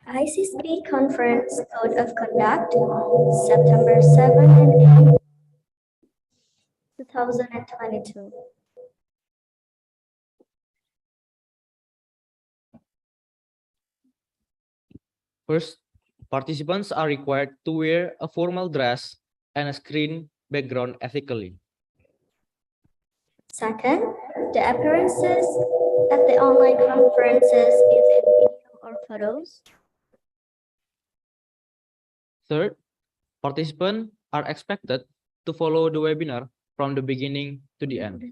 Icispe Conference Code of Conduct, September 7 and 8, 2022. First, participants are required to wear a formal dress and a screen background ethically. Second, the appearances at the online conferences is in video or photos. Third, participants are expected to follow the webinar from the beginning to the end.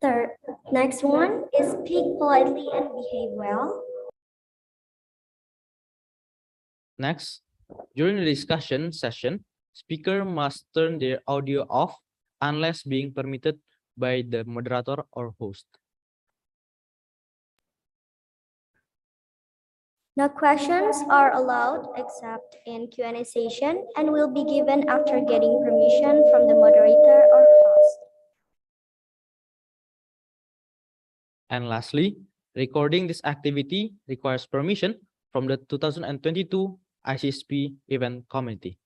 Third, next one is speak politely and behave well. Next, during the discussion session, speaker must turn their audio off unless being permitted by the moderator or host. No questions are allowed except in Q&A session and will be given after getting permission from the moderator or host. And lastly, recording this activity requires permission from the 2022 Icispe event committee.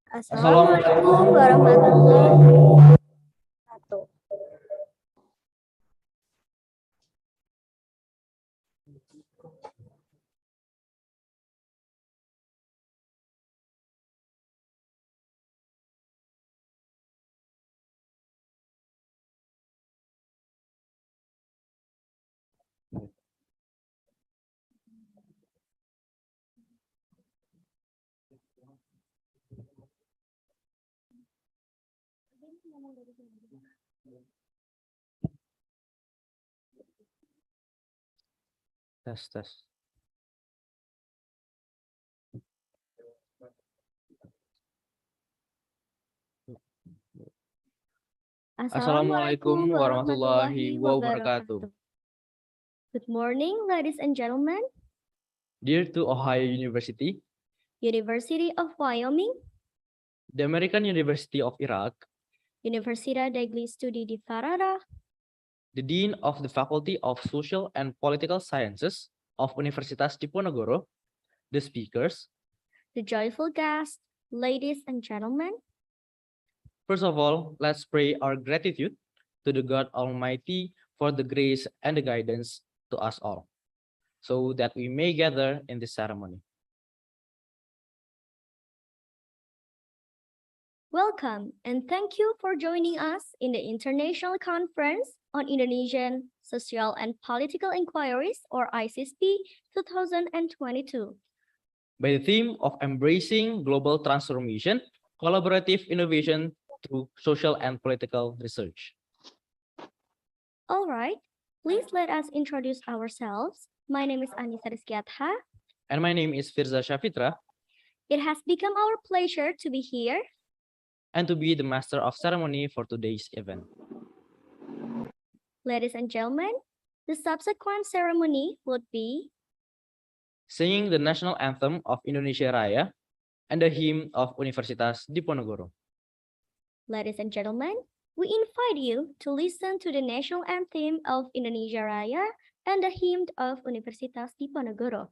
Assalamualaikum warahmatullahi wabarakatuh. Tes. Assalamualaikum warahmatullahi wabarakatuh. Good morning, ladies and gentlemen. Dear to Ohio University, University of Wyoming, the American University of Iraq, Universidad degli Studi di Ferrara, the Dean of the Faculty of Social and Political Sciences of Universitas Diponegoro, the speakers, the joyful guests, ladies and gentlemen. First of all, let's pray our gratitude to the God Almighty for the grace and the guidance to us all, so that we may gather in this ceremony. Welcome and thank you for joining us in the International Conference on Indonesian Social and Political Inquiries, or Icispe 2022. By the theme of embracing global transformation, collaborative innovation through social and political research. All right, please let us introduce ourselves. My name is Anissa Rizkyatha. And my name is Firza Shafitra. It has become our pleasure to be here and to be the master of ceremony for today's event. Ladies and gentlemen, the subsequent ceremony would be singing the national anthem of Indonesia Raya and the hymn of Universitas Diponegoro. Ladies and gentlemen, we invite you to listen to the national anthem of Indonesia Raya and the hymn of Universitas Diponegoro.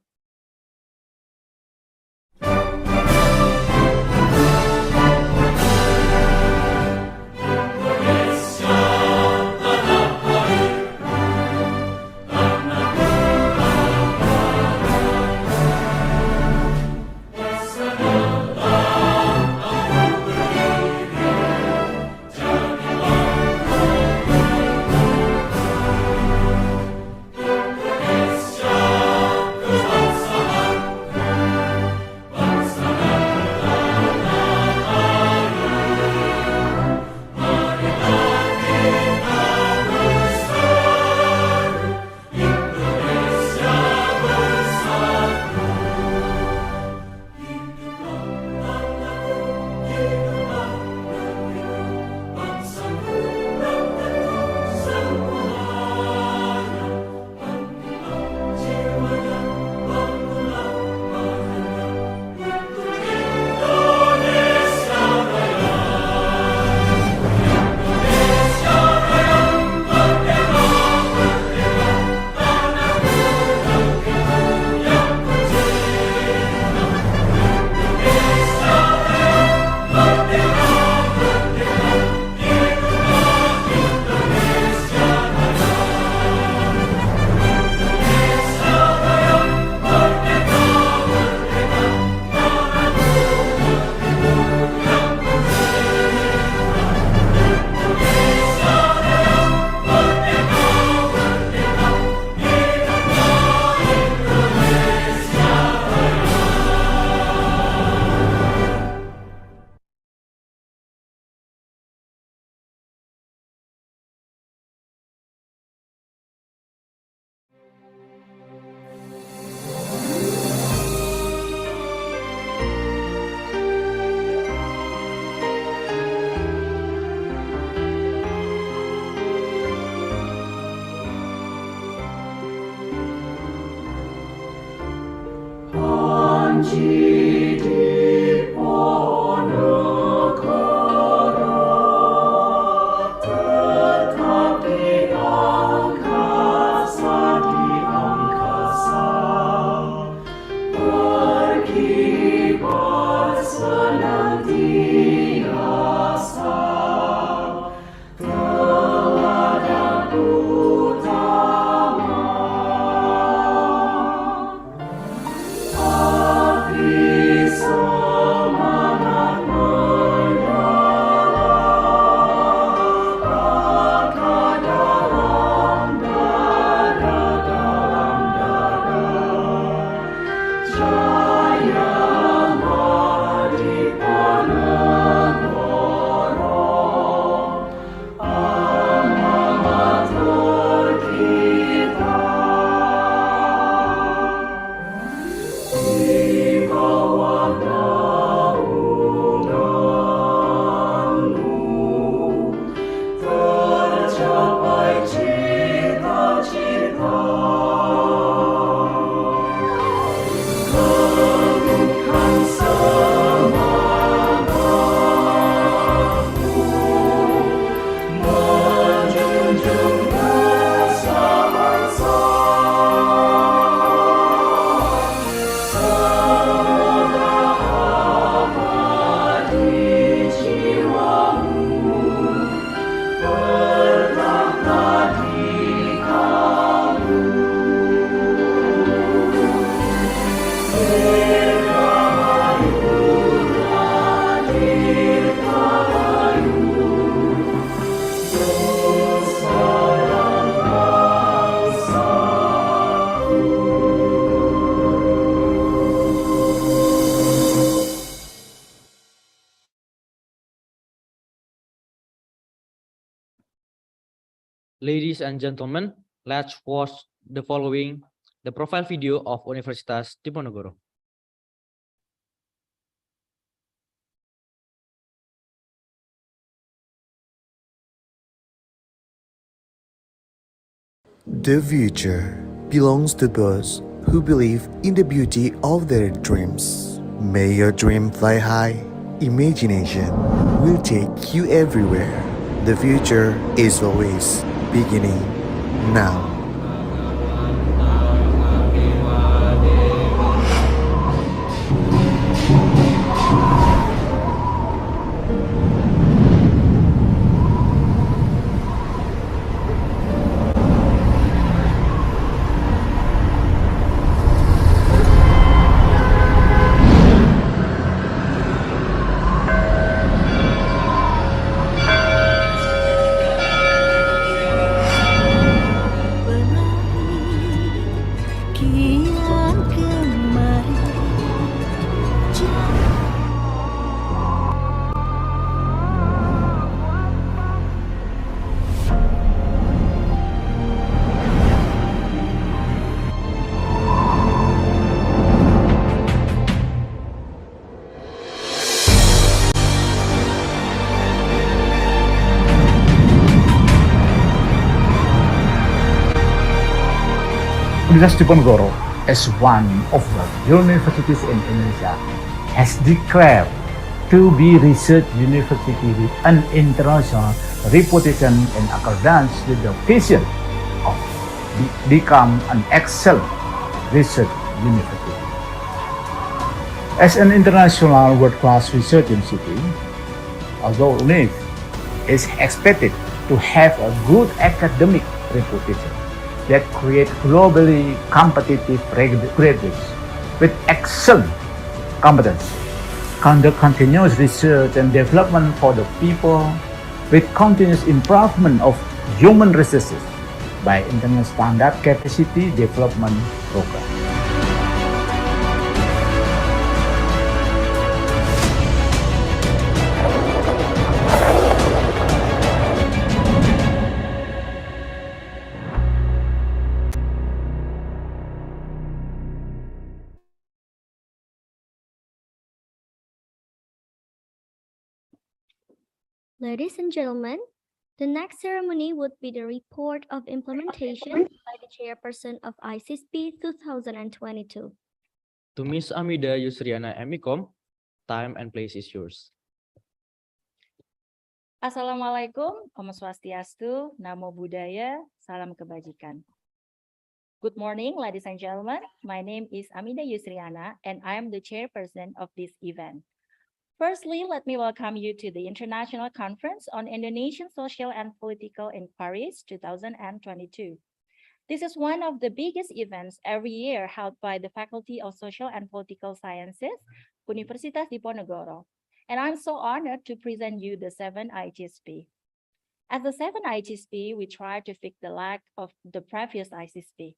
Ladies and gentlemen, let's watch the following the profile video of Universitas Diponegoro. The future belongs to those who believe in the beauty of their dreams. May your dream fly high. Imagination will take you everywhere. The future is always beginning now. Universitas Diponegoro, as one of the universities in Indonesia, has declared to be research university with an international reputation in accordance with the vision of become an excellent research university. As an international world-class research university, although UNIF is expected to have a good academic reputation that create globally competitive graduates with excellent competence, conduct continuous research and development for the people with continuous improvement of human resources by international standard capacity development program. Ladies and gentlemen, the next ceremony would be the report of implementation by the chairperson of Icispe 2022. To Miss Amida Yusriana Emikom, time and place is yours. Assalamualaikum, Om Swastiastu, Namo Buddhaya, Salam Kebajikan. Good morning, ladies and gentlemen. My name is Amida Yusriana, and I am the chairperson of this event. Firstly, let me welcome you to the International Conference on Indonesian Social and Political Inquiries 2022. This is one of the biggest events every year held by the Faculty of Social and Political Sciences, Universitas Diponegoro. And I'm so honored to present you the 7 Icispe. As the 7 Icispe, we try to fix the lack of the previous Icispe.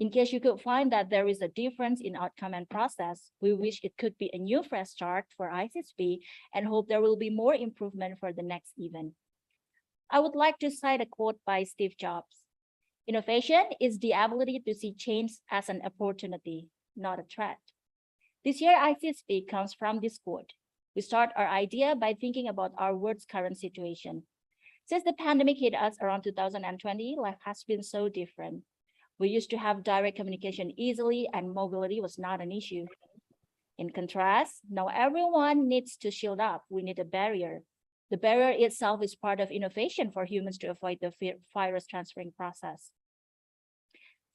In case you could find that there is a difference in outcome and process, we wish it could be a new fresh start for Icispe and hope there will be more improvement for the next event. I would like to cite a quote by Steve Jobs. Innovation is the ability to see change as an opportunity, not a threat. This year, Icispe comes from this quote. We start our idea by thinking about our world's current situation. Since the pandemic hit us around 2020, life has been so different. We used to have direct communication easily and mobility was not an issue. In contrast, now everyone needs to shield up. We need a barrier. The barrier itself is part of innovation for humans to avoid the virus transferring process.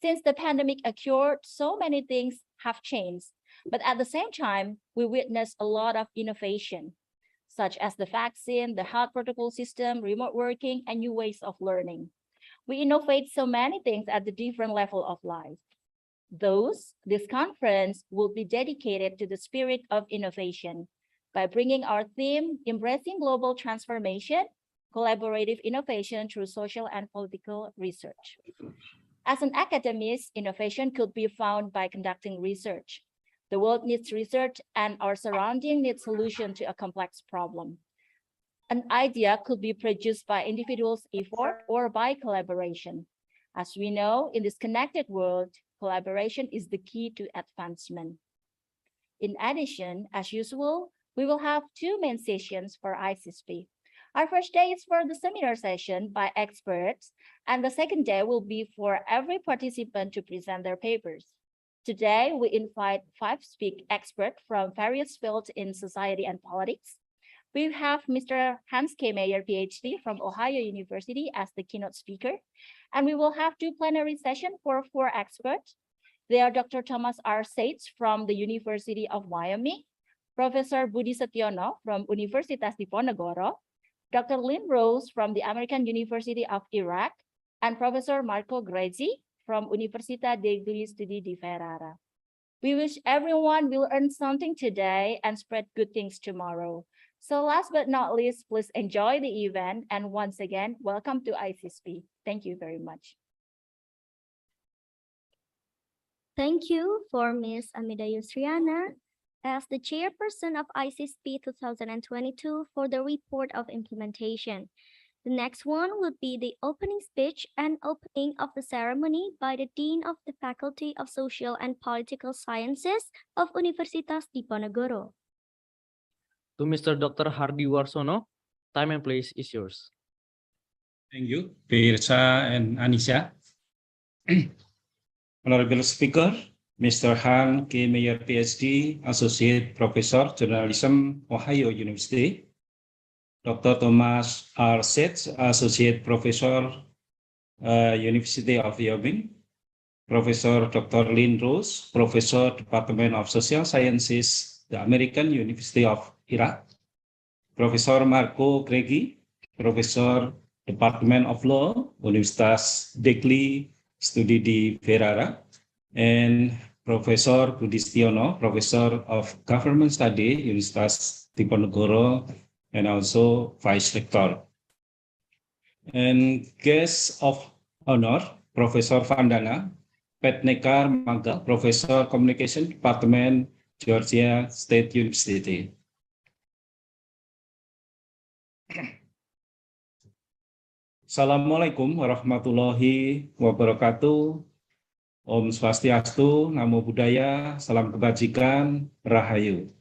Since the pandemic occurred, so many things have changed, but at the same time, we witnessed a lot of innovation, such as the vaccine, the health protocol system, remote working, and new ways of learning. We innovate so many things at the different level of life. This conference will be dedicated to the spirit of innovation by bringing our theme, embracing global transformation, collaborative innovation through social and political research. As an academist, innovation could be found by conducting research. The world needs research and our surrounding needs solution to a complex problem. An idea could be produced by individuals' effort or by collaboration. As we know, in this connected world, collaboration is the key to advancement. In addition, as usual, we will have two main sessions for Icispe. Our first day is for the seminar session by experts, and the second day will be for every participant to present their papers. Today, we invite 5 experts from various fields in society and politics. We have Mr. Hans K. Meyer, PhD from Ohio University as the keynote speaker, and we will have 2 plenary sessions for 4 experts. They are Dr. Thomas R. Seitz from the University of Wyoming, Professor Budi Setyono from Universitas Diponegoro, Dr. Lynn Rose from the American University of Iraq, and Professor Marco Grezzi from Università degli Studi di Ferrara. We wish everyone will earn something today and spread good things tomorrow. So last but not least, please enjoy the event. And once again, welcome to Icispe. Thank you very much. Thank you for Ms. Amida Yusriana as the chairperson of Icispe 2022 for the report of implementation. The next one will be the opening speech and opening of the ceremony by the Dean of the Faculty of Social and Political Sciences of Universitas Diponegoro. To Mr. Dr. Hardy Warsono, time and place is yours. Thank you, Pirsa and Anisha. Honorable Speaker, Mr. Han K. Meyer, PhD, Associate Professor, Journalism, Ohio University. Dr. Thomas R. Seitz, Associate Professor, University of Wyoming. Professor Dr. Lynn Rose, Professor, Department of Social Sciences, the American University of Iraq. Professor Marco Grezzi, Professor, Department of Law, Universitas degli Studi di Ferrara, and Professor Budi Setyono, Professor of Government Study, Universitas Diponegoro, and also Vice Rector. And guest of honor, Professor Vandana Petnekar Magal, Professor Communication Department, Georgia State University. Assalamualaikum warahmatullahi wabarakatuh. Om Swastiastu, Namo Buddhaya, Salam Kebajikan, Rahayu.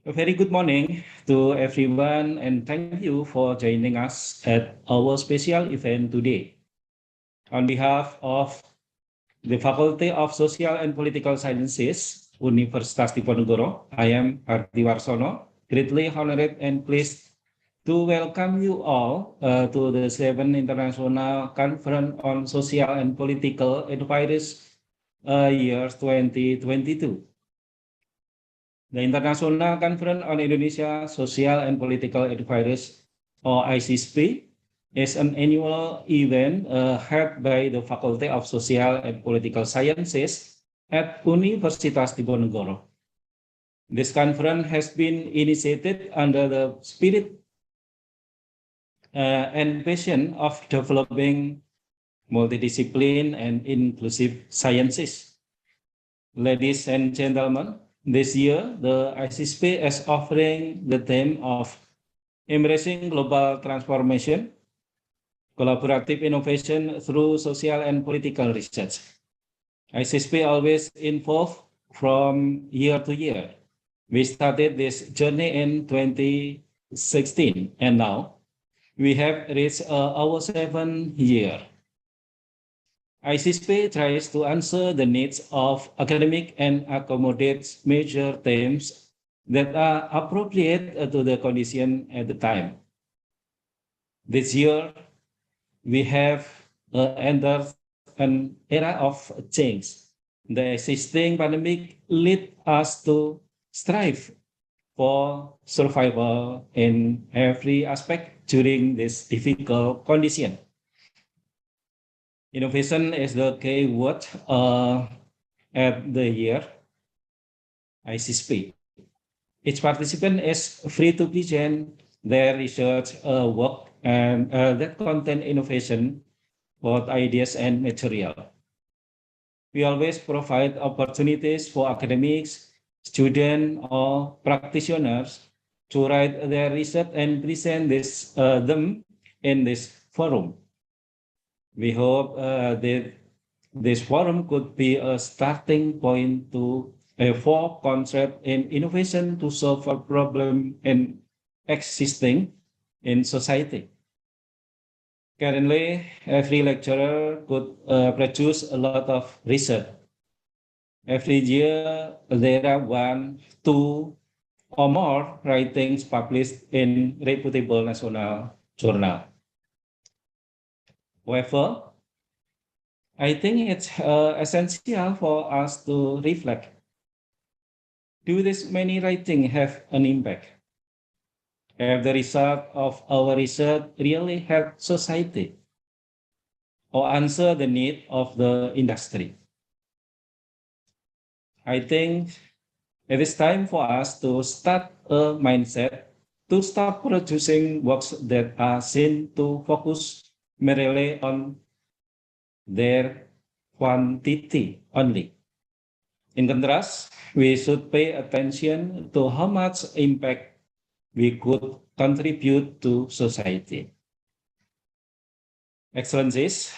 A very good morning to everyone and thank you for joining us at our special event today. On behalf of the Faculty of Social and Political Sciences, Universitas Diponegoro, I am Hardy Warsono, greatly honored and pleased to welcome you all to the 7th International Conference on Social and Political Advice year 2022. The International Conference on Indonesia Social and Political Advice, or Icispe, is an annual event held by the Faculty of Social and Political Sciences at Universitas Diponegoro. This conference has been initiated under the spirit and passion of developing multidiscipline and inclusive sciences. Ladies and gentlemen, this year the Icispe is offering the theme of embracing global transformation, collaborative innovation through social and political research. Icispe always evolve from year to year. We started this journey in 2016 and now We have reached our 7th year. Icispe tries to answer the needs of academic and accommodates major themes that are appropriate to the condition at the time. This year, we have entered an era of change. The existing pandemic lead us to strive for survival in every aspect during this difficult condition. Innovation is the key word at the year Icispe. Each participant is free to present their research work and that content innovation, both ideas and material. We always provide opportunities for academics, students, or practitioners to write their research and present them in this forum. We hope that this forum could be a starting point to evolve concept in innovation to solve a problem in existing in society. Currently, every lecturer could produce a lot of research. Every year, there are 1, 2, or more writings published in reputable national journal. However, I think it's essential for us to reflect. Do this many writings have an impact? Have the result of our research really helped society or answer the need of the industry? I think it is time for us to start a mindset to stop producing works that are seen to focus merely on their quantity only. In contrast, we should pay attention to how much impact we could contribute to society. Excellencies,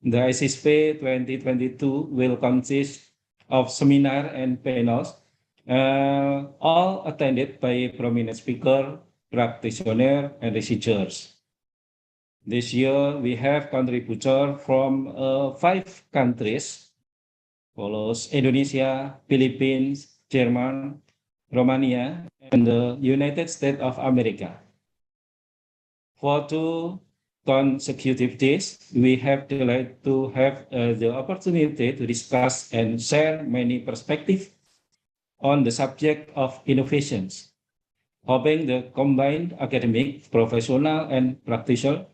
the Icispe 2022 will consist of seminar and panels, all attended by prominent speakers, practitioners, and researchers. This year, we have contributors from 5 countries, follows Indonesia, Philippines, Germany, Romania, and the United States of America. For 2 consecutive days, we have delighted to have the opportunity to discuss and share many perspectives on the subject of innovations, hoping the combined academic, professional, and practitioner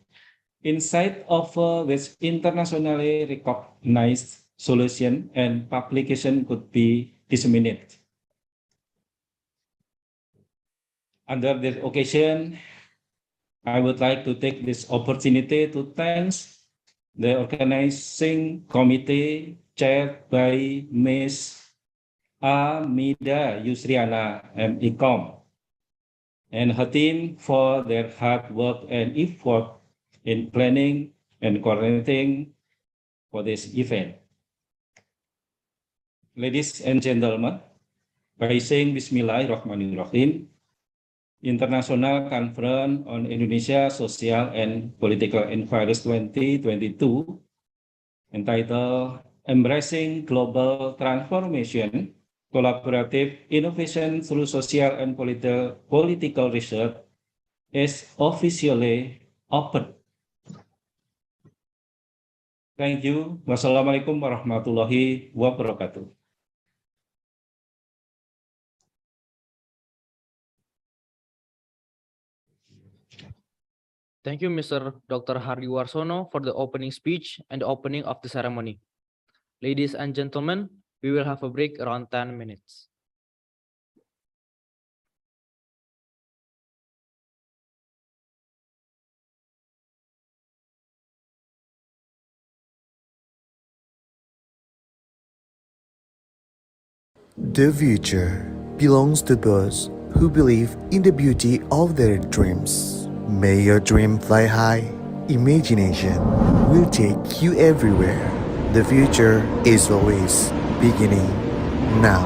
insight of which internationally recognized solution and publication could be disseminated. Under this occasion, I would like to take this opportunity to thank the organizing committee chaired by Ms. Amida Yusriana MICOM and her team for their hard work and effort in planning and coordinating for this event. Ladies and gentlemen, by saying Bismillahirrahmanirrahim, International Conference on Indonesia Social and Political Enquiries 2022, entitled Embracing Global Transformation, Collaborative Innovation through Social and Political Research, is officially open. Thank you. Wassalamualaikum warahmatullahi wabarakatuh. Thank you, Mr. Dr. Hardy Warsono, for the opening speech and the opening of the ceremony. Ladies and gentlemen, we will have a break around 10 minutes. The future belongs to those who believe in the beauty of their dreams. May your dream fly high. Imagination will take you everywhere. The future is always beginning now.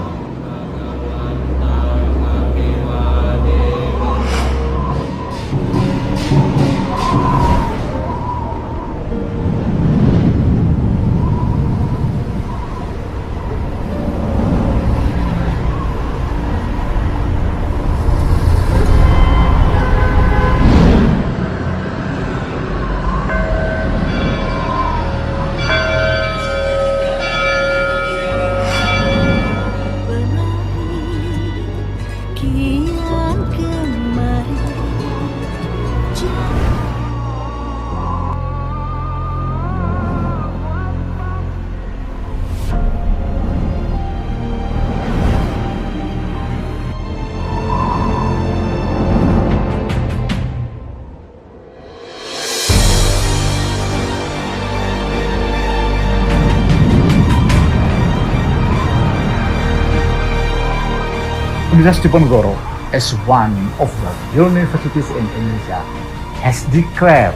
Universitas Diponegoro, as one of the universities in Indonesia, has declared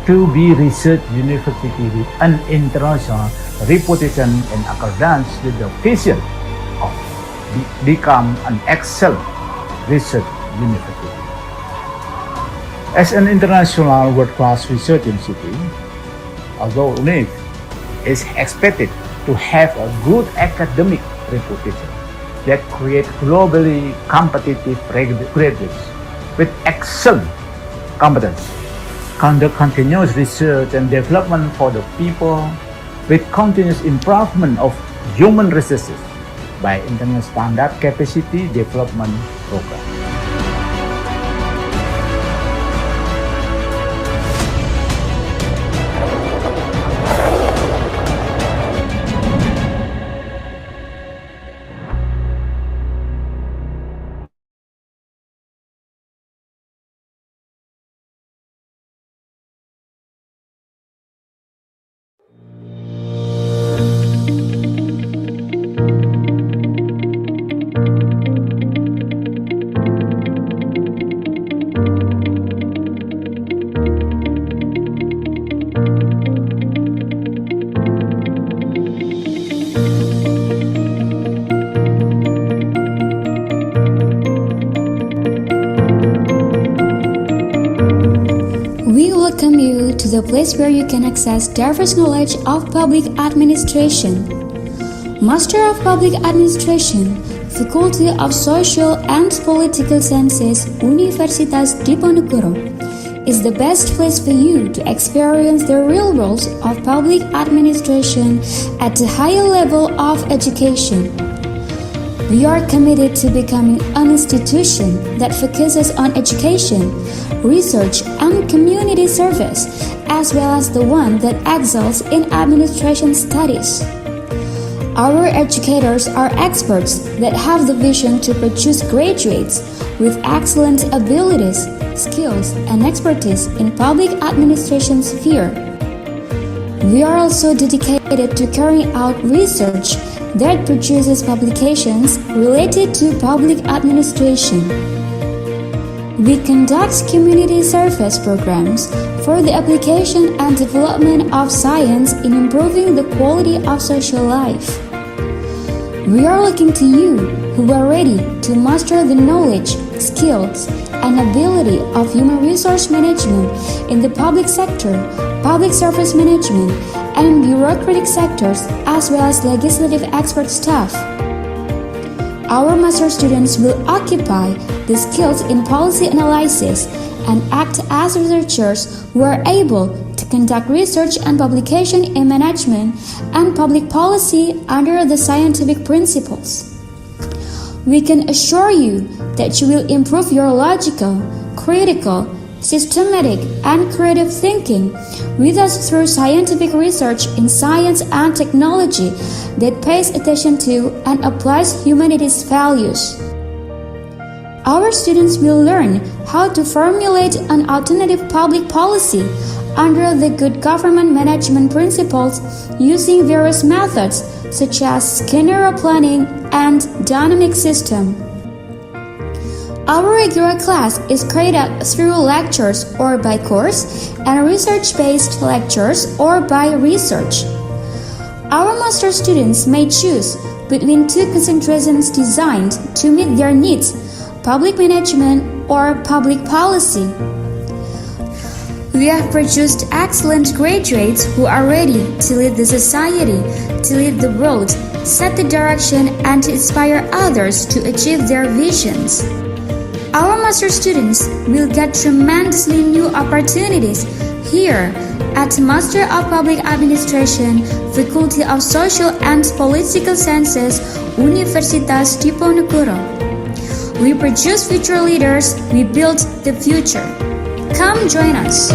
to be research university with an international reputation in accordance with the vision of become an excellent research university. As an international world-class research institute, although UNIF is expected to have a good academic reputation that create globally competitive graduates with excellent competence, conduct continuous research and development for the people with continuous improvement of human resources by international standard capacity development program. We welcome you to the place where you can access diverse knowledge of public administration. Master of Public Administration, Faculty of Social and Political Sciences, Universitas Diponegoro, is the best place for you to experience the real world of public administration at a higher level of education. We are committed to becoming an institution that focuses on education, research, and community service, as well as the one that excels in administration studies. Our educators are experts that have the vision to produce graduates with excellent abilities, skills, and expertise in public administration sphere. We are also dedicated to carrying out research that produces publications related to public administration. We conduct community service programs for the application and development of science in improving the quality of social life. We are looking to you who are ready to master the knowledge, skills, and ability of human resource management in the public sector, public service management, and bureaucratic sectors, as well as legislative expert staff. Our master students will occupy the skills in policy analysis and act as researchers who are able to conduct research and publication in management and public policy under the scientific principles. We can assure you that you will improve your logical, critical, systematic, and creative thinking with us through scientific research in science and technology that pays attention to and applies humanities values. Our students will learn how to formulate an alternative public policy under the good government management principles using various methods such as scenario planning and dynamic system. Our regular class is carried out through lectures or by course and research-based lectures or by research. Our master students may choose between two concentrations designed to meet their needs, public management or public policy. We have produced excellent graduates who are ready to lead the society, to lead the world, set the direction, and to inspire others to achieve their visions. Our master students will get tremendously new opportunities here at Master of Public Administration, Faculty of Social and Political Sciences, Universitas Diponegoro. We produce future leaders, we build the future. Come join us.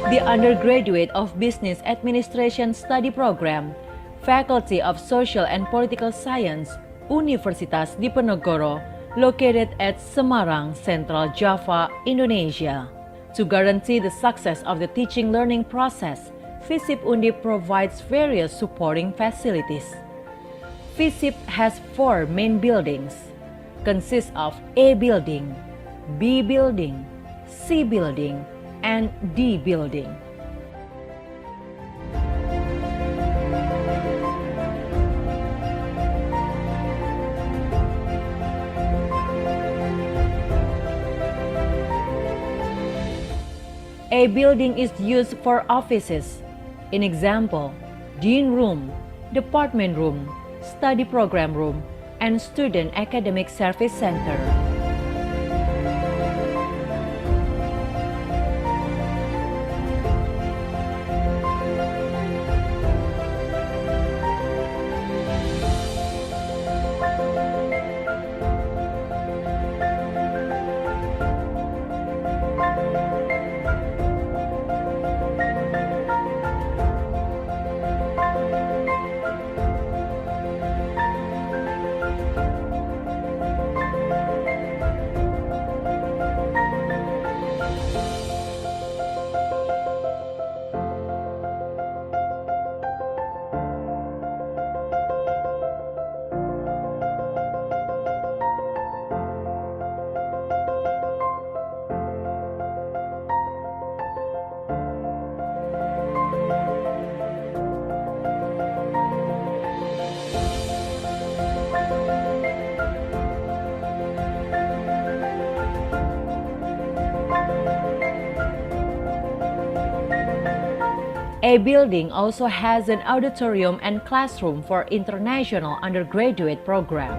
the undergraduate of Business Administration Study Program, Faculty of Social and Political Science, Universitas Diponegoro, located at Semarang, Central Java, Indonesia. To guarantee the success of the teaching learning process, FISIP Undip provides various supporting facilities. FISIP has 4 main buildings, consists of A building, B building, C building, and D building. A building is used for offices. In example, Dean Room, Department Room, Study Program Room, and Student Academic Service Center. A building also has an auditorium and classroom for international undergraduate program.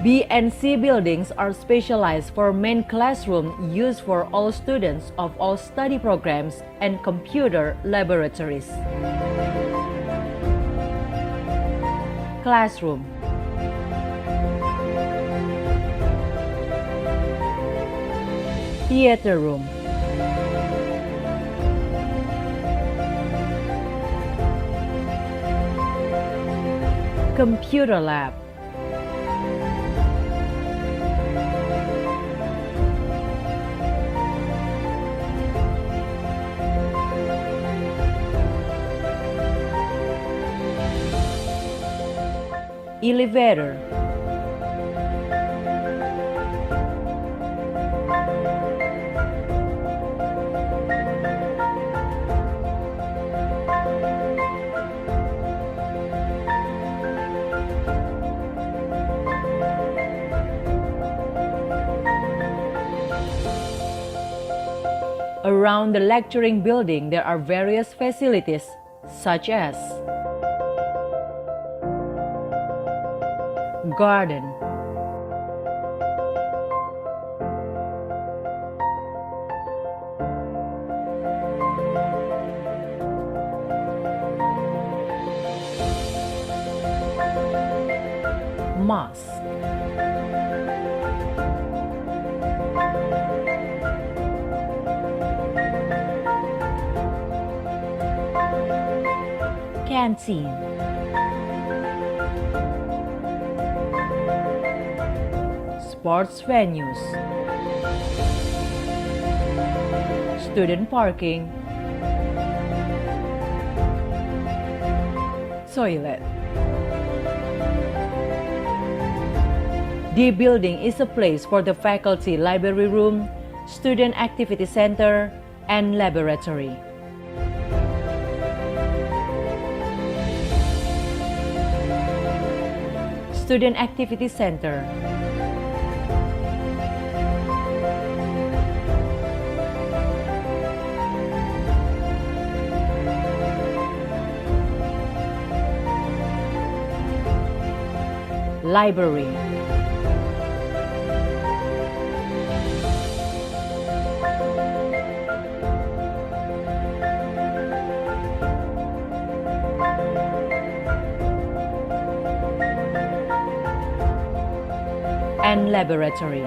B and C buildings are specialized for main classroom used for all students of all study programs and computer laboratories. Classroom. Theater room. Computer lab. Elevator. Around the lecturing building, there are various facilities, such as garden, mosque, canteen, sports venues, student parking, toilet. The building is a place for the faculty library room, student activity center, and laboratory. Student Activity Center. Library. Laboratory.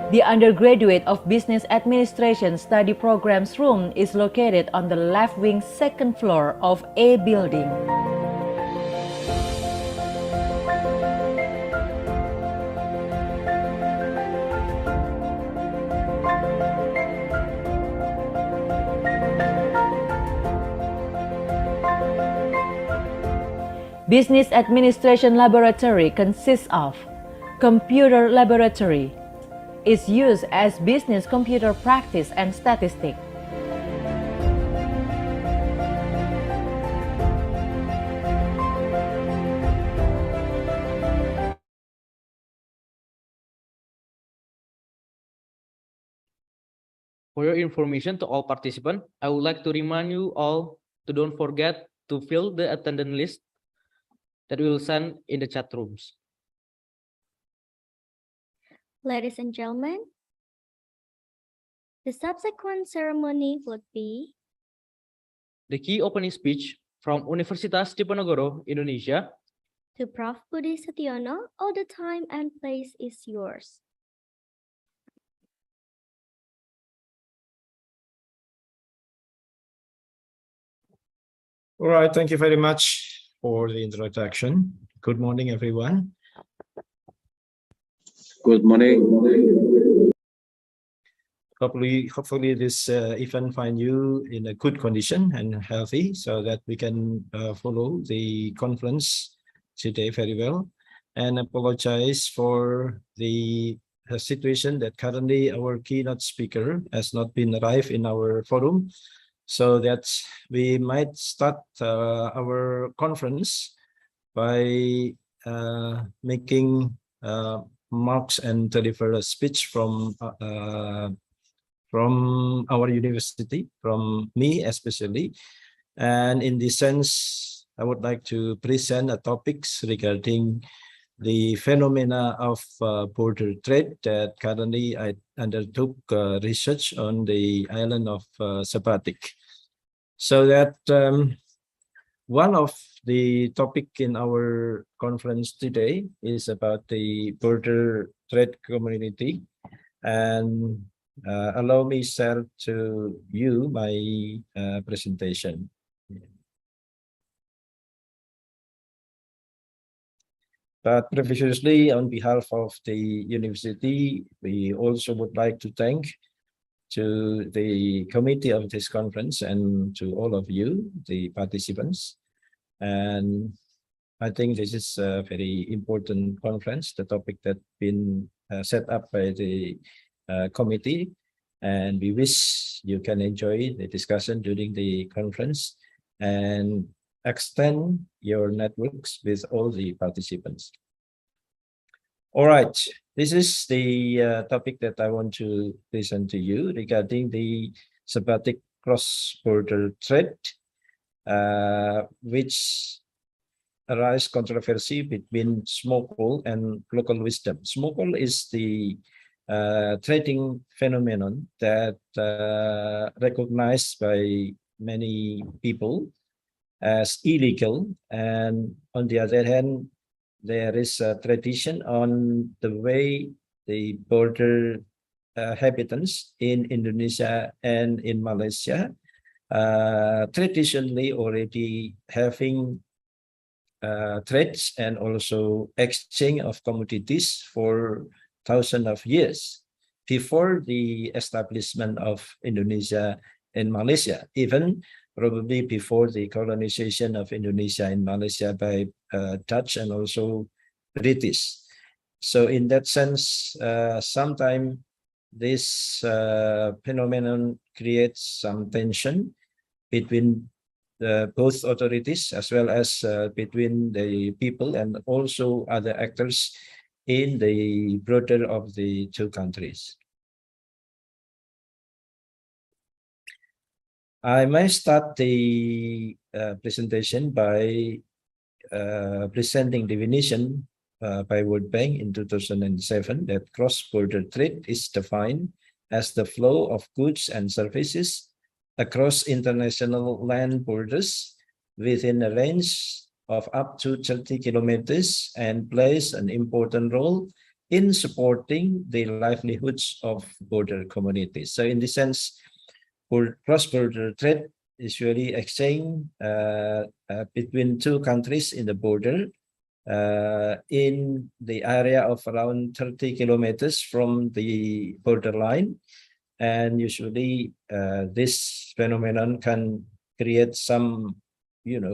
The undergraduate of Business Administration Study Programs room is located on the left wing second floor of A building. Business Administration Laboratory consists of Computer Laboratory, is used as business computer practice and statistic. For your information to all participants, I would like to remind you all to don't forget to fill the attendance list that we will send in the chat rooms. Ladies and gentlemen, the subsequent ceremony would be The key opening speech from Universitas Diponegoro, Indonesia. to Prof. Budi Setiono. All the time and place is yours. All right, thank you very much for the introduction. Good morning, everyone. Good morning. Hopefully this event find you in a good condition and healthy so that we can follow the conference today very well. And apologize for the situation that currently our keynote speaker has not been arrived in our forum, so that we might start our conference by making marks and deliver a speech from our university, from me especially. And in this sense, I would like to present topics regarding the phenomena of border trade that currently I undertook research on the island of Sabatik. So that one of the topic in our conference today is about the border trade community, and allow me share to you my presentation. But previously, on behalf of the university, we also would like to thank to the committee of this conference and to all of you, the participants. And I think this is a very important conference, the topic that been set up by the committee, and we wish you can enjoy the discussion during the conference and extend your networks with all the participants. All right, this is the topic that I want to present to you regarding the Sabatik cross-border trade, which arise controversy between smokle and local wisdom. Smokle is the trading phenomenon that recognized by many people as illegal, and on the other hand, there is a tradition on the way the border inhabitants in Indonesia and in Malaysia traditionally already having trades and also exchange of commodities for thousands of years before the establishment of Indonesia and Malaysia, even probably before the colonization of Indonesia and Malaysia by Dutch and also British. So in that sense, sometimes this phenomenon creates some tension between both authorities as well as between the people and also other actors in the border of the two countries. I may start the presentation by presenting definition by World Bank in 2007 that cross-border trade is defined as the flow of goods and services across international land borders within a range of up to 30 kilometers and plays an important role in supporting the livelihoods of border communities. So in this sense, cross-border trade is really exchange between two countries in the border in the area of around 30 kilometers from the borderline. And usually this phenomenon can create some,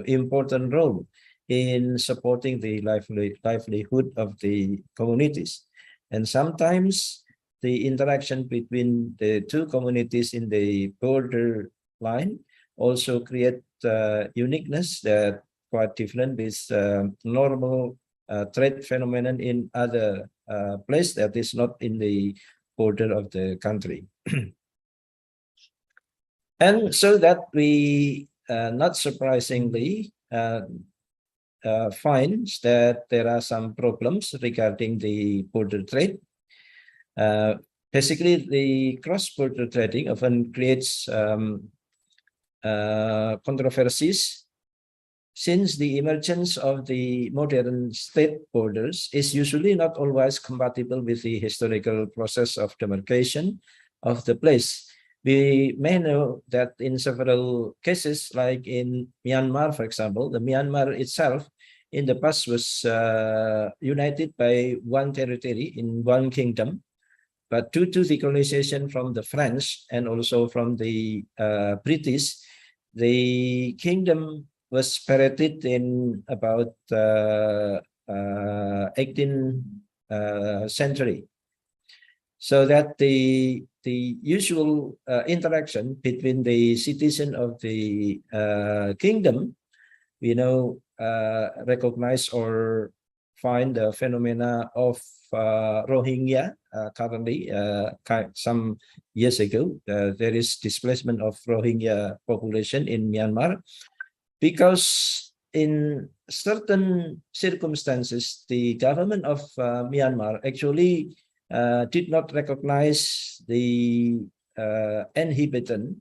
important role in supporting the livelihood of the communities. And sometimes the interaction between the two communities in the border line also create uniqueness that quite different with normal trade phenomenon in other place that is not in the border of the country. And so that we, not surprisingly, finds that there are some problems regarding the border trade. Basically, the cross-border trading often creates controversies since the emergence of the modern state borders is usually not always compatible with the historical process of demarcation of the place. We may know that in several cases, like in Myanmar, for example, the Myanmar itself in the past was united by one territory in one kingdom. But due to the colonization from the French and also from the British, the kingdom was separated in about 18th century. So that the usual interaction between the citizen of the kingdom, recognize or find the phenomena of Rohingya currently. Some years ago, there is displacement of Rohingya population in Myanmar because in certain circumstances, the government of Myanmar actually did not recognize the inhabitant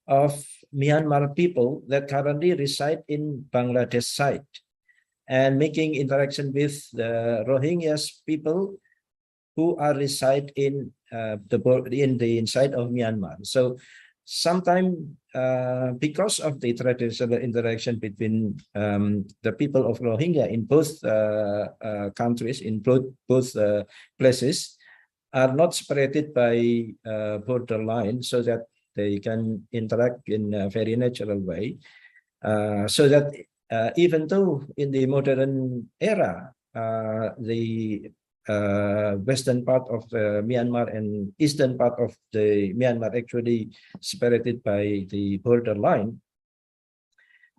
of Myanmar people that currently reside in Bangladesh side, and making interaction with the Rohingyas people who are reside in the inside of Myanmar. So sometimes because of the traditional interaction between the people of Rohingya in both countries, in both places, are not separated by borderline, so that they can interact in a very natural way. So that even though in the modern era, the western part of Myanmar and eastern part of the Myanmar actually separated by the borderline,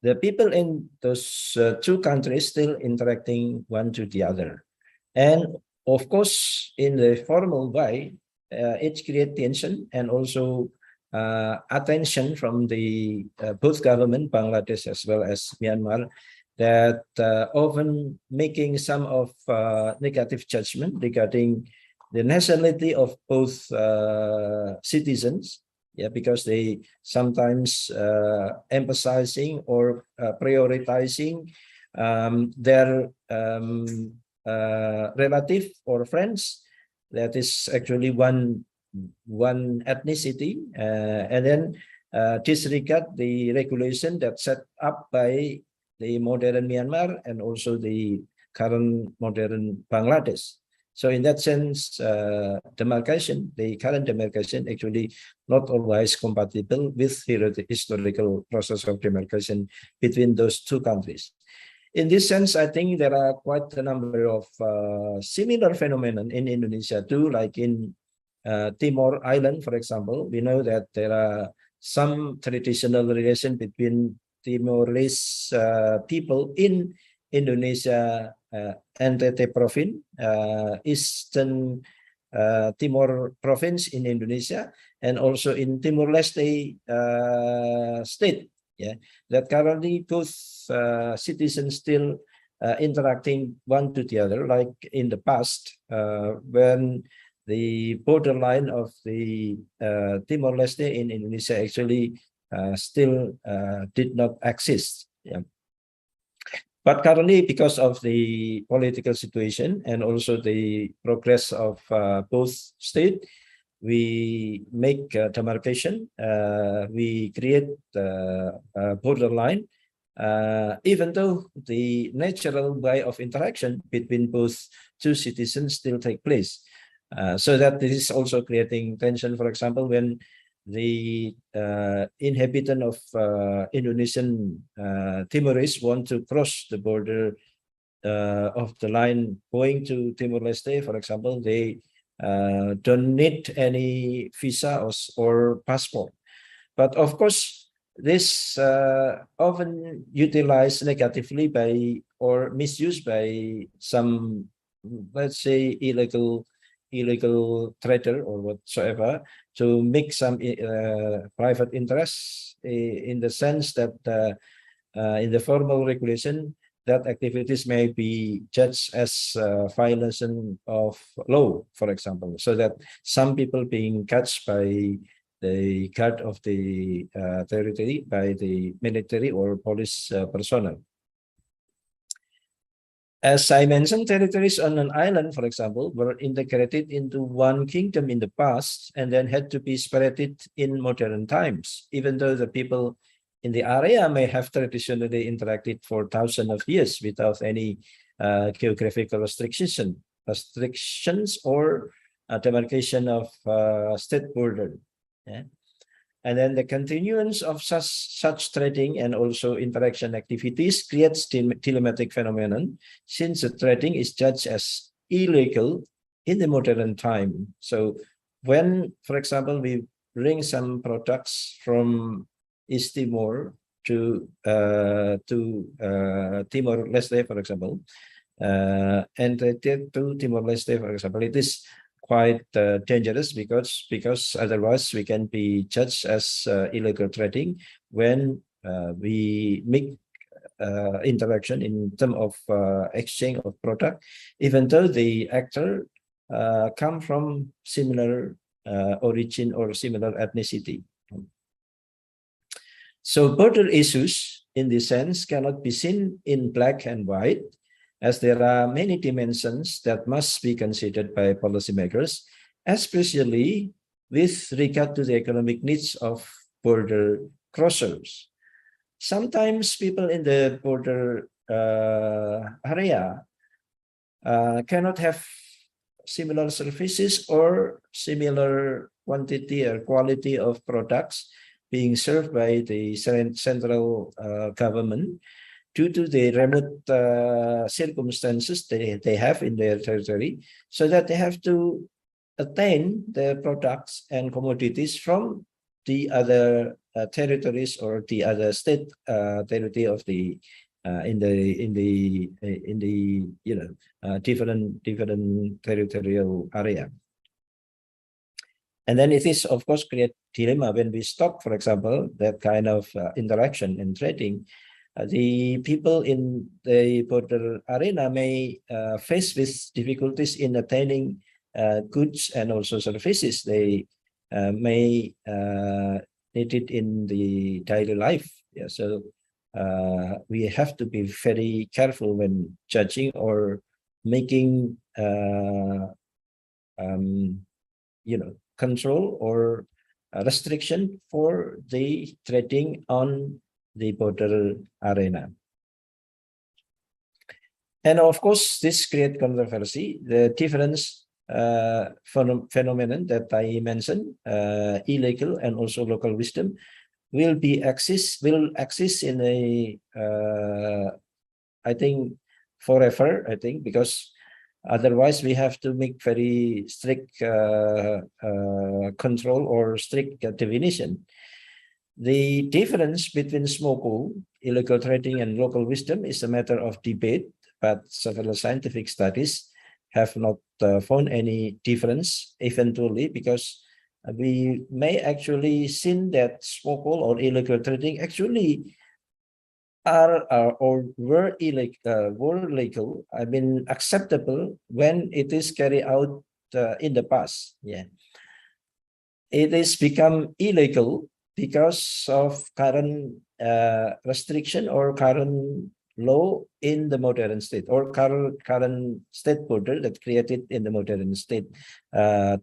the people in those two countries still interacting one to the other. And of course, in the formal way, it creates tension and also attention from the both government, Bangladesh as well as Myanmar, that often making some of negative judgment regarding the nationality of both citizens, because they sometimes emphasizing or prioritizing their relative or friends that is actually one ethnicity, and then disregard the regulation that set up by the modern Myanmar and also the current modern Bangladesh. So in that sense, the current demarcation actually not always compatible with the historical process of demarcation between those two countries. In this sense, I think there are quite a number of similar phenomena in Indonesia too, like in Timor Island, for example. We know that there are some traditional relation between Timorese people in Indonesia, NTT Province, Eastern Timor Province in Indonesia, and also in Timor-Leste state. Yeah, that currently both citizens still interacting one to the other, like in the past when the borderline of the Timor-Leste in Indonesia actually still did not exist. Yeah. But currently, because of the political situation and also the progress of both states, we make demarcation, we create a borderline, even though the natural way of interaction between both two citizens still take place. So that this is also creating tension, for example, when the inhabitant of Indonesian Timorese want to cross the border of the line going to Timor-Leste, for example, they don't need any visa or passport. But of course, this often utilized negatively by or misused by some, let's say, illegal trader or whatsoever to make some private interests in the sense that in the formal regulation that activities may be judged as violation of law, for example, so that some people being catched by the guard of the territory, by the military or police personnel. As I mentioned, territories on an island, for example, were integrated into one kingdom in the past and then had to be separated in modern times, even though the people in the area may have traditionally interacted for thousands of years without any geographical restrictions or demarcation of state border. Yeah. And then the continuance of such trading and also interaction activities creates telematic phenomenon, since the trading is judged as illegal in the modern time. So when, for example, we bring some products from East Timor to Timor-Leste, for example, and to Timor-Leste, for example, it is quite dangerous because otherwise we can be judged as illegal trading when we make interaction in terms of exchange of product, even though the actor come from similar origin or similar ethnicity. So border issues in this sense cannot be seen in black and white, as there are many dimensions that must be considered by policymakers, especially with regard to the economic needs of border crossers. Sometimes people in the border area cannot have similar services or similar quantity or quality of products being served by the central government, due to the remote circumstances they have in their territory, so that they have to attain the products and commodities from the other territories or the other state territory of the in the different territorial area. And then it is, of course, create dilemma when we stop, for example, that kind of interaction and trading. The people in the border arena may face with difficulties in attaining goods and also services they may need it in the daily life. Yeah, so we have to be very careful when judging or making control or restriction for the trading on the border arena. And of course, this creates controversy. The difference phenomenon that I mentioned, illegal and also local wisdom, will exist in a I think forever. I think because otherwise we have to make very strict control or strict definition. The difference between smokle, illegal trading, and local wisdom is a matter of debate, but several scientific studies have not found any difference eventually, because we may actually seen that smokle or illegal trading actually are or were legal, I mean acceptable when it is carried out in the past. Yeah, it is become illegal because of current restriction or current law in the modern state, or current state border that created in the modern state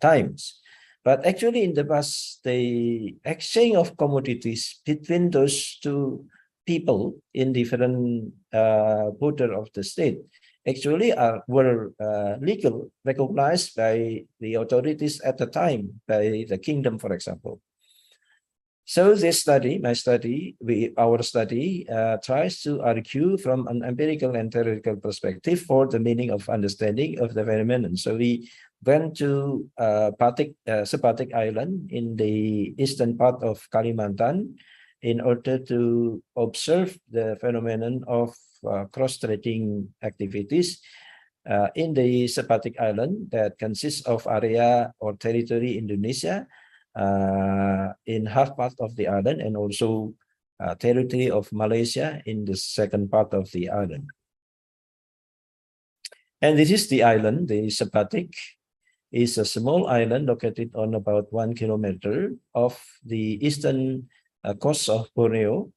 times. But actually in the past, the exchange of commodities between those two people in different border of the state actually were legal, recognized by the authorities at the time, by the kingdom, for example. So this study, our study tries to argue from an empirical and theoretical perspective for the meaning of understanding of the phenomenon. So we went to Sepatik Island in the eastern part of Kalimantan in order to observe the phenomenon of cross-trading activities in the Sepatik Island that consists of area or territory Indonesia, in half part of the island, and also territory of Malaysia in the second part of the island. And this is the island. The Sepatik is a small island located on about 1 kilometer of the eastern coast of Borneo,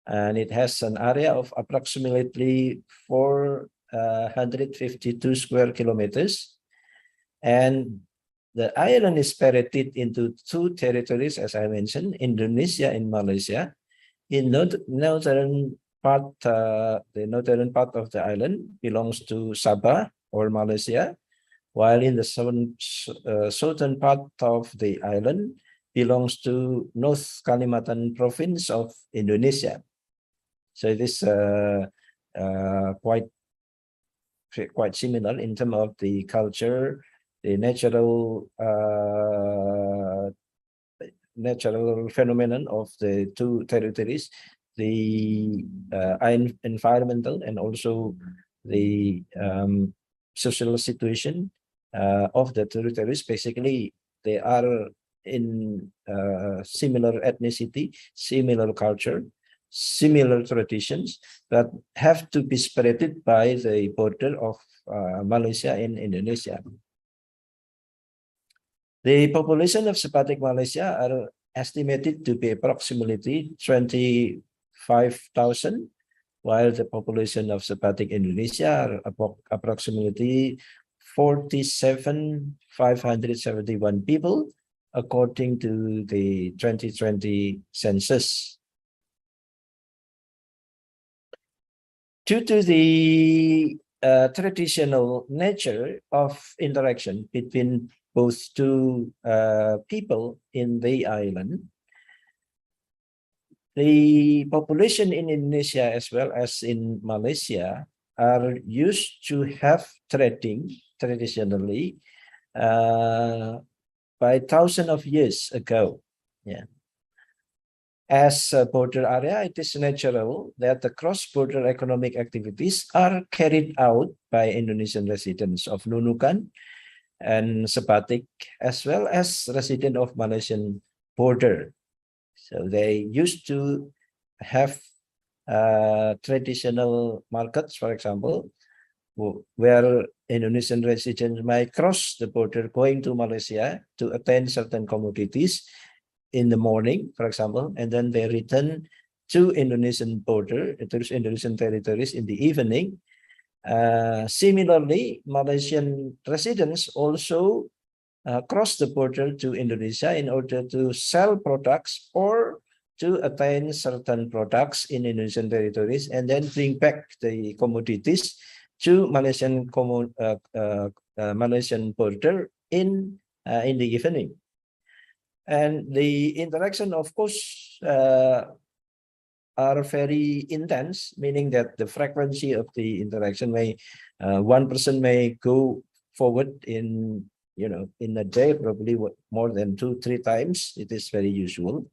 and it has an area of approximately 452 square kilometers. And the island is separated into two territories, as I mentioned, Indonesia and Malaysia. In northern part, the northern part of the island belongs to Sabah or Malaysia, while in the southern part of the island belongs to North Kalimantan province of Indonesia. So it is quite similar in terms of the culture, the natural phenomenon of the two territories, the environmental and also the social situation of the territories. Basically, they are in similar ethnicity, similar culture, similar traditions that have to be separated by the border of Malaysia and Indonesia. The population of Sepatik Malaysia are estimated to be approximately 25,000, while the population of Sepatik Indonesia are approximately 47,571 people, according to the 2020 census. Due to the traditional nature of interaction between both two people in the island, the population in Indonesia as well as in Malaysia are used to have trading traditionally by thousands of years ago. Yeah. As a border area, it is natural that the cross-border economic activities are carried out by Indonesian residents of Nunukan and Sepatik, as well as residents of Malaysian border. So they used to have traditional markets, for example, where Indonesian residents might cross the border going to Malaysia to attain certain commodities in the morning, for example, and then they return to Indonesian border, to Indonesian territories in the evening. Similarly, Malaysian residents also cross the border to Indonesia in order to sell products or to attain certain products in Indonesian territories, and then bring back the commodities to Malaysian border in the evening. And the interaction, of course, are very intense, meaning that the frequency of the interaction may, one person may go forward in a day, probably more than 2-3 times. It is very usual.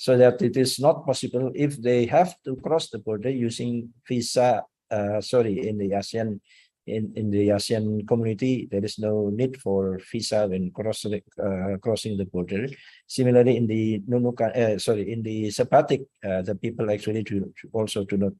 so that it is not possible if they have to cross the border using visa. In the ASEAN, in the ASEAN community, there is no need for visa when crossing the border. Similarly, in the in the Sephardic, the people actually also do not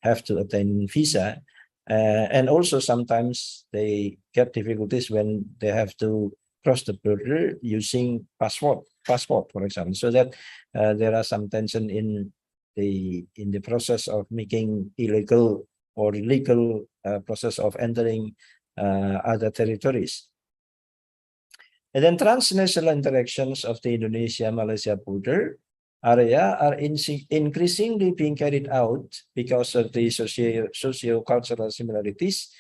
have to obtain visa, and also sometimes they get difficulties when they have to cross the border using passport, for example, so that there are some tension in the process of making illegal or legal process of entering other territories. And then transnational interactions of the Indonesia-Malaysia border area are increasingly being carried out because of the socio-cultural similarities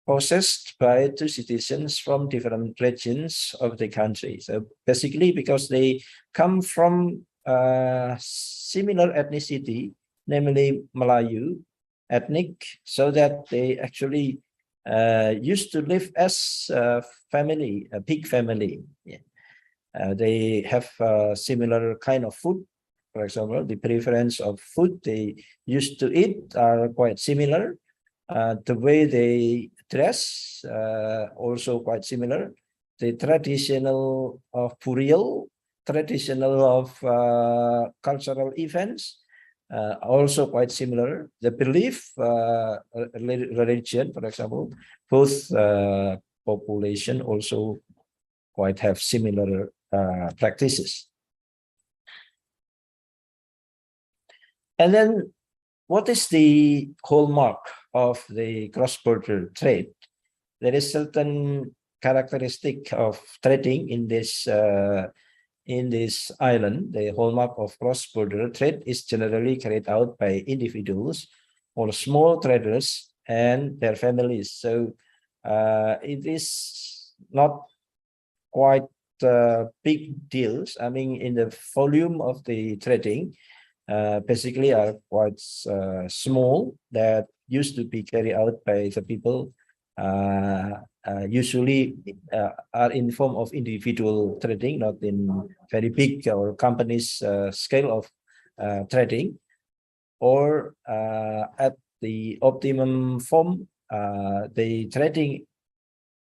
possessed by two citizens from different regions of the country. So basically, because they come from similar ethnicity, namely Melayu ethnic, so that they actually used to live as a family, a big family. Yeah. They have similar kind of food. For example, the preference of food they used to eat are quite similar. The way they dress also quite similar. The traditional of burial, traditional of cultural events, also quite similar. The belief, religion, for example, both population also quite have similar practices. And then what is the hallmark of the cross-border trade? There is certain characteristic of trading in this island. The hallmark of cross-border trade is generally carried out by individuals or small traders and their families. So it is not quite big deals. I mean, in the volume of the trading, basically are quite small, that used to be carried out by the people, usually are in form of individual trading, not in very big or companies scale of trading, or at the optimum form, the trading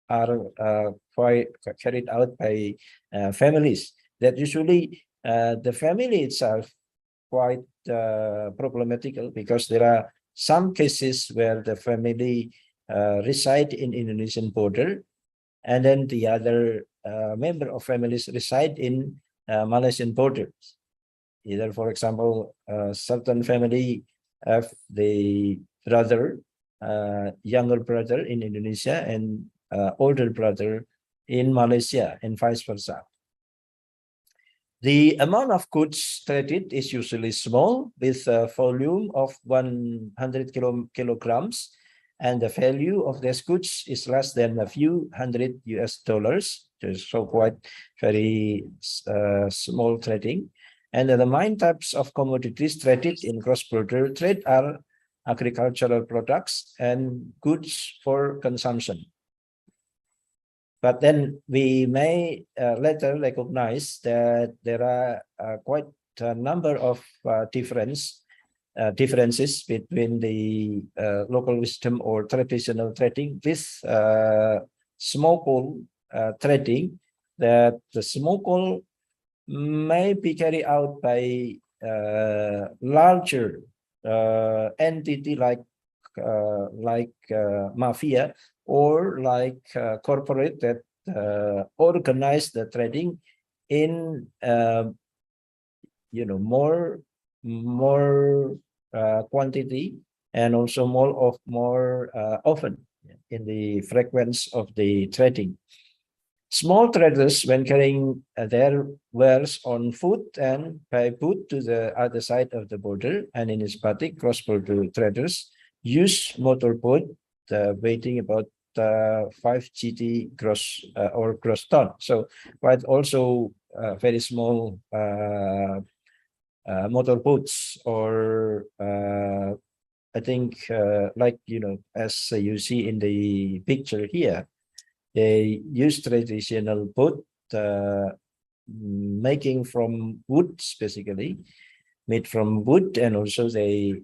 are quite carried out by families, that usually the family itself quite problematical, because there are some cases where the family reside in Indonesian border, and then the other member of families reside in Malaysian borders. Either, for example, certain family have the brother, younger brother in Indonesia, and older brother in Malaysia, and vice versa. The amount of goods traded is usually small, with a volume of 100 kilograms, and the value of these goods is less than a few hundred US dollars, so quite very small trading. And the main types of commodities traded in cross-border trade are agricultural products and goods for consumption. But then we may later recognize that there are quite a number of differences between the local wisdom or traditional trading with small trading, that the small may be carried out by larger entity like mafia, or like corporate that organize the trading in more quantity, and also more often in the frequency of the trading. Small traders, when carrying their wares on foot and by boat to the other side of the border, and in Icispe, cross-border traders use motorboat weighing about 5 GT gross or gross ton. So quite also very small motorboats, or I think like as you see in the picture here, they use traditional boat making from wood, basically made from wood, and also they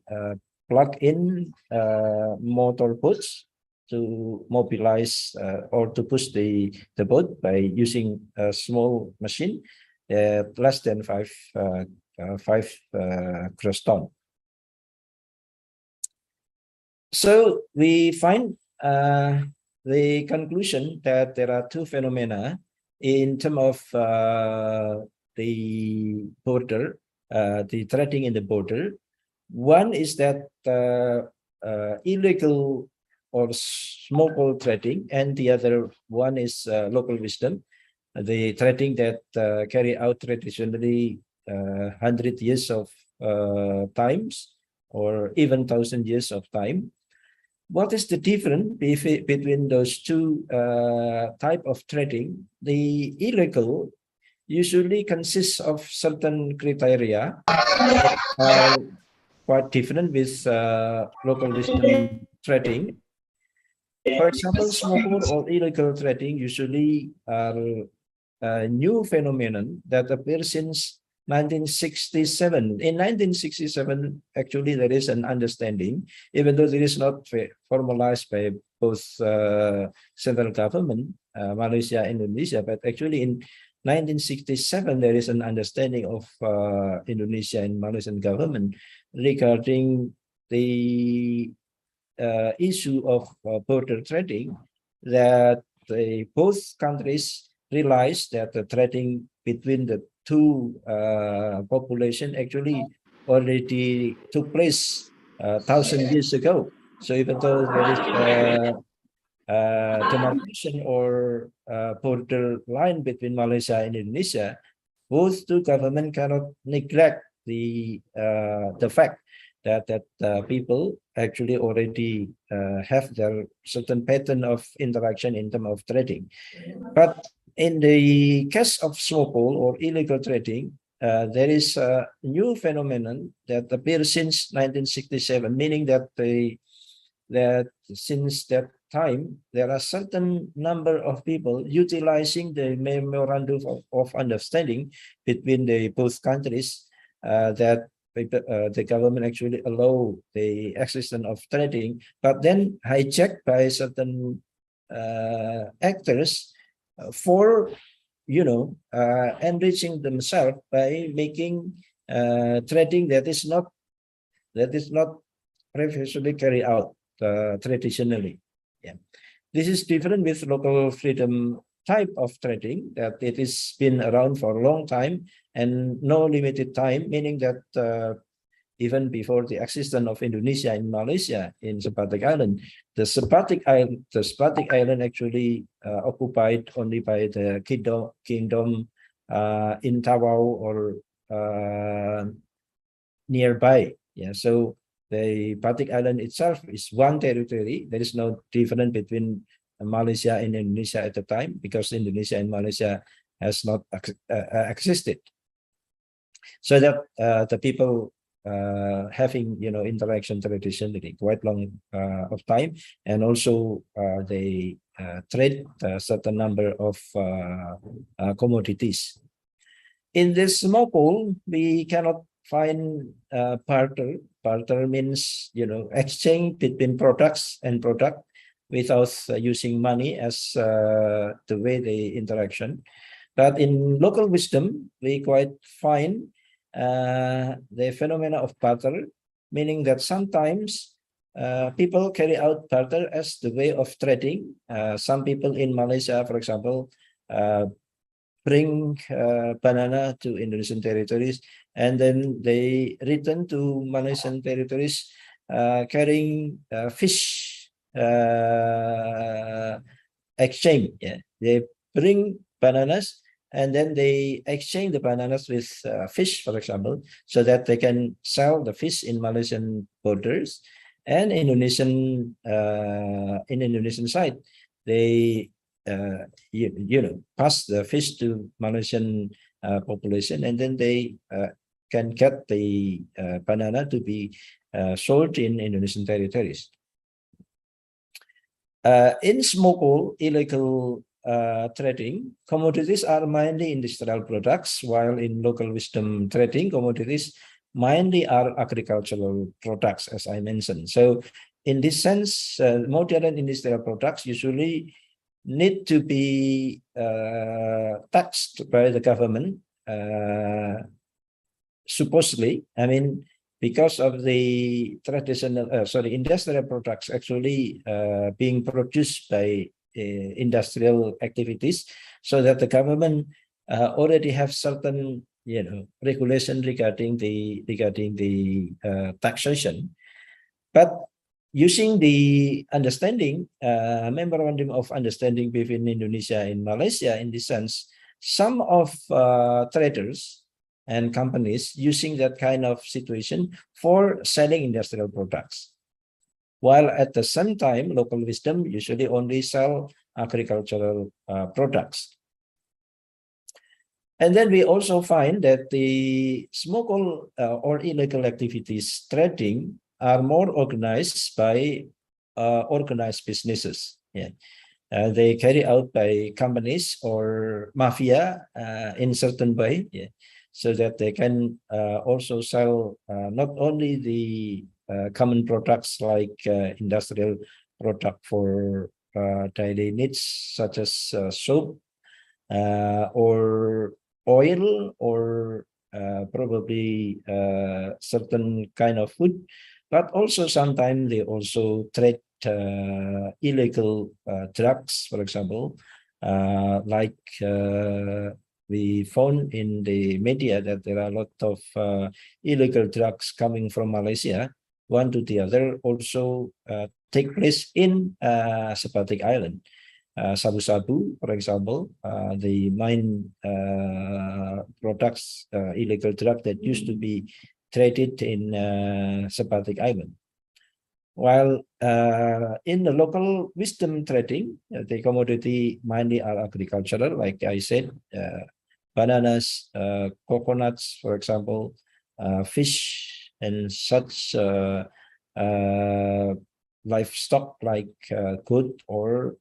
plug in motor boats to mobilize or to push the boat by using a small machine less than 5 gross ton. So we find the conclusion that there are two phenomena in terms of the border, the threading in the border. One is that illegal or small threading, and the other one is local wisdom, the threading that carry out traditionally 100 years of times or even 1,000 years of time. What is the difference between those two type of trading? The illegal usually consists of certain criteria that are quite different with local wisdom trading. For example, small or illegal trading usually are a new phenomenon that appears since 1967. In 1967, actually, there is an understanding, even though it is not formalized by both central government, Malaysia and Indonesia, but actually in 1967, there is an understanding of Indonesia and Malaysian government regarding the issue of border trading, that both countries realized that the trading between the two population actually already took place 1,000 years ago. So even though there is demarcation or border line between Malaysia and Indonesia, both two governments cannot neglect the fact that people actually already have their certain pattern of interaction in terms of trading. But in the case of small or illegal trading, there is a new phenomenon that appears since 1967, meaning that since that time, there are certain number of people utilizing the memorandum of understanding between the both countries that the government actually allow the existence of trading, but then hijacked by certain actors for enriching themselves by making trading that is not previously carried out traditionally. Yeah, this is different with local freedom type of trading, that it has been around for a long time and no limited time, meaning that even before the existence of Indonesia and Malaysia in Sepatik Island, the Sepatik Island actually occupied only by the kingdom in Tawau or nearby. Yeah, so the Batik Island itself is one territory. There is no difference between Malaysia and Indonesia at the time, because Indonesia and Malaysia has not existed. So that the people having interaction traditionally quite long of time, and also they trade a certain number of commodities. In this small pool, we cannot find barter. Barter means exchange between products and product without using money as the way the interaction. But in local wisdom, we quite find the phenomena of barter, meaning that sometimes people carry out barter as the way of trading. Some people in Malaysia, for example, bring banana to Indonesian territories, and then they return to Malaysian territories carrying fish exchange. Yeah, they bring bananas and then they exchange the bananas with fish, for example, so that they can sell the fish in Malaysian borders. And in Indonesian side, they pass the fish to Malaysian population, and then they can get the banana to be sold in Indonesian territories. In small illegal trading, commodities are mainly industrial products, while in local wisdom trading, commodities mainly are agricultural products, as I mentioned. So in this sense, modern industrial products usually need to be taxed by the government, supposedly. I mean, because of the traditional, industrial products actually being produced by industrial activities, so that the government already have certain, regulation regarding the taxation. But using the understanding, memorandum of understanding between Indonesia and Malaysia, in this sense, some of traders and companies using that kind of situation for selling industrial products, while at the same time, local wisdom usually only sell agricultural products. And then we also find that the smuggle or illegal activities trading are more organized by organized businesses. Yeah. They carry out by companies or mafia in certain way, yeah, so that they can also sell not only the common products like industrial product for daily needs, such as soap or oil, or probably certain kind of food, but also sometimes they also trade illegal drugs, for example, like we found in the media that there are a lot of illegal drugs coming from Malaysia, one to the other, also take place in Sepatik Island. Sabu-sabu, for example, the main products, illegal drug that used to be traded in Sepatik Island. While in the local wisdom trading, the commodity mainly are agricultural, like I said, bananas, coconuts, for example, fish, and such livestock like goat or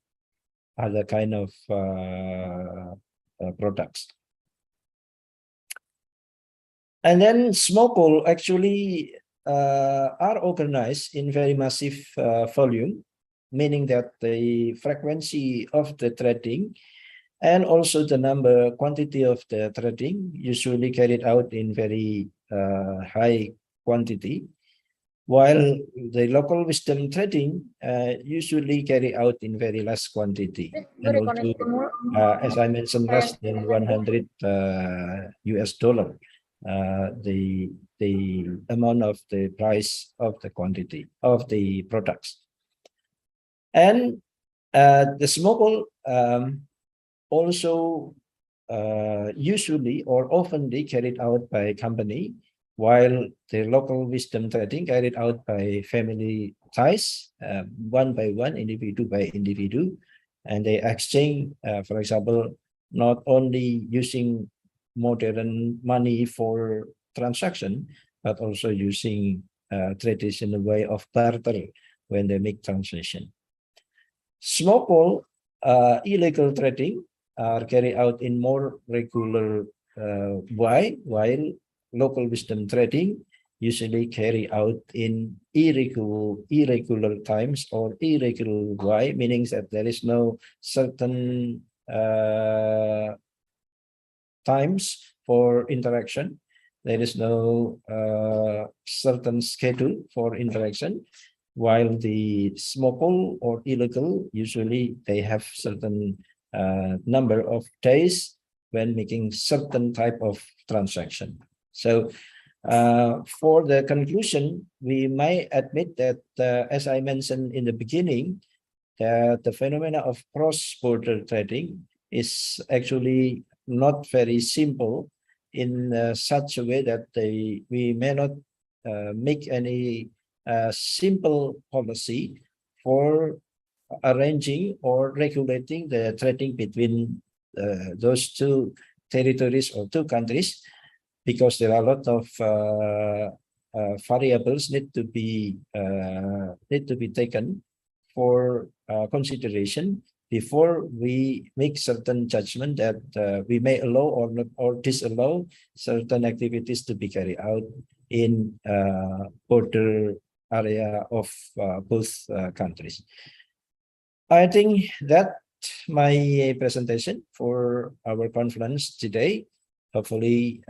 other kind of products. And then smuggle actually are organized in very massive volume, meaning that the frequency of the trading and also the quantity of the trading usually carried out in very high quantity, while the local wisdom trading usually carry out in very less quantity, and also, as I mentioned, less than 100 US dollar, the amount of the price of the quantity of the products. And the smuggle also usually or oftenly carried out by a company, while the local wisdom trading carried out by family ties, one by one, individual by individual, and they exchange, for example, not only using modern money for transaction, but also using traditional way of barter when they make transaction. Small illegal trading are carried out in more regular way, while local wisdom trading usually carry out in irregular times or irregular way, meaning that there is no certain times for interaction. There is no certain schedule for interaction, while the smuggle or illegal, usually they have certain number of days when making certain type of transaction. So for the conclusion, we may admit that, as I mentioned in the beginning, that the phenomena of cross-border trading is actually not very simple in such a way that we may not make any simple policy for arranging or regulating the trading between those two territories or two countries, because there are a lot of variables need to be taken for consideration before we make certain judgment that we may allow or not or disallow certain activities to be carried out in border area of both countries. I think that my presentation for our conference today. Hopefully,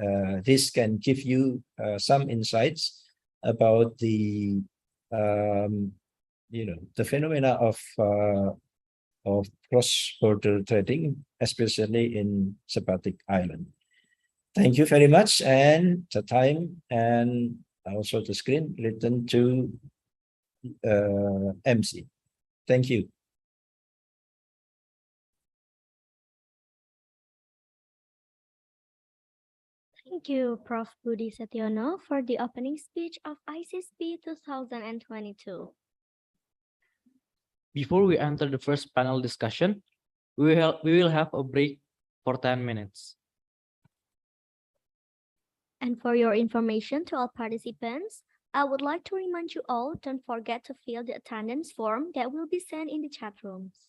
this can give you some insights about the the phenomena of cross-border trading, especially in Sephardic Island. Thank you very much, and the time and also the screen written to MC. Thank you. Thank you, Prof. Budi Setyono, for the opening speech of Icispe 2022. Before we enter the first panel discussion, we will have a break for 10 minutes. And for your information to all participants, I would like to remind you all, don't forget to fill the attendance form that will be sent in the chat rooms.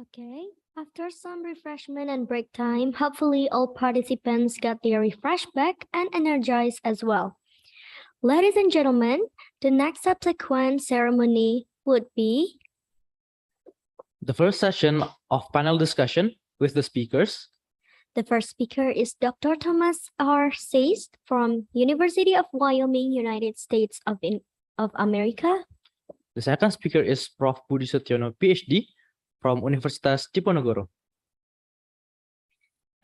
Okay, after some refreshment and break time, hopefully all participants got their refresh back and energized as well. Ladies and gentlemen, the next subsequent ceremony would be The first session of panel discussion with the speakers. the first speaker is Dr. Thomas R. Seist from University of Wyoming, United States of America. The second speaker is Prof. Budi Setyono, PhD from Universitas Diponegoro.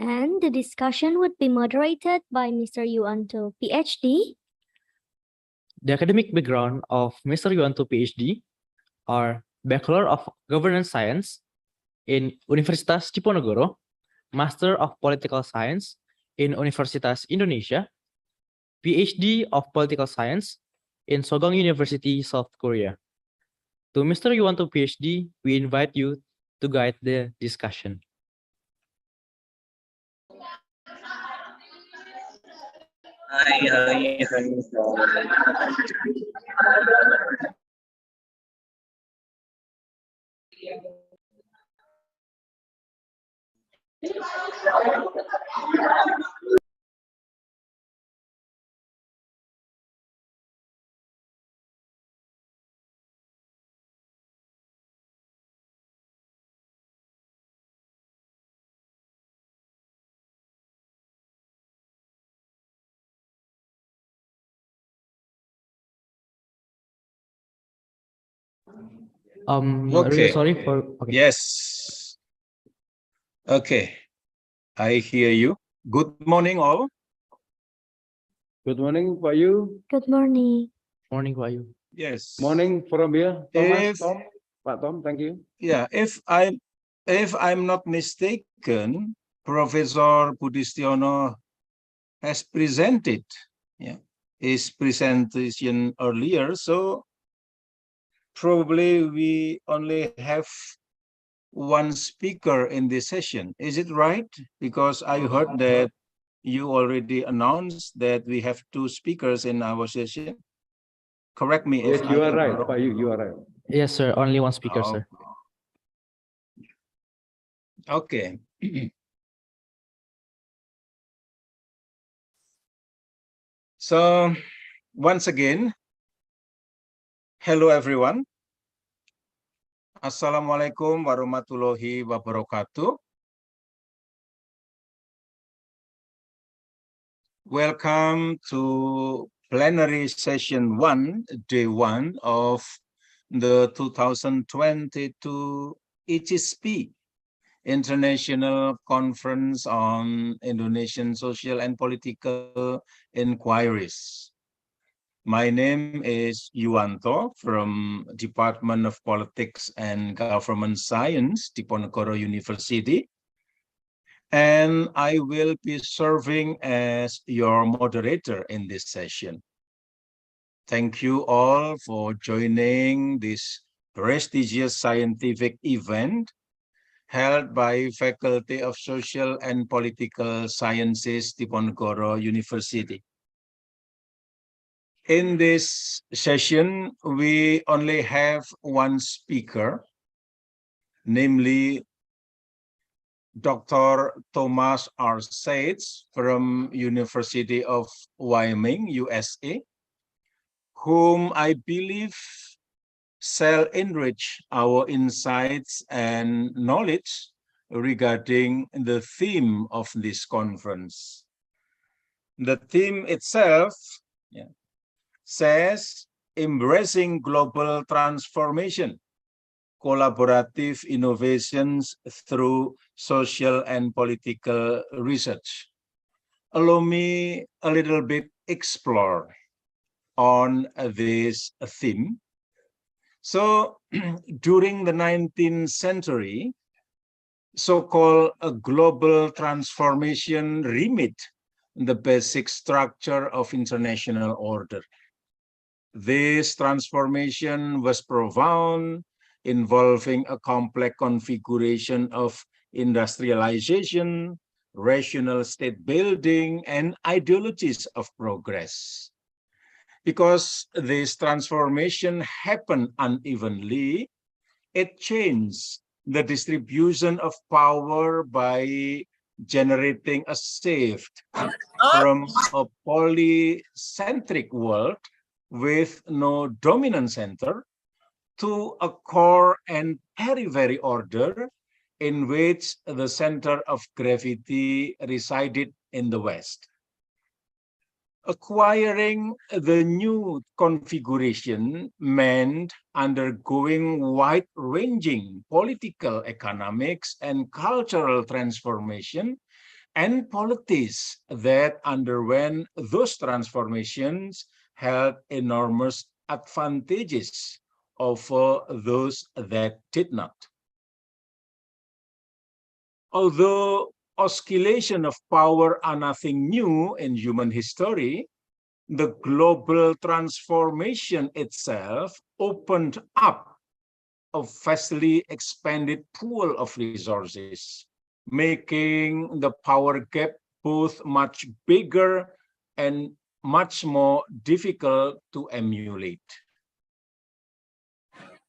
And the discussion would be moderated by Mr. Yuanto, PhD. The academic background of Mr. Yuanto, PhD are Bachelor of Governance Science in Universitas Diponegoro, Master of Political Science in Universitas Indonesia, PhD of Political Science in Sogang University, South Korea. To Mr. Yuanto, PhD, we invite you to guide the discussion. Really Okay. sorry for okay. Yes. Okay. I hear you. Good morning, all. Good morning, Pak Yu. Good morning. Morning, Wahyu. Yes. Morning from here, Thomas, If Tom, Pak Tom, thank you. yeah, if I'm not mistaken, Professor Budistiono has presented his presentation earlier, so probably we only have one speaker in this session. Is it right? Because I heard that you already announced that we have two speakers in our session. Correct me Yes, if you I are am right, wrong. Pak Yu, you are right. Yes, sir. Only one speaker, sir. Okay. So once again, hello everyone. Assalamualaikum warahmatullahi wabarakatuh. Welcome to plenary session 1, day 1 of the 2022 Icispe International Conference on Indonesian Social and Political Inquiries. My name is Yuanto from Department of Politics and Government Science, Diponegoro University. And I will be serving as your moderator in this session. Thank you all for joining this prestigious scientific event held by Faculty of Social and Political Sciences, Diponegoro University. In this session, we only have one speaker, namely Dr. Thomas R. Seitz from University of Wyoming, USA, whom I believe shall enrich our insights and knowledge regarding the theme of this conference. The theme itself says embracing global transformation, collaborative innovations through social and political research. Allow me a little bit explore on this theme. So during the 19th century, so-called a global transformation remit the basic structure of international order. This transformation was profound, involving a complex configuration of industrialization, rational state building, and ideologies of progress. Because this transformation happened unevenly, it changed the distribution of power by generating a shift from a polycentric world with no dominant center to a core and periphery order in which the center of gravity resided in the West. Acquiring the new configuration meant undergoing wide-ranging political, economics, and cultural transformation, and polities that underwent those transformations held enormous advantages over those that did not. Although oscillation of power are nothing new in human history, the global transformation itself opened up a vastly expanded pool of resources, making the power gap both much bigger and much more difficult to emulate.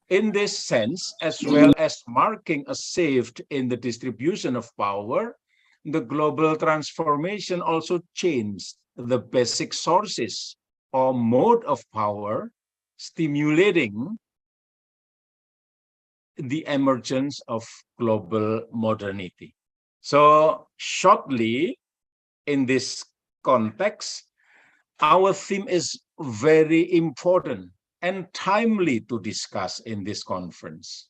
In this sense, as well as marking a shift in the distribution of power, the global transformation also changed the basic sources or mode of power, stimulating the emergence of global modernity. So shortly, in this context, our theme is very important and timely to discuss in this conference.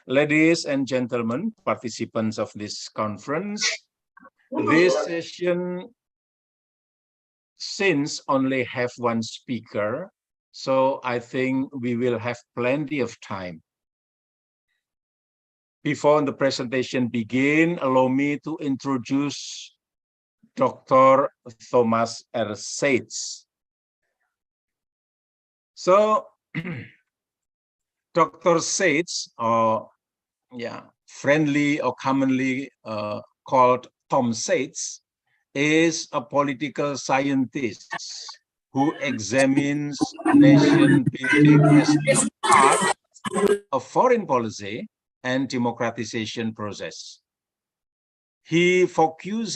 Ladies and gentlemen, participants of this conference, this session since only have one speaker, so I think we will have plenty of time. Before the presentation begin, allow me to introduce Dr. Thomas R. Seitz. So, Dr. Seitz, friendly or commonly called Tom Seitz, is a political scientist who examines nation building as part of foreign policy and democratization process. His focus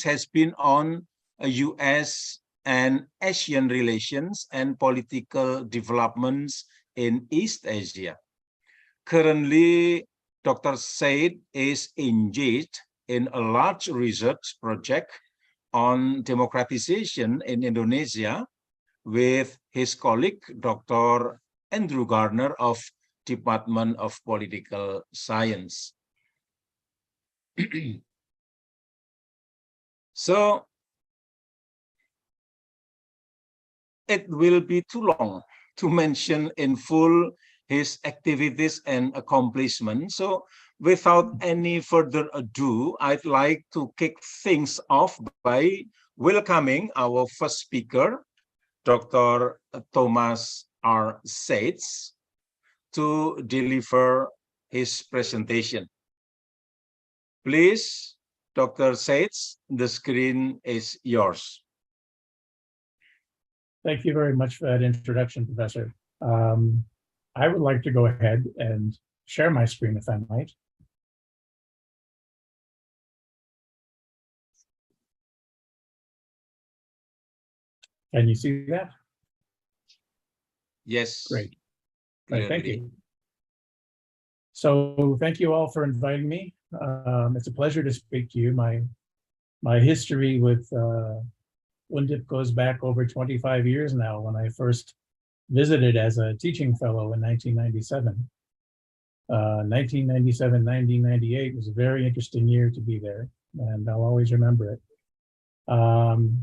has been on U.S. and Asian relations and political developments in East Asia. Currently, Dr. Seitz is engaged in a large research project on democratization in Indonesia with his colleague, Dr. Andrew Garner of Department of Political Science. So, it will be too long to mention in full his activities and accomplishments. So without any further ado, I'd like to kick things off by welcoming our first speaker, Dr. Thomas R. Seitz, to deliver his presentation. Please, Dr. Seitz, the screen is yours. Thank you very much for that introduction, Professor. I would like to go ahead and share my screen, if I might. Can you see that? Yes. Great. Thank you. So thank you all for inviting me. It's a pleasure to speak to you. My history with UNDIP goes back over 25 years now, when I first visited as a teaching fellow in 1997. 1997, 1998 was a very interesting year to be there, and I'll always remember it.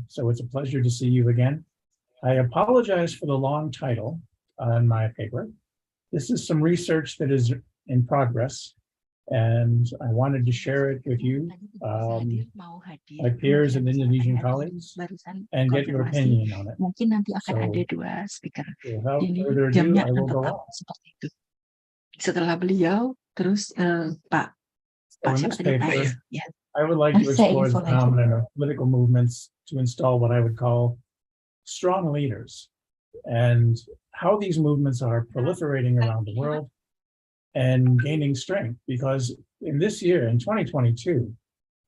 So it's a pleasure to see you again. I apologize for the long title on my paper. This is some research that is in progress, and I wanted to share it with you, my peers and Indonesian colleagues, and get your opinion on it. Mungkin nanti akan So, ada dua speaker. without Jadi further ado, jamnya I akan will go tetap on. seperti itu. Setelah beliau, terus Pak So in siapa this tadi? paper, Ya. I would like to Saya explore the info lagi. phenomenon of political movements to install what I would call strong leaders, and how these movements are proliferating around the world, and gaining strength, because in this year, in 2022,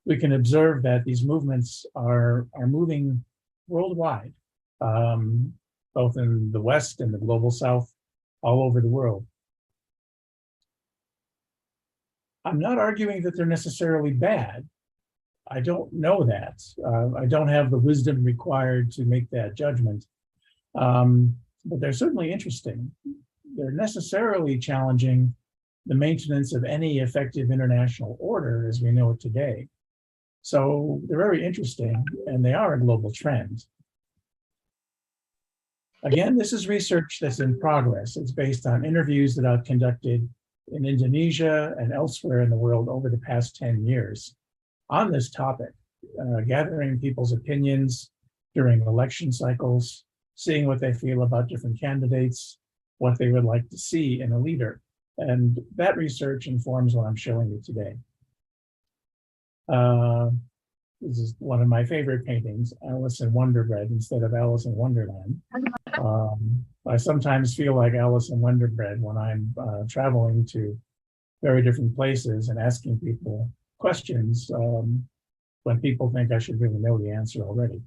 we can observe that these movements are moving worldwide, both in the West and the global South, all over the world. I'm not arguing that they're necessarily bad. I don't know that. I don't have the wisdom required to make that judgment. But they're certainly interesting. They're necessarily challenging the maintenance of any effective international order as we know it today. So they're very interesting, and they are a global trend. Again, this is research that's in progress. It's based on interviews that I've conducted in Indonesia and elsewhere in the world over the past 10 years on this topic, gathering people's opinions during election cycles, seeing what they feel about different candidates, what they would like to see in a leader. And that research informs what I'm showing you today. This is one of my favorite paintings, Alice in Wonderbread instead of Alice in Wonderland. I sometimes feel like Alice in Wonderbread when I'm traveling to very different places and asking people questions when people think I should really know the answer already.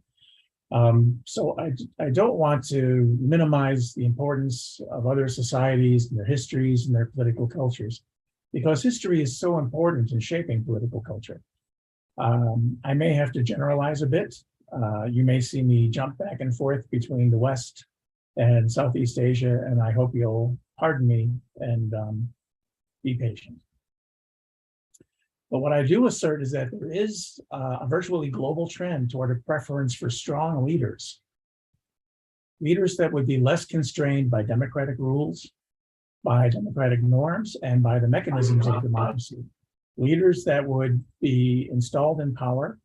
So I don't want to minimize the importance of other societies and their histories and their political cultures, because history is so important in shaping political culture. I may have to generalize a bit. You may see me jump back and forth between the West and Southeast Asia, and I hope you'll pardon me and be patient. But what I do assert is that there is a virtually global trend toward a preference for strong leaders. Leaders that would be less constrained by democratic rules, by democratic norms, and by the mechanisms of democracy. Leaders that would be installed in power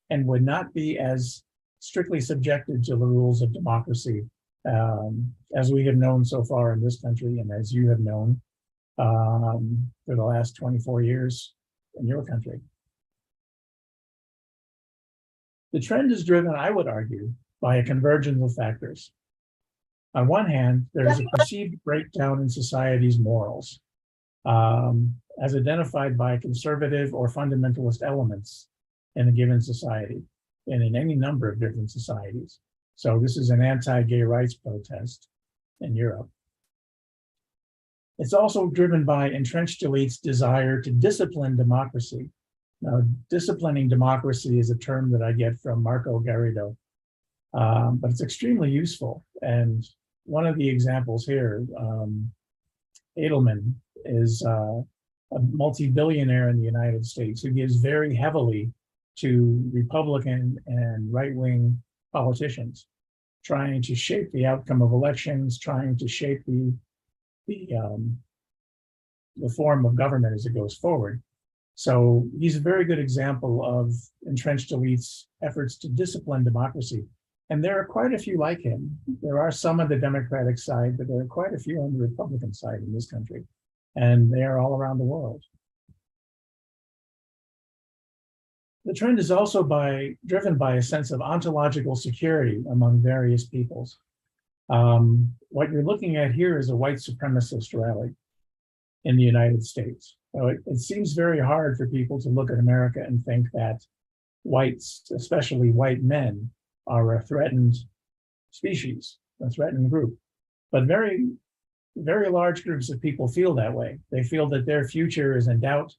and would not be as strictly subjected to the rules of democracy as we have known so far in this country and as you have known for the last 24 years in your country. The trend is driven, I would argue, by a convergence of factors. On one hand, there is a perceived breakdown in society's morals, as identified by conservative or fundamentalist elements in a given society and in any number of different societies. So this is an anti-gay rights protest in Europe. It's also driven by entrenched elites' desire to discipline democracy. Now, disciplining democracy is a term that I get from Marco Garrido, but it's extremely useful. And one of the examples here, Edelman is a multi-billionaire in the United States who gives very heavily to Republican and right-wing politicians, trying to shape the outcome of elections, trying to shape the form of government as it goes forward. So he's a very good example of entrenched elites' efforts to discipline democracy. And there are quite a few like him. There are some on the Democratic side, but there are quite a few on the Republican side in this country. And they are all around the world. The trend is also driven by a sense of ontological security among various peoples. What you're looking at here is a white supremacist rally in the United States. So it seems very hard for people to look at America and think that whites, especially white men, are a threatened species, a threatened group. But very, very large groups of people feel that way. They feel that their future is in doubt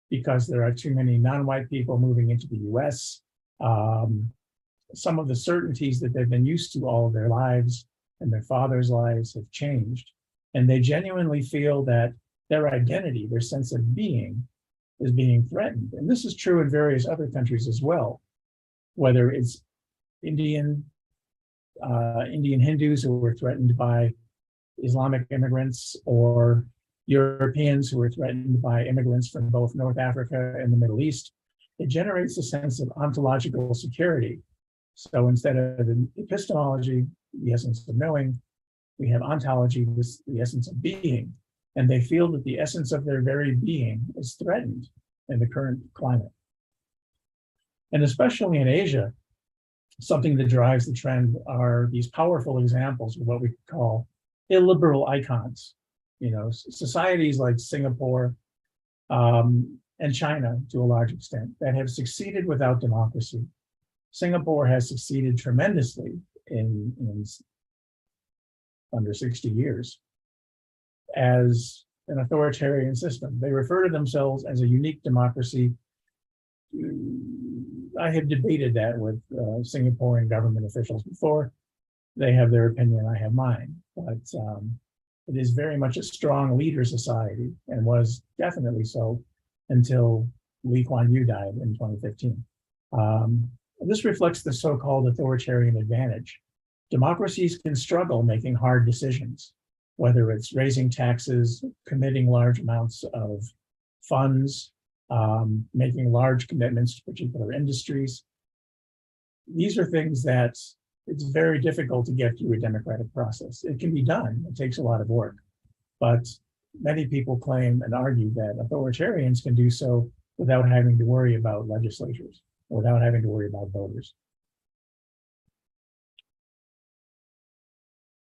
because there are too many non-white people moving into the US. Some of the certainties that they've been used to all of their lives and their fathers' lives have changed. And they genuinely feel that their identity, their sense of being, is being threatened. And this is true in various other countries as well, whether it's Indian Hindus who were threatened by Islamic immigrants, or Europeans who were threatened by immigrants from both North Africa and the Middle East. It generates a sense of ontological security. So instead of epistemology, the essence of knowing, we have ontology, the essence of being. And they feel that the essence of their very being is threatened in the current climate. And especially in Asia, something that drives the trend are these powerful examples of what we call illiberal icons. societies like Singapore and China, to a large extent, that have succeeded without democracy. Singapore has succeeded tremendously in under 60 years as an authoritarian system. They refer to themselves as a unique democracy. I have debated that with Singaporean government officials before. They have their opinion, I have mine. But it is very much a strong leader society, and was definitely so until Lee Kuan Yew died in 2015. This reflects the so-called authoritarian advantage. Democracies can struggle making hard decisions, whether it's raising taxes, committing large amounts of funds, making large commitments to particular industries. These are things that it's very difficult to get through a democratic process. It can be done, it takes a lot of work, but many people claim and argue that authoritarians can do so without having to worry about legislatures, without having to worry about voters.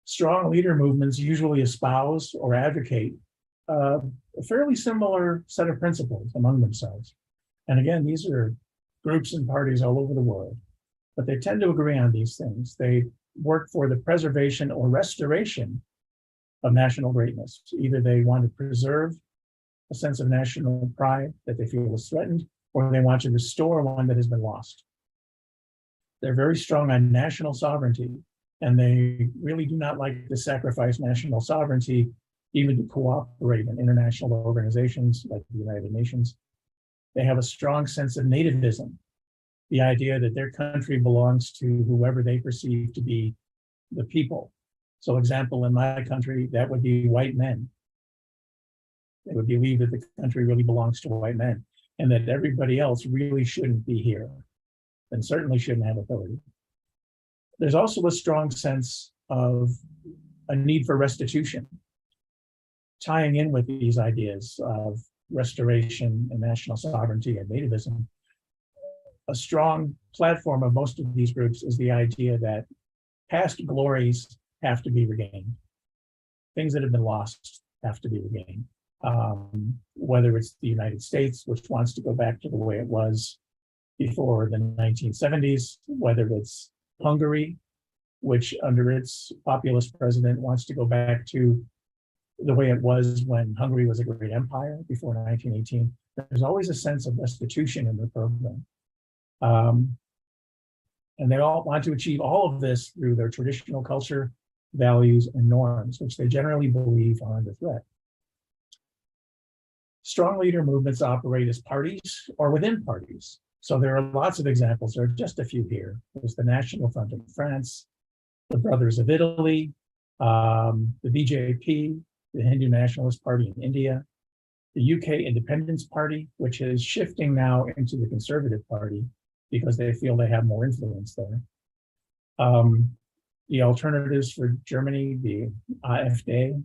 Strong leader movements usually espouse or advocate a fairly similar set of principles among themselves. And again, these are groups and parties all over the world, but they tend to agree on these things. They work for the preservation or restoration of national greatness. Either they want to preserve a sense of national pride that they feel is threatened, or they want to restore one that has been lost. They're very strong on national sovereignty, and they really do not like to sacrifice national sovereignty even to cooperate in international organizations like the United Nations. They have a strong sense of nativism, the idea that their country belongs to whoever they perceive to be the people. So example, in my country, that would be white men. They would believe that the country really belongs to white men and that everybody else really shouldn't be here and certainly shouldn't have authority. There's also a strong sense of a need for restitution, tying in with these ideas of restoration and national sovereignty and nativism. A strong platform of most of these groups is the idea that past glories have to be regained. Things that have been lost have to be regained. Whether it's the United States, which wants to go back to the way it was before the 1970s, whether it's Hungary, which under its populist president wants to go back to the way it was when Hungary was a great empire before 1918. There's always a sense of restitution in the program. And they all want to achieve all of this through their traditional culture, values, and norms, which they generally believe are under threat. Strong leader movements operate as parties or within parties. So there are lots of examples. There are just a few here. There's the National Front in France, the Brothers of Italy, the BJP, the Hindu Nationalist Party in India, the UK Independence Party, which is shifting now into the Conservative Party because they feel they have more influence there. The Alternatives for Germany, the AfD,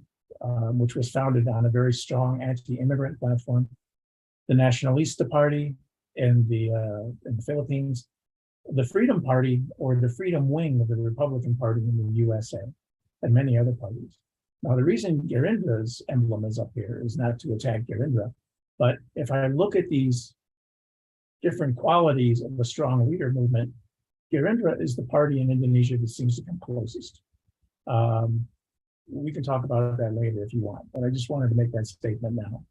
which was founded on a very strong anti-immigrant platform, the Nacionalista Party in the Philippines, the Freedom Party or the Freedom Wing of the Republican Party in the USA, and many other parties. Now, the reason Girindra's emblem is up here is not to attack Girindra, but if I look at these different qualities of a strong leader movement, Girindra is the party in Indonesia that seems to come closest. We can talk about that later if you want, but I just wanted to make that statement now.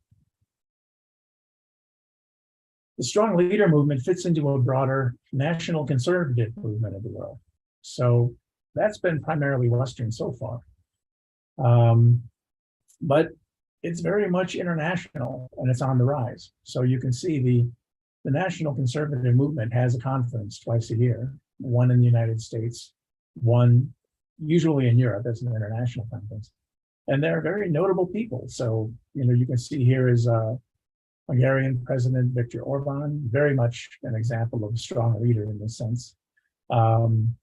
The strong leader movement fits into a broader national conservative movement of the world. So that's been primarily Western so far. But it's very much international and it's on the rise. So you can see the national conservative movement has a conference twice a year, one in the United States, one usually in Europe. That's an international conference. And they're very notable people. So, you can see here is Hungarian President Viktor Orban, very much an example of a strong leader in this sense. Marion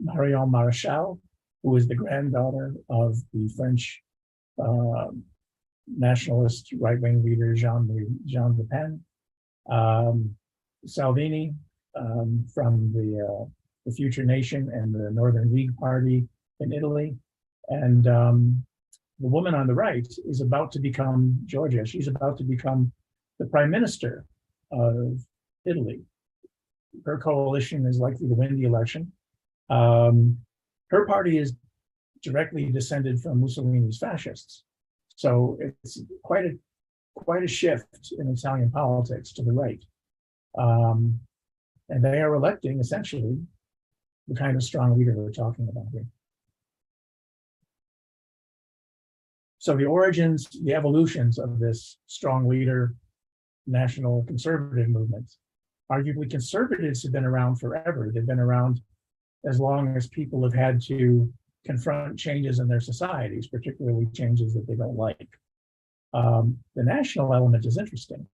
Maréchal, who is the granddaughter of the French nationalist right-wing leader Jean Le Pen. Salvini from the Future Nation and the Northern League Party in Italy, and the woman on the right is about to become Georgia. She's about to become the prime minister of Italy. Her coalition is likely to win the election. Her party is directly descended from Mussolini's fascists. So it's quite a shift in Italian politics to the right. And they are electing essentially the kind of strong leader we're talking about here. So the origins, the evolutions of this strong leader, national conservative movement, arguably conservatives have been around forever. They've been around as long as people have had to confront changes in their societies, particularly changes that they don't like. The national element is interesting.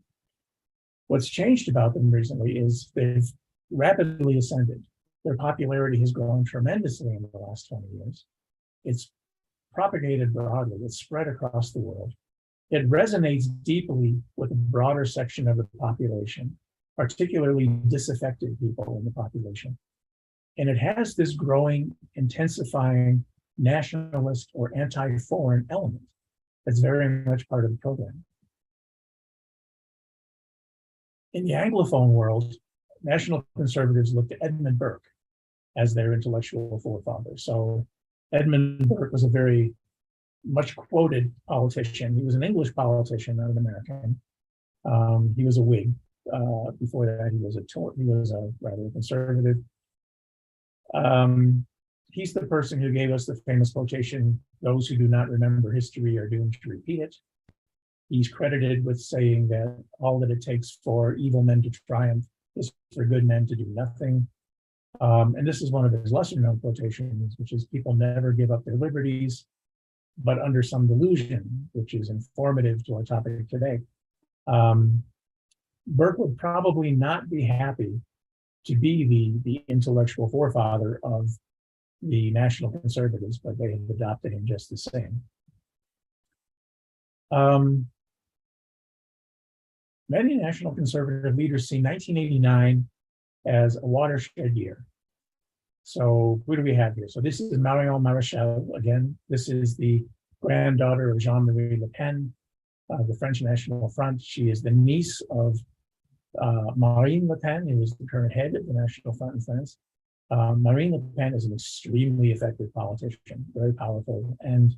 What's changed about them recently is they've rapidly ascended. Their popularity has grown tremendously in the last 20 years. It's propagated broadly, it's spread across the world. It resonates deeply with a broader section of the population, particularly disaffected people in the population. And it has this growing, intensifying nationalist or anti-foreign element that's very much part of the program. In the Anglophone world, national conservatives look to Edmund Burke as their intellectual forefather. So Edmund Burke was a very much quoted politician. He was an English politician, not an American. He was a Whig. Before that, he was a rather conservative. He's the person who gave us the famous quotation, "Those who do not remember history are doomed to repeat it." He's credited with saying that all that it takes for evil men to triumph is for good men to do nothing. And this is one of his lesser known quotations, which is, "People never give up their liberties, but under some delusion," which is informative to our topic today. Burke would probably not be happy to be the intellectual forefather of the national conservatives, but they have adopted him just the same. Many national conservative leaders see 1989 as a watershed year. So who do we have here? So this is Marion Maréchal. Again, this is the granddaughter of Jean-Marie Le Pen, the French National Front. She is the niece of Marine Le Pen, who is the current head of the National Front in France. Marine Le Pen is an extremely effective politician, very powerful, and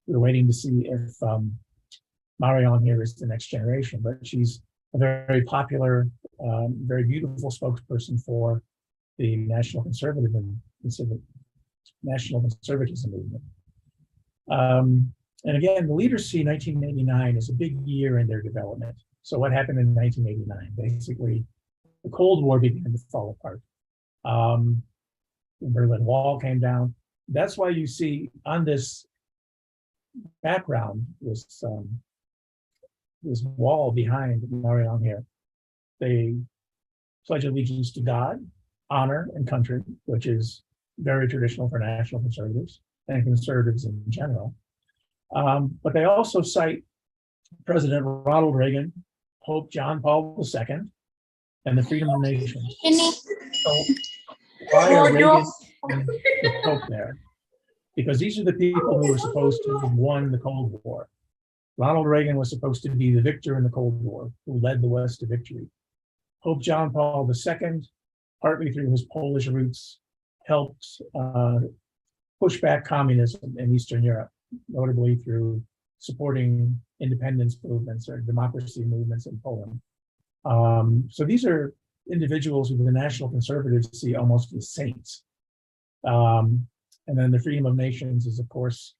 we're waiting to see if Marion here is the next generation, but she's a very popular, very beautiful spokesperson for the national conservatism movement. And again, the leaders see 1989 as a big year in their development. So what happened in 1989? Basically, the Cold War began to fall apart. The Berlin Wall came down. That's why you see on this background, this wall behind Marion here, they pledge allegiance to God, honor, and country, which is very traditional for national conservatives and conservatives in general. But they also cite President Ronald Reagan, Pope John Paul II, and the freedom of nations. So why are Reagan and the Pope there? Because these are the people who were supposed to have won the Cold War. Ronald Reagan was supposed to be the victor in the Cold War, who led the West to victory. Pope John Paul II, partly through his Polish roots, helped push back communism in Eastern Europe, notably through supporting independence movements or democracy movements in Poland. So these are individuals who the national conservatives see almost as saints. And then the freedom of nations is, of course,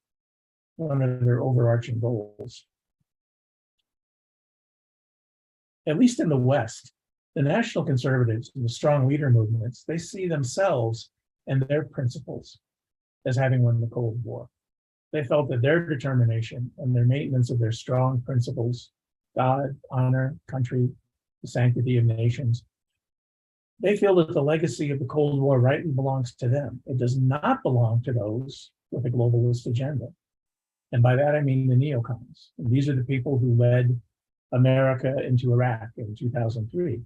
one of their overarching goals. At least in the West, the national conservatives and the strong leader movements, they see themselves and their principles as having won the Cold War. They felt that their determination and their maintenance of their strong principles, God, honor, country, the sanctity of nations, they feel that the legacy of the Cold War rightly belongs to them. It does not belong to those with a globalist agenda. And by that, I mean the neocons. And these are the people who led America into Iraq in 2003.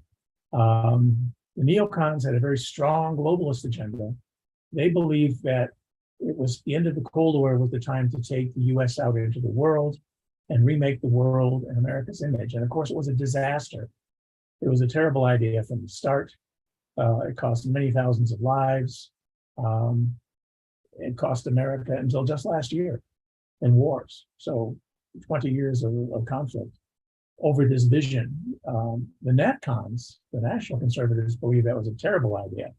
The neocons had a very strong globalist agenda. They believe that it was the end of the Cold War was the time to take the US out into the world and remake the world in America's image. And of course, it was a disaster. It was a terrible idea from the start. It cost many thousands of lives. It cost America until just last year in wars. So 20 years of conflict over this vision. The NatCons, the National Conservatives, believe that was a terrible idea.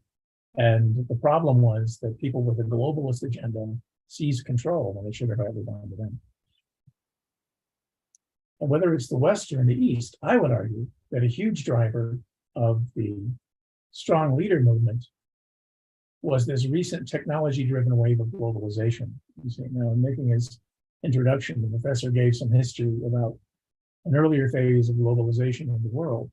And the problem was that people with a globalist agenda seized control when they should have ever gone to them. And whether it's the West or in the East, I would argue that a huge driver of the strong leader movement was this recent technology-driven wave of globalization. You see, now, in making his introduction, the professor gave some history about an earlier phase of globalization in the world.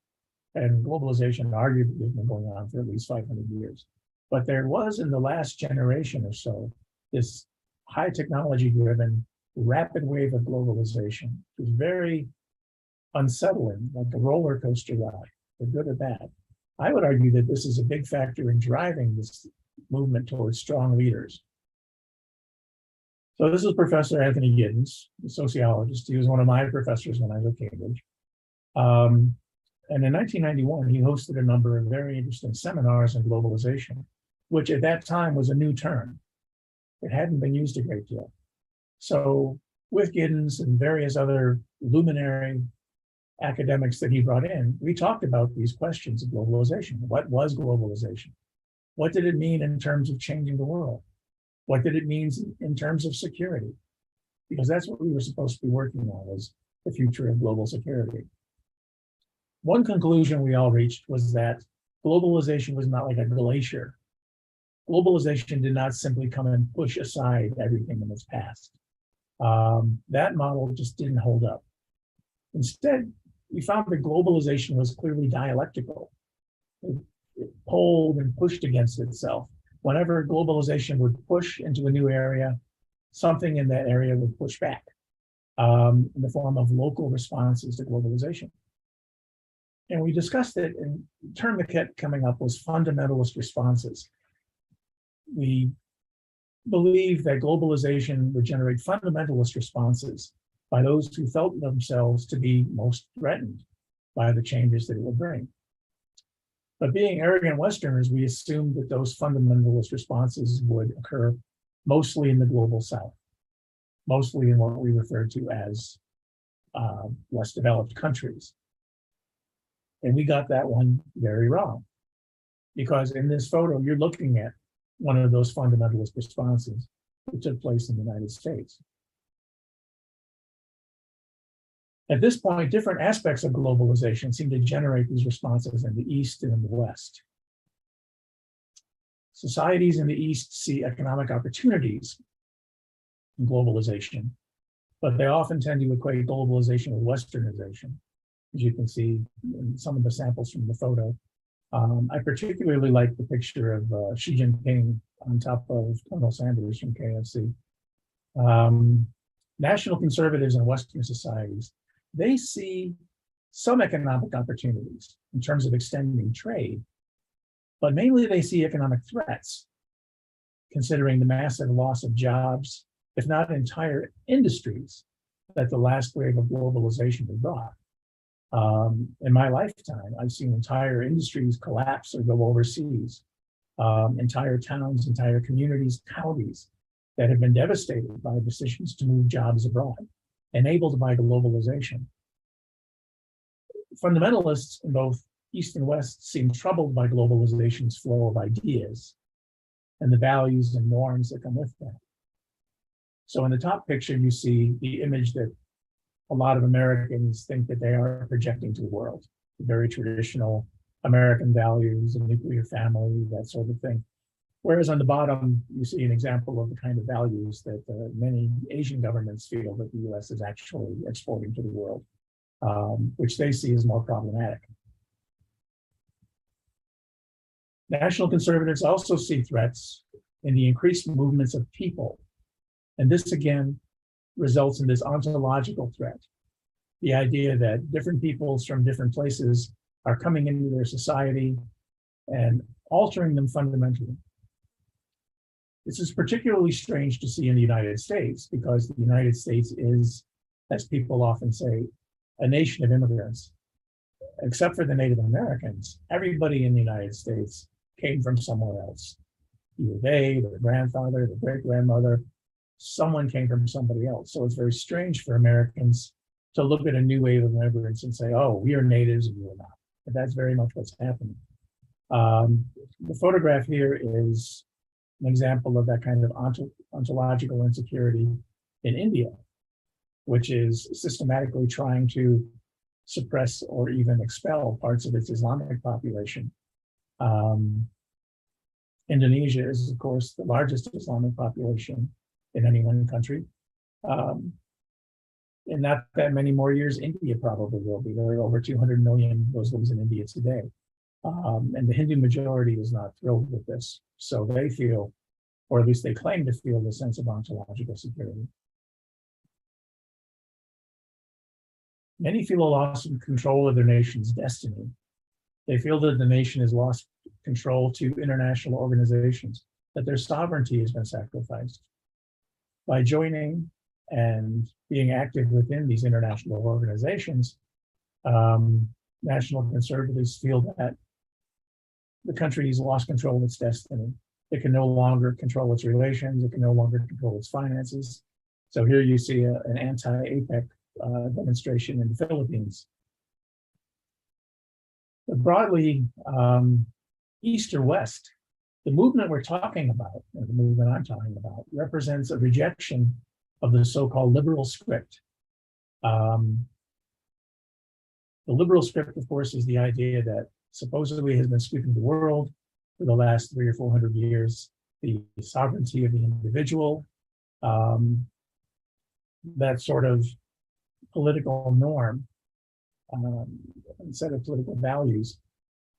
And globalization arguably has been going on for at least 500 years. But there was, in the last generation or so, this high technology-driven rapid wave of globalization. It was very unsettling, like a roller coaster ride, for good or bad. I would argue that this is a big factor in driving this movement towards strong leaders. So this is Professor Anthony Giddens, a sociologist. He was one of my professors when I was at Cambridge. And in 1991, he hosted a number of very interesting seminars on globalization, which at that time was a new term. It hadn't been used a great deal. So with Giddens and various other luminary academics that he brought in, we talked about these questions of globalization. What was globalization? What did it mean in terms of changing the world? What did it mean in terms of security? Because that's what we were supposed to be working on, was the future of global security. One conclusion we all reached was that globalization was not like a glacier. Globalization did not simply come and push aside everything in its past. That model just didn't hold up. Instead, we found that globalization was clearly dialectical. It pulled and pushed against itself. Whenever globalization would push into a new area, something in that area would push back in the form of local responses to globalization. And we discussed it, and the term that kept coming up was fundamentalist responses. We believe that globalization would generate fundamentalist responses by those who felt themselves to be most threatened by the changes that it would bring. But being arrogant Westerners, we assumed that those fundamentalist responses would occur mostly in the global South, mostly in what we refer to as less developed countries. And we got that one very wrong, because in this photo, you're looking at one of those fundamentalist responses that took place in the United States. At this point, different aspects of globalization seem to generate these responses in the East and in the West. Societies in the East see economic opportunities in globalization, but they often tend to equate globalization with Westernization, as you can see in some of the samples from the photo. I particularly like the picture of Xi Jinping on top of Colonel Sanders from KFC. National conservatives in Western societies, they see some economic opportunities in terms of extending trade, but mainly they see economic threats, considering the massive loss of jobs, if not entire industries, that the last wave of globalization has brought. In my lifetime, I've seen entire industries collapse or go overseas, entire towns, entire communities, counties that have been devastated by decisions to move jobs abroad, enabled by globalization. Fundamentalists in both East and West seem troubled by globalization's flow of ideas and the values and norms that come with that. So in the top picture, you see the image that a lot of Americans think that they are projecting to the world, very traditional American values, a nuclear family, that sort of thing. Whereas on the bottom, you see an example of the kind of values that many Asian governments feel that the US is actually exporting to the world, which they see as more problematic. National conservatives also see threats in the increased movements of people. And this again results in this ontological threat. The idea that different peoples from different places are coming into their society and altering them fundamentally. This is particularly strange to see in the United States because the United States is, as people often say, a nation of immigrants. Except for the Native Americans, everybody in the United States came from somewhere else. Either they, their grandfather, their great-grandmother, someone came from somebody else. So it's very strange for Americans to look at a new wave of immigrants and say, oh, we are natives and you are not. But that's very much what's happening. The photograph here is an example of that kind of ontological insecurity in India, which is systematically trying to suppress or even expel parts of its Islamic population. Indonesia is, of course, the largest Islamic population in any one country. In not that many more years, India probably will be. There are over 200 million Muslims in India today. And the Hindu majority is not thrilled with this. So they feel, or at least they claim to feel, the sense of ontological security. Many feel a loss of control of their nation's destiny. They feel that the nation has lost control to international organizations, that their sovereignty has been sacrificed. By joining and being active within these international organizations, national conservatives feel that the country has lost control of its destiny. It can no longer control its relations. It can no longer control its finances. So here you see an anti-APEC demonstration in the Philippines. But broadly, East or West, the movement we're talking about, or the movement I'm talking about, represents a rejection of the so-called liberal script. The liberal script, of course, is the idea that supposedly has been sweeping the world for the last 300 or 400 years, the sovereignty of the individual, that sort of political norm, set of political values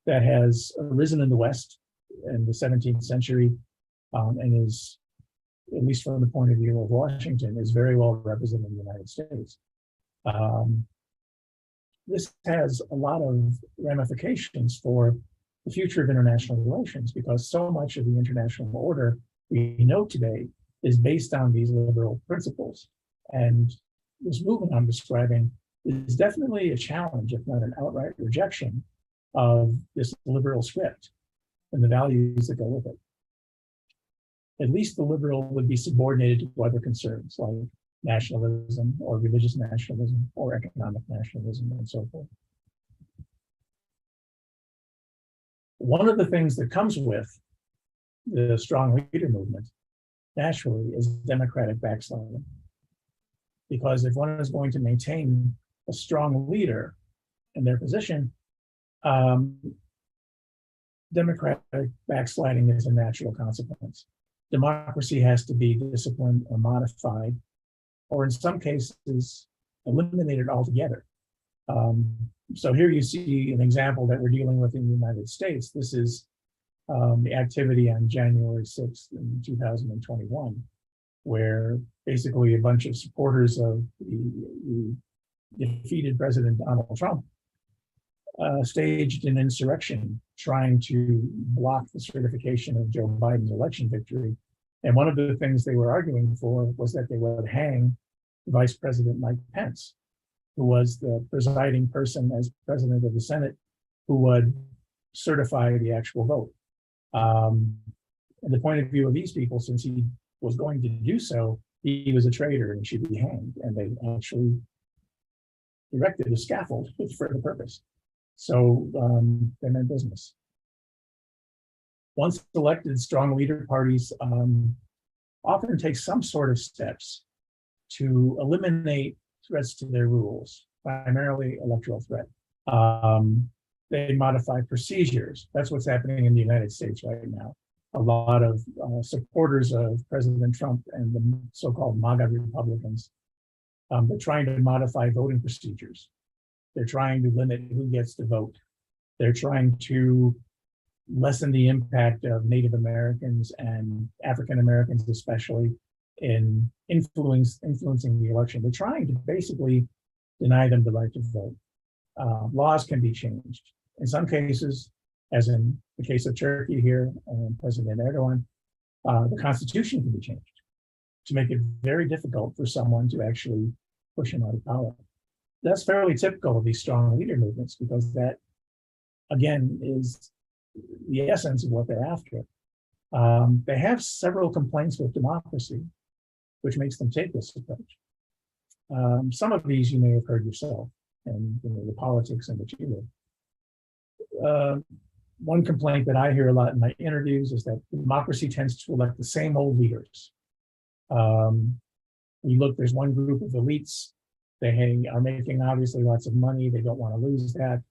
that has arisen in the West in the 17th century and is, at least from the point of view of Washington, is very well represented in the United States. This has a lot of ramifications for the future of international relations because so much of the international order we know today is based on these liberal principles. And this movement I'm describing is definitely a challenge, if not an outright rejection, of this liberal script and the values that go with it. At least the liberal would be subordinated to other concerns like nationalism or religious nationalism or economic nationalism and so forth. One of the things that comes with the strong leader movement naturally is democratic backsliding. Because if one is going to maintain a strong leader in their position, democratic backsliding is a natural consequence. Democracy has to be disciplined or modified, or in some cases, eliminated altogether. So here you see an example that we're dealing with in the United States. This is the activity on January 6th in 2021, where basically a bunch of supporters of the defeated President Donald Trump staged an insurrection trying to block the certification of Joe Biden's election victory. And one of the things they were arguing for was that they would hang Vice President Mike Pence, who was the presiding person as president of the Senate, who would certify the actual vote. And the point of view of these people, since he was going to do so, he was a traitor and should be hanged. And they actually erected a scaffold for the purpose. So they meant business. Once elected, strong leader parties often take some sort of steps to eliminate threats to their rules, primarily electoral threat. They modify procedures. That's what's happening in the United States right now. A lot of supporters of President Trump and the so-called MAGA Republicans, they're trying to modify voting procedures. They're trying to limit who gets to vote. They're trying to lessen the impact of Native Americans and African Americans, especially in influencing the election. They're trying to basically deny them the right to vote. Laws can be changed. In some cases, as in the case of Turkey here, President Erdogan, The Constitution can be changed to make it very difficult for someone to actually push him out of power. That's fairly typical of these strong leader movements because that, again, is the essence of what they're after. They have several complaints with democracy, which makes them take this approach. Some of these you may have heard yourself, and the politics in which you live. One complaint that I hear a lot in my interviews is that democracy tends to elect the same old leaders. There's one group of elites. They are making obviously lots of money. They don't want to lose that.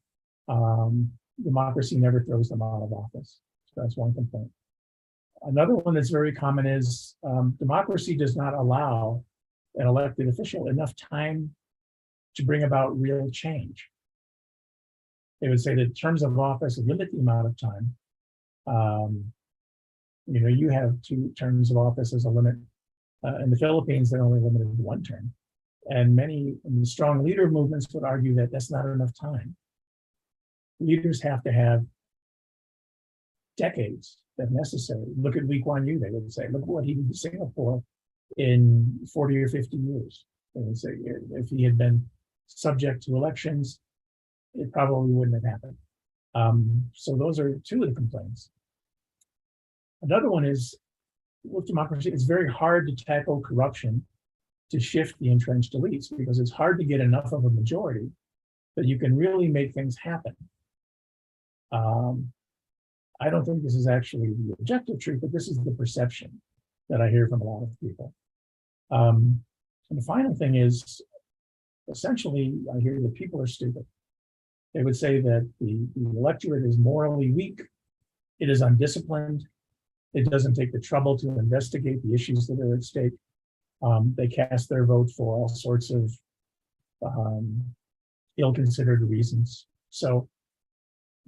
Democracy never throws them out of office. So that's one complaint. Another one that's very common is democracy does not allow an elected official enough time to bring about real change. They would say that terms of office limit the amount of time. You have 2 terms of office as a limit. In the Philippines, they're only limited to 1 term. And many strong leader movements would argue that that's not enough time. Leaders have to have decades if necessary. Look at Lee Kuan Yew, they would say. Look what he did to Singapore in 40 or 50 years. They would say if he had been subject to elections, it probably wouldn't have happened. So those are 2 of the complaints. Another one is, with democracy, it's very hard to tackle corruption to shift the entrenched elites because it's hard to get enough of a majority that you can really make things happen. I don't think this is actually the objective truth, but this is the perception that I hear from a lot of people. And the final thing is, essentially, I hear that people are stupid. They would say that the electorate is morally weak, it is undisciplined, it doesn't take the trouble to investigate the issues that are at stake. They cast their vote for all sorts of ill-considered reasons. So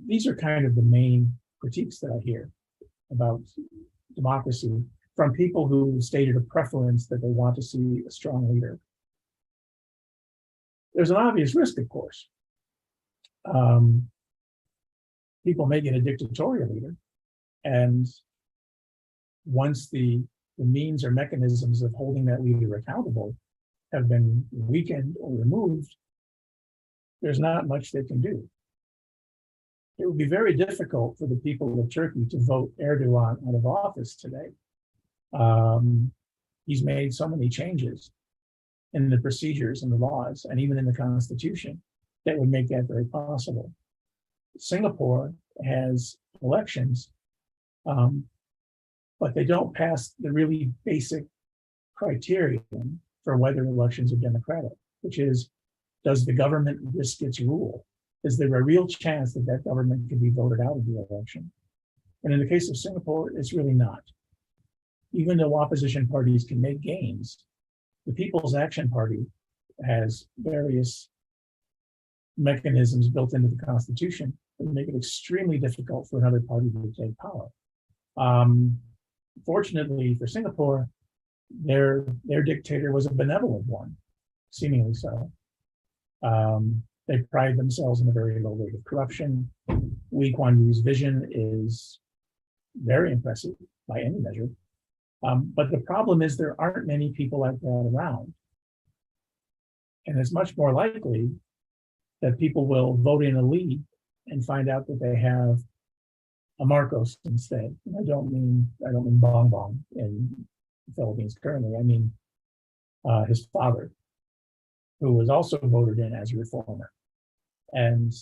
these are kind of the main critiques that I hear about democracy from people who stated a preference that they want to see a strong leader. There's an obvious risk, of course. People may get a dictatorial leader, and once the means or mechanisms of holding that leader accountable have been weakened or removed, there's not much they can do. It would be very difficult for the people of Turkey to vote Erdogan out of office today. He's made so many changes in the procedures and the laws, and even in the Constitution, that would make that very possible. Singapore has elections, but they don't pass the really basic criterion for whether elections are democratic, which is, does the government risk its rule? Is there a real chance that that government can be voted out of the election? And in the case of Singapore, it's really not. Even though opposition parties can make gains, the People's Action Party has various mechanisms built into the Constitution that make it extremely difficult for another party to take power. Fortunately for Singapore, their dictator was a benevolent one, seemingly so. They pride themselves on a very low rate of corruption. Lee Kuan Yew's vision is very impressive by any measure. But the problem is there aren't many people like that around. And it's much more likely that people will vote in a Lee and find out that they have a Marcos instead. And I don't mean Bong Bong in the Philippines currently. I mean his father, who was also voted in as a reformer. And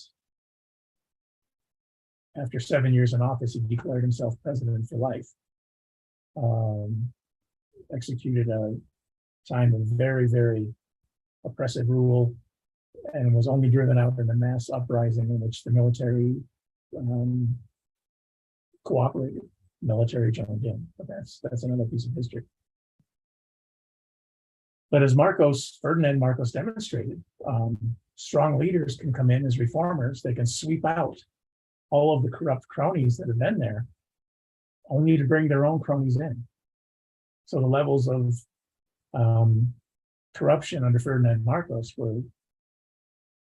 after 7 years in office, he declared himself president for life. Executed a time of very, very oppressive rule, and was only driven out in a mass uprising in which the military cooperated. Military joined in, but that's another piece of history. But as Ferdinand Marcos demonstrated, strong leaders can come in as reformers. They can sweep out all of the corrupt cronies that have been there, only to bring their own cronies in. So the levels of corruption under Ferdinand Marcos were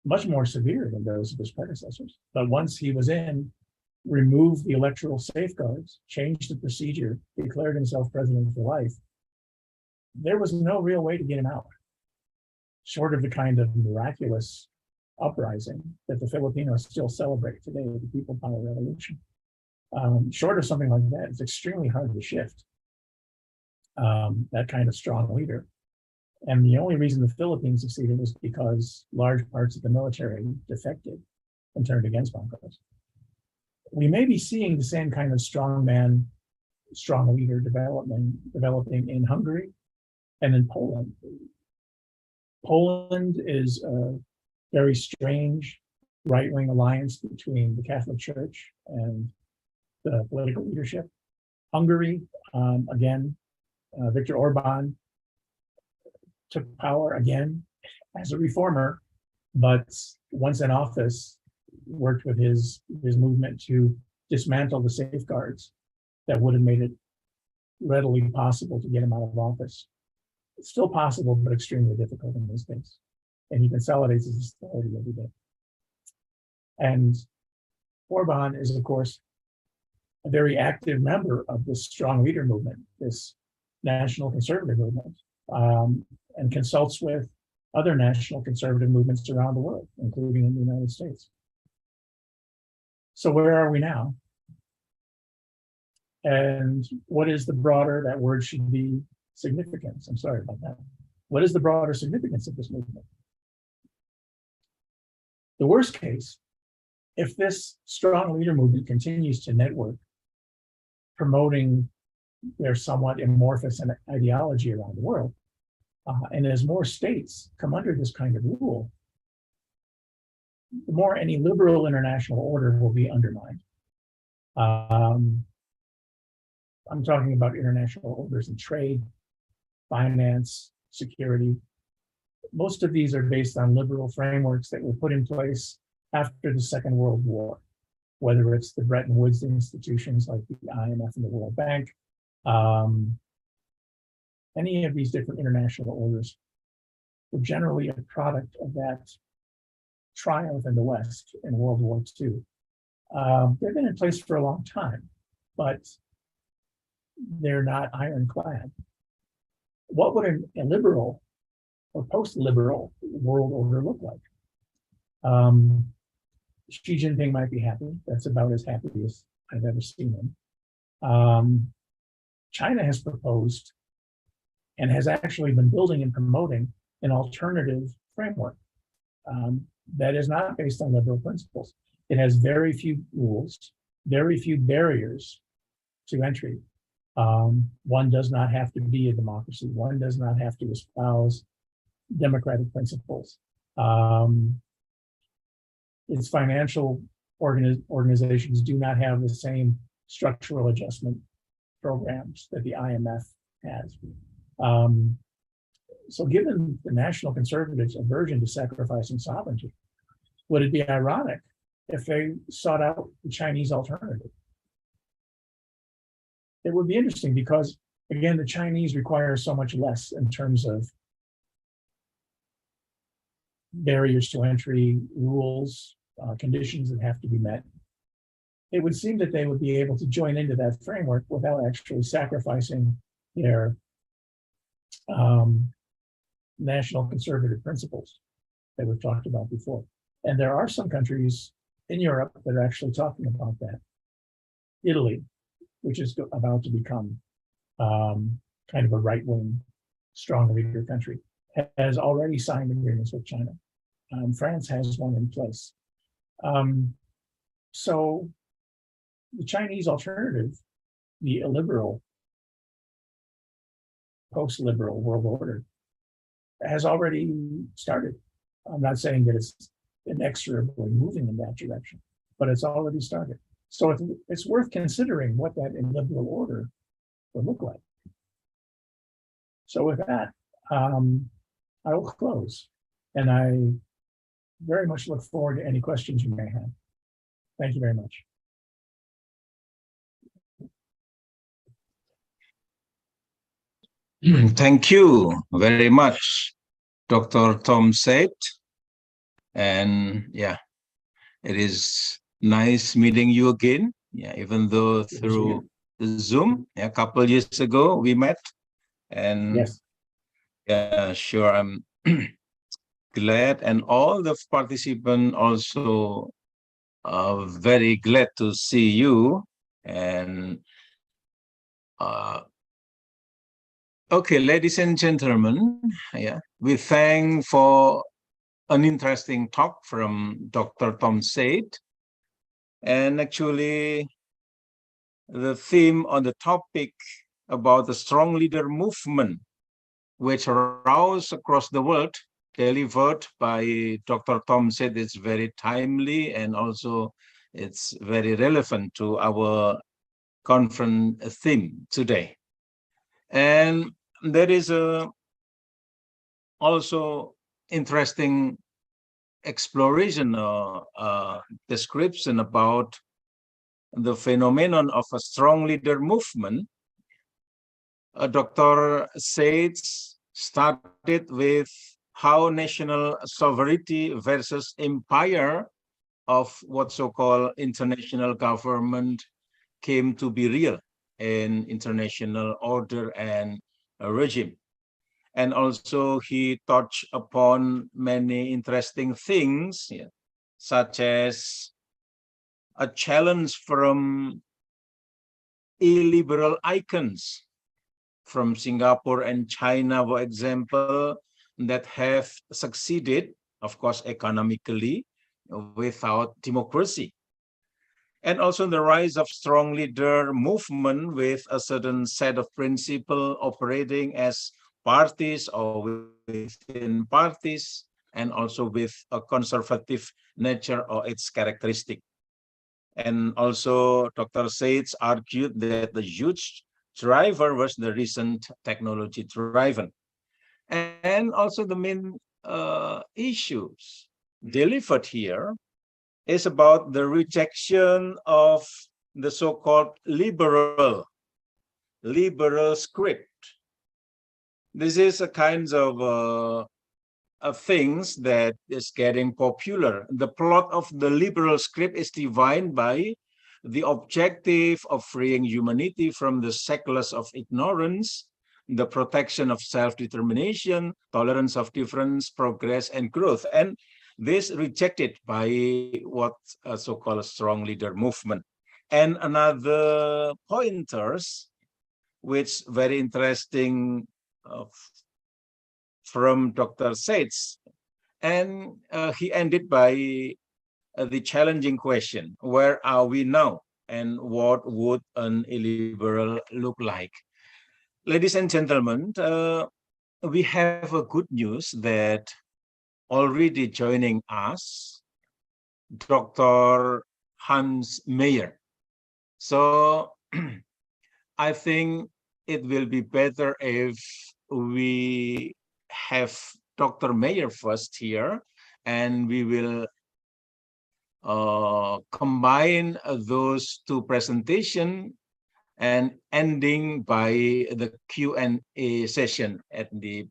much more severe than those of his predecessors. But once he was in, removed the electoral safeguards, changed the procedure, declared himself president for life, there was no real way to get him out, short of the kind of miraculous uprising that the Filipinos still celebrate today, the People Power Revolution. Short of something like that, it's extremely hard to shift that kind of strong leader. And the only reason the Philippines succeeded was because large parts of the military defected and turned against Marcos. We may be seeing the same kind of strong man, strong leader developing in Hungary and in Poland. Poland is a very strange right-wing alliance between the Catholic Church and the political leadership. Hungary, again, Viktor Orban took power again as a reformer, but once in office, worked with his movement to dismantle the safeguards that would have made it readily possible to get him out of office. It's still possible, but extremely difficult in this case. And he consolidates his authority every day. And Orban is, of course, a very active member of this strong leader movement, this national conservative movement, and consults with other national conservative movements around the world, including in the United States. So where are we now? And what is the broader, that word should be significance. I'm sorry about that. What is the broader significance of this movement? The worst case, if this strong leader movement continues to network, promoting their somewhat amorphous ideology around the world, and as more states come under this kind of rule, the more any liberal international order will be undermined. I'm talking about international orders in trade, finance, security. Most of these are based on liberal frameworks that were put in place after the Second World War, whether it's the Bretton Woods institutions like the IMF and the World Bank, any of these different international orders were generally a product of that triumph in the West in World War II. They've been in place for a long time, but they're not ironclad. What would a liberal or post-liberal world order look like? Xi Jinping might be happy. That's about as happy as I've ever seen him. China has proposed and has actually been building and promoting an alternative framework that is not based on liberal principles. It has very few rules, very few barriers to entry. One does not have to be a democracy. One does not have to espouse democratic principles. Its financial organizations do not have the same structural adjustment programs that the IMF has. So given the national conservatives' aversion to sacrificing sovereignty, would it be ironic if they sought out the Chinese alternative? It would be interesting because, again, the Chinese require so much less in terms of barriers to entry, rules, conditions that have to be met. It would seem that they would be able to join into that framework without actually sacrificing their national conservative principles that we've talked about before. And there are some countries in Europe that are actually talking about that. Italy, which is about to become kind of a right-wing, strong leader country, has already signed agreements with China. France has one in place. So the Chinese alternative, the illiberal, post-liberal world order, has already started. I'm not saying that it's inexorably moving in that direction, but it's already started. So it's worth considering what that illiberal order would look like. So with that, I will close, and I very much look forward to any questions you may have. Thank you very much. Thank you very much, Dr. Tom said. And yeah, it is Nice meeting you again. Yeah, even though through the Zoom, a couple years ago we met, and Yes. yeah, sure, I'm glad, and all the participants also very glad to see you. And okay, ladies and gentlemen, yeah, we thank for an interesting talk from Dr. Tom Said. And actually, the theme on the topic about the strong leader movement, which roused across the world, delivered by Dr. Tom Said, is very timely, and also it's very relevant to our conference theme today. And there is a also interesting exploration or description about the phenomenon of a strong leader movement. Dr. Sates started with how national sovereignty versus empire of what so-called international government came to be real in international order and regime. And also he touched upon many interesting things, yeah, such as a challenge from illiberal icons from Singapore and China, for example, that have succeeded, of course, economically without democracy. And also the rise of strong leader movement with a certain set of principles operating as parties or within parties, and also with a conservative nature or its characteristic. And also Dr. Sates argued that the huge driver was the recent technology driven. And also the main issues delivered here is about the rejection of the so-called liberal script. This is a kind of things that is getting popular. The plot of the liberal script is defined by the objective of freeing humanity from the shackles of ignorance, the protection of self-determination, tolerance of difference, progress, and growth. And this rejected by what so-called strong leader movement. And another pointers, which very interesting from Dr. Sates, and he ended by the challenging question, where are we now? And what would an illiberal look like? Ladies and gentlemen, we have a good news that already joining us, Dr. Hans Meyer. So I think it will be better if we have Dr. Meyer first here, and we will combine those two presentations and ending by the Q&A session at the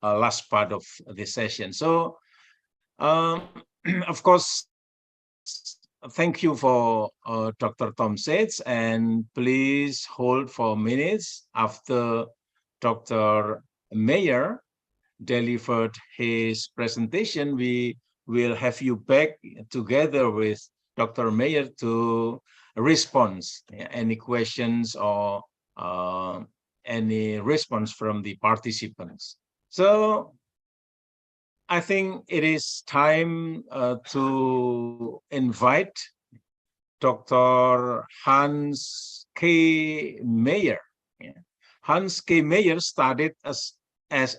last part of the session. So, of course, thank you for Dr. Tom Sates, and please hold for minutes after Dr. Meyer delivered his presentation. We will have you back together with Dr. Meyer to respond any questions or any response from the participants. So I think it is time to invite Dr. Hans K. Meyer. Hans K. Meyer started as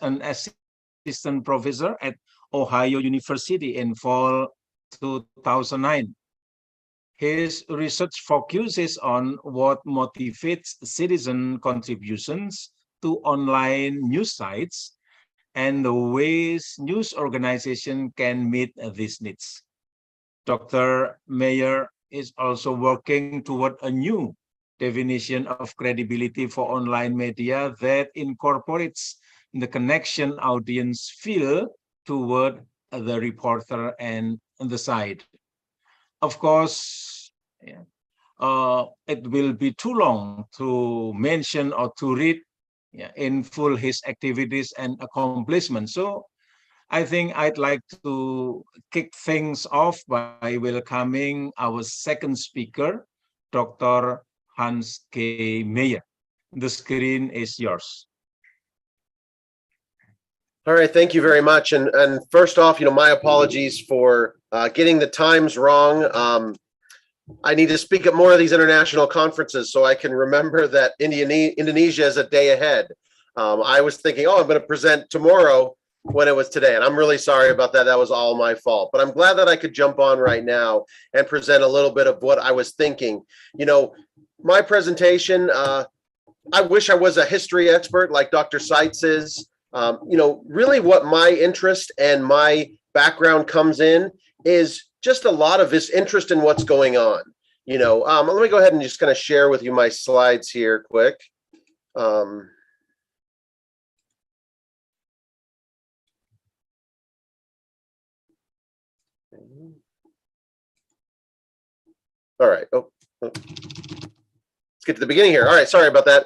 an assistant professor at Ohio University in fall 2009. His research focuses on what motivates citizen contributions to online news sites and the ways news organizations can meet these needs. Dr. Meyer is also working toward a new definition of credibility for online media that incorporates the connection audience feel toward the reporter and the site. of course, yeah, it will be too long to mention or to read, yeah, in full his activities and accomplishments. So I think I'd like to kick things off by welcoming our second speaker, Dr. Hans K. Meyer. The screen is yours. All right, thank you very much. And first off, my apologies for getting the times wrong. I need to speak at more of these international conferences so I can remember that Indonesia is a day ahead. I was thinking, I'm going to present tomorrow when it was today, and I'm really sorry about that. That was all my fault. But I'm glad that I could jump on right now and present a little bit of what I was thinking. My presentation, I wish I was a history expert like Dr. Seitz is. Really what my interest and my background comes in is just a lot of this interest in what's going on. Let me go ahead and just kind of share with you my slides here quick. All right. Let's get to the beginning here. All right. Sorry about that.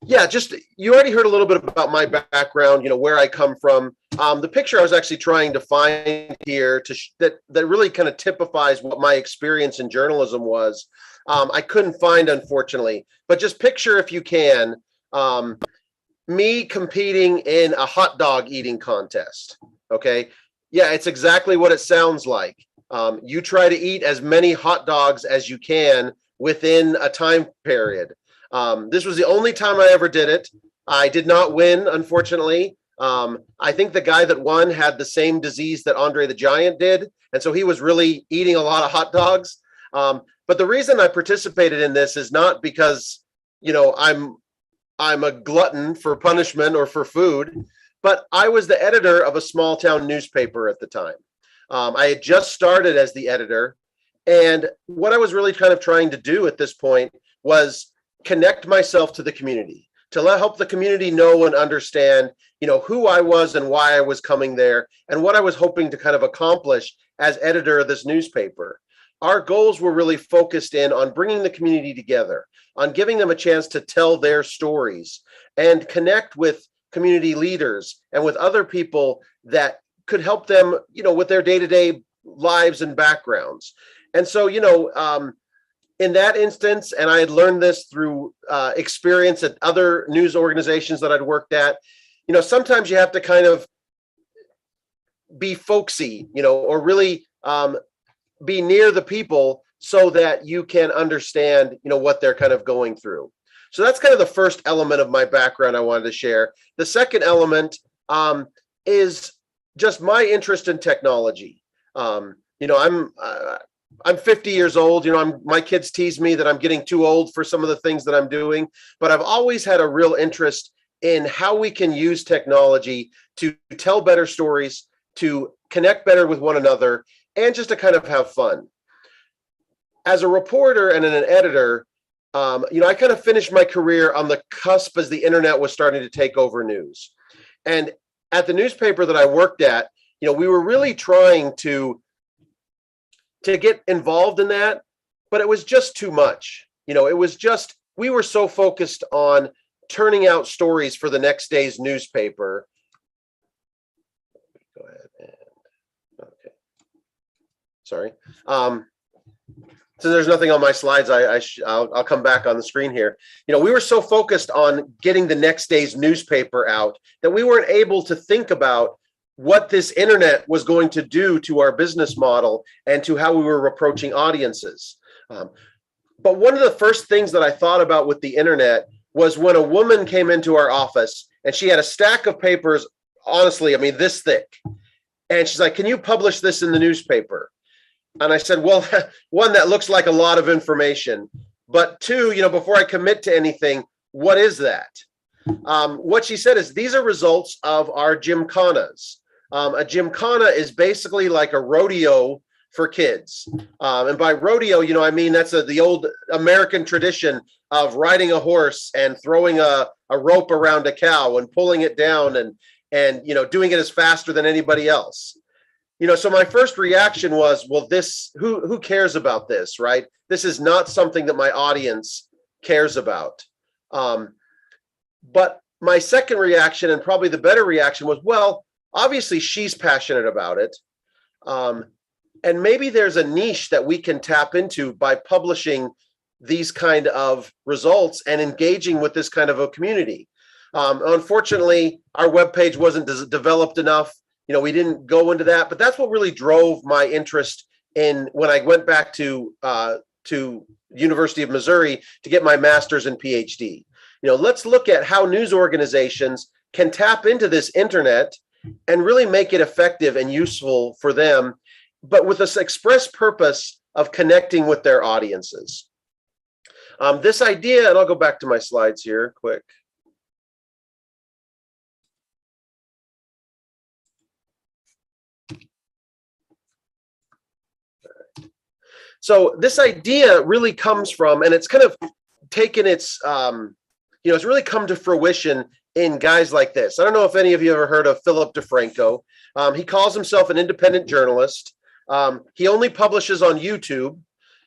Yeah, just you already heard a little bit about my background, where I come from. The picture I was actually trying to find here that really kind of typifies what my experience in journalism was. I couldn't find, unfortunately, but just picture, if you can, me competing in a hot dog eating contest. Okay. Yeah, it's exactly what it sounds like. You try to eat as many hot dogs as you can within a time period. This was the only time I ever did it. I did not win, unfortunately. I think the guy that won had the same disease that Andre the Giant did, and so he was really eating a lot of hot dogs. But the reason I participated in this is not because, I'm a glutton for punishment or for food, but I was the editor of a small town newspaper at the time. I had just started as the editor, and what I was really kind of trying to do at this point was connect myself to the community, to help the community know and understand, who I was and why I was coming there and what I was hoping to kind of accomplish as editor of this newspaper. Our goals were really focused in on bringing the community together, on giving them a chance to tell their stories and connect with community leaders and with other people that could help them, with their day-to-day lives and backgrounds. And so, in that instance, and I had learned this through experience at other news organizations that I'd worked at, sometimes you have to kind of be folksy, or really be near the people so that you can understand, what they're kind of going through. So that's kind of the first element of my background I wanted to share. The second element is just my interest in technology. I'm 50 years old. My kids tease me that I'm getting too old for some of the things that I'm doing, but I've always had a real interest in how we can use technology to tell better stories, to connect better with one another, and just to kind of have fun. As a reporter and an editor, I kind of finished my career on the cusp as the internet was starting to take over news. And at the newspaper that I worked at, we were really trying to get involved in that, but it was just too much. We were so focused on turning out stories for the next day's newspaper. Go ahead and, okay. Sorry. So there's nothing on my slides. I'll come back on the screen here. We were so focused on getting the next day's newspaper out that we weren't able to think about what this internet was going to do to our business model and to how we were approaching audiences. But one of the first things that I thought about with the internet was when a woman came into our office and she had a stack of papers, honestly, this thick. And she's like, "Can you publish this in the newspaper?" And I said, well, one, that looks like a lot of information, but two, before I commit to anything, what is that? What she said is, these are results of our gymkhanas. A gymkhana is basically like a rodeo for kids. And by rodeo, that's the old American tradition of riding a horse and throwing a rope around a cow and pulling it down and doing it as faster than anybody else. So my first reaction was, well, who cares about this, right? This is not something that my audience cares about. But my second reaction, and probably the better reaction, was, well, obviously she's passionate about it. And maybe there's a niche that we can tap into by publishing these kind of results and engaging with this kind of a community. Unfortunately, our webpage wasn't developed enough. We didn't go into that, but that's what really drove my interest in when I went back to University of Missouri to get my master's and PhD. Let's look at how news organizations can tap into this internet and really make it effective and useful for them, but with this express purpose of connecting with their audiences. This idea, and I'll go back to my slides here quick. So this idea really comes from, and it's kind of taken its, it's really come to fruition in guys like this. I don't know if any of you ever heard of Philip DeFranco. He calls himself an independent journalist. He only publishes on YouTube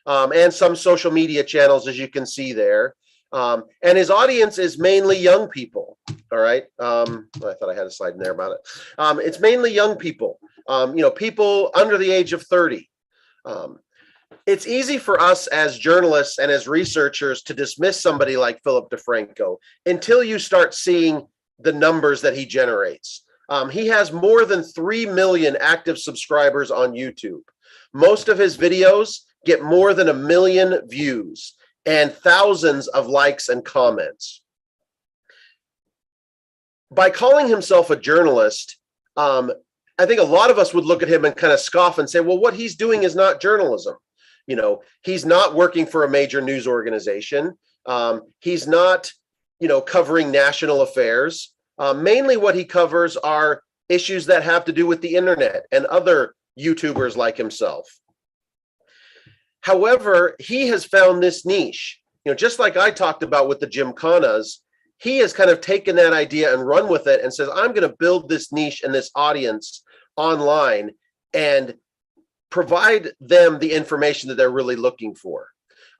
and some social media channels, as you can see there. And his audience is mainly young people. All right. I thought I had a slide in there about it. It's mainly young people, people under the age of 30. It's easy for us as journalists and as researchers to dismiss somebody like Philip DeFranco until you start seeing the numbers that he generates. He has more than 3 million active subscribers on YouTube. Most of his videos get more than 1 million views and thousands of likes and comments. By calling himself a journalist, I think a lot of us would look at him and kind of scoff and say, well, what he's doing is not journalism. He's not working for a major news organization. He's not, covering national affairs. Mainly what he covers are issues that have to do with the internet and other YouTubers like himself. However, he has found this niche, just like I talked about with the Gymkhanas. He has kind of taken that idea and run with it and says, I'm going to build this niche and this audience online and provide them the information that they're really looking for.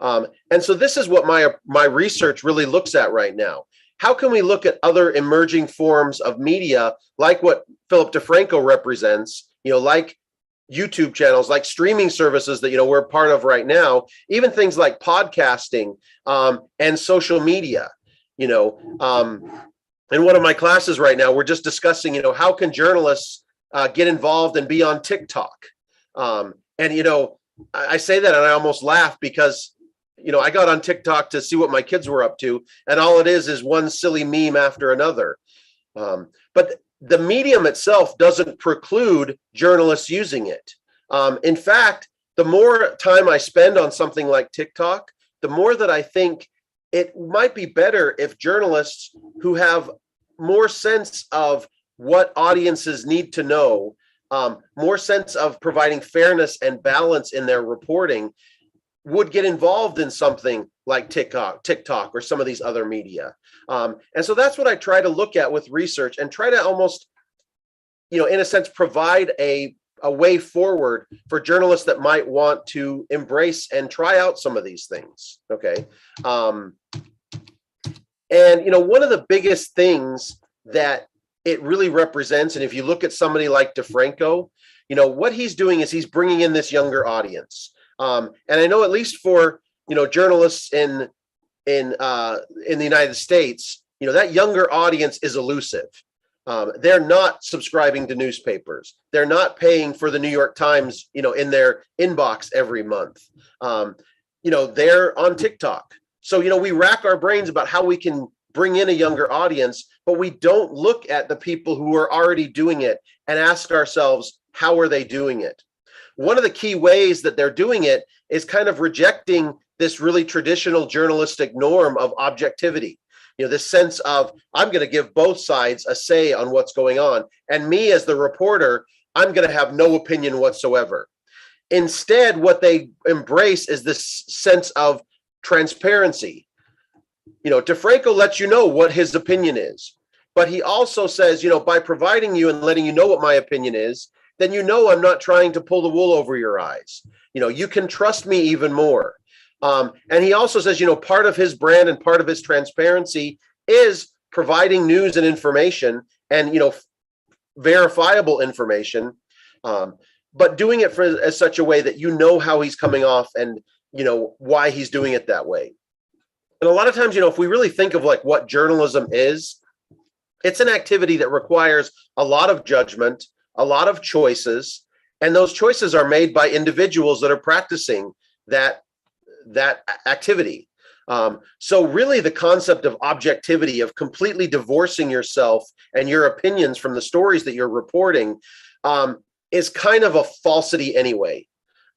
And so this is what my research really looks at right now. How can we look at other emerging forms of media, like what Philip DeFranco represents, like YouTube channels, like streaming services that, we're part of right now, even things like podcasting and social media, in one of my classes right now, we're just discussing, how can journalists get involved and be on TikTok? I say that and I almost laugh because, I got on TikTok to see what my kids were up to, and all it is one silly meme after another. But the medium itself doesn't preclude journalists using it. In fact, the more time I spend on something like TikTok, the more that I think it might be better if journalists who have more sense of what audiences need to know, more sense of providing fairness and balance in their reporting, would get involved in something like TikTok or some of these other media. And so that's what I try to look at with research and try to almost, in a sense, provide a way forward for journalists that might want to embrace and try out some of these things. Okay. And, one of the biggest things that it really represents, and if you look at somebody like DeFranco, what he's doing is he's bringing in this younger audience. And I know at least for, journalists in the United States, that younger audience is elusive. They're not subscribing to newspapers. They're not paying for the New York Times, in their inbox every month. They're on TikTok. So, we rack our brains about how we can bring in a younger audience, but we don't look at the people who are already doing it and ask ourselves, how are they doing it? One of the key ways that they're doing it is kind of rejecting this really traditional journalistic norm of objectivity. This sense of, I'm going to give both sides a say on what's going on. And me as the reporter, I'm going to have no opinion whatsoever. Instead, what they embrace is this sense of transparency. DeFranco lets you know what his opinion is, but he also says, by providing you and letting you know what my opinion is, then you know I'm not trying to pull the wool over your eyes. You can trust me even more. And he also says, part of his brand and part of his transparency is providing news and information and, verifiable information, but doing it as such a way that how he's coming off and, why he's doing it that way. And a lot of times, if we really think of like what journalism is, it's an activity that requires a lot of judgment, a lot of choices, and those choices are made by individuals that are practicing that activity. So really the concept of objectivity, of completely divorcing yourself and your opinions from the stories that you're reporting, is kind of a falsity anyway.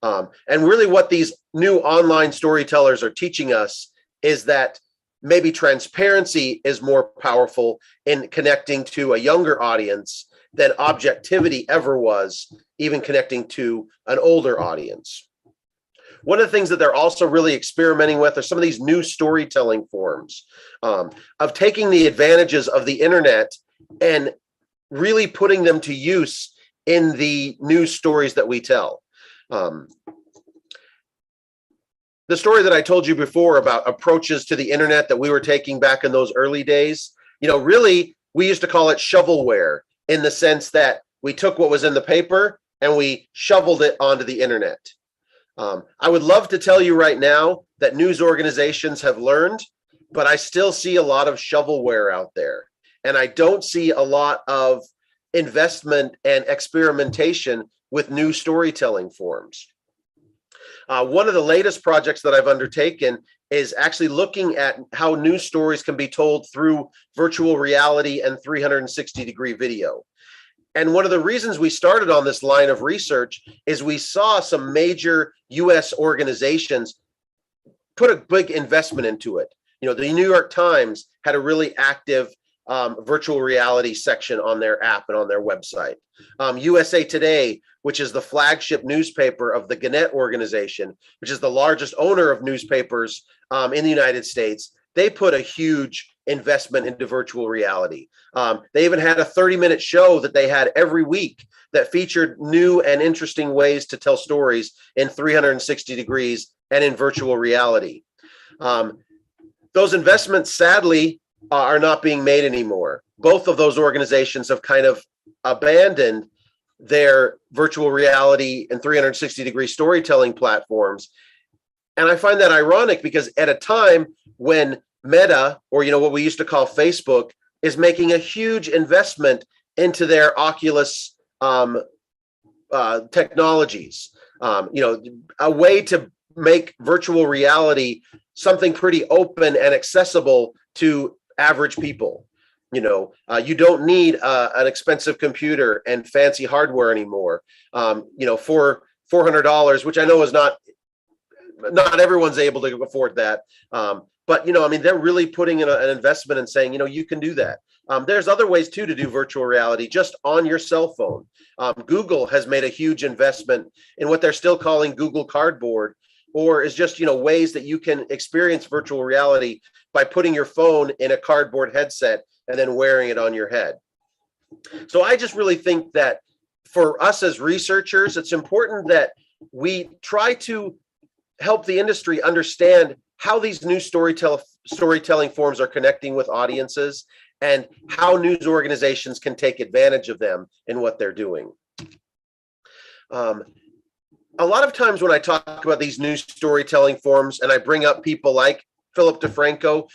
And really what these new online storytellers are teaching us is that maybe transparency is more powerful in connecting to a younger audience than objectivity ever was, even connecting to an older audience. One of the things that they're also really experimenting with are some of these new storytelling forms, of taking the advantages of the internet and really putting them to use in the news stories that we tell. The story that I told you before about approaches to the internet that we were taking back in those early days, really we used to call it shovelware, in the sense that we took what was in the paper and we shoveled it onto the internet. I would love to tell you right now that news organizations have learned, but I still see a lot of shovelware out there. And I don't see a lot of investment and experimentation with new storytelling forms. One of the latest projects that I've undertaken is actually looking at how news stories can be told through virtual reality and 360-degree video. And one of the reasons we started on this line of research is we saw some major US organizations put a big investment into it. The New York Times had a really active virtual reality section on their app and on their website. USA Today, which is the flagship newspaper of the Gannett organization, which is the largest owner of newspapers in the United States, they put a huge investment into virtual reality. They even had a 30-minute show that they had every week that featured new and interesting ways to tell stories in 360 degrees and in virtual reality. Those investments, sadly, are not being made anymore. Both of those organizations have kind of abandoned their virtual reality and 360-degree storytelling platforms. And I find that ironic because at a time when Meta, or what we used to call Facebook, is making a huge investment into their Oculus technologies, a way to make virtual reality something pretty open and accessible to average people. You don't need an expensive computer and fancy hardware anymore. For $400, which I know is not everyone's able to afford that. But they're really putting in an investment and saying, you can do that. There's other ways too to do virtual reality just on your cell phone. Google has made a huge investment in what they're still calling Google Cardboard, or is just ways that you can experience virtual reality by putting your phone in a cardboard headset and then wearing it on your head. So I just really think that for us as researchers, it's important that we try to help the industry understand how these new storytelling forms are connecting with audiences and how news organizations can take advantage of them in what they're doing. A lot of times when I talk about these new storytelling forms and I bring up people like Philip DeFranco,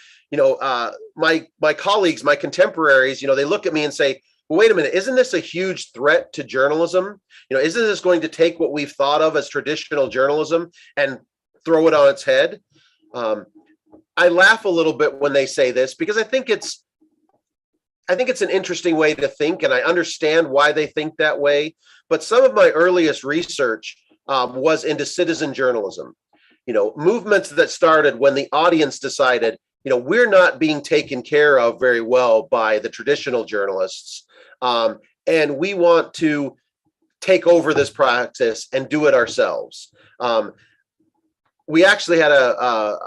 my colleagues, my contemporaries, they look at me and say, well, wait a minute, isn't this a huge threat to journalism? Isn't this going to take what we've thought of as traditional journalism and throw it on its head? I laugh a little bit when they say this because I think it's an interesting way to think, and I understand why they think that way. But some of my earliest research was into citizen journalism, movements that started when the audience decided, we're not being taken care of very well by the traditional journalists, and we want to take over this practice and do it ourselves. We actually had a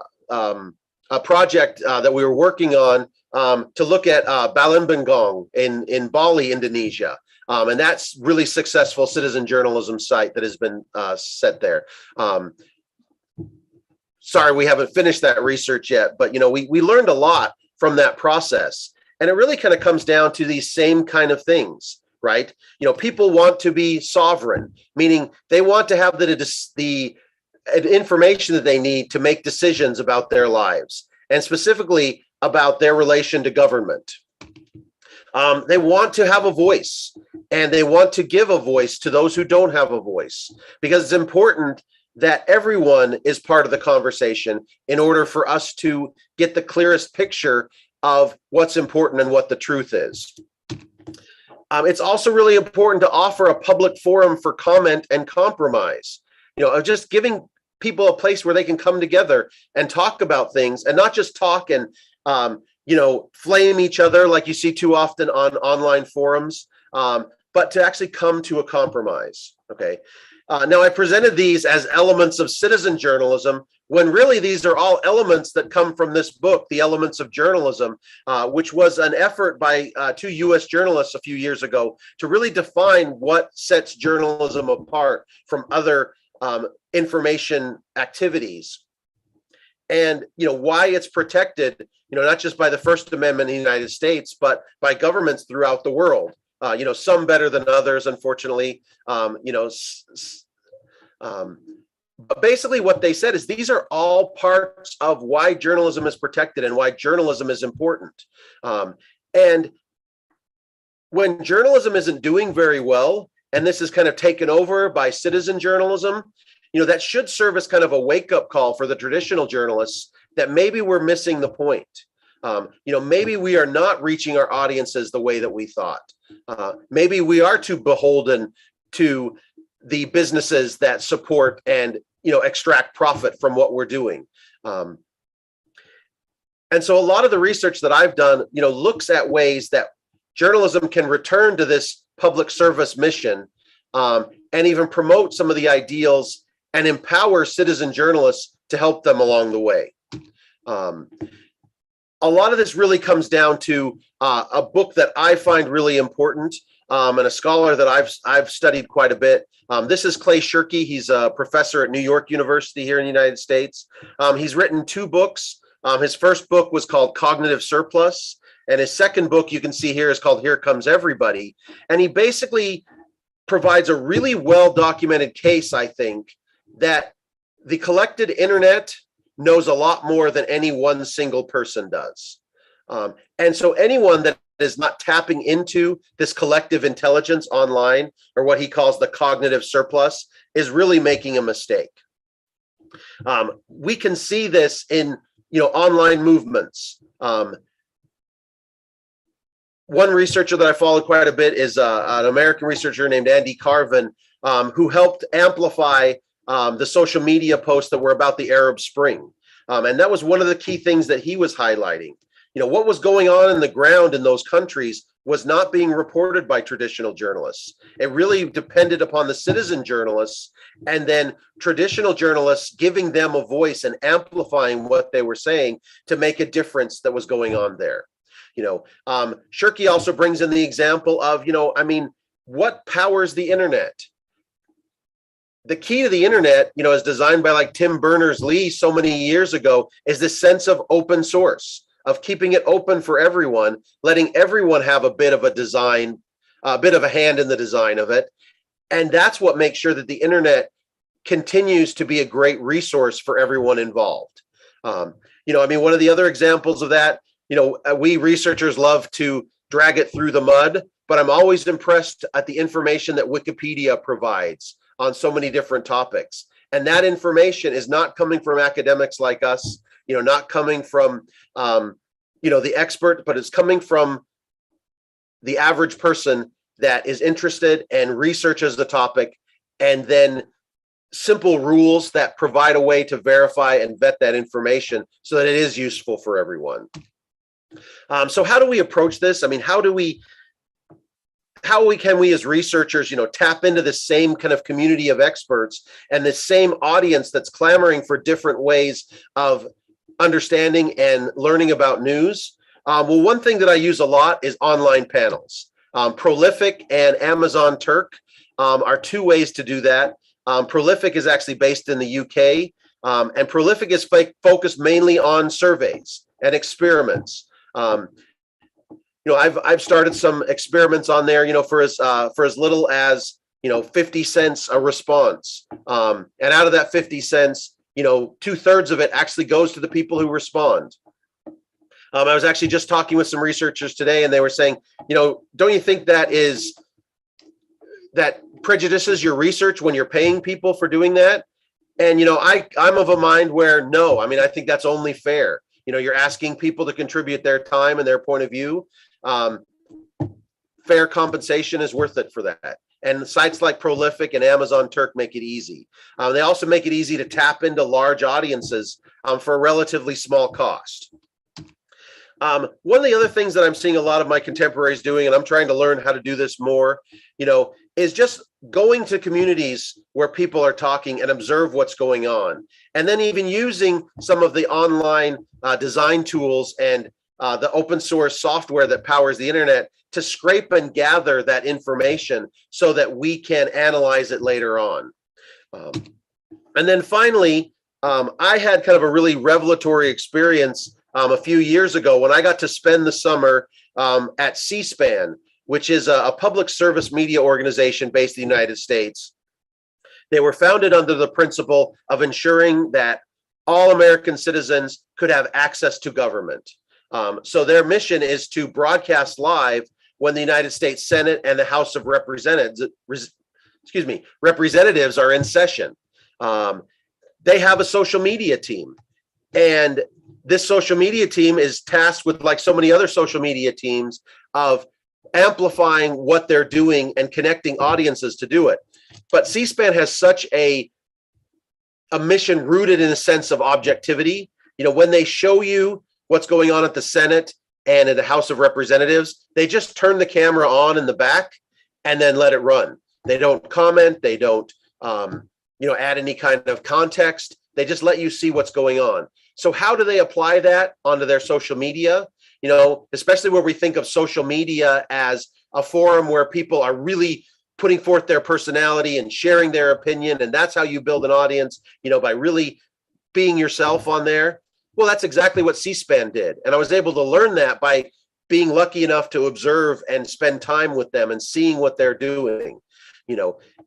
project that we were working on to look at Balimbangong in Bali, Indonesia. And that's really successful citizen journalism site that has been set there. Sorry, we haven't finished that research yet, but we learned a lot from that process. And it really kind of comes down to these same kind of things, right? People want to be sovereign, meaning they want to have the information that they need to make decisions about their lives, and specifically about their relation to government. They want to have a voice, and they want to give a voice to those who don't have a voice, because it's important that everyone is part of the conversation in order for us to get the clearest picture of what's important and what the truth is. It's also really important to offer a public forum for comment and compromise, of just giving people a place where they can come together and talk about things, and not just talk and, flame each other like you see too often on online forums, but to actually come to a compromise. Okay. Now, I presented these as elements of citizen journalism, when really these are all elements that come from this book, The Elements of Journalism, which was an effort by 2 US journalists a few years ago to really define what sets journalism apart from other information activities, and why it's protected, not just by the First Amendment in the United States, but by governments throughout the world. Some better than others, unfortunately. But basically what they said is these are all parts of why journalism is protected and why journalism is important. And when journalism isn't doing very well, and this is kind of taken over by citizen journalism, that should serve as kind of a wake-up call for the traditional journalists that maybe we're missing the point. Maybe we are not reaching our audiences the way that we thought. Maybe we are too beholden to the businesses that support and extract profit from what we're doing. And so a lot of the research that I've done, looks at ways that journalism can return to this public service mission, and even promote some of the ideals and empower citizen journalists to help them along the way. A lot of this really comes down to a book that I find really important, and a scholar that I've studied quite a bit. This is Clay Shirky. He's a professor at New York University here in the United States. He's written 2 books. His first book was called Cognitive Surplus, and his second book you can see here is called Here Comes Everybody. And he basically provides a really well-documented case, I think, that the collected internet knows a lot more than any one single person does. And so anyone that is not tapping into this collective intelligence online, or what he calls the cognitive surplus, is really making a mistake. We can see this in online movements. One researcher that I follow quite a bit is an American researcher named Andy Carvin, who helped amplify the social media posts that were about the Arab Spring. And that was one of the key things that he was highlighting. What was going on in the ground in those countries was not being reported by traditional journalists. It really depended upon the citizen journalists, and then traditional journalists giving them a voice and amplifying what they were saying to make a difference that was going on there. Shirky also brings in the example of, what powers the internet? The key to the internet, as designed by like Tim Berners-Lee so many years ago, is this sense of open source, of keeping it open for everyone, letting everyone have a bit of a design, a bit of a hand in the design of it. And that's what makes sure that the internet continues to be a great resource for everyone involved. One of the other examples of that, we researchers love to drag it through the mud, but I'm always impressed at the information that Wikipedia provides on so many different topics. And that information is not coming from academics like us, not coming from, the expert, but it's coming from the average person that is interested and researches the topic, and then simple rules that provide a way to verify and vet that information so that it is useful for everyone. So how do we approach this? How can we as researchers, tap into the same kind of community of experts and the same audience that's clamoring for different ways of understanding and learning about news? Well, one thing that I use a lot is online panels. Prolific and Amazon Turk are two ways to do that. Prolific is actually based in the UK, and Prolific is focused mainly on surveys and experiments. I've started some experiments on there, for as little as 50 cents a response, and out of that 50 cents, 2/3 of it actually goes to the people who respond. I was actually just talking with some researchers today, and they were saying, don't you think that prejudices your research when you're paying people for doing that? And I'm of a mind where no, I mean, I think that's only fair. You're asking people to contribute their time and their point of view. Fair compensation is worth it for that. And sites like Prolific and Amazon Turk make it easy. They also make it easy to tap into large audiences for a relatively small cost. One of the other things that I'm seeing a lot of my contemporaries doing, and I'm trying to learn how to do this more, is just going to communities where people are talking and observe what's going on. And then even using some of the online design tools and the open source software that powers the internet to scrape and gather that information so that we can analyze it later on. And then finally, I had kind of a really revelatory experience a few years ago when I got to spend the summer at C-SPAN, which is a public service media organization based in the United States. They were founded under the principle of ensuring that all American citizens could have access to government. So their mission is to broadcast live when the United States Senate and the House of Representatives are in session. They have a social media team, and this social media team is tasked with, like so many other social media teams, of amplifying what they're doing and connecting audiences to do it. But C-SPAN has such a mission rooted in a sense of objectivity. When they show you what's going on at the Senate and in the House of Representatives, they just turn the camera on in the back and then let it run. They don't comment. They don't, add any kind of context. They just let you see what's going on. So how do they apply that onto their social media? Especially where we think of social media as a forum where people are really putting forth their personality and sharing their opinion. And that's how you build an audience, by really being yourself on there. Well, that's exactly what C-SPAN did. And I was able to learn that by being lucky enough to observe and spend time with them and seeing what they're doing.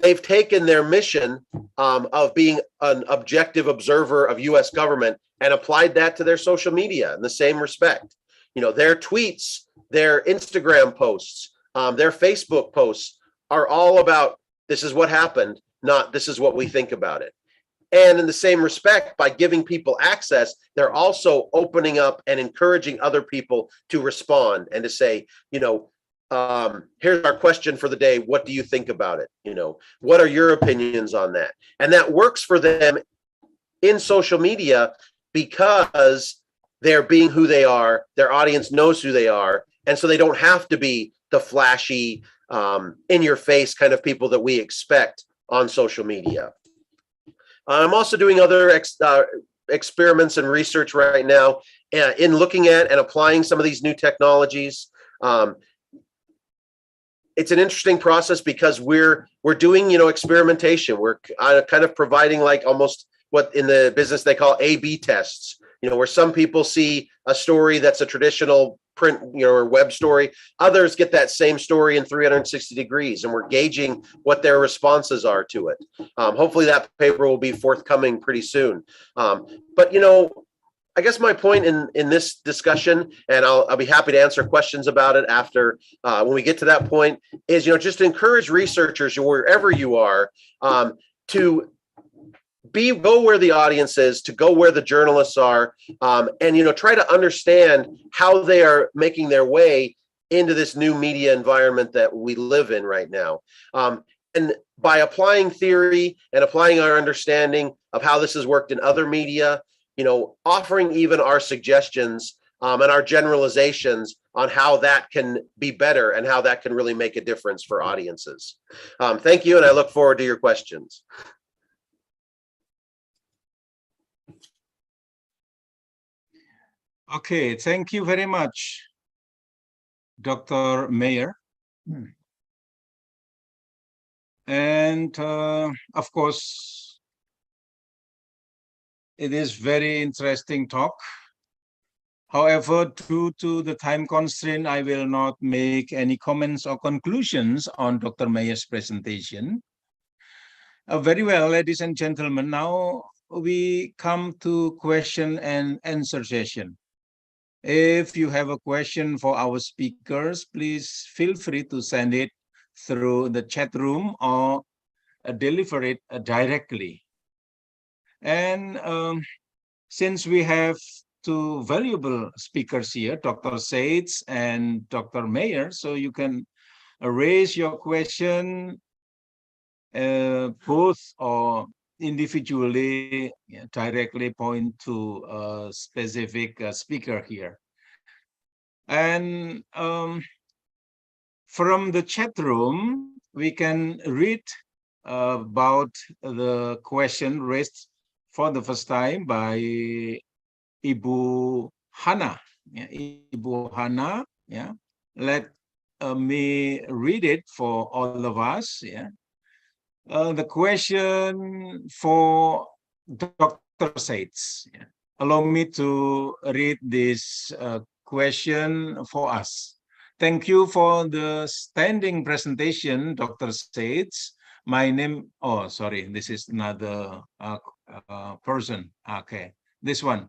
They've taken their mission of being an objective observer of US government and applied that to their social media in the same respect. Their tweets, their Instagram posts, their Facebook posts are all about this is what happened, not this is what we think about it. And in the same respect, by giving people access, they're also opening up and encouraging other people to respond and to say, here's our question for the day. What do you think about it? What are your opinions on that? And that works for them in social media because they're being who they are. Their audience knows who they are. And so they don't have to be the flashy, in your face kind of people that we expect on social media. I'm also doing other experiments and research right now in looking at and applying some of these new technologies. It's an interesting process because we're doing, experimentation. We're kind of providing like almost what in the business they call A/B tests, where some people see a story that's a traditional print, or web story. Others get that same story in 360 degrees, and we're gauging what their responses are to it. Hopefully that paper will be forthcoming pretty soon. But, I guess my point in this discussion, and I'll be happy to answer questions about it after when we get to that point, is just to encourage researchers wherever you are to go where the audience is, to go where the journalists are, and try to understand how they are making their way into this new media environment that we live in right now. And by applying theory and applying our understanding of how this has worked in other media, offering even our suggestions and our generalizations on how that can be better and how that can really make a difference for audiences. Thank you, and I look forward to your questions. Okay, thank you very much, Dr. Mayer. And of course, it is very interesting talk. However, due to the time constraint, I will not make any comments or conclusions on Dr. Mayer's presentation. Very well, ladies and gentlemen, now we come to question and answer session. If you have a question for our speakers, please feel free to send it through the chat room or deliver it directly. And since we have two valuable speakers here, Dr. Seitz and Dr. Mayer, so you can raise your question both or individually, directly point to a specific speaker here. And from the chat room, we can read about the question raised for the first time by Ibu Hana. Yeah, Ibu Hana, yeah. Let me read it for all of us. Yeah. The question for Dr. Seitz. Yeah. Allow me to read this question for us. Thank you for the standing presentation, Dr. Seitz. My name, oh, sorry, this is another person. Okay, this one.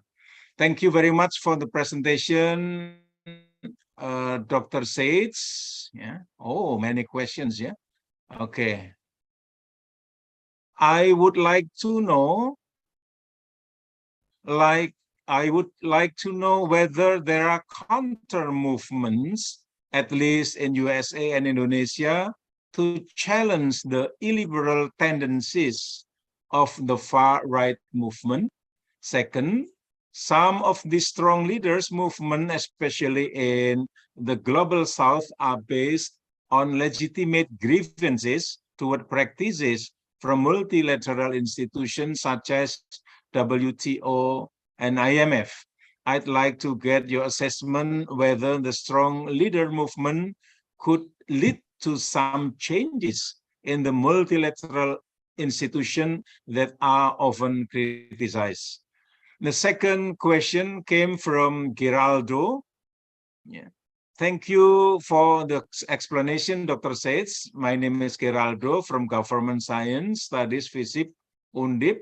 Thank you very much for the presentation, Dr. Seitz. Yeah. Oh, many questions. Yeah. Okay. I would like to know, whether there are counter movements, at least in USA and Indonesia, to challenge the illiberal tendencies of the far-right movement. Second, some of the strong leaders movement, especially in the global south, are based on legitimate grievances toward practices from multilateral institutions such as WTO and IMF. I'd like to get your assessment whether the strong leader movement could lead to some changes in the multilateral institutions that are often criticized. The second question came from Geraldo. Yeah. Thank you for the explanation, Dr. Seitz. My name is Geraldo from Government Science Studies, FISIP, Undip.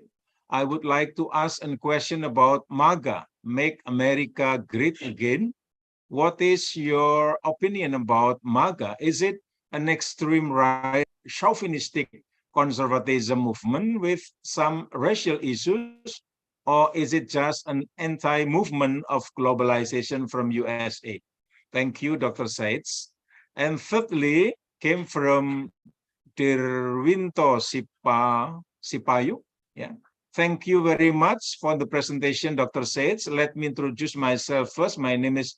I would like to ask a question about MAGA, Make America Great Again. What is your opinion about MAGA? Is it an extreme right, chauvinistic conservatism movement with some racial issues, or is it just an anti-movement of globalization from USA? Thank you, Dr. Seitz. And thirdly, came from Derwinto Sipayu. Yeah. Thank you very much for the presentation, Dr. Seitz. Let me introduce myself first. My name is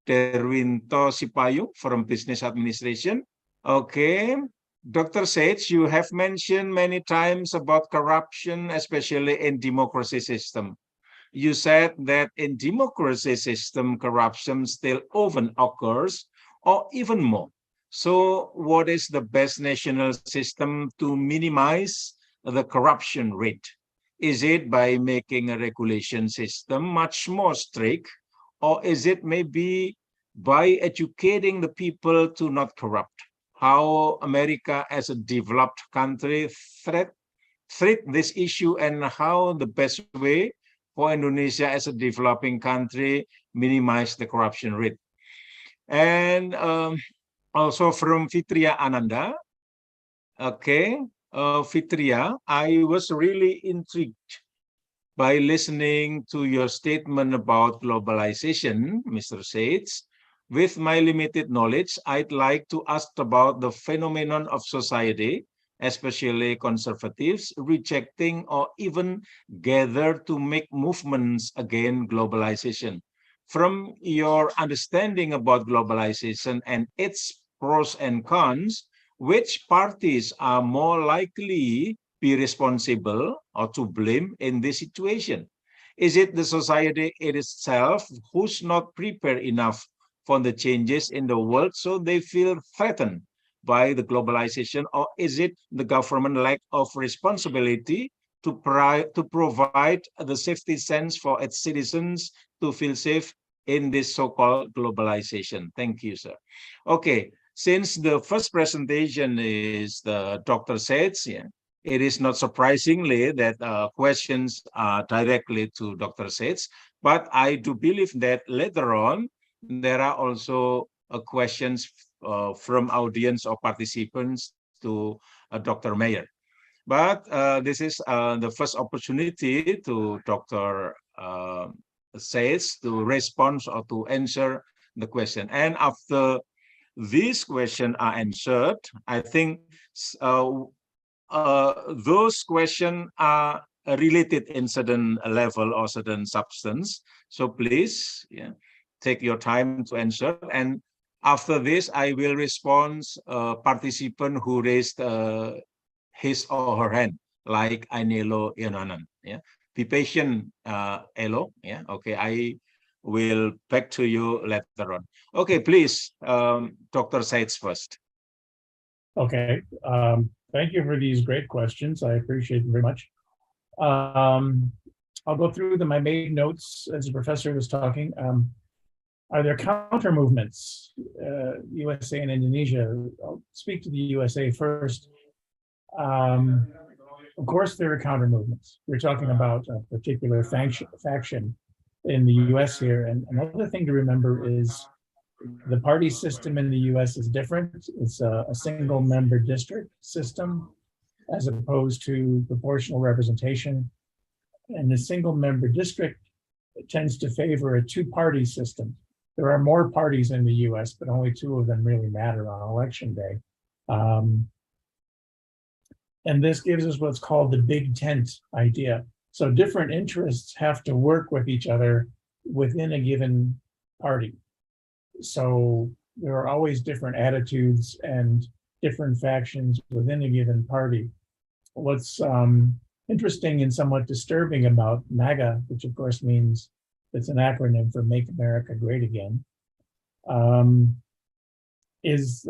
Derwinto Sipayu from Business Administration. Okay. Dr. Seitz, you have mentioned many times about corruption, especially in democracy system. You said that in democracy system, corruption still often occurs, or even more. So what is the best national system to minimize the corruption rate? Is it by making a regulation system much more strict, or is it maybe by educating the people to not corrupt? How America as a developed country treat this issue, and how the best way for Indonesia as a developing country minimize the corruption rate. And also from Fitria Ananda. Okay, Fitria, I was really intrigued by listening to your statement about globalization, Mr. Seitz. With my limited knowledge, I'd like to ask about the phenomenon of society, especially conservatives, rejecting or even gather to make movements against globalization. From your understanding about globalization and its pros and cons, which parties are more likely be responsible or to blame in this situation? Is it the society itself who's not prepared enough for the changes in the world, so they feel threatened by the globalization, or is it the government lack of responsibility to provide the safety sense for its citizens to feel safe in this so-called globalization? Thank you, sir. Okay, since the first presentation is the Dr. Said's, yeah, it is not surprisingly that questions are directly to Dr. Said's, but I do believe that later on, there are also questions from audience or participants to Dr. Mayer. But this is the first opportunity to Dr. Says to respond or to answer the question. And after these questions are answered, I think those questions are related in certain level or certain substance. So please, yeah, take your time to answer. And after this, I will respond participant who raised his or her hand, like Ainelo Yonanan. Yeah, be patient, Elo. Yeah, okay. I will back to you later on. Okay, please, Dr. Said's first. Okay, thank you for these great questions. I appreciate them very much. I'll go through them. I made notes as the professor was talking. Are there counter movements, USA and Indonesia? I'll speak to the USA first. Of course, there are counter movements. We're talking about a particular faction in the US here. And another thing to remember is the party system in the US is different. It's a single member district system as opposed to proportional representation. And the single member district tends to favor a two-party system. There are more parties in the US, but only two of them really matter on election day. And this gives us what's called the big tent idea. So different interests have to work with each other within a given party. So there are always different attitudes and different factions within a given party. What's interesting and somewhat disturbing about MAGA, which of course means it's an acronym for Make America Great Again, is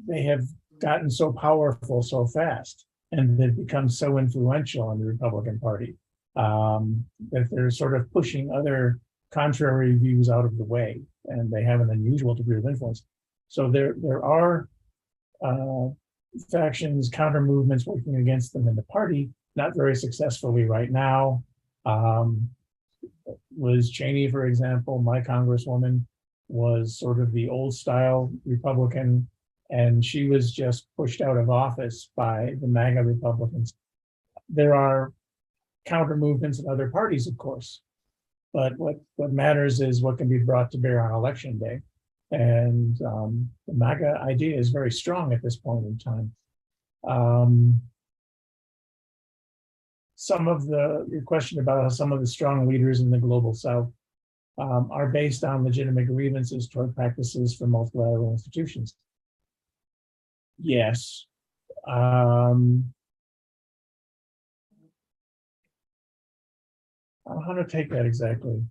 they have gotten so powerful so fast, and they've become so influential in the Republican Party that they're sort of pushing other contrary views out of the way, and they have an unusual degree of influence. So there are factions, counter movements working against them in the party, not very successfully right now. Liz Cheney, for example, my congresswoman, was sort of the old style Republican, and she was just pushed out of office by the MAGA Republicans. There are counter movements in other parties, of course, but what matters is what can be brought to bear on election day. And the MAGA idea is very strong at this point in time. Your question about how some of the strong leaders in the global South are based on legitimate grievances toward practices from multilateral institutions. Yes. How to take that exactly?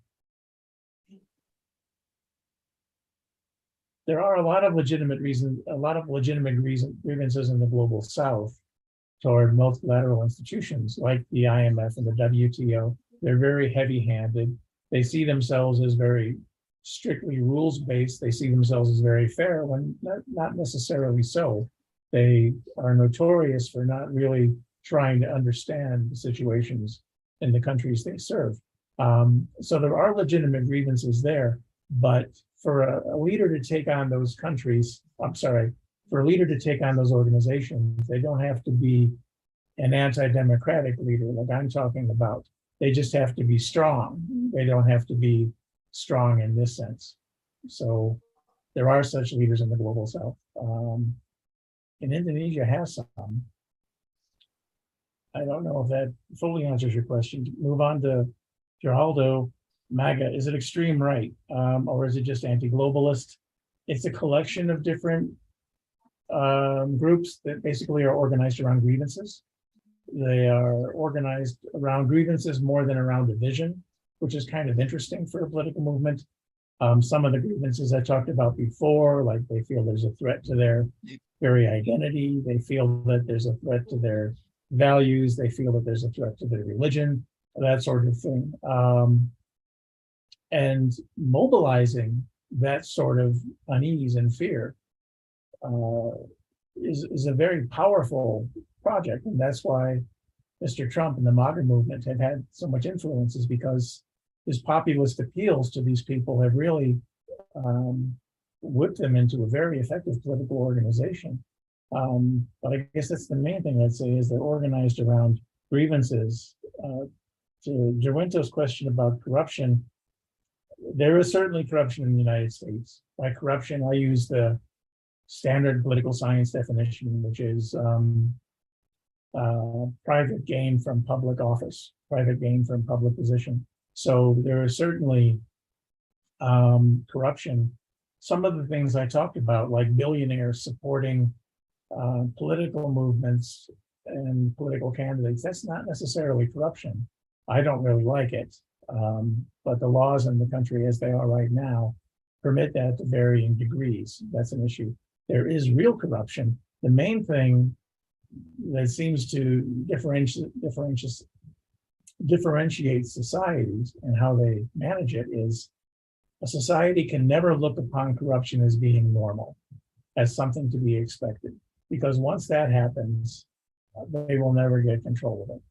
There are a lot of legitimate grievances in the global South toward multilateral institutions like the IMF and the WTO. They're very heavy-handed. They see themselves as very strictly rules-based. They see themselves as very fair when not necessarily so. They are notorious for not really trying to understand the situations in the countries they serve. So there are legitimate grievances there, but for a leader to take on those countries, for a leader to take on those organizations, they don't have to be an anti-democratic leader like I'm talking about. They just have to be strong. They don't have to be strong in this sense. So there are such leaders in the global South. And Indonesia has some. I don't know if that fully answers your question. Move on to Geraldo. MAGA, is it extreme right? Or is it just anti-globalist? It's a collection of different groups that basically are organized around grievances. They are organized around grievances more than around division, which is kind of interesting for a political movement. Some of the grievances I talked about before, like they feel there's a threat to their very identity. They feel that there's a threat to their values. They feel that there's a threat to their religion, that sort of thing. And mobilizing that sort of unease and fear is a very powerful project. And that's why Mr. Trump and the MAGA movement have had so much influence, is because his populist appeals to these people have really whipped them into a very effective political organization. But I guess that's the main thing I'd say, is they're organized around grievances. To Derwinto's question about corruption, there is certainly corruption in the United States. By corruption, I use the standard political science definition, which is private gain from public office, private gain from public position. So there is certainly corruption. Some of the things I talked about, like billionaires supporting political movements and political candidates, that's not necessarily corruption. I don't really like it, but the laws in the country as they are right now permit that to varying degrees. That's an issue. There is real corruption. The main thing that seems to differentiate societies and how they manage it is a society can never look upon corruption as being normal, as something to be expected, because once that happens, they will never get control of it.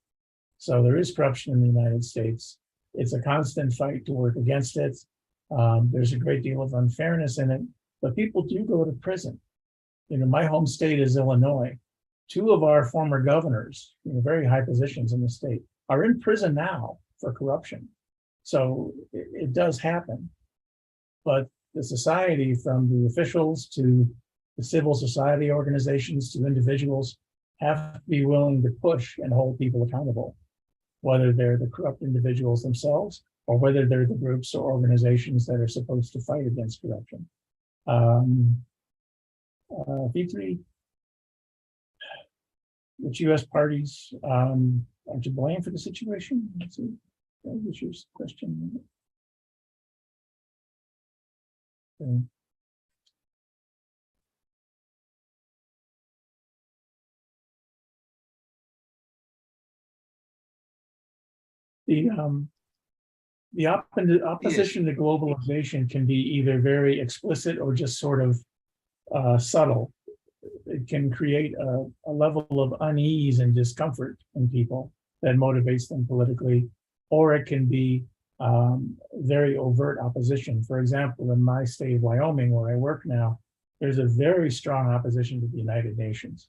So there is corruption in the United States. It's a constant fight to work against it. There's a great deal of unfairness in it, but people do go to prison. My home state is Illinois. Two of our former governors, very high positions in the state, are in prison now for corruption. So it does happen. But the society, from the officials to the civil society organizations to individuals, have to be willing to push and hold people accountable, whether they're the corrupt individuals themselves or whether they're the groups or organizations that are supposed to fight against corruption. V3, which U.S. parties are to blame for the situation? Let's see. That was your question. Okay. The opposition to globalization can be either very explicit or just sort of subtle. It can create a level of unease and discomfort in people that motivates them politically, or it can be very overt opposition. For example, in my state of Wyoming, where I work now, there's a very strong opposition to the United Nations.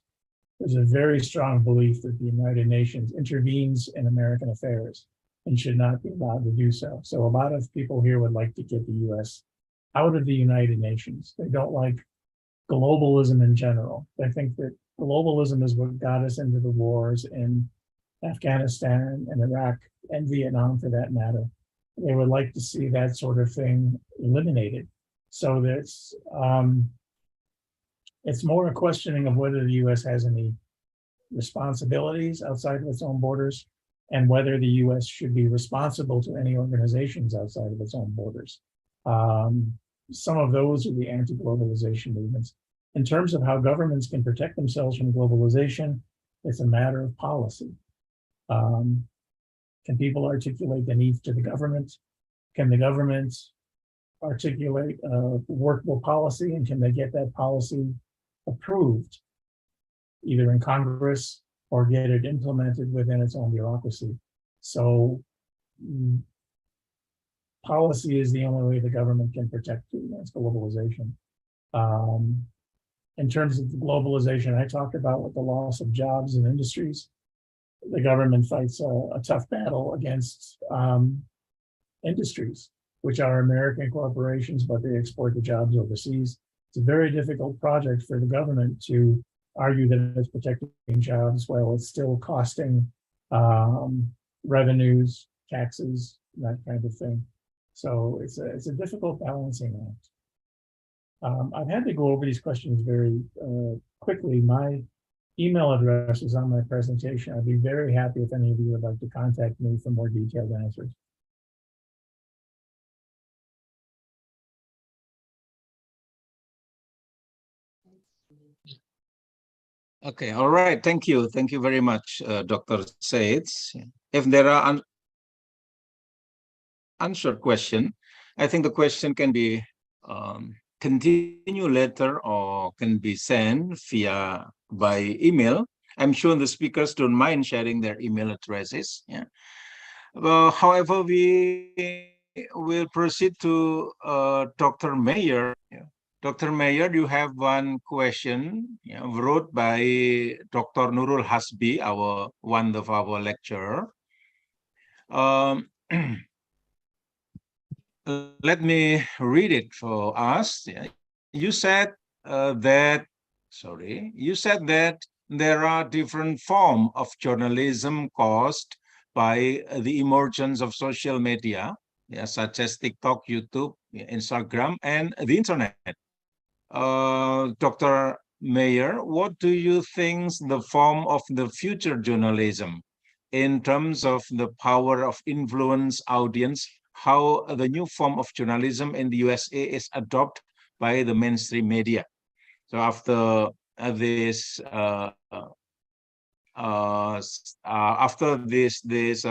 There's a very strong belief that the United Nations intervenes in American affairs and should not be allowed to do so. So a lot of people here would like to get the US out of the United Nations. They don't like globalism in general. They think that globalism is what got us into the wars in Afghanistan and Iraq and Vietnam, for that matter. They would like to see that sort of thing eliminated. So that's it's more a questioning of whether the US has any responsibilities outside of its own borders and whether the US should be responsible to any organizations outside of its own borders. Some of those are the anti-globalization movements. In terms of how governments can protect themselves from globalization, it's a matter of policy. Can people articulate the needs to the government? Can the government articulate a workable policy, and can they get that policy approved either in Congress or get it implemented within its own bureaucracy? So policy is the only way the government can protect you against globalization. In terms of globalization, I talked about with the loss of jobs and industries. The government fights a tough battle against industries, which are American corporations, but they export the jobs overseas. It's a very difficult project for the government to argue that it's protecting jobs while it's still costing revenues, taxes, that kind of thing. So it's a difficult balancing act. I've had to go over these questions very quickly. My email address is on my presentation. I'd be very happy if any of you would like to contact me for more detailed answers. Okay, all right. Thank you. Thank you very much, Dr. Said. If there are unanswered question, I think the question can be continue later or can be sent by email. I'm sure the speakers don't mind sharing their email addresses. Yeah. Well, however, we will proceed to Dr. Mayer. Dr. Mayer, you have one question wrote by Dr. Nurul Hasbi, one of our lecturer. Let me read it for us. You said you said that there are different forms of journalism caused by the emergence of social media, such as TikTok, YouTube, Instagram, and the internet. Dr. Mayer, what do you think the form of the future journalism in terms of the power of influence audience, how the new form of journalism in the USA is adopted by the mainstream media? So after this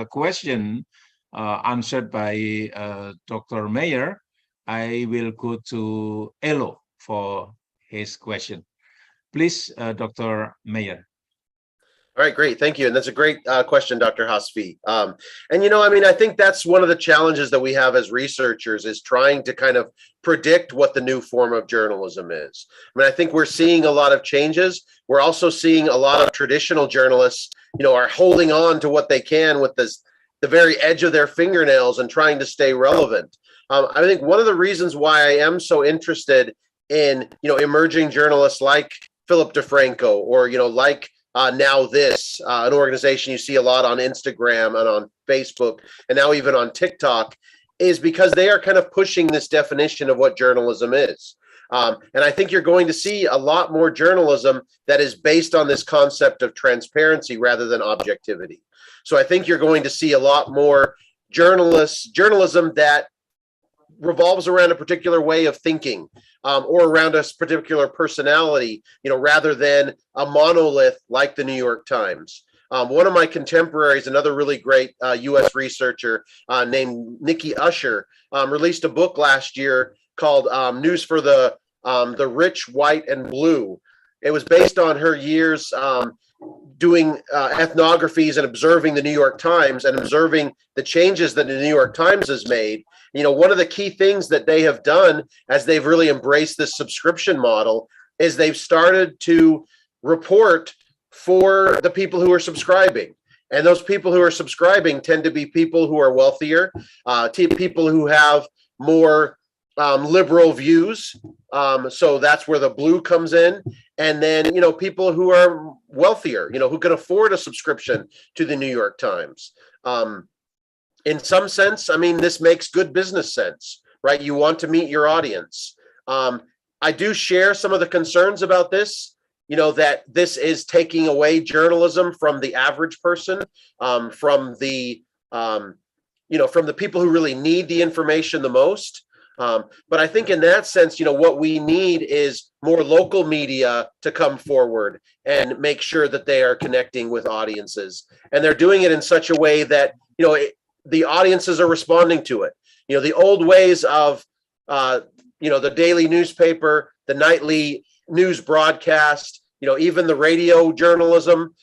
question answered by Dr. Mayer, I will go to Elo for his question. Please, Dr. Mayer. All right, great. Thank you. And that's a great question, Dr. Hasfi. And, you know, I mean, I think that's one of the challenges that we have as researchers is trying to kind of predict what the new form of journalism is. I mean, I think we're seeing a lot of changes. We're also seeing a lot of traditional journalists, you know, are holding on to what they can with the very edge of their fingernails and trying to stay relevant. I think one of the reasons why I am so interested in, you know, emerging journalists like Philip DeFranco or, you know, like Now This, an organization you see a lot on Instagram and on Facebook and now even on TikTok, is because they are kind of pushing this definition of what journalism is. And I think you're going to see a lot more journalism that is based on this concept of transparency rather than objectivity. So I think you're going to see a lot more journalism that revolves around a particular way of thinking or around a particular personality, you know, rather than a monolith like the New York Times. One of my contemporaries, another really great U.S. researcher named Nikki Usher, released a book last year called News for the Rich, White, and Blue. It was based on her years doing ethnographies and observing the New York Times and observing the changes that the New York Times has made. You know, one of the key things that they have done as they've really embraced this subscription model is they've started to report for the people who are subscribing. And those people who are subscribing tend to be people who are wealthier, people who have more liberal views. So that's where the blue comes in. And then, you know, people who are wealthier, you know, who can afford a subscription to the New York Times. In some sense, I mean, this makes good business sense, right? You want to meet your audience. I do share some of the concerns about this, you know, that this is taking away journalism from the average person, from the, you know, from the people who really need the information the most. But I think in that sense, you know, what we need is more local media to come forward and make sure that they are connecting with audiences. And they're doing it in such a way that, you know, the audiences are responding to it. You know, the old ways of, you know, the daily newspaper, the nightly news broadcast, you know, even the radio journalism,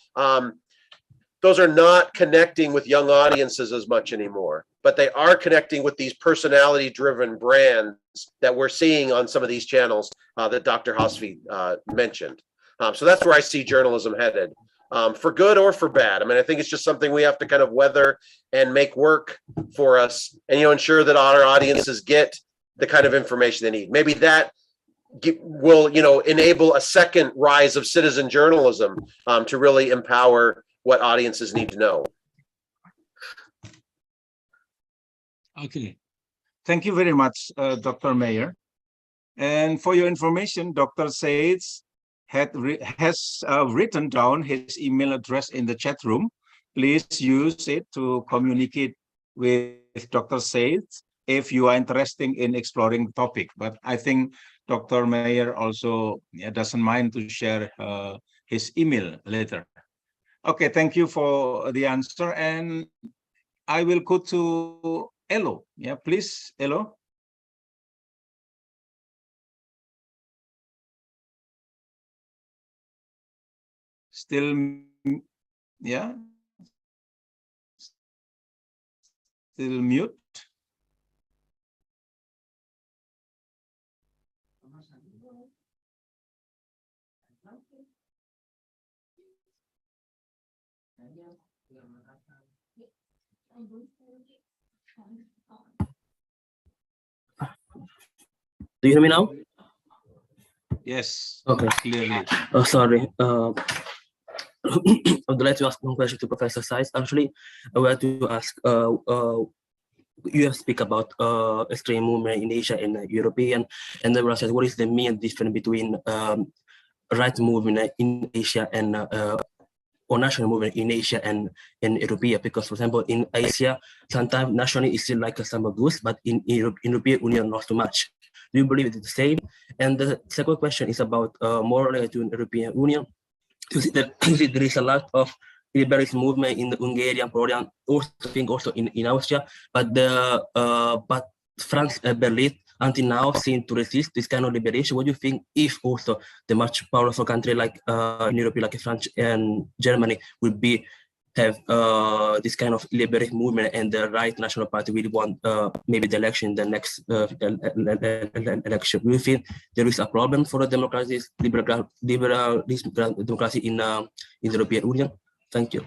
those are not connecting with young audiences as much anymore, but they are connecting with these personality-driven brands that we're seeing on some of these channels that Dr. Hasfi mentioned. So that's where I see journalism headed, for good or for bad. I mean, I think it's just something we have to kind of weather and make work for us, and, you know, ensure that our audiences get the kind of information they need. Maybe that will, you know, enable a second rise of citizen journalism to really empower what audiences need to know. Okay, thank you very much, Dr. Mayer. And for your information, Dr. Said has written down his email address in the chat room. Please use it to communicate with Dr. Said if you are interested in exploring the topic. But I think Dr. Mayer also doesn't mind to share his email later. Okay, thank you for the answer. And I will go to Elo. Yeah, please, Elo. Still, yeah, still mute. Do you hear me now? Yes, Okay. clearly. Sorry. I would like to ask one question to Professor Saiz. Actually, I would like to ask, you have speak about extreme movement in Asia and European, and then said, what is the main difference between right movement in Asia and or national movement in Asia and in Europe? Because, for example, in Asia, sometimes nationally is still like a summer goose, but in European Union, not too much. Do you believe it's the same? And the second question is about more related to European Union. You see that there is a lot of liberalist movement in the Hungarian, Poland, also I think also in Austria, but but France, Berlin until now seem to resist this kind of liberation. What do you think if also the much powerful country like in Europe, like France and Germany, would have this kind of liberal movement, and the right national party will want maybe the election, the next election? Do you think there is a problem for the liberal democracy in the European Union? Thank you.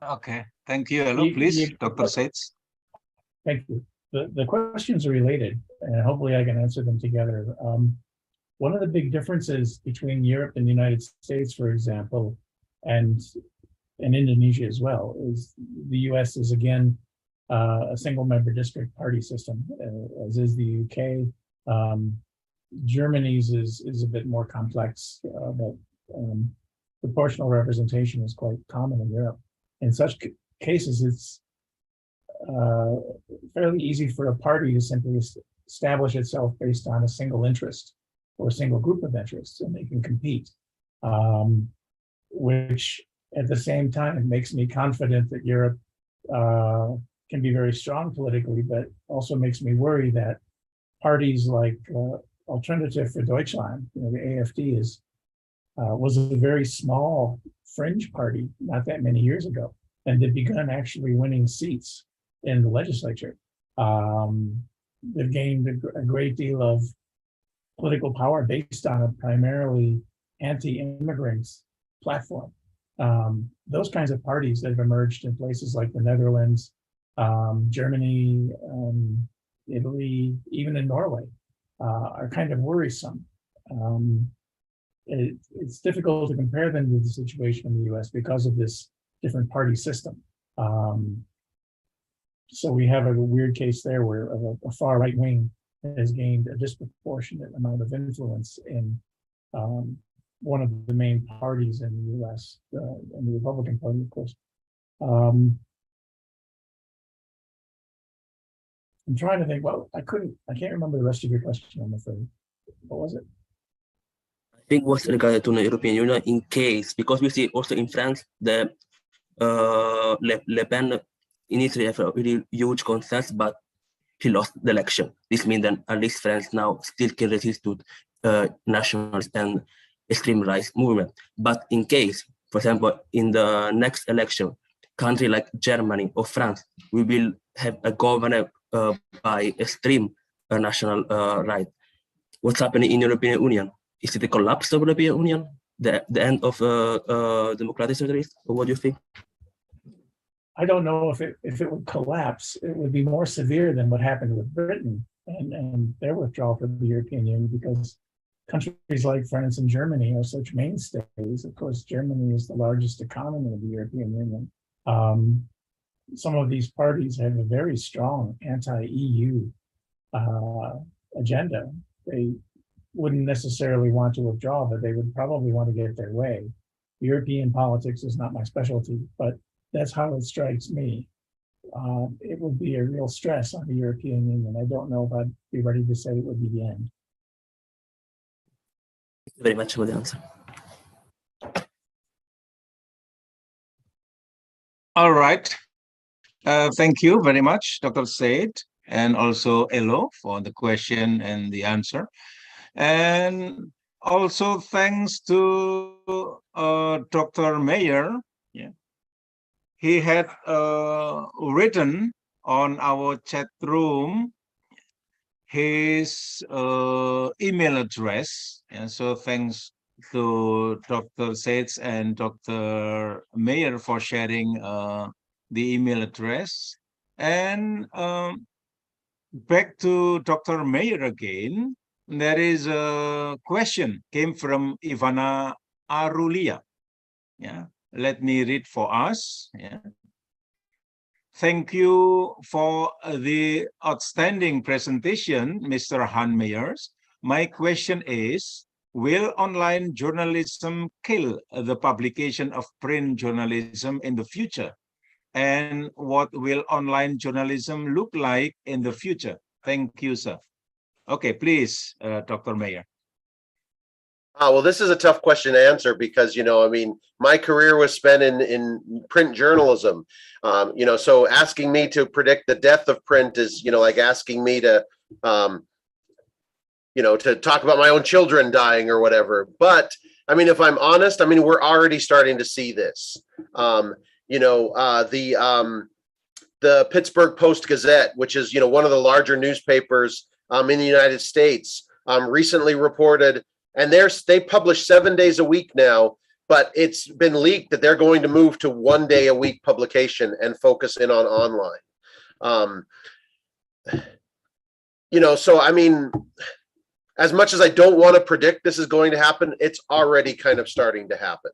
Okay, thank you. Hello, please, Dr. Saiz. Thank you. The questions are related, and hopefully I can answer them together. One of the big differences between Europe and the United States, for example, and Indonesia as well, is the US is again a single member district party system, as is the UK. Germany's is a bit more complex, but proportional representation is quite common in Europe. In such cases, it's fairly easy for a party to simply establish itself based on a single interest or a single group of interests, and they can compete, which at the same time makes me confident that Europe can be very strong politically, but also makes me worry that parties like Alternative for Deutschland, the AfD, was a very small fringe party not that many years ago, and they've begun actually winning seats in the legislature. They've gained a great deal of political power based on a primarily anti-immigrants platform. Those kinds of parties that have emerged in places like the Netherlands, Germany, Italy, even in Norway, are kind of worrisome. It's difficult to compare them to the situation in the US because of this different party system. So we have a weird case there where a far right wing has gained a disproportionate amount of influence in one of the main parties in the US, and the Republican Party, of course. I'm trying to think, well, I can't remember the rest of your question, I'm afraid. What was it? I think was regarded to the European Union in case, because we see also in France, the Le Pen initially have a really huge contest, but he lost the election. This means that at least France now still can resist to nationalist and extreme right movement. But in case, for example, in the next election, country like Germany or France, we will have a government by extreme national right. What's happening in European Union? Is it a collapse of the European Union? The end of democratic socialism? Or what do you think? I don't know if it would collapse. It would be more severe than what happened with Britain and their withdrawal from the European Union, because countries like France and Germany are such mainstays. Of course, Germany is the largest economy of the European Union. Some of these parties have a very strong anti-EU agenda. They wouldn't necessarily want to withdraw, but they would probably want to get their way. European politics is not my specialty, but that's how it strikes me. it would be a real stress on the European Union. I don't know if I'd be ready to say it would be the end. Thank you very much for the answer. All right. Thank you very much, Dr. Said, and also Elo for the question and the answer. And also thanks to Dr. Mayer. Yeah. He had written on our chat room his email address. And so thanks to Dr. Said and Dr. Mayer for sharing the email address. And back to Dr. Mayer again, there is a question came from Ivana Arulia. Yeah, let me read for us. Yeah. Thank you for the outstanding presentation, Mr. Han Meyers. My question is, will online journalism kill the publication of print journalism in the future? And what will online journalism look like in the future? Thank you, sir. Okay, please, Dr. Mayer. Well, this is a tough question to answer because, I mean, my career was spent in print journalism. So asking me to predict the death of print is, like asking me to, to talk about my own children dying or whatever. But I mean, if I'm honest, I mean, we're already starting to see this. The Pittsburgh Post-Gazette, which is, one of the larger newspapers in the United States, recently reported, and they publish 7 days a week now, but it's been leaked that they're going to move to 1 day a week publication and focus in on online. So I mean, as much as I don't want to predict this is going to happen, it's already kind of starting to happen.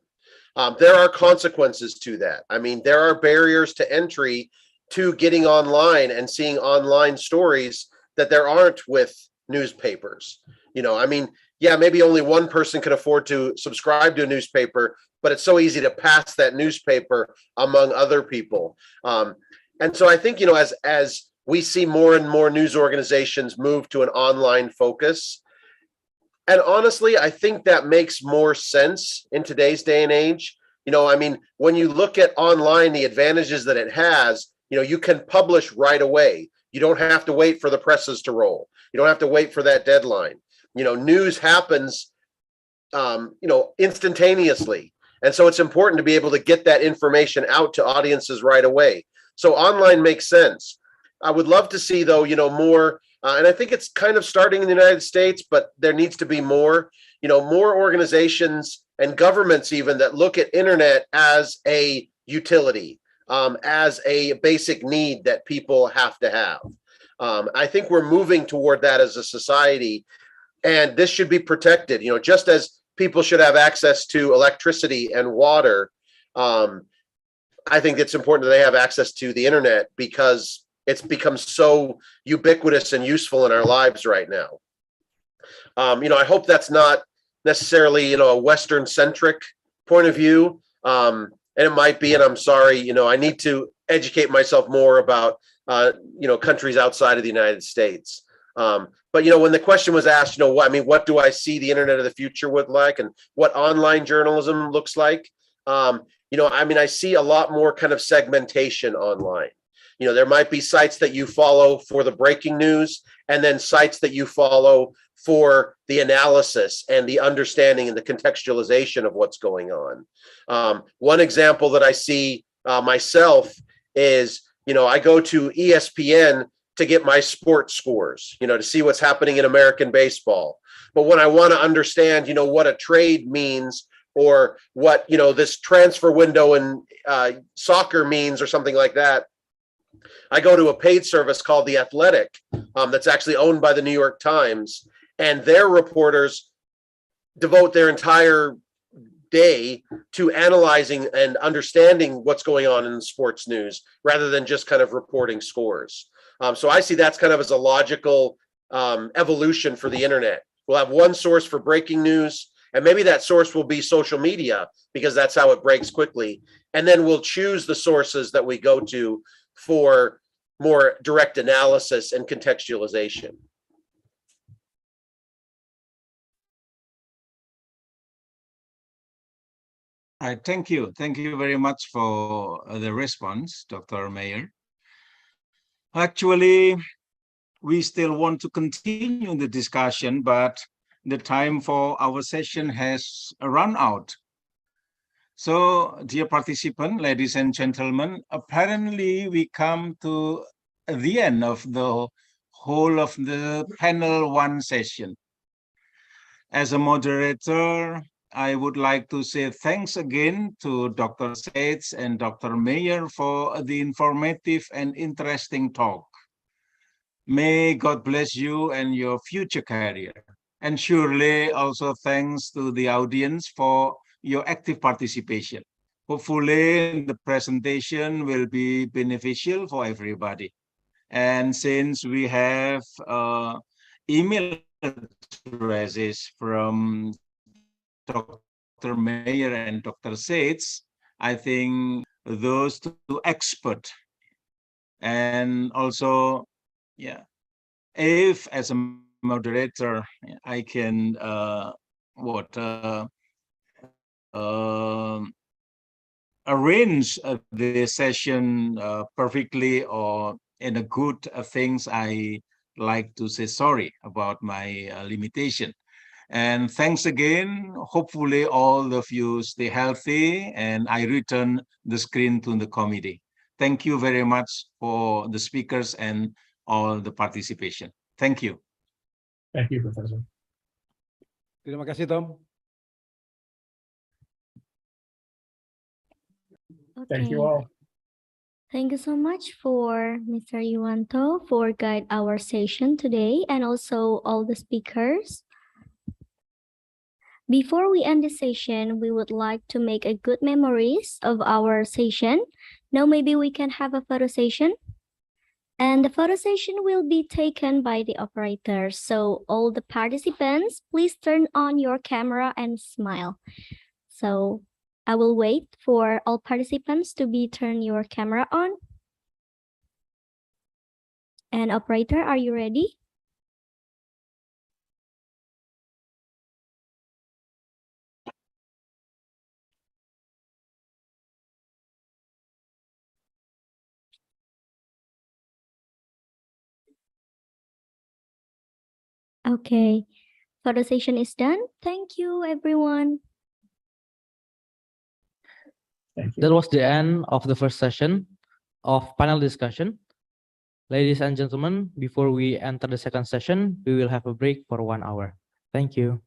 There are consequences to that. I mean, there are barriers to entry to getting online and seeing online stories that there aren't with newspapers. I mean, yeah, maybe only one person can afford to subscribe to a newspaper, but it's so easy to pass that newspaper among other people. And so I think, as we see more and more news organizations move to an online focus, and honestly, I think that makes more sense in today's day and age. I mean, when you look at online, the advantages that it has, you can publish right away. You don't have to wait for the presses to roll. You don't have to wait for that deadline. News happens, instantaneously. And so it's important to be able to get that information out to audiences right away. So online makes sense. I would love to see, though, more, and I think it's kind of starting in the United States, but there needs to be more, more organizations and governments even that look at internet as a utility, as a basic need that people have to have. I think we're moving toward that as a society, and this should be protected, just as people should have access to electricity and water. I think it's important that they have access to the internet because it's become so ubiquitous and useful in our lives right now. I hope that's not necessarily, a Western centric point of view. And it might be, and I'm sorry, I need to educate myself more about, countries outside of the United States. But, when the question was asked, what do I see the internet of the future would like and what online journalism looks like? I see a lot more kind of segmentation online. There might be sites that you follow for the breaking news and then sites that you follow for the analysis and the understanding and the contextualization of what's going on. One example that I see myself is, I go to ESPN to get my sports scores, to see what's happening in American baseball. But when I want to understand, what a trade means or what, this transfer window in soccer means or something like that, I go to a paid service called The Athletic that's actually owned by the New York Times, and their reporters devote their entire day to analyzing and understanding what's going on in the sports news rather than just kind of reporting scores. So I see that's kind of as a logical evolution for the internet. We'll have one source for breaking news, and maybe that source will be social media because that's how it breaks quickly. And then we'll choose the sources that we go to for more direct analysis and contextualization. Thank you. Thank you very much for the response, Dr. Mayer. Actually, we still want to continue the discussion, but the time for our session has run out. So, dear participant, ladies and gentlemen, apparently we come to the end of the whole of the panel one session. As a moderator, I would like to say thanks again to Dr. Seitz and Dr. Mayer for the informative and interesting talk. May God bless you and your future career. And surely also thanks to the audience for your active participation. Hopefully the presentation will be beneficial for everybody. And since we have email addresses from Dr. Mayer and Dr. Seitz, I think those two experts. And also, yeah, if as a moderator, I can arrange the session perfectly or in a good things, I like to say sorry about my limitation. And thanks again. Hopefully all of you stay healthy, and I return the screen to the committee. Thank you very much for the speakers and all the participation. Thank you. Thank you, Professor. Terima kasih, Tom. Thank you Okay. all. Thank you so much for Mr. Yuanto for guide our session today, and also all the speakers. Before we end the session, we would like to make a good memories of our session. Now maybe we can have a photo session. And the photo session will be taken by the operator. So all the participants, please turn on your camera and smile. So I will wait for all participants to turn your camera on. And operator, are you ready? Okay, photo session is done. Thank you, everyone. Thank you. That was the end of the first session of panel discussion. Ladies and gentlemen, before we enter the second session, we will have a break for 1 hour. Thank you.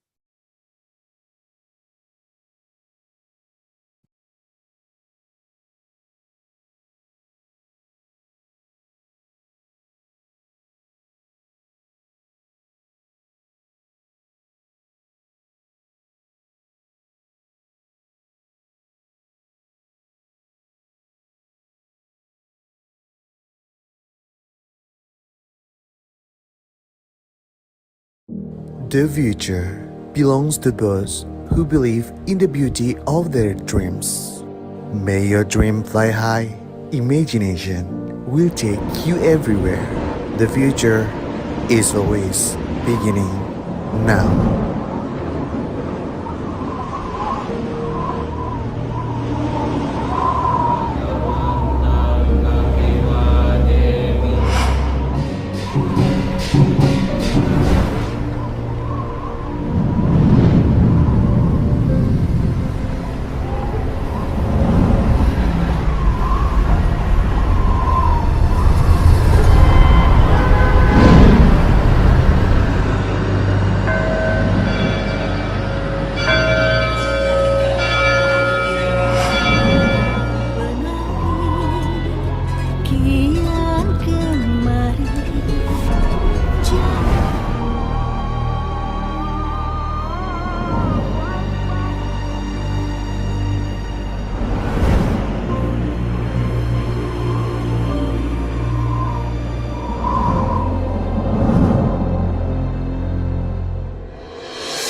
The future belongs to those who believe in the beauty of their dreams. May your dream fly high. Imagination will take you everywhere. The future is always beginning now.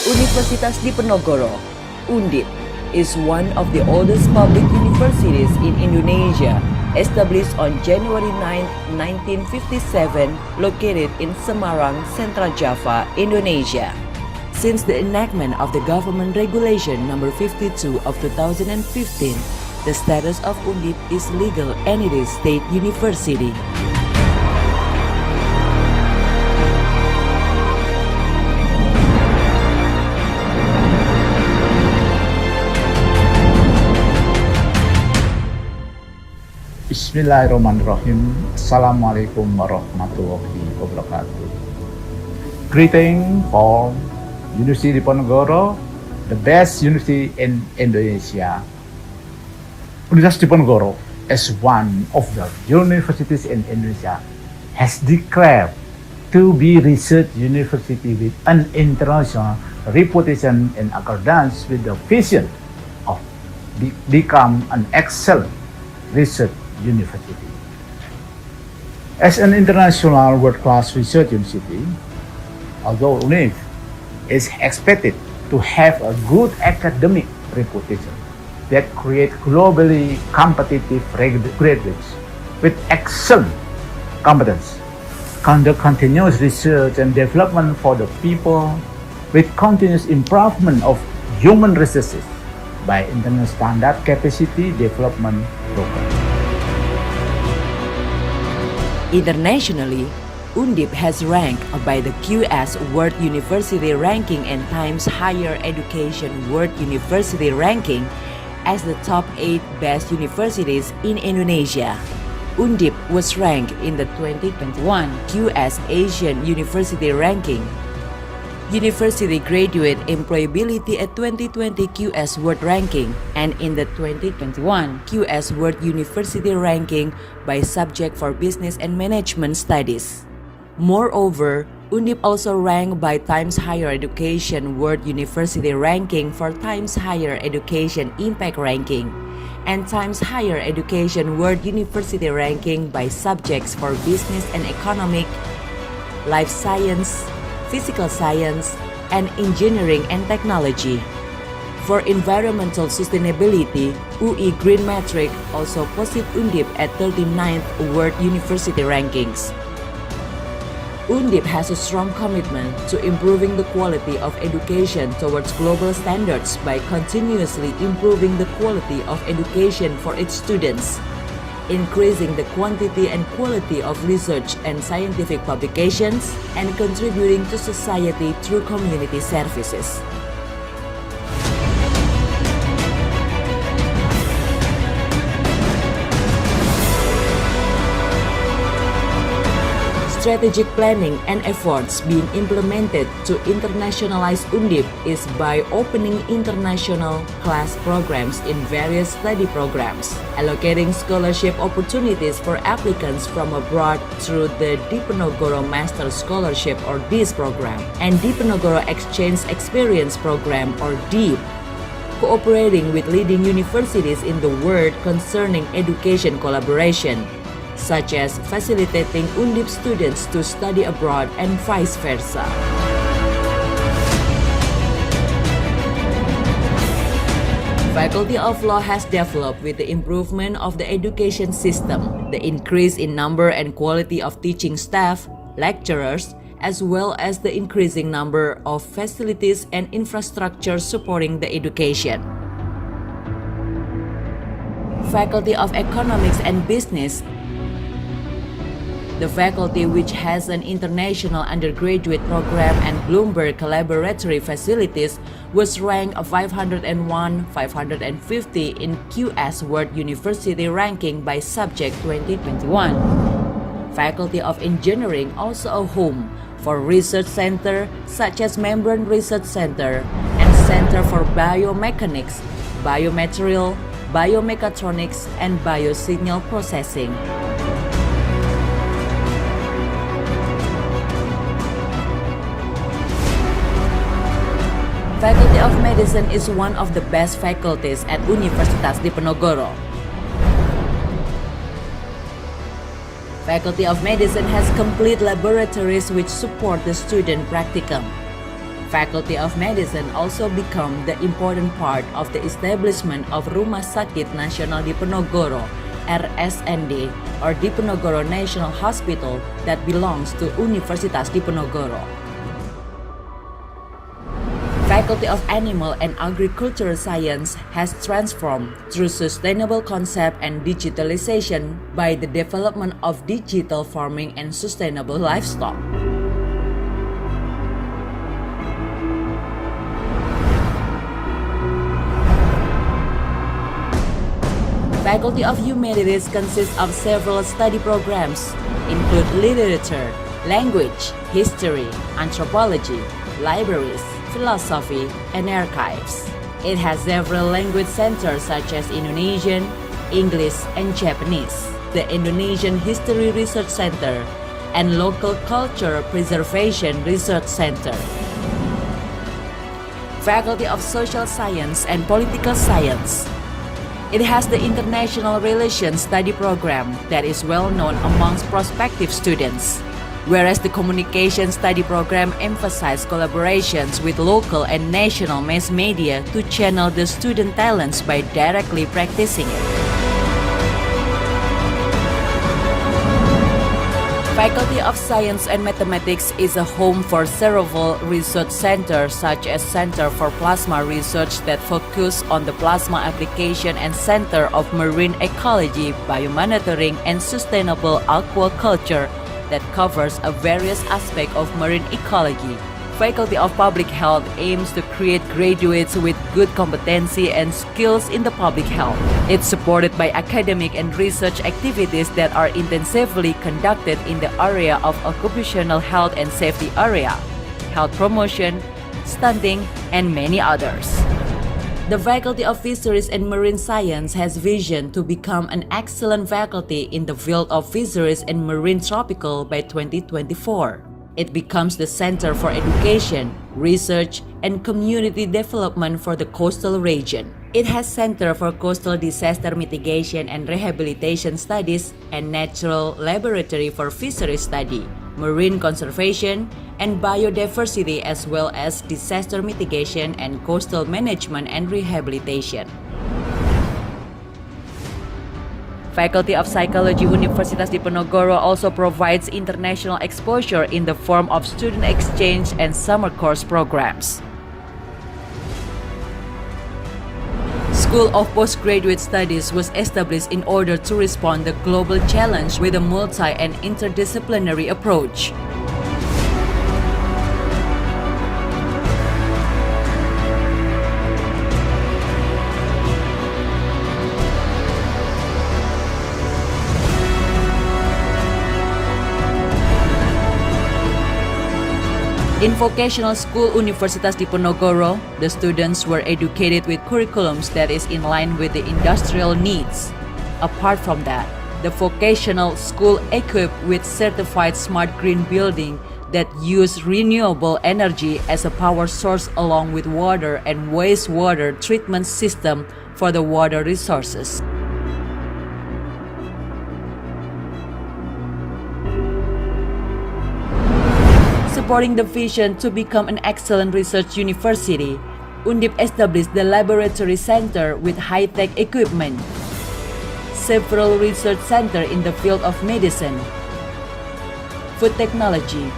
Universitas Diponegoro, Undip, is one of the oldest public universities in Indonesia established on January 9, 1957, located in Semarang, Central Java, Indonesia. Since the enactment of the Government Regulation Number 52 of 2015, the status of Undip is legal entity state university. Bismillahirrahmanirrahim. Assalamualaikum warahmatullahi wabarakatuh. Greeting from University Diponegoro, the best university in Indonesia. Universitas Diponegoro, as one of the universities in Indonesia, has declared to be research university with an international reputation in accordance with the vision of become an excellent research university. As an international world-class research university, although UNIF is expected to have a good academic reputation that create globally competitive graduates with excellent competence, conduct continuous research and development for the people with continuous improvement of human resources by international standard capacity development program. Internationally, Undip has ranked by the QS World University Ranking and Times Higher Education World University Ranking as the top 8 best universities in Indonesia. Undip was ranked in the 2021 QS Asian University Ranking, University Graduate Employability at 2020 QS World Ranking, and in the 2021 QS World University Ranking by subject for Business and Management Studies. Moreover, Undip also ranked by Times Higher Education World University Ranking for Times Higher Education Impact Ranking, and Times Higher Education World University Ranking by subjects for Business and Economic, Life Science, Physical Science, and Engineering and Technology. For environmental sustainability, UI Green Metric also posted Undip at 39th World University Rankings. Undip has a strong commitment to improving the quality of education towards global standards by continuously improving the quality of education for its students, increasing the quantity and quality of research and scientific publications, and contributing to society through community services. Strategic planning and efforts being implemented to internationalize Undip is by opening international class programs in various study programs, allocating scholarship opportunities for applicants from abroad through the Diponegoro Master Scholarship or DIS program, and Diponegoro Exchange Experience Program or DEEP, cooperating with leading universities in the world concerning education collaboration, such as facilitating Undip students to study abroad and vice versa. Faculty of Law has developed with the improvement of the education system, the increase in number and quality of teaching staff, lecturers, as well as the increasing number of facilities and infrastructure supporting the education. Faculty of Economics and Business, the faculty, which has an international undergraduate program and Bloomberg collaboratory facilities, was ranked 501, 550 in QS World University Ranking by Subject 2021. Faculty of Engineering, also a home for research center such as Membrane Research Center and Center for Biomechanics, Biomaterial, Biomechatronics, and Biosignal Processing. Faculty of Medicine is one of the best faculties at Universitas Diponegoro. Faculty of Medicine has complete laboratories which support the student practicum. Faculty of Medicine also become the important part of the establishment of Rumah Sakit Nasional Diponegoro, RSND, or Diponegoro National Hospital, that belongs to Universitas Diponegoro. Faculty of Animal and Agricultural Science has transformed through sustainable concept and digitalization by the development of digital farming and sustainable livestock. Faculty of Humanities consists of several study programs, include literature, language, history, anthropology, libraries, philosophy, and archives. It has several language centers such as Indonesian, English, and Japanese, the Indonesian History Research Center, and Local Culture Preservation Research Center. Faculty of Social Science and Political Science. It has the International Relations Study Program that is well known amongst prospective students, whereas the Communication Study Program emphasizes collaborations with local and national mass media to channel the student talents by directly practicing it. Faculty of Science and Mathematics is a home for several research centers such as Center for Plasma Research that focus on the plasma application and Center of Marine Ecology, Biomonitoring, and Sustainable Aquaculture that covers a various aspects of marine ecology. Faculty of Public Health aims to create graduates with good competency and skills in the public health. It's supported by academic and research activities that are intensively conducted in the area of occupational health and safety area, health promotion, stunting, and many others. The Faculty of Fisheries and Marine Science has vision to become an excellent faculty in the field of fisheries and marine tropical by 2024. It becomes the center for education, research, and community development for the coastal region. It has Center for Coastal Disaster Mitigation and Rehabilitation Studies and Natural Laboratory for Fisheries Study, Marine Conservation, and Biodiversity, as well as Disaster Mitigation and Coastal Management and Rehabilitation. Faculty of Psychology Universitas Diponegoro also provides international exposure in the form of student exchange and summer course programs. School of Postgraduate Studies was established in order to respond to the global challenge with a multi- and interdisciplinary approach. In Vocational School Universitas Diponegoro, the students were educated with curriculums that is in line with the industrial needs. Apart from that, the vocational school equipped with certified smart green building that use renewable energy as a power source along with water and wastewater treatment system for the water resources. Supporting the vision to become an excellent research university, Undip established the Laboratory Center with high-tech equipment, several research centers in the field of medicine, food technology,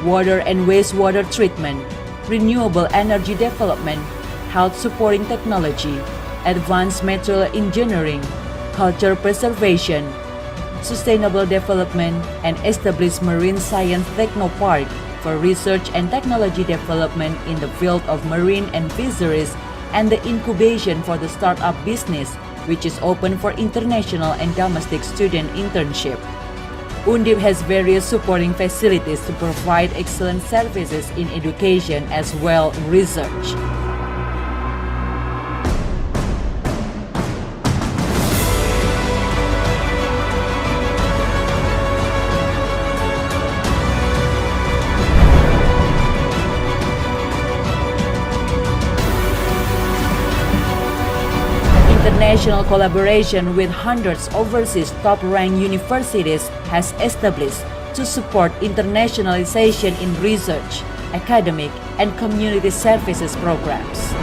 water and wastewater treatment, renewable energy development, health supporting technology, advanced material engineering, culture preservation, sustainable development, and established Marine Science Technopark for research and technology development in the field of marine and fisheries, and the incubation for the startup business, which is open for international and domestic student internship. Undip has various supporting facilities to provide excellent services in education as well as research. International collaboration with hundreds of overseas top-ranked universities has established to support internationalization in research, academic, and community services programs.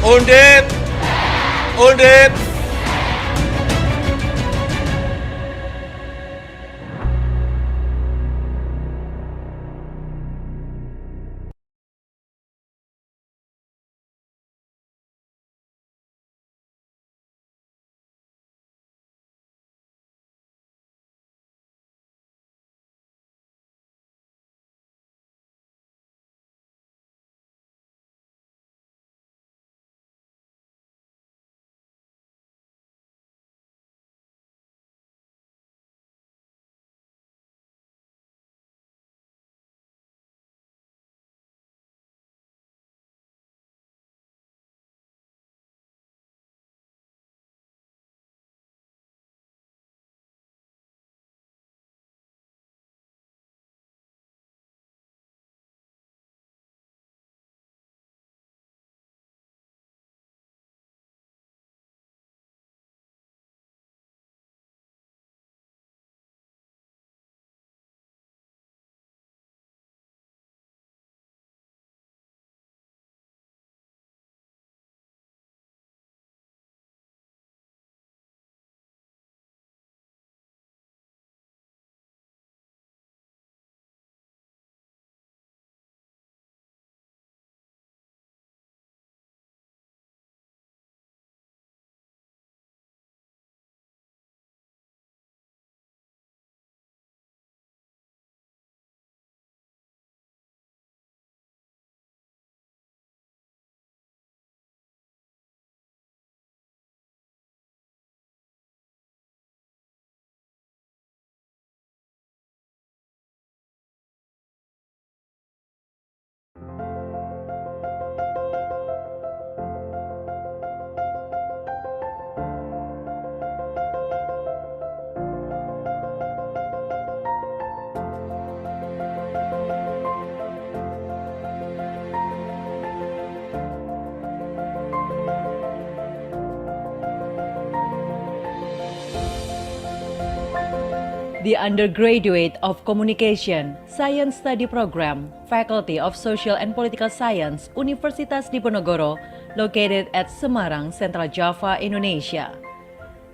Undip! Undip! The Undergraduate of Communication Science Study Program, Faculty of Social and Political Science, Universitas Diponegoro, located at Semarang, Central Java, Indonesia.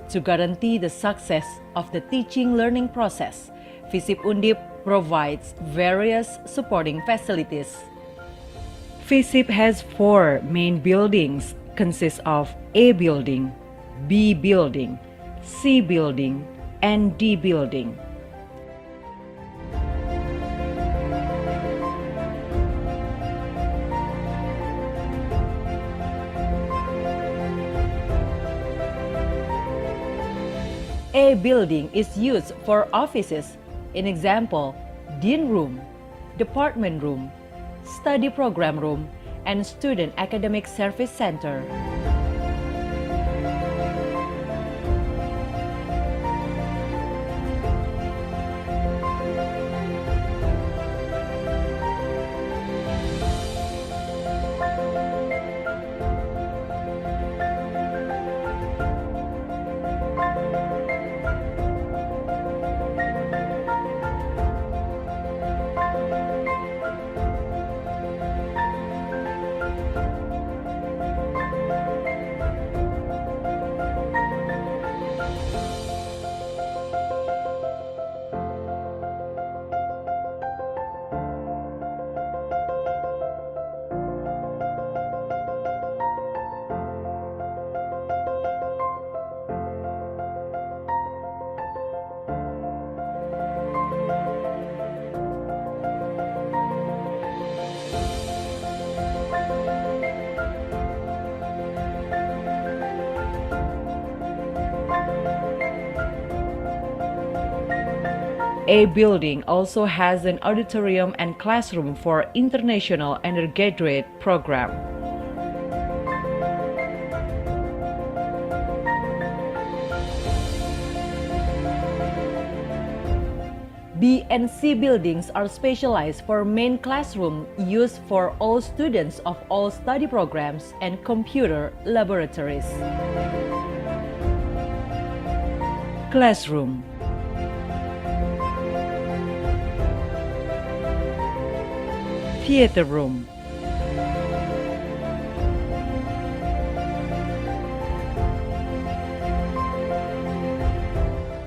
To guarantee the success of the teaching-learning process, FISIP Undip provides various supporting facilities. FISIP has 4 main buildings, consist of A building, B building, C building, and D building. A building is used for offices, in example, Dean Room, Department Room, Study Program Room, and Student Academic Service Center. A building also has an auditorium and classroom for international undergraduate program. B and C buildings are specialized for main classroom used for all students of all study programs and computer laboratories. Classroom. Theater room.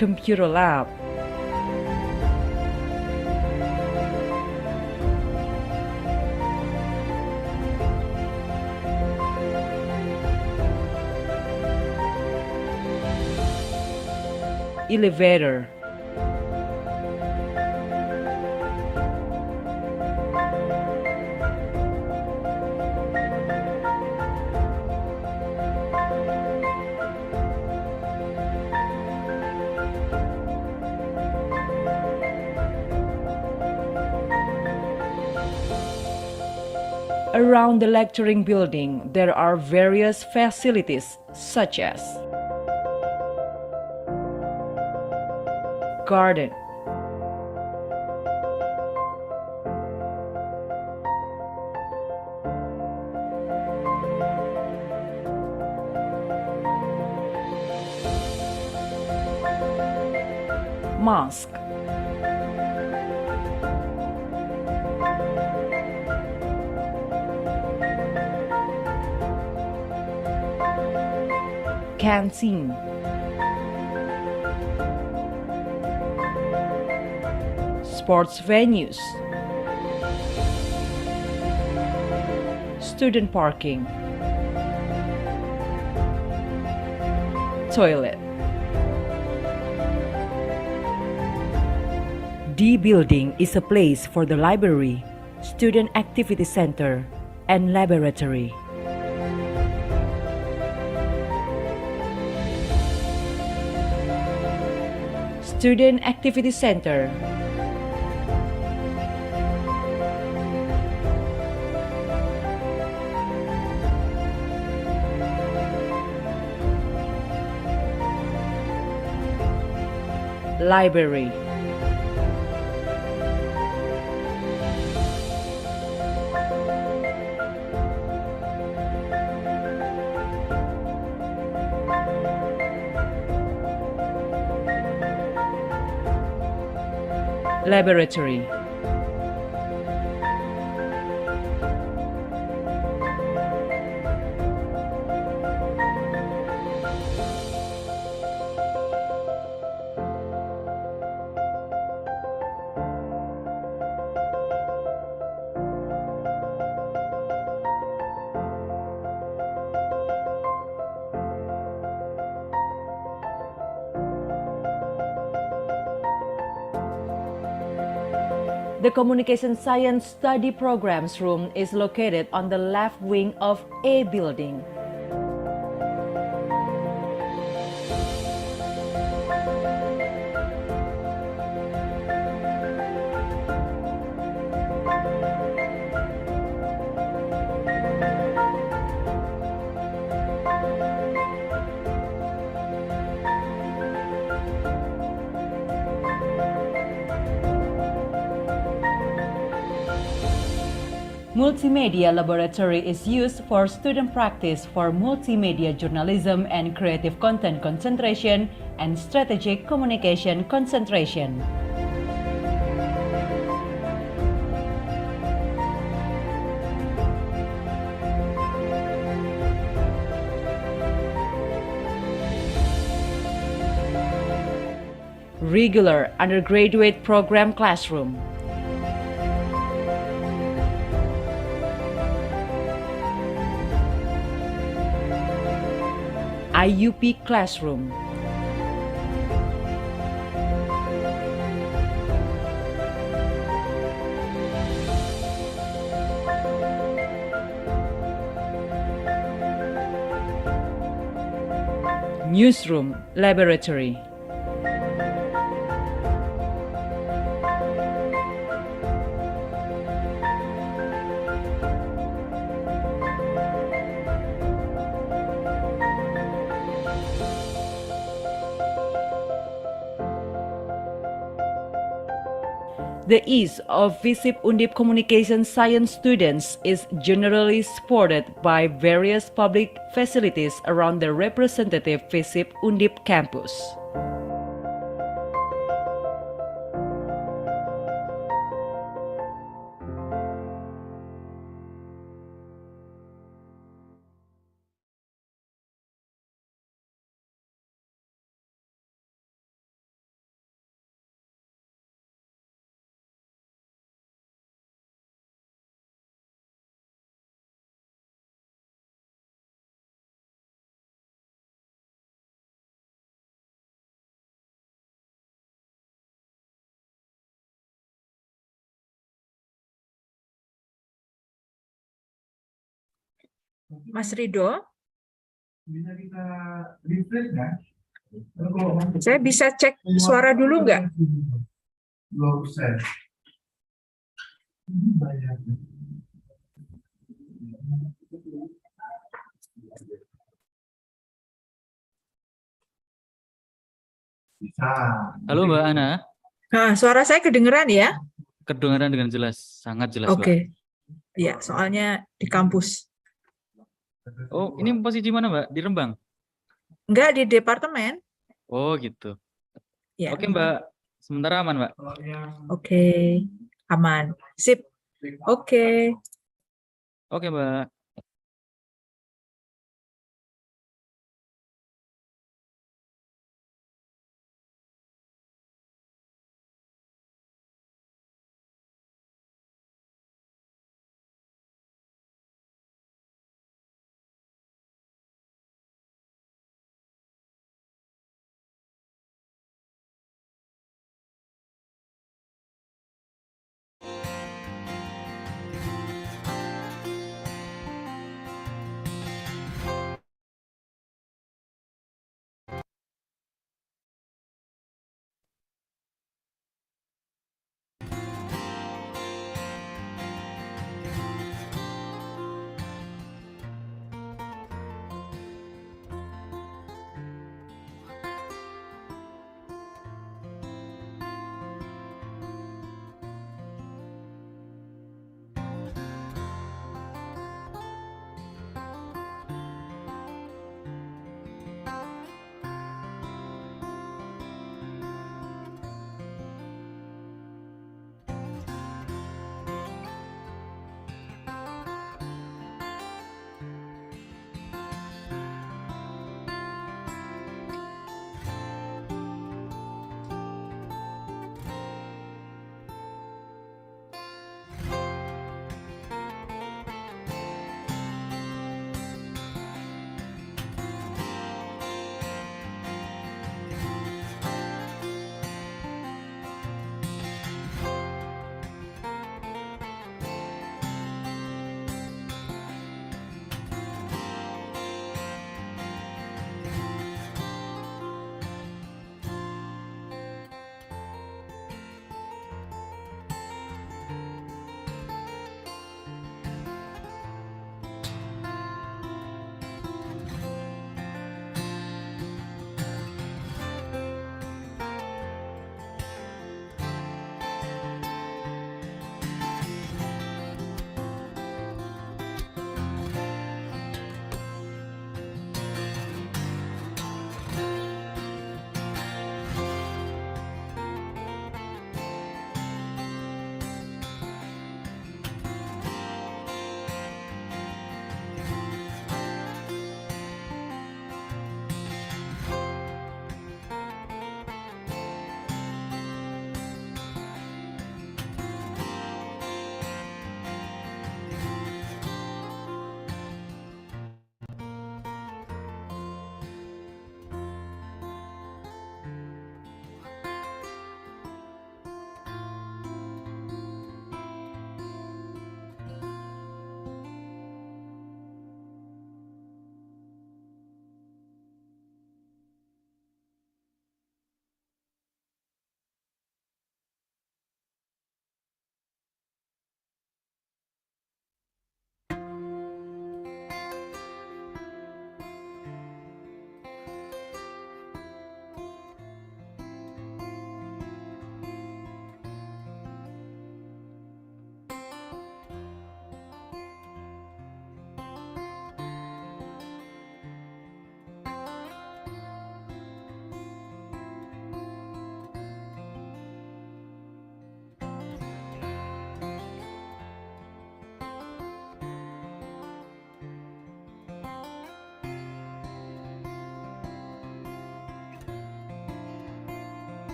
Computer Lab. Elevator. Around the lecturing building, there are various facilities such as garden, mosque, canteen, sports venues, student parking, toilet. D building is a place for the library, student activity center, and laboratory. Student Activity Center. Library. Laboratory. The Communication Science Study Programs Room is located on the left wing of A building. Multimedia Laboratory is used for student practice for multimedia journalism and creative content concentration and strategic communication concentration. Regular undergraduate program classroom. IUP classroom. Newsroom, laboratory. The ease of visip Undip Communication Science students is generally supported by various public facilities around the representative visip Undip campus. Mas Rido, Bisa kita refresh nggak? saya bisa cek suara dulu nggak? 2%. Bisa. Halo Mbak Ana, Nah, suara saya kedengeran ya? kedengaran dengan jelas, sangat jelas Mbak. Oke. Ya, soalnya di kampus. Oh, ini posisi mana Mbak? Di Rembang? Enggak di departemen. Oh gitu. Ya. Oke Mbak, sementara aman Mbak. Oke, aman. Sip. Oke. Oke Mbak.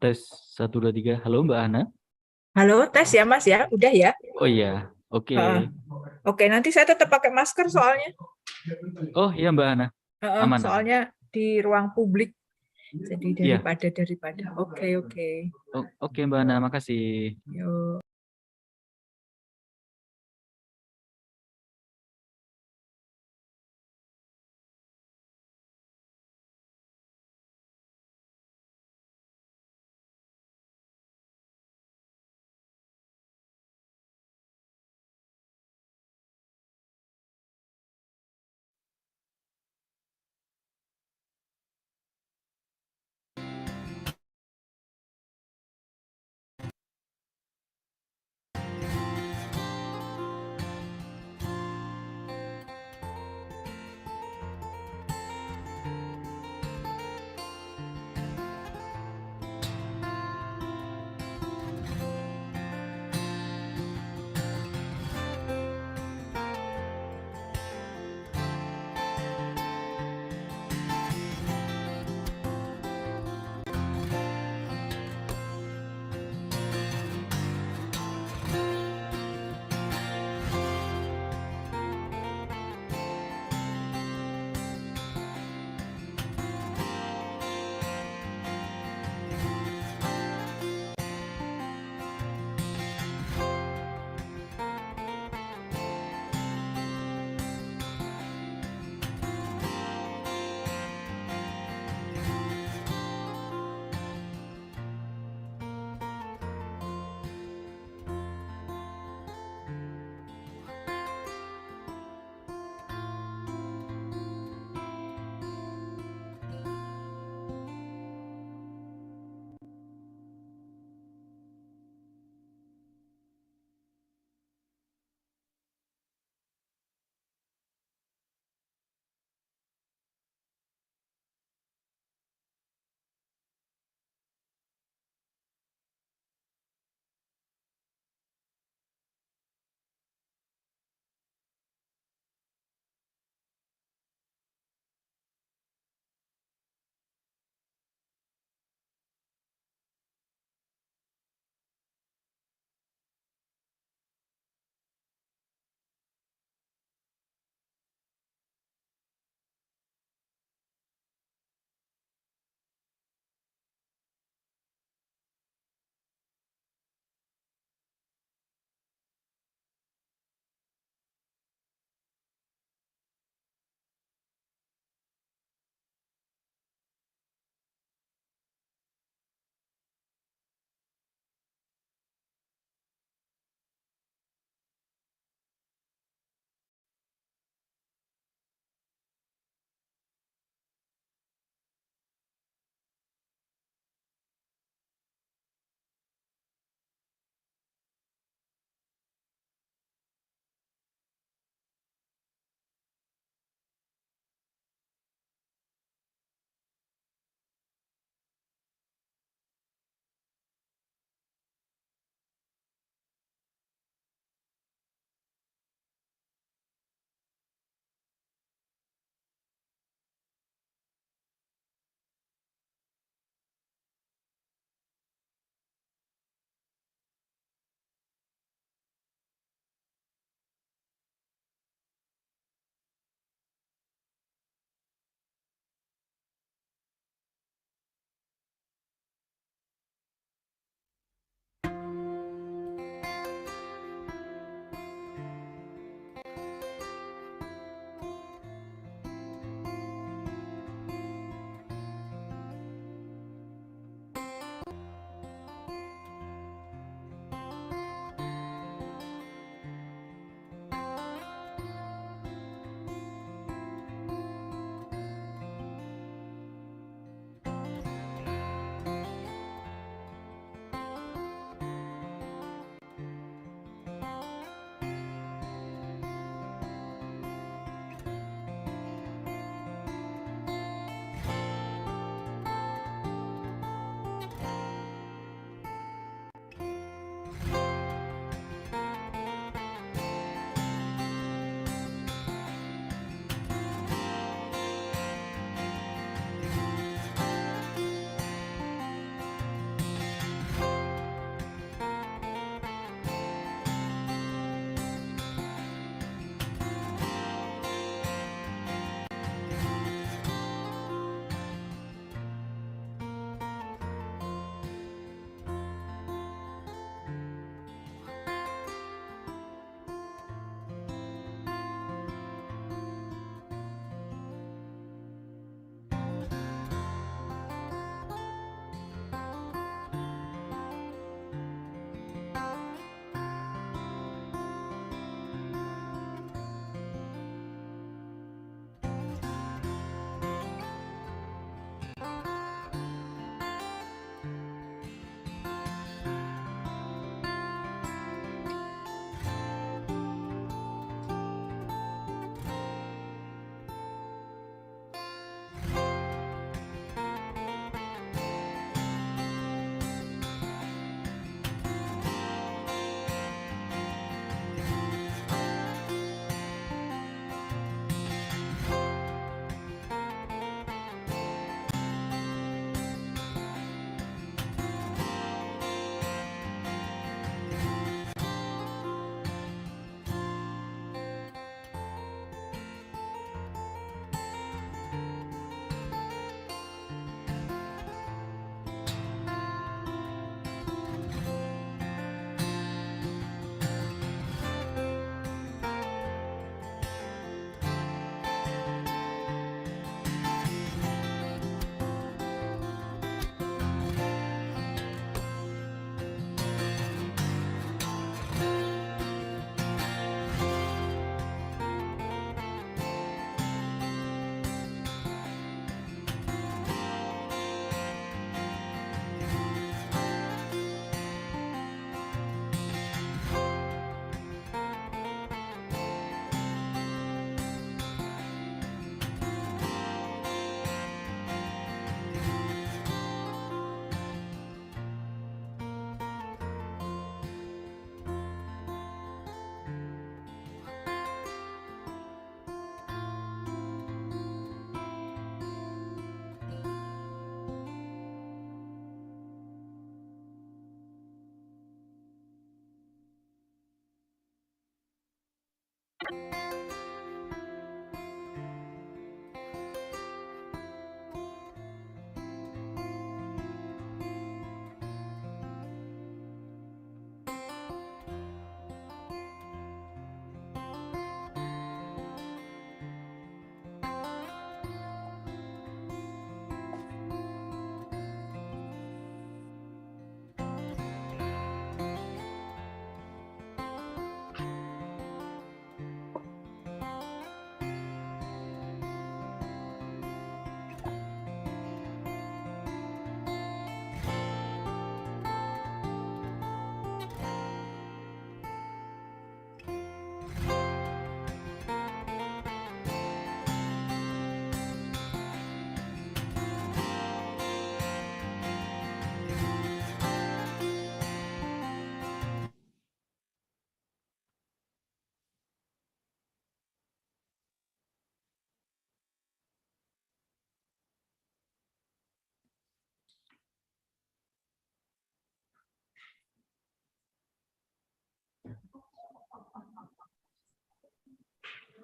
Tes 1, 2, 3. Halo Mbak Ana. Halo, tes ya Mas ya? Udah ya? Oh iya, oke. Oke, nanti saya tetap pakai masker soalnya. Oh iya Mbak Ana. Aman. Soalnya di ruang publik. Jadi Iya. daripada. Oke. Oke Mbak Ana, makasih. Yuk.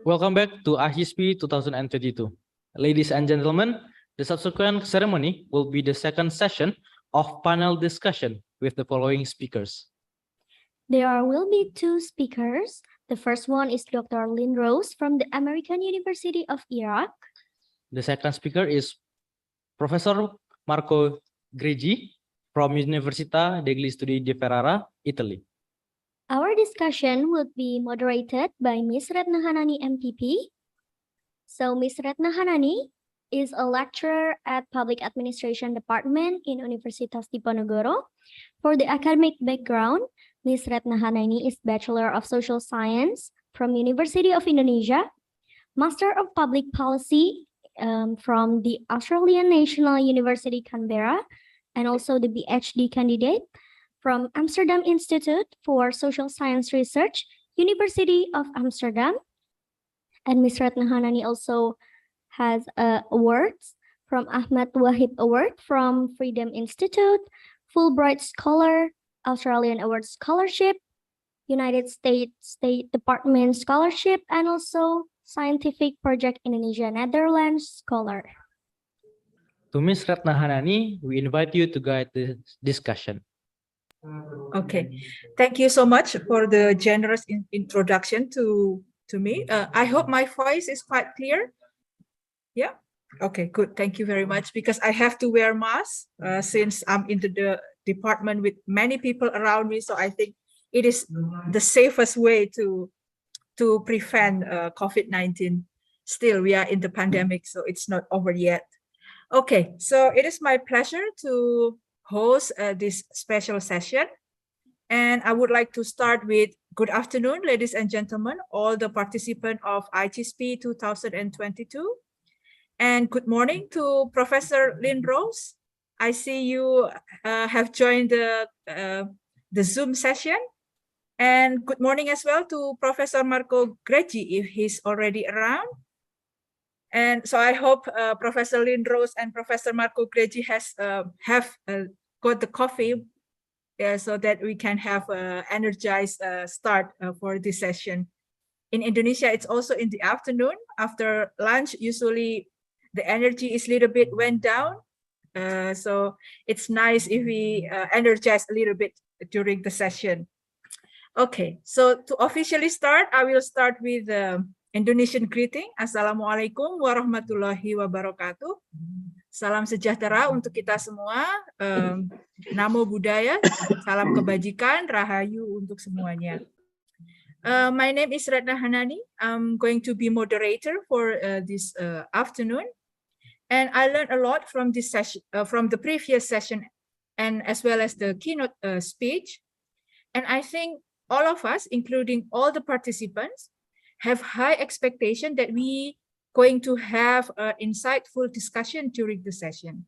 Welcome back to Icispe 2022. Ladies and gentlemen, the subsequent ceremony will be the second session of panel discussion with the following speakers. There will be two speakers. The first one is Dr. Lynn Rose from the American University of Iraq. The second speaker is Professor Marco Gregi from Università degli Studi di Ferrara, Italy. Our discussion will be moderated by Ms. Retna Hanani, MPP. So Ms. Retna Hanani is a lecturer at Public Administration Department in Universitas Diponegoro. For the academic background, Ms. Retna Hanani is Bachelor of Social Science from University of Indonesia, Master of Public Policy from the Australian National University Canberra, and also the PhD candidate from Amsterdam Institute for Social Science Research, University of Amsterdam. And Ms. Retna Hanani also has awards from Ahmad Wahid Award from Freedom Institute, Fulbright Scholar, Australian Award Scholarship, United States State Department Scholarship, and also Scientific Project Indonesia Netherlands Scholar. To Ms. Retna Hanani, we invite you to guide the discussion. Okay, thank you so much for the generous introduction to me. I hope my voice is quite clear. Yeah. Okay, good. Thank you very much. Because I have to wear mask since I'm in the department with many people around me. So I think it is the safest way to prevent COVID-19. Still, we are in the pandemic, so it's not over yet. Okay, so it is my pleasure to host this special session. And I would like to start with good afternoon, ladies and gentlemen, all the participants of Icispe 2022. And good morning to Professor Lynn Rose. I see you have joined the Zoom session. And good morning as well to Professor Marco Gregi, if he's already around. And so I hope Professor Lynn Rose and Professor Marco Gregi have got the coffee so that we can have energized start for this session. In Indonesia, it's also in the afternoon. After lunch, usually the energy is a little bit went down. So it's nice if we energize a little bit during the session. Okay, so to officially start, I will start with the Indonesian greeting. Assalamualaikum warahmatullahi wabarakatuh. Salam sejahtera untuk kita semua. Namo Buddhaya, salam kebajikan, rahayu untuk semuanya. My name is Retna Hanani. I'm going to be moderator for this afternoon. And I learned a lot from this session, from the previous session, and as well as the keynote speech. And I think all of us, including all the participants, have high expectation that we going to have an insightful discussion during the session.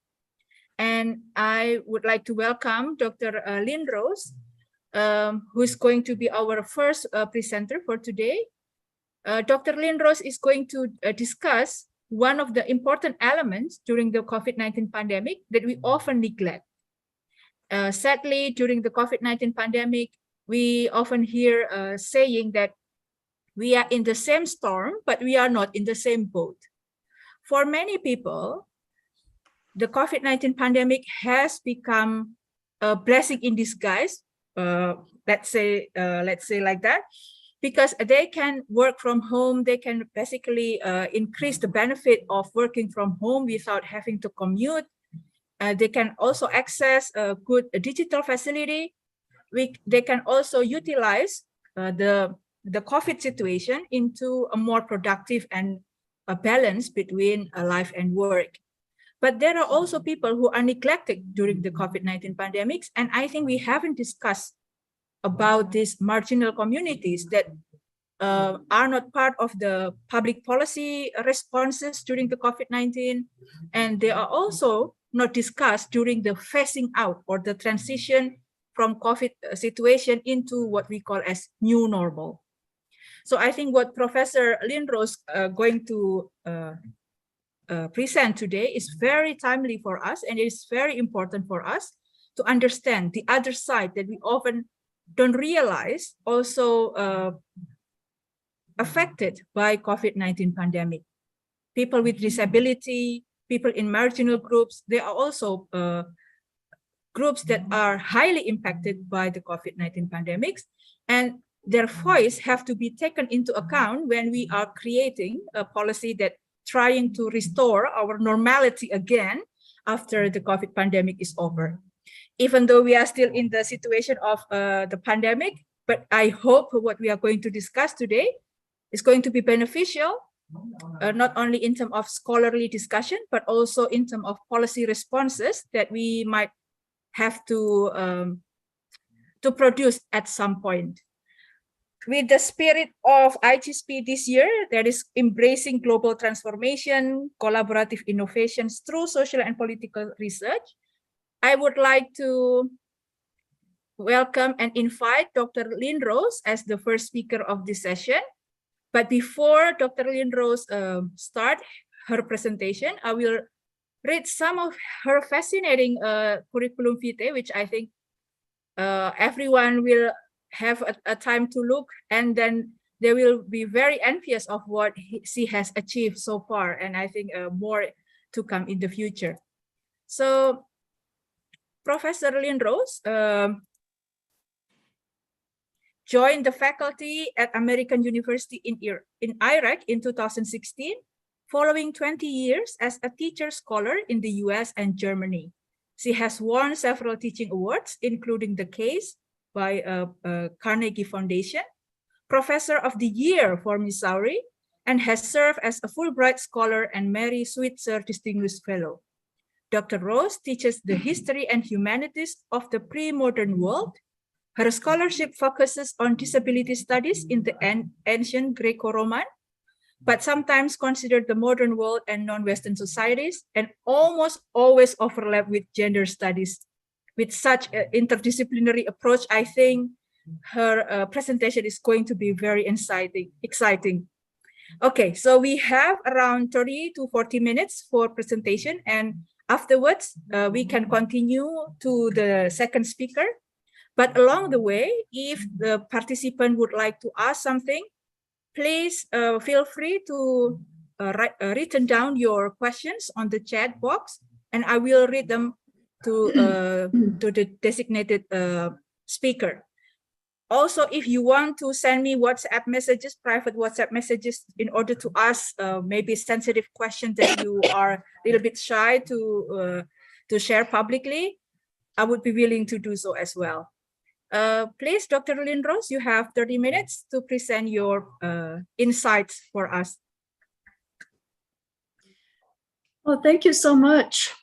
And I would like to welcome Dr. Lynn Rose, who is going to be our first presenter for today. Dr. Lynn Rose is going to discuss one of the important elements during the COVID-19 pandemic that we often neglect. Sadly, during the COVID-19 pandemic, we often hear saying that We are in the same storm, but we are not in the same boat. For many people, the COVID-19 pandemic has become a blessing in disguise. Let's say like that, because they can work from home. They can basically increase the benefit of working from home without having to commute. They can also access a good digital facility. They can also utilize the COVID situation into a more productive and a balance between life and work. But there are also people who are neglected during the COVID-19 pandemics. And I think we haven't discussed about these marginal communities that are not part of the public policy responses during the COVID-19. And they are also not discussed during the phasing out or the transition from COVID situation into what we call as new normal. So I think what Professor Lindros going to present today is very timely for us, and it is very important for us to understand the other side that we often don't realize also affected by COVID-19 pandemic. People with disability, people in marginal groups, they are also groups that are highly impacted by the COVID-19 pandemics, and their voice have to be taken into account when we are creating a policy that trying to restore our normality again after the COVID pandemic is over. Even though we are still in the situation of the pandemic, but I hope what we are going to discuss today is going to be beneficial, not only in terms of scholarly discussion, but also in terms of policy responses that we might have to produce at some point. With the spirit of Icispe this year, that is embracing global transformation, collaborative innovations through social and political research, I would like to welcome and invite Dr. Lindros as the first speaker of this session. But before Dr. Lindros start her presentation, I will read some of her fascinating curriculum vitae, which I think everyone will have a time to look, and then they will be very envious of what she has achieved so far, and I think more to come in the future. So Professor Lindros joined the faculty at American University in Iraq in 2016, following 20 years as a teacher scholar in the US and Germany. She has won several teaching awards, including the case by Carnegie Foundation, Professor of the Year for Missouri, and has served as a Fulbright Scholar and Mary Switzer Distinguished Fellow. Dr. Rose teaches the history and humanities of the pre-modern world. Her scholarship focuses on disability studies in the ancient Greco-Roman, but sometimes considered the modern world and non-Western societies, and almost always overlap with gender studies. With such an interdisciplinary approach, I think her presentation is going to be very exciting. Okay, so we have around 30 to 40 minutes for presentation, and afterwards we can continue to the second speaker. But along the way, if the participant would like to ask something, please feel free to written down your questions on the chat box, and I will read them to the designated speaker. Also, if you want to send me WhatsApp messages, private WhatsApp messages, in order to ask maybe sensitive questions that you are a little bit shy to share publicly, I would be willing to do so as well. Please, Dr. Lindros, you have 30 minutes to present your insights for us. Well, thank you so much.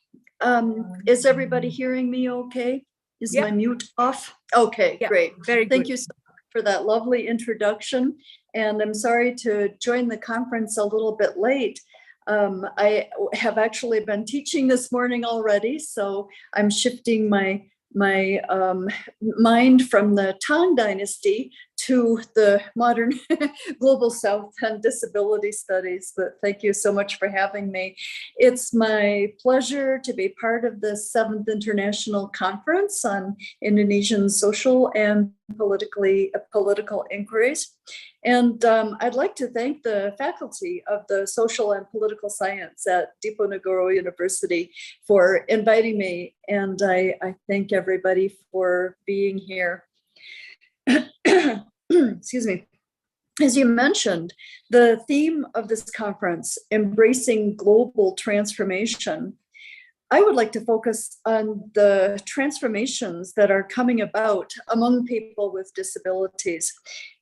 Is everybody hearing me okay? Is my mute off? Okay, great. Very good. Thank you so much for that lovely introduction. And I'm sorry to join the conference a little bit late. I have actually been teaching this morning already, so I'm shifting my mind from the Tang Dynasty to the modern global South and disability studies, but thank you so much for having me. It's my pleasure to be part of the 7th International Conference on Indonesian Social and Political Inquiries. And I'd like to thank the faculty of the Social and Political Science at Diponegoro University for inviting me. And I thank everybody for being here. Excuse me. As you mentioned, the theme of this conference, Embracing Global Transformation, I would like to focus on the transformations that are coming about among people with disabilities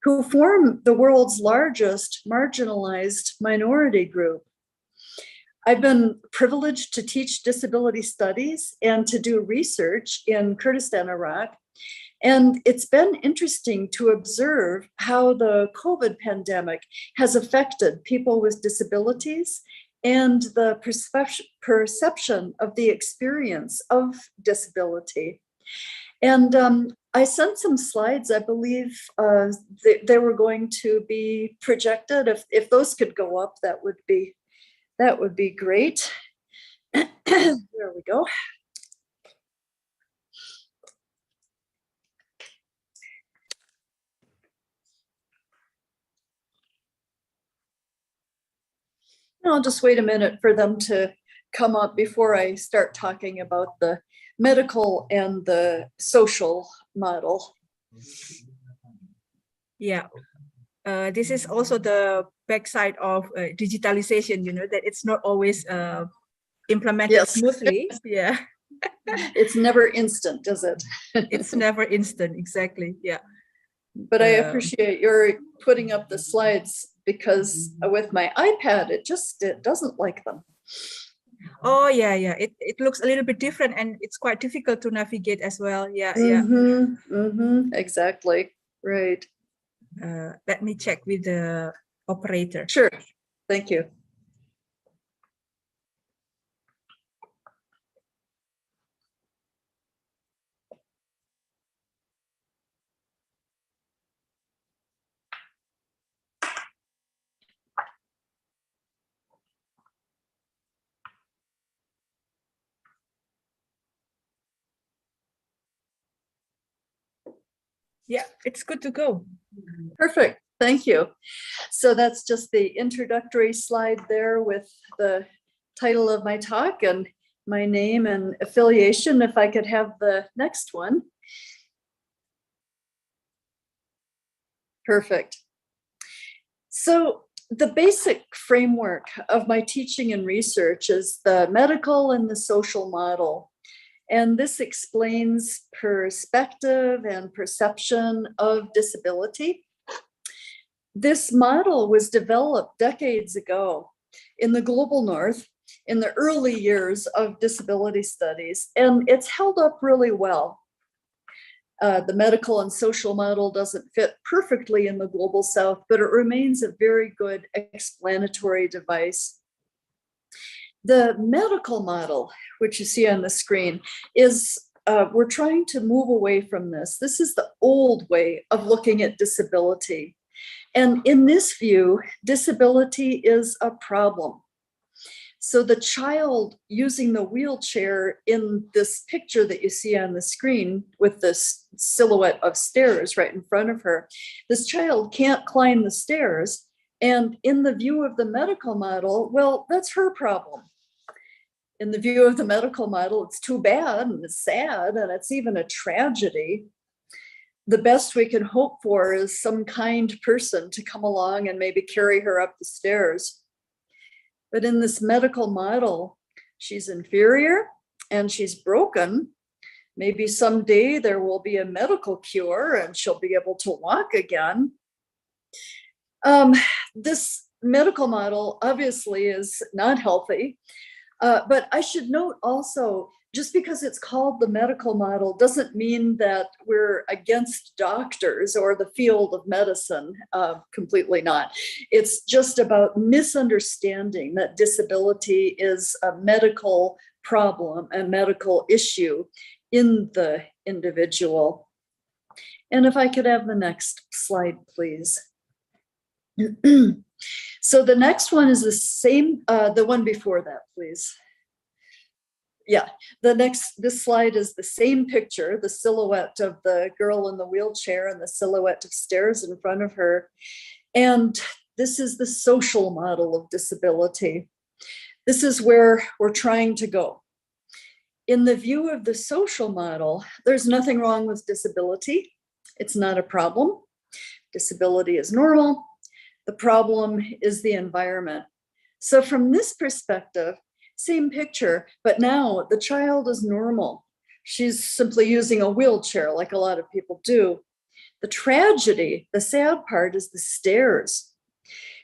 who form the world's largest marginalized minority group. I've been privileged to teach disability studies and to do research in Kurdistan, Iraq. And it's been interesting to observe how the COVID pandemic has affected people with disabilities and the perception of the experience of disability. And I sent some slides, I believe they were going to be projected. If those could go up, that would be great. There we go. I'll just wait a minute for them to come up before I start talking about the medical and the social model. Yeah. This is also the backside of digitalization, that it's not always implemented smoothly. Yeah. It's never instant, is it? It's never instant, exactly. Yeah. But I appreciate your putting up the slides because with my iPad, it doesn't like them. Oh, yeah. It looks a little bit different and it's quite difficult to navigate as well. Yeah. Exactly. Right. Let me check with the operator. Sure. Thank you. Yeah, it's good to go. Perfect. Thank you. So that's just the introductory slide there with the title of my talk and my name and affiliation. If I could have the next one. Perfect. So the basic framework of my teaching and research is the medical and the social model. And this explains perspective and perception of disability. This model was developed decades ago in the global north in the early years of disability studies, and it's held up really well. The medical and social model doesn't fit perfectly in the global south, but it remains a very good explanatory device. The medical model, which you see on the screen, is we're trying to move away from this. This is the old way of looking at disability. And in this view, disability is a problem. So the child using the wheelchair in this picture that you see on the screen with this silhouette of stairs right in front of her, this child can't climb the stairs. And in the view of the medical model, well, that's her problem. In the view of the medical model, it's too bad and it's sad and it's even a tragedy. The best we can hope for is some kind person to come along and maybe carry her up the stairs. But in this medical model, she's inferior and she's broken. Maybe someday there will be a medical cure and she'll be able to walk again. This medical model obviously is not healthy. But I should note also, just because it's called the medical model doesn't mean that we're against doctors or the field of medicine, completely not. It's just about misunderstanding that disability is a medical problem, a medical issue in the individual. And if I could have the next slide, please. So the next one is the same, the one before that, please. Yeah, this slide is the same picture, the silhouette of the girl in the wheelchair and the silhouette of stairs in front of her. And this is the social model of disability. This is where we're trying to go. In the view of the social model, there's nothing wrong with disability. It's not a problem. Disability is normal. The problem is the environment. So from this perspective, same picture, but now the child is normal. She's simply using a wheelchair like a lot of people do. The tragedy, the sad part is the stairs.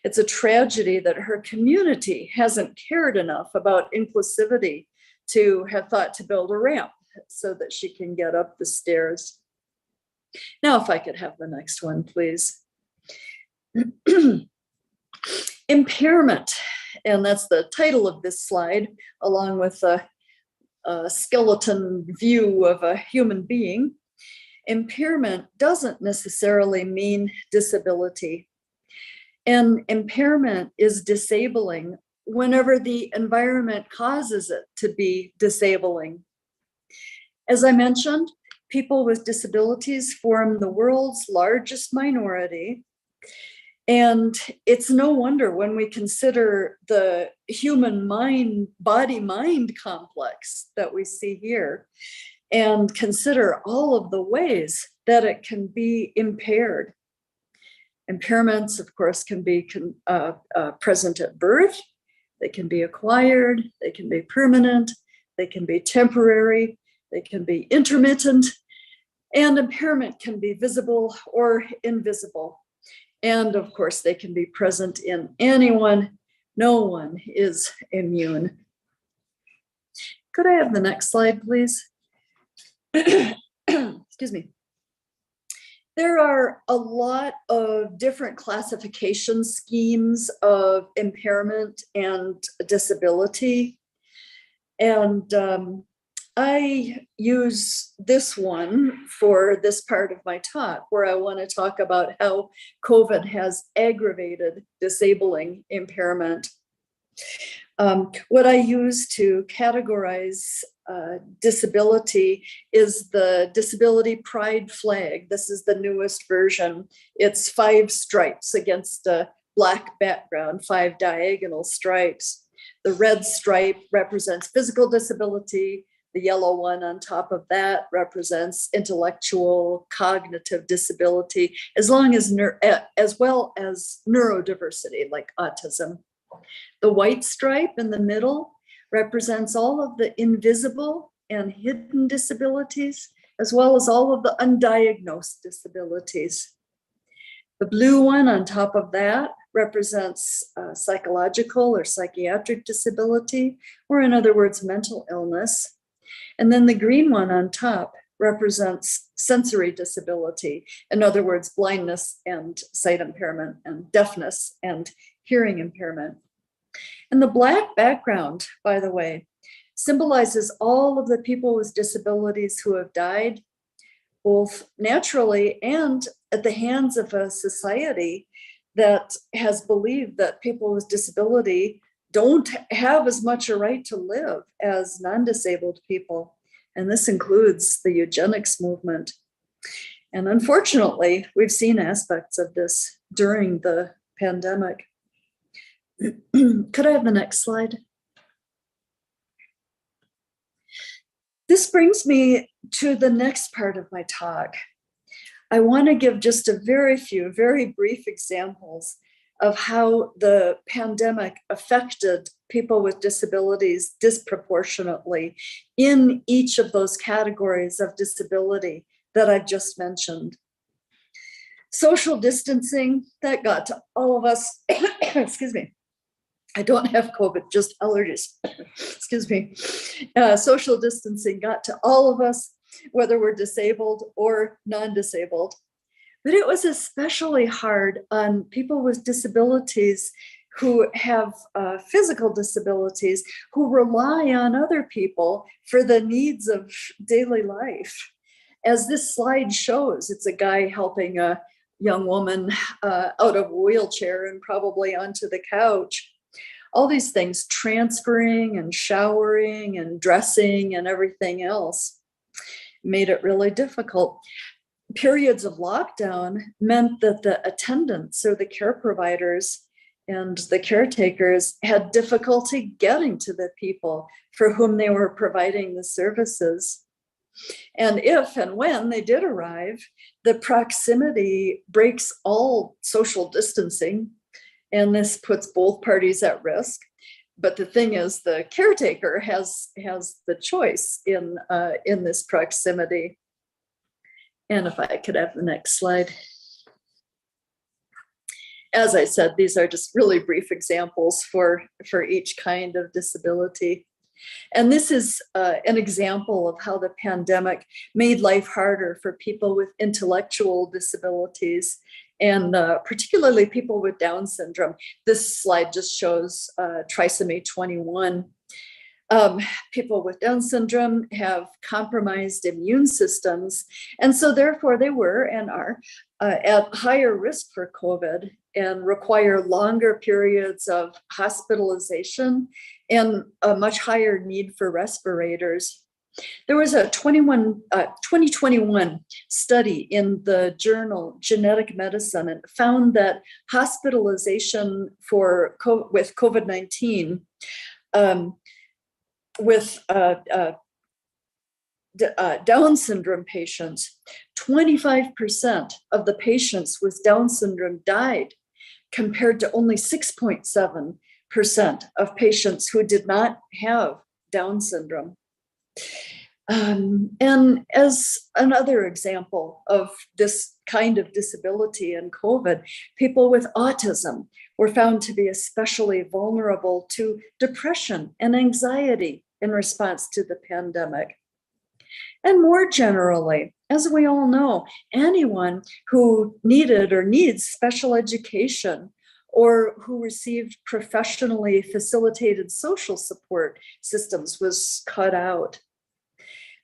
It's a tragedy that her community hasn't cared enough about inclusivity to have thought to build a ramp so that she can get up the stairs. Now, if I could have the next one, please. Impairment, and that's the title of this slide, along with a skeleton view of a human being. Impairment doesn't necessarily mean disability. And impairment is disabling whenever the environment causes it to be disabling. As I mentioned, people with disabilities form the world's largest minority. And it's no wonder when we consider the human mind, body-mind complex that we see here, and consider all of the ways that it can be impaired. Impairments, of course, can be present at birth. They can be acquired. They can be permanent. They can be temporary. They can be intermittent. And impairment can be visible or invisible. And of course, they can be present in anyone. No one is immune. Could I have the next slide, please? Excuse me. There are a lot of different classification schemes of impairment and disability. And I use this one for this part of my talk, where I want to talk about how COVID has aggravated disabling impairment. What I use to categorize disability is the disability pride flag. This is the newest version. It's 5 stripes against a black background, 5 diagonal stripes. The red stripe represents physical disability. The yellow one on top of that represents intellectual, cognitive disability, as well as neurodiversity like autism. The white stripe in the middle represents all of the invisible and hidden disabilities, as well as all of the undiagnosed disabilities. The blue one on top of that represents psychological or psychiatric disability, or in other words, mental illness. And then the green one on top represents sensory disability, in other words, blindness and sight impairment and deafness and hearing impairment. And the black background, by the way, symbolizes all of the people with disabilities who have died, both naturally and at the hands of a society that has believed that people with disability don't have as much a right to live as non-disabled people. And this includes the eugenics movement. And unfortunately, we've seen aspects of this during the pandemic. Could I have the next slide? This brings me to the next part of my talk. I want to give just a very brief examples of how the pandemic affected people with disabilities disproportionately in each of those categories of disability that I've just mentioned. Social distancing, that got to all of us. Excuse me. I don't have COVID, just allergies. Excuse me. Social distancing got to all of us, whether we're disabled or non-disabled. But it was especially hard on people with disabilities who have physical disabilities, who rely on other people for the needs of daily life. As this slide shows, it's a guy helping a young woman out of a wheelchair and probably onto the couch. All these things, transferring and showering and dressing and everything else, made it really difficult. Periods of lockdown meant that the attendants or the care providers and the caretakers had difficulty getting to the people for whom they were providing the services. And if and when they did arrive, the proximity breaks all social distancing, and this puts both parties at risk. But the thing is, the caretaker has the choice in this proximity. And if I could have the next slide. As I said, these are just really brief examples for each kind of disability. And this is an example of how the pandemic made life harder for people with intellectual disabilities, and particularly people with Down syndrome. This slide just shows trisomy 21. People with Down syndrome have compromised immune systems, and so therefore they were and are at higher risk for COVID and require longer periods of hospitalization and a much higher need for respirators. There was a 2021 study in the journal Genetic Medicine and found that hospitalization with COVID-19 with Down syndrome patients, 25% of the patients with Down syndrome died, compared to only 6.7% of patients who did not have Down syndrome. And as another example of this kind of disability in COVID, people with autism were found to be especially vulnerable to depression and anxiety in response to the pandemic. And more generally, as we all know, anyone who needed or needs special education or who received professionally facilitated social support systems was cut out.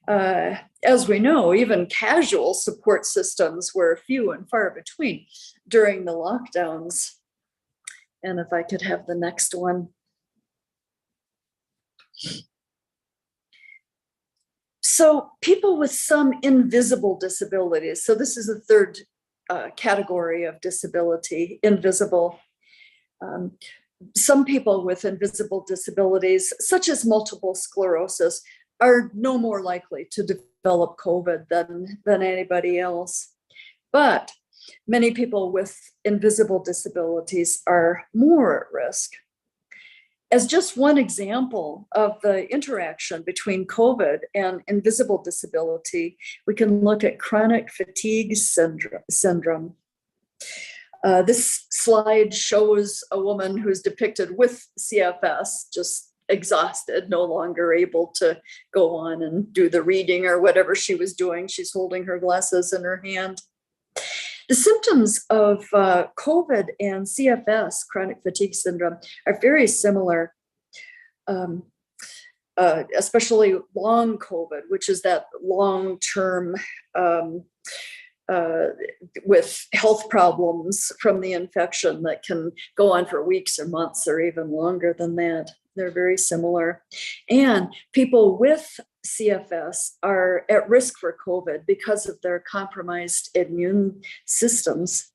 As we know, even casual support systems were few and far between during the lockdowns. And if I could have the next one. So people with some invisible disabilities. So this is the third category of disability, invisible. Some people with invisible disabilities, such as multiple sclerosis, are no more likely to develop COVID than anybody else. But many people with invisible disabilities are more at risk. As just one example of the interaction between COVID and invisible disability, we can look at chronic fatigue syndrome. This slide shows a woman who's depicted with CFS, just exhausted, no longer able to go on and do the reading or whatever she was doing. She's holding her glasses in her hand. The symptoms of COVID and CFS, chronic fatigue syndrome, are very similar, especially long COVID, which is that long-term with health problems from the infection that can go on for weeks or months or even longer than that. They're very similar. And people with CFS are at risk for COVID because of their compromised immune systems.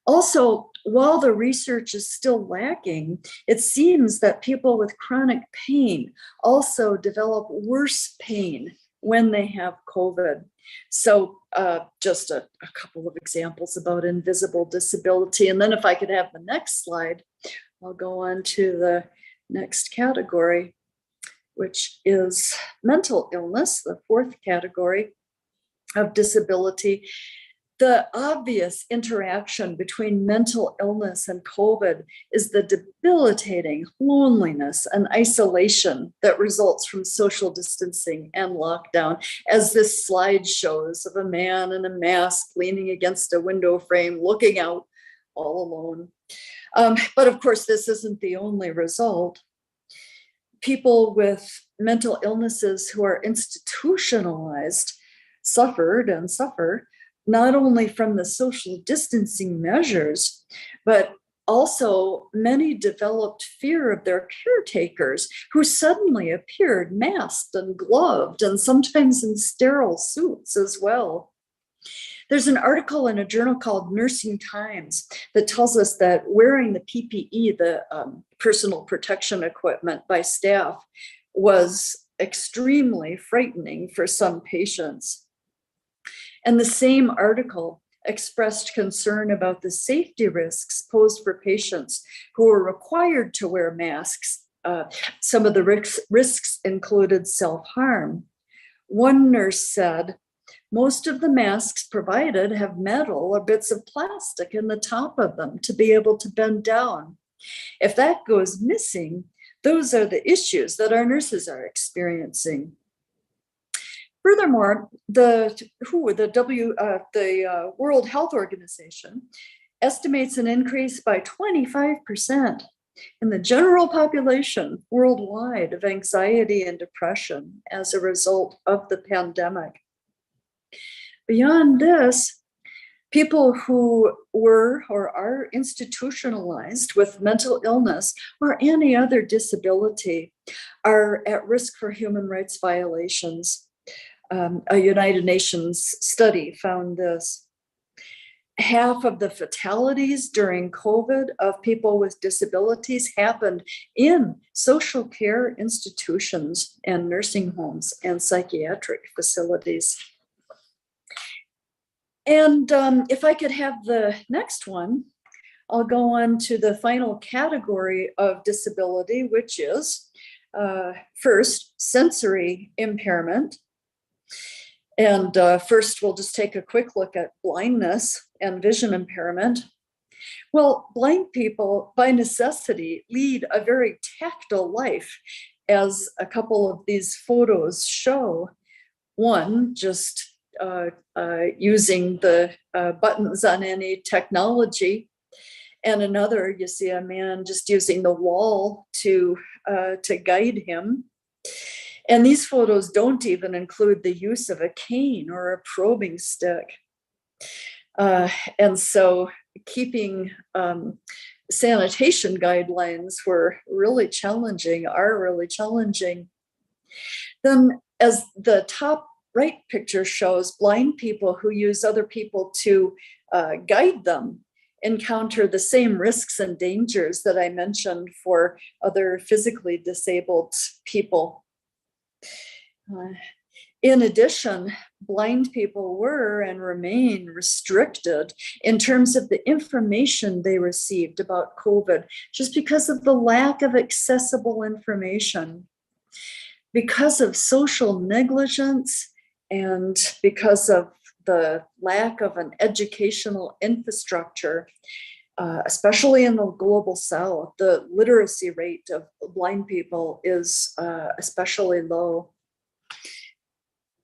Also, while the research is still lacking, it seems that people with chronic pain also develop worse pain when they have COVID. So just a couple of examples about invisible disability. And then if I could have the next slide, I'll go on to the next category, which is mental illness, the fourth category of disability. The obvious interaction between mental illness and COVID is the debilitating loneliness and isolation that results from social distancing and lockdown, as this slide shows of a man in a mask leaning against a window frame, looking out all alone. But of course, this isn't the only result. People with mental illnesses who are institutionalized suffered and suffer not only from the social distancing measures, but also many developed fear of their caretakers who suddenly appeared masked and gloved and sometimes in sterile suits as well. There's an article in a journal called Nursing Times that tells us that wearing the PPE, the personal protection equipment by staff, was extremely frightening for some patients. And the same article expressed concern about the safety risks posed for patients who were required to wear masks. Some of the risks included self-harm. One nurse said, most of the masks provided have metal or bits of plastic in the top of them to be able to bend down. If that goes missing, those are the issues that our nurses are experiencing. Furthermore, the World Health Organization estimates an increase by 25% in the general population worldwide of anxiety and depression as a result of the pandemic. Beyond this, people who were or are institutionalized with mental illness or any other disability are at risk for human rights violations. A United Nations study found this. Half of the fatalities during COVID of people with disabilities happened in social care institutions and nursing homes and psychiatric facilities. And if I could have the next one, I'll go on to the final category of disability, which is first, sensory impairment. And first, we'll just take a quick look at blindness and vision impairment. Well, blind people, by necessity, lead a very tactile life, as a couple of these photos show. One, just using the buttons on any technology, and another, you see a man just using the wall to guide him. And these photos don't even include the use of a cane or a probing stick. And so keeping sanitation guidelines are really challenging. Then, as the top right picture shows, blind people who use other people to guide them encounter the same risks and dangers that I mentioned for other physically disabled people. In addition, blind people were and remain restricted in terms of the information they received about COVID, just because of the lack of accessible information. Because of social negligence and because of the lack of an educational infrastructure, especially in the global South, the literacy rate of blind people is especially low.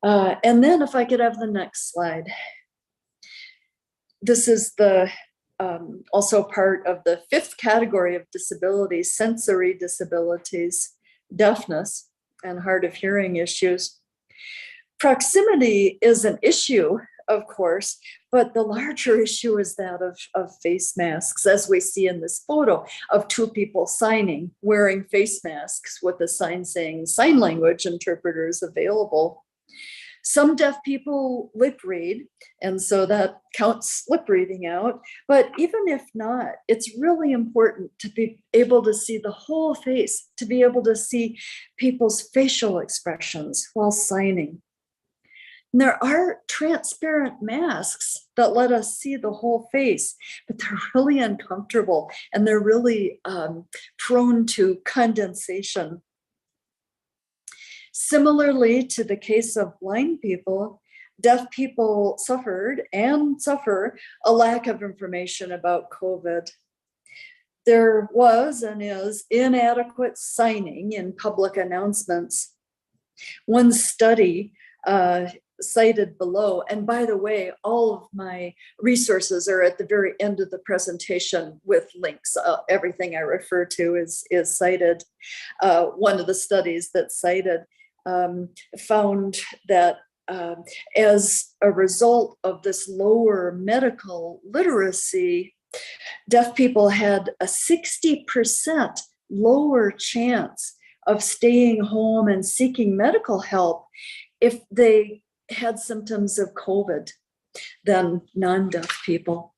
And then if I could have the next slide. This is the also part of the fifth category of disabilities, sensory disabilities, deafness, and hard of hearing issues. Proximity is an issue, of course, but the larger issue is that of face masks, as we see in this photo of two people signing, wearing face masks with a sign saying sign language interpreters available. Some deaf people lip read, and so that counts lip reading out. But even if not, it's really important to be able to see the whole face, to be able to see people's facial expressions while signing. And there are transparent masks that let us see the whole face, but they're really uncomfortable and they're really prone to condensation. Similarly to the case of blind people, deaf people suffered and suffer a lack of information about COVID. There was and is inadequate signing in public announcements. One study cited below, and by the way, all of my resources are at the very end of the presentation with links. Everything I refer to is cited. One of the studies that's cited found that as a result of this lower medical literacy, deaf people had a 60% lower chance of staying home and seeking medical help if they had symptoms of COVID than non-deaf people.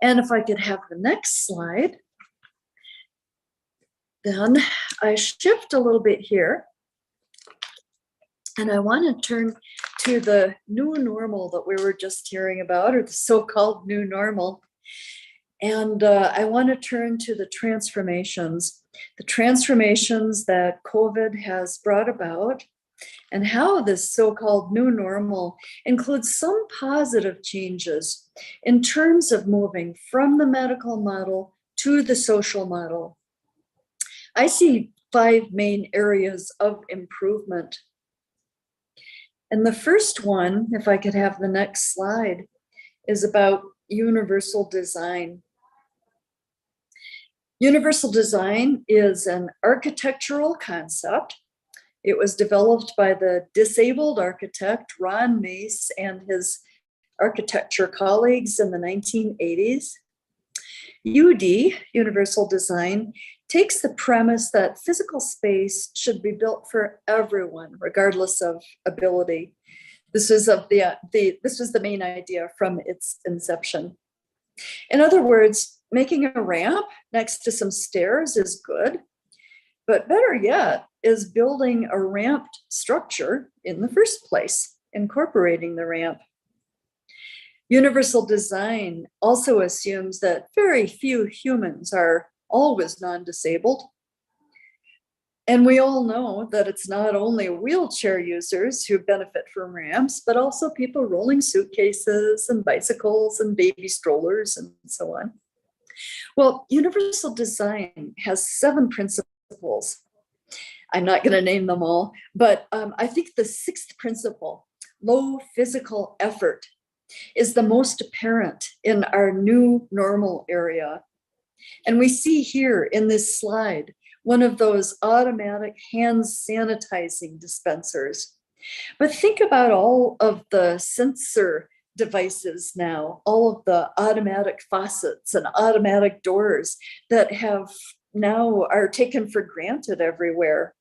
And if I could have the next slide, then I shift a little bit here. And I want to turn to the new normal that we were just hearing about, or the so-called new normal. And I want to turn to the transformations that COVID has brought about, and how this so-called new normal includes some positive changes in terms of moving from the medical model to the social model. I see 5 main areas of improvement. And the first one, if I could have the next slide, is about universal design. Universal design is an architectural concept. It was developed by the disabled architect Ron Mace and his architecture colleagues in the 1980s. UD, universal design, takes the premise that physical space should be built for everyone, regardless of ability. This was the main idea from its inception. In other words, making a ramp next to some stairs is good, but better yet is building a ramped structure in the first place, incorporating the ramp. Universal design also assumes that very few humans are always non-disabled. And we all know that it's not only wheelchair users who benefit from ramps, but also people rolling suitcases and bicycles and baby strollers and so on. Well, universal design has 7 principles. I'm not going to name them all, but I think the 6th principle, low physical effort, is the most apparent in our new normal area. And we see here in this slide one of those automatic hand sanitizing dispensers. But think about all of the sensor devices now, all of the automatic faucets and automatic doors that are taken for granted everywhere.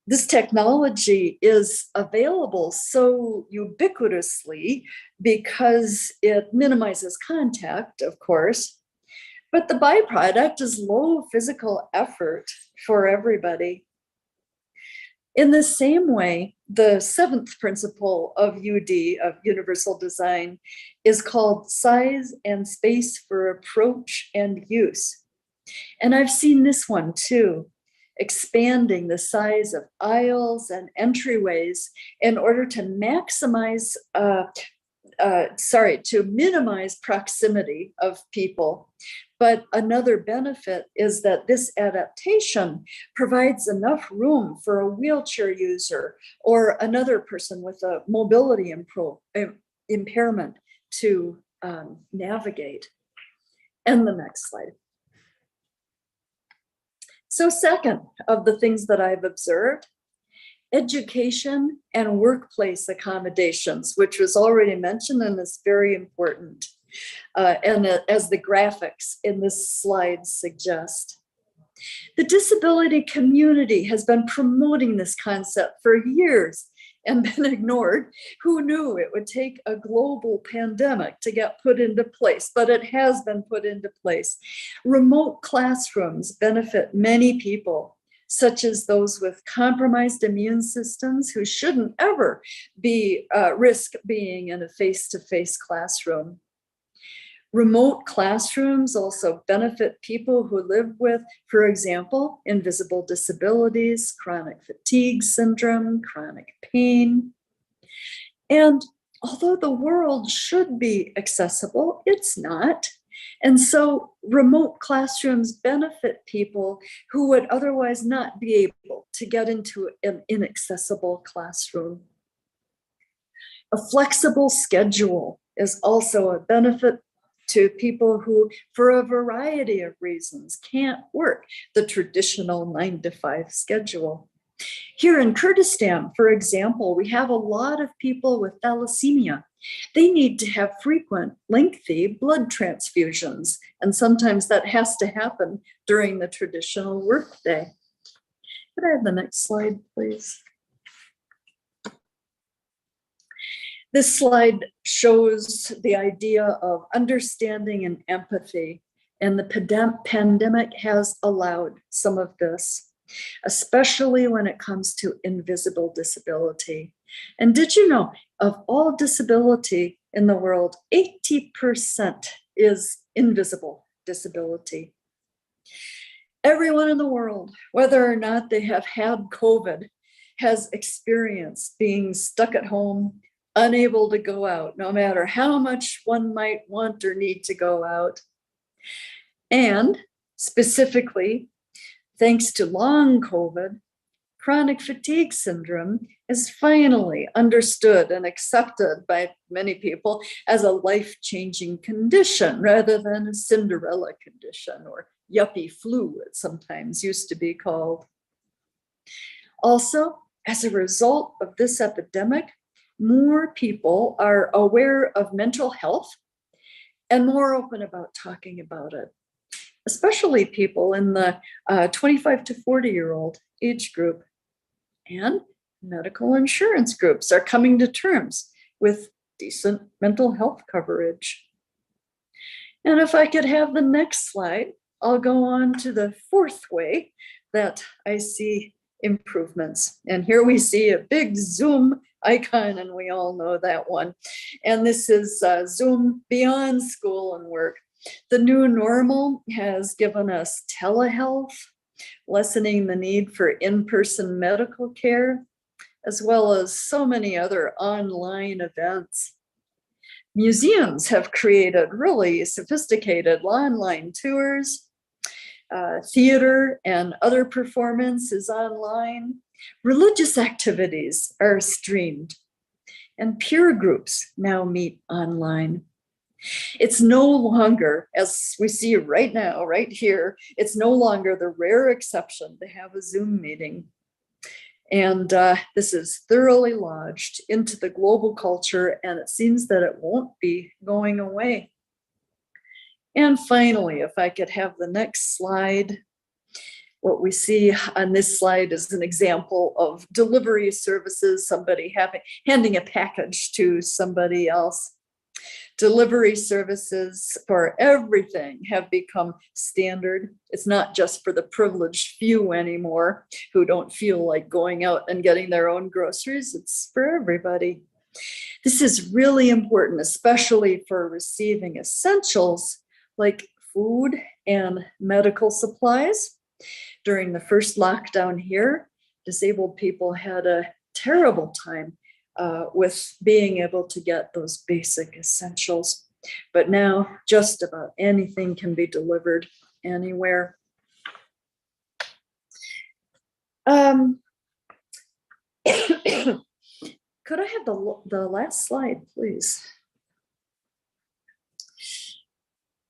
This technology is available so ubiquitously because it minimizes contact, of course, but the byproduct is low physical effort for everybody. In the same way, the 7th principle of UD, of universal design, is called size and space for approach and use. And I've seen this one too, expanding the size of aisles and entryways in order to minimize proximity of people. But another benefit is that this adaptation provides enough room for a wheelchair user or another person with a mobility impairment to navigate. And the next slide. So second of the things that I've observed, education and workplace accommodations, which was already mentioned and is very important. And as the graphics in this slide suggest. The disability community has been promoting this concept for years and been ignored. Who knew it would take a global pandemic to get put into place, but it has been put into place. Remote classrooms benefit many people, such as those with compromised immune systems who shouldn't ever risk being in a face-to-face classroom. Remote classrooms also benefit people who live with, for example, invisible disabilities, chronic fatigue syndrome, chronic pain. And although the world should be accessible, it's not. And so remote classrooms benefit people who would otherwise not be able to get into an inaccessible classroom. A flexible schedule is also a benefit to people who, for a variety of reasons, can't work the traditional 9-to-5 schedule. Here in Kurdistan, for example, we have a lot of people with thalassemia. They need to have frequent, lengthy blood transfusions, and sometimes that has to happen during the traditional workday. Could I have the next slide, please? This slide shows the idea of understanding and empathy, and the pandemic has allowed some of this, especially when it comes to invisible disability. And did you know, of all disability in the world, 80% is invisible disability. Everyone in the world, whether or not they have had COVID, has experienced being stuck at home, unable to go out, no matter how much one might want or need to go out. And specifically, thanks to long COVID, chronic fatigue syndrome is finally understood and accepted by many people as a life-changing condition rather than a Cinderella condition or yuppie flu, it sometimes used to be called. Also, as a result of this epidemic, more people are aware of mental health and more open about talking about it, especially people in the 25 to 40-year-old age group. And medical insurance groups are coming to terms with decent mental health coverage. And if I could have the next slide, I'll go on to the fourth way that I see improvements. And here we see a big Zoom icon, and we all know that one. And this is Zoom beyond school and work. The new normal has given us telehealth, lessening the need for in-person medical care, as well as so many other online events. Museums have created really sophisticated online tours. Theater and other performances online. Religious activities are streamed, and peer groups now meet online. It's no longer, as we see right now, right here, it's no longer the rare exception to have a Zoom meeting. And this is thoroughly lodged into the global culture, and it seems that it won't be going away. And finally, if I could have the next slide, what we see on this slide is an example of delivery services, somebody handing a package to somebody else. Delivery services for everything have become standard. It's not just for the privileged few anymore who don't feel like going out and getting their own groceries. It's for everybody. This is really important, especially for receiving essentials like food and medical supplies. During the first lockdown here, disabled people had a terrible time with being able to get those basic essentials. But now just about anything can be delivered anywhere. Could I have the last slide, please?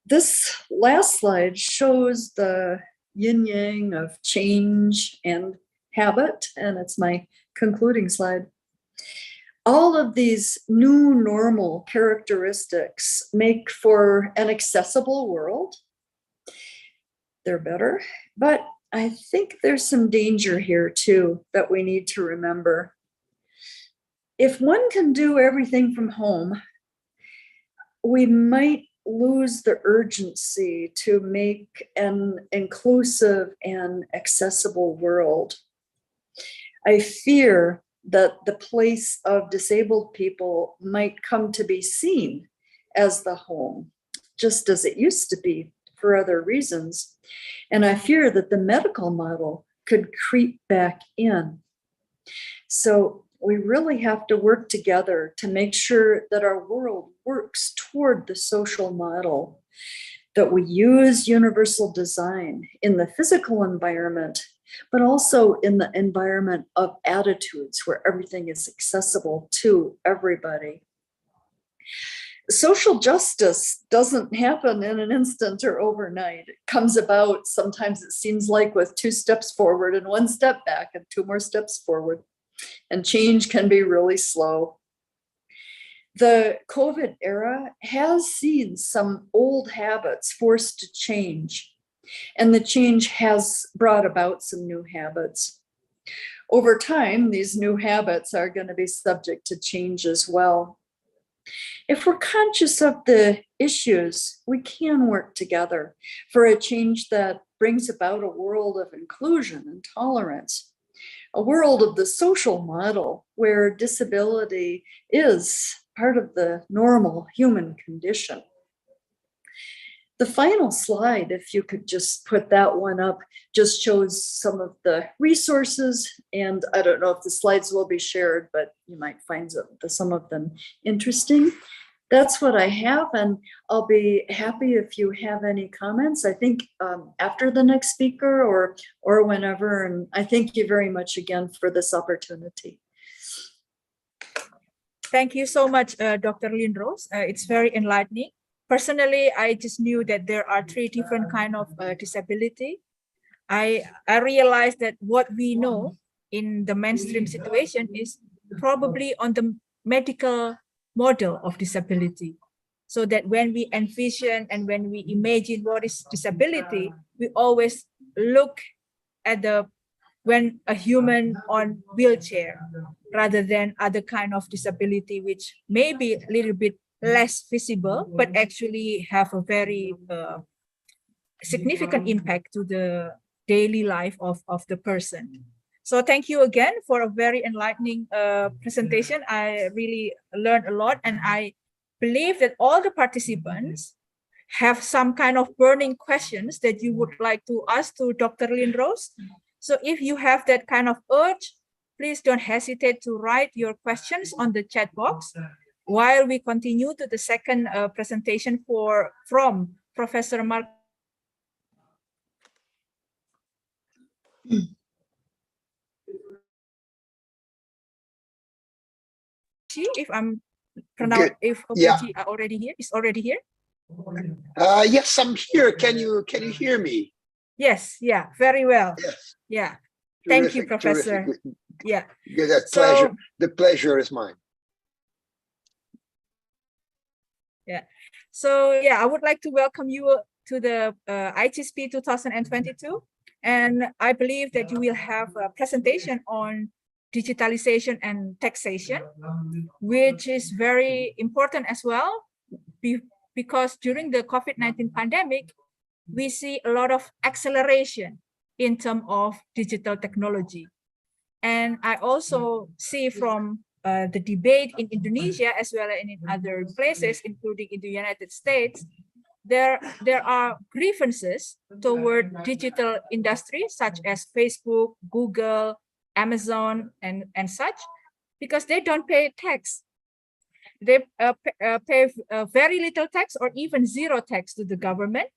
This last slide shows the yin-yang of change and habit, and it's my concluding slide. All of these new normal characteristics make for an accessible world. They're better, but I think there's some danger here too that we need to remember. If one can do everything from home, we might lose the urgency to make an inclusive and accessible world. I fear that the place of disabled people might come to be seen as the home, just as it used to be for other reasons. And I fear that the medical model could creep back in. So we really have to work together to make sure that our world works toward the social model, that we use universal design in the physical environment, but also in the environment of attitudes where everything is accessible to everybody. Social justice doesn't happen in an instant or overnight. It comes about, sometimes it seems like, with 2 steps forward and 1 step back and 2 more steps forward. And change can be really slow. The COVID era has seen some old habits forced to change, and the change has brought about some new habits. Over time, these new habits are going to be subject to change as well. If we're conscious of the issues, we can work together for a change that brings about a world of inclusion and tolerance, a world of the social model where disability is part of the normal human condition. The final slide, if you could just put that one up, just shows some of the resources. And I don't know if the slides will be shared, but you might find some of them interesting. That's what I have, and I'll be happy if you have any comments. I think after the next speaker or whenever, and I thank you very much again for this opportunity. Thank you so much, Dr. Lindros. It's very enlightening. Personally, I just knew that there are 3 different kinds of disability. I realized that what we know in the mainstream situation is probably on the medical model of disability. So that when we envision and when we imagine what is disability, we always look at when a human on wheelchair rather than other kind of disability, which may be a little bit less visible, but actually have a very significant impact to the daily life of the person. So thank you again for a very enlightening presentation. I really learned a lot, and I believe that all the participants have some kind of burning questions that you would like to ask to Dr. Lindros. So if you have that kind of urge, please don't hesitate to write your questions on the chat box while we continue to the second presentation from Professor Mark. If I'm pronounced, if Ogechi are already here, is already here. Yes, I'm here. Can you hear me? Yes, yeah, very well. Yes. Yeah. Thank you, Terrific, Professor. terrific. Yeah. Good, So- the pleasure is mine. Yeah. So yeah, I would like to welcome you to the Icispe 2022. And I believe that you will have a presentation on digitalization and taxation, which is very important as well, because during the COVID-19 pandemic, we see a lot of acceleration in terms of digital technology. And I also see from the debate in Indonesia as well as in other places, including in the United States, there are grievances toward digital industries such as Facebook, Google, Amazon, and such, because they don't pay tax. They pay very little tax or even zero tax to the government.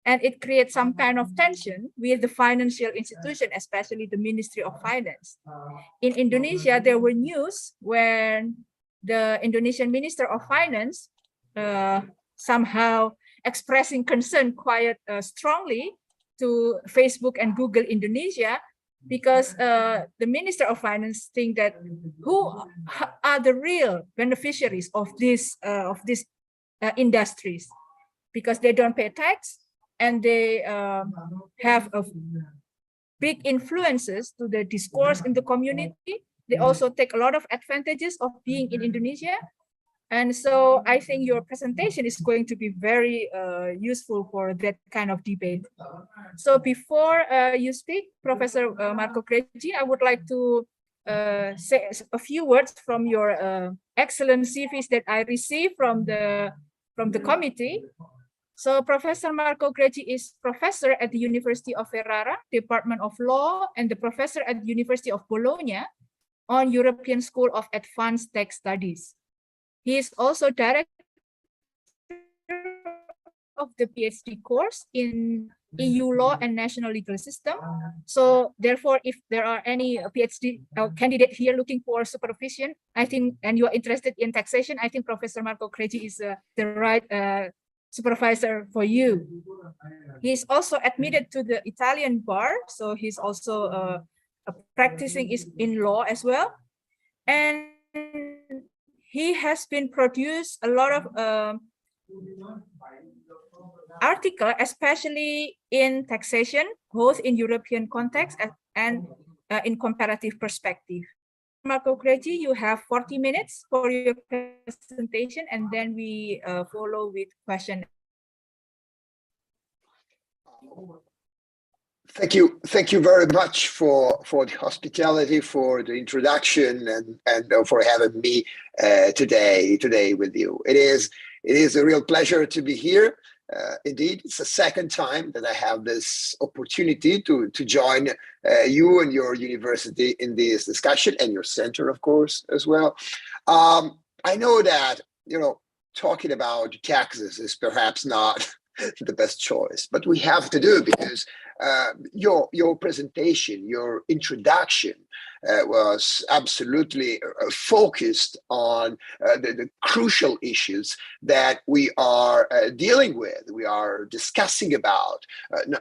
And it creates some kind of tension with the financial institution, especially the Ministry of Finance. In Indonesia, there were news when the Indonesian Minister of Finance somehow expressing concern quite strongly to Facebook and Google Indonesia, because the Minister of Finance think that who are the real beneficiaries of these industries, because they don't pay tax and they have a big influences to the discourse in the community. They also take a lot of advantages of being in Indonesia. And so I think your presentation is going to be very useful for that kind of debate. So before you speak, Professor Marco Greci, I would like to say a few words from your excellent CVs that I received from the committee. So Professor Marco Greci is professor at the University of Ferrara, Department of Law, and the professor at the University of Bologna on European School of Advanced Tax Studies. He is also director of the PhD course in EU law and national legal system. So therefore, if there are any PhD candidate here looking for supervision, I think, and you are interested in taxation, I think Professor Marco Cregi is the right supervisor for you. He's also admitted to the Italian bar, so he's also practicing in law as well. And he has been produced a lot of article, especially in taxation, both in European context and in comparative perspective. Marco Cregi, you have 40 minutes for your presentation, and then we follow with question. Thank you very much for the hospitality, for the introduction, and for having me today with you. It is a real pleasure to be here. Indeed, it's the second time that I have this opportunity to join you and your university in this discussion, and your center, of course, as well. I know that, talking about taxes is perhaps not the best choice, but we have to do, because your presentation, your introduction was absolutely focused on the crucial issues that we are dealing with, we are discussing about,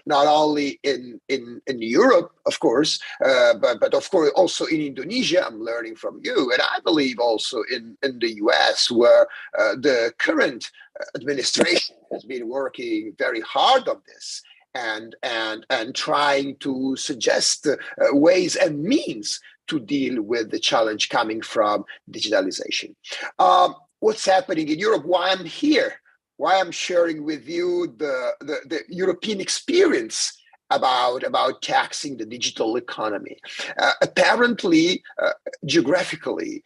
not only in Europe, of course, but of course also in Indonesia. I'm learning from you, and I believe also in the US, where the current administration has been working very hard on this, and trying to suggest ways and means to deal with the challenge coming from digitalization. What's happening in Europe? Why I'm here? Why I'm sharing with you the European experience about taxing the digital economy. Apparently, geographically,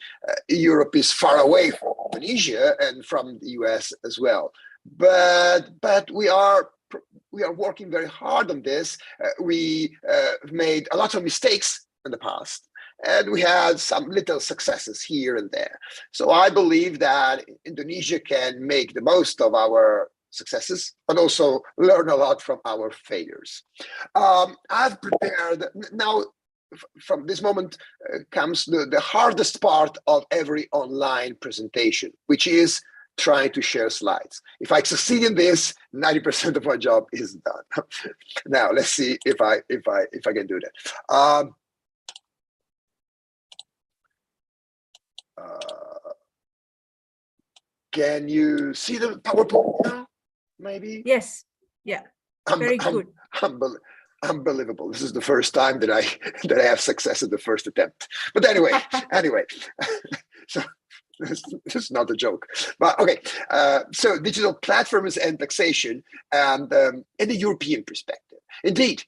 Europe is far away from Indonesia and from the US as well. But we are working very hard on this. We made a lot of mistakes in the past, and we had some little successes here and there. So I believe that Indonesia can make the most of our successes, but also learn a lot from our failures. I've prepared now. From this moment comes the hardest part of every online presentation, which is trying to share slides. If I succeed in this, 90% of my job is done. Now let's see if I can do that. Can you see the PowerPoint now? Maybe. Yes. Yeah. Very good. Unbelievable. This is the first time that I have success at the first attempt. But anyway, so this is not a joke. But okay, so digital platforms and taxation, and in the European perspective. Indeed.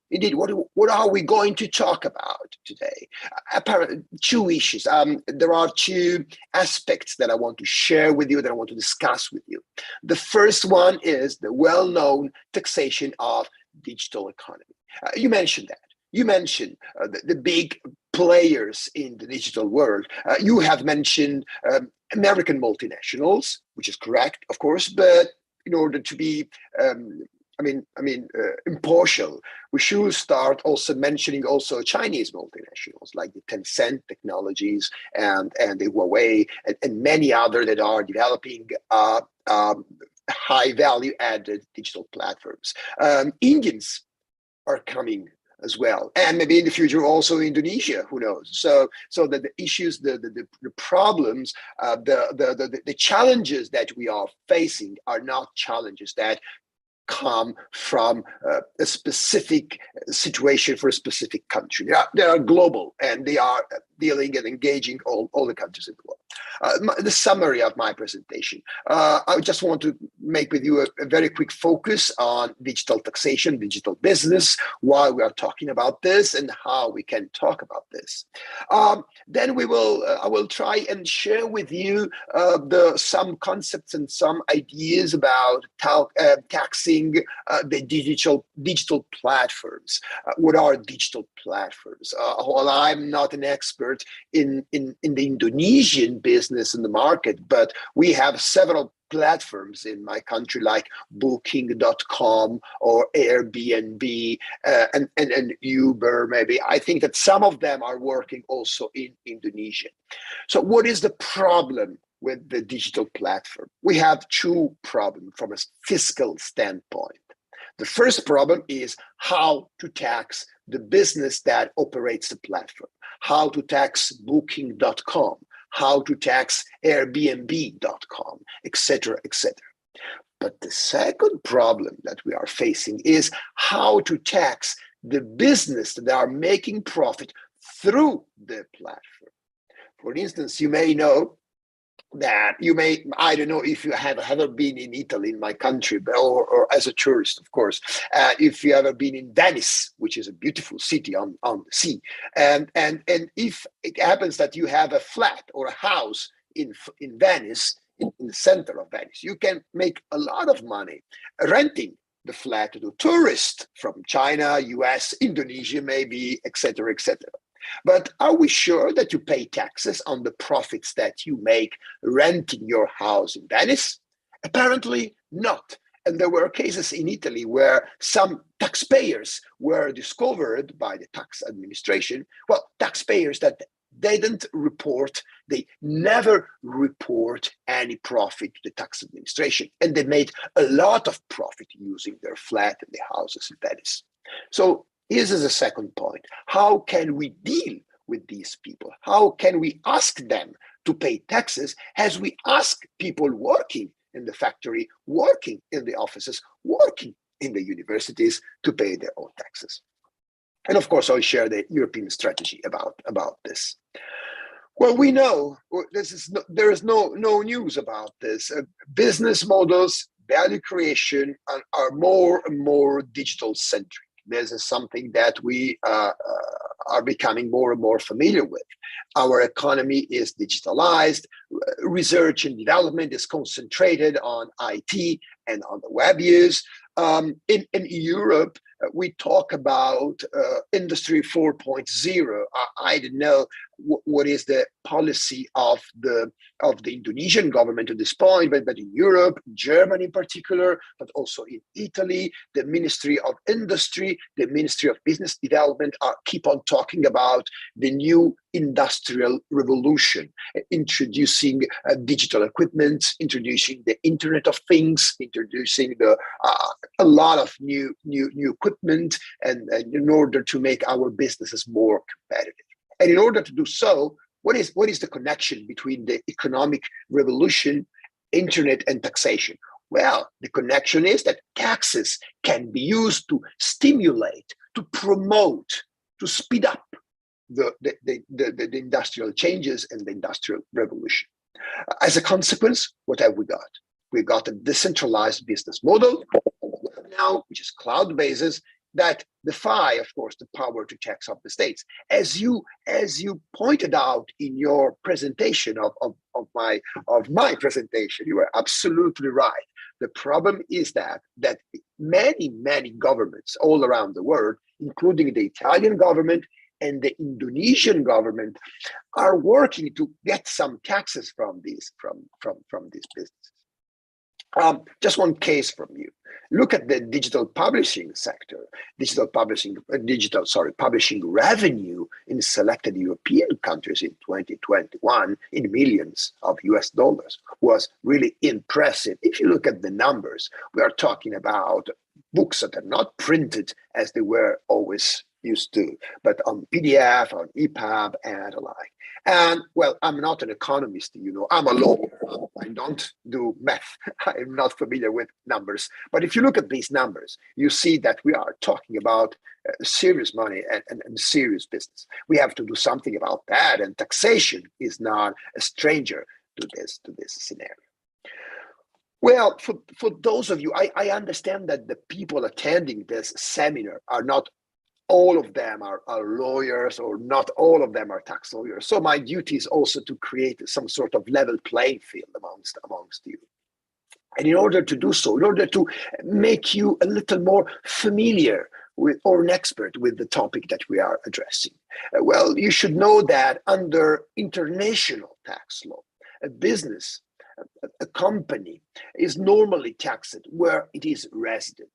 What are we going to talk about today? Apparently, two issues. There are two aspects that I want to share with you, that I want to discuss with you. The first one is the well-known taxation of digital economy. You mentioned that. You mentioned the big players in the digital world. You have mentioned American multinationals, which is correct, of course, but in order to be impartial, we should start also mentioning also Chinese multinationals like the Tencent Technologies and the Huawei and many other that are developing high value added digital platforms. Indians are coming as well, and maybe in the future also Indonesia, who knows? So that the issues, the problems, the challenges that we are facing are not challenges that come from a specific situation for a specific country. They are global, and they are dealing and engaging all the countries in the world. The summary of my presentation. I just want to make with you a very quick focus on digital taxation, digital business, while we are talking about this and how we can talk about this. Then I will try and share with you some concepts and some ideas about taxing the digital platforms. What are digital platforms? While I'm not an expert in the Indonesian business in the market, but we have several platforms in my country like booking.com or Airbnb and Uber maybe. I think that some of them are working also in Indonesia. So what is the problem with the digital platform? We have two problems from a fiscal standpoint. The first problem is how to tax the business that operates the platform, how to tax booking.com, how to tax Airbnb.com, etc., etc. But the second problem that we are facing is how to tax the business that are making profit through the platform. For instance, you may know that I don't know if you have ever been in Italy, in my country, or as a tourist, of course, if you ever been in Venice, which is a beautiful city on the sea, and if it happens that you have a flat or a house in Venice, in the center of Venice, you can make a lot of money renting the flat to tourists from China, US, Indonesia, maybe, etc., etc. But are we sure that you pay taxes on the profits that you make renting your house in Venice? Apparently not. And there were cases in Italy where some taxpayers were discovered by the tax administration. Well, taxpayers that they didn't report, they never report any profit to the tax administration. And they made a lot of profit using their flat and their houses in Venice. So this is the second point. How can we deal with these people? How can we ask them to pay taxes as we ask people working in the factory, working in the offices, working in the universities to pay their own taxes? And of course, I'll share the European strategy about this. Well, we know there is no news about this. Business models, value creation are more and more digital centric. This is something that we are becoming more and more familiar with. Our economy is digitalized. Research and development is concentrated on IT and on the web use. In Europe, we talk about Industry 4.0. I don't know what is the policy of the Indonesian government at this point, but in Europe, Germany in particular, but also in Italy, the Ministry of Industry, the Ministry of Business Development keep on talking about the new industrial revolution, introducing digital equipment, introducing the Internet of Things, introducing a lot of new equipment, and in order to make our businesses more competitive. And in order to do so, what is the connection between the economic revolution, internet, and taxation? Well, the connection is that taxes can be used to stimulate, to promote, to speed up the industrial changes and the industrial revolution. As a consequence, what have we got? We've got a decentralized business model now, which is cloud-based, that defy, of course, the power to tax of the states. As you pointed out in your presentation of my presentation, you were absolutely right. The problem is that many governments all around the world, including the Italian government and the Indonesian government, are working to get some taxes from these businesses. Just one case from you. Look at the digital publishing sector. Publishing revenue in selected European countries in 2021 in millions of US dollars was really impressive. If you look at the numbers, we are talking about books that are not printed as they were always used to, but on PDF, on EPUB, and the like. And well, I'm not an economist, I'm a lawyer. I don't do math. I'm not familiar with numbers. But if you look at these numbers, you see that we are talking about serious money and serious business. We have to do something about that. And taxation is not a stranger to this scenario. Well, for those of you, I understand that the people attending this seminar are not all of them are lawyers, or not all of them are tax lawyers. So my duty is also to create some sort of level playing field amongst you. And in order to do so, in order to make you a little more familiar with, or an expert with, the topic that we are addressing, well, you should know that under international tax law, a business, a company is normally taxed where it is resident.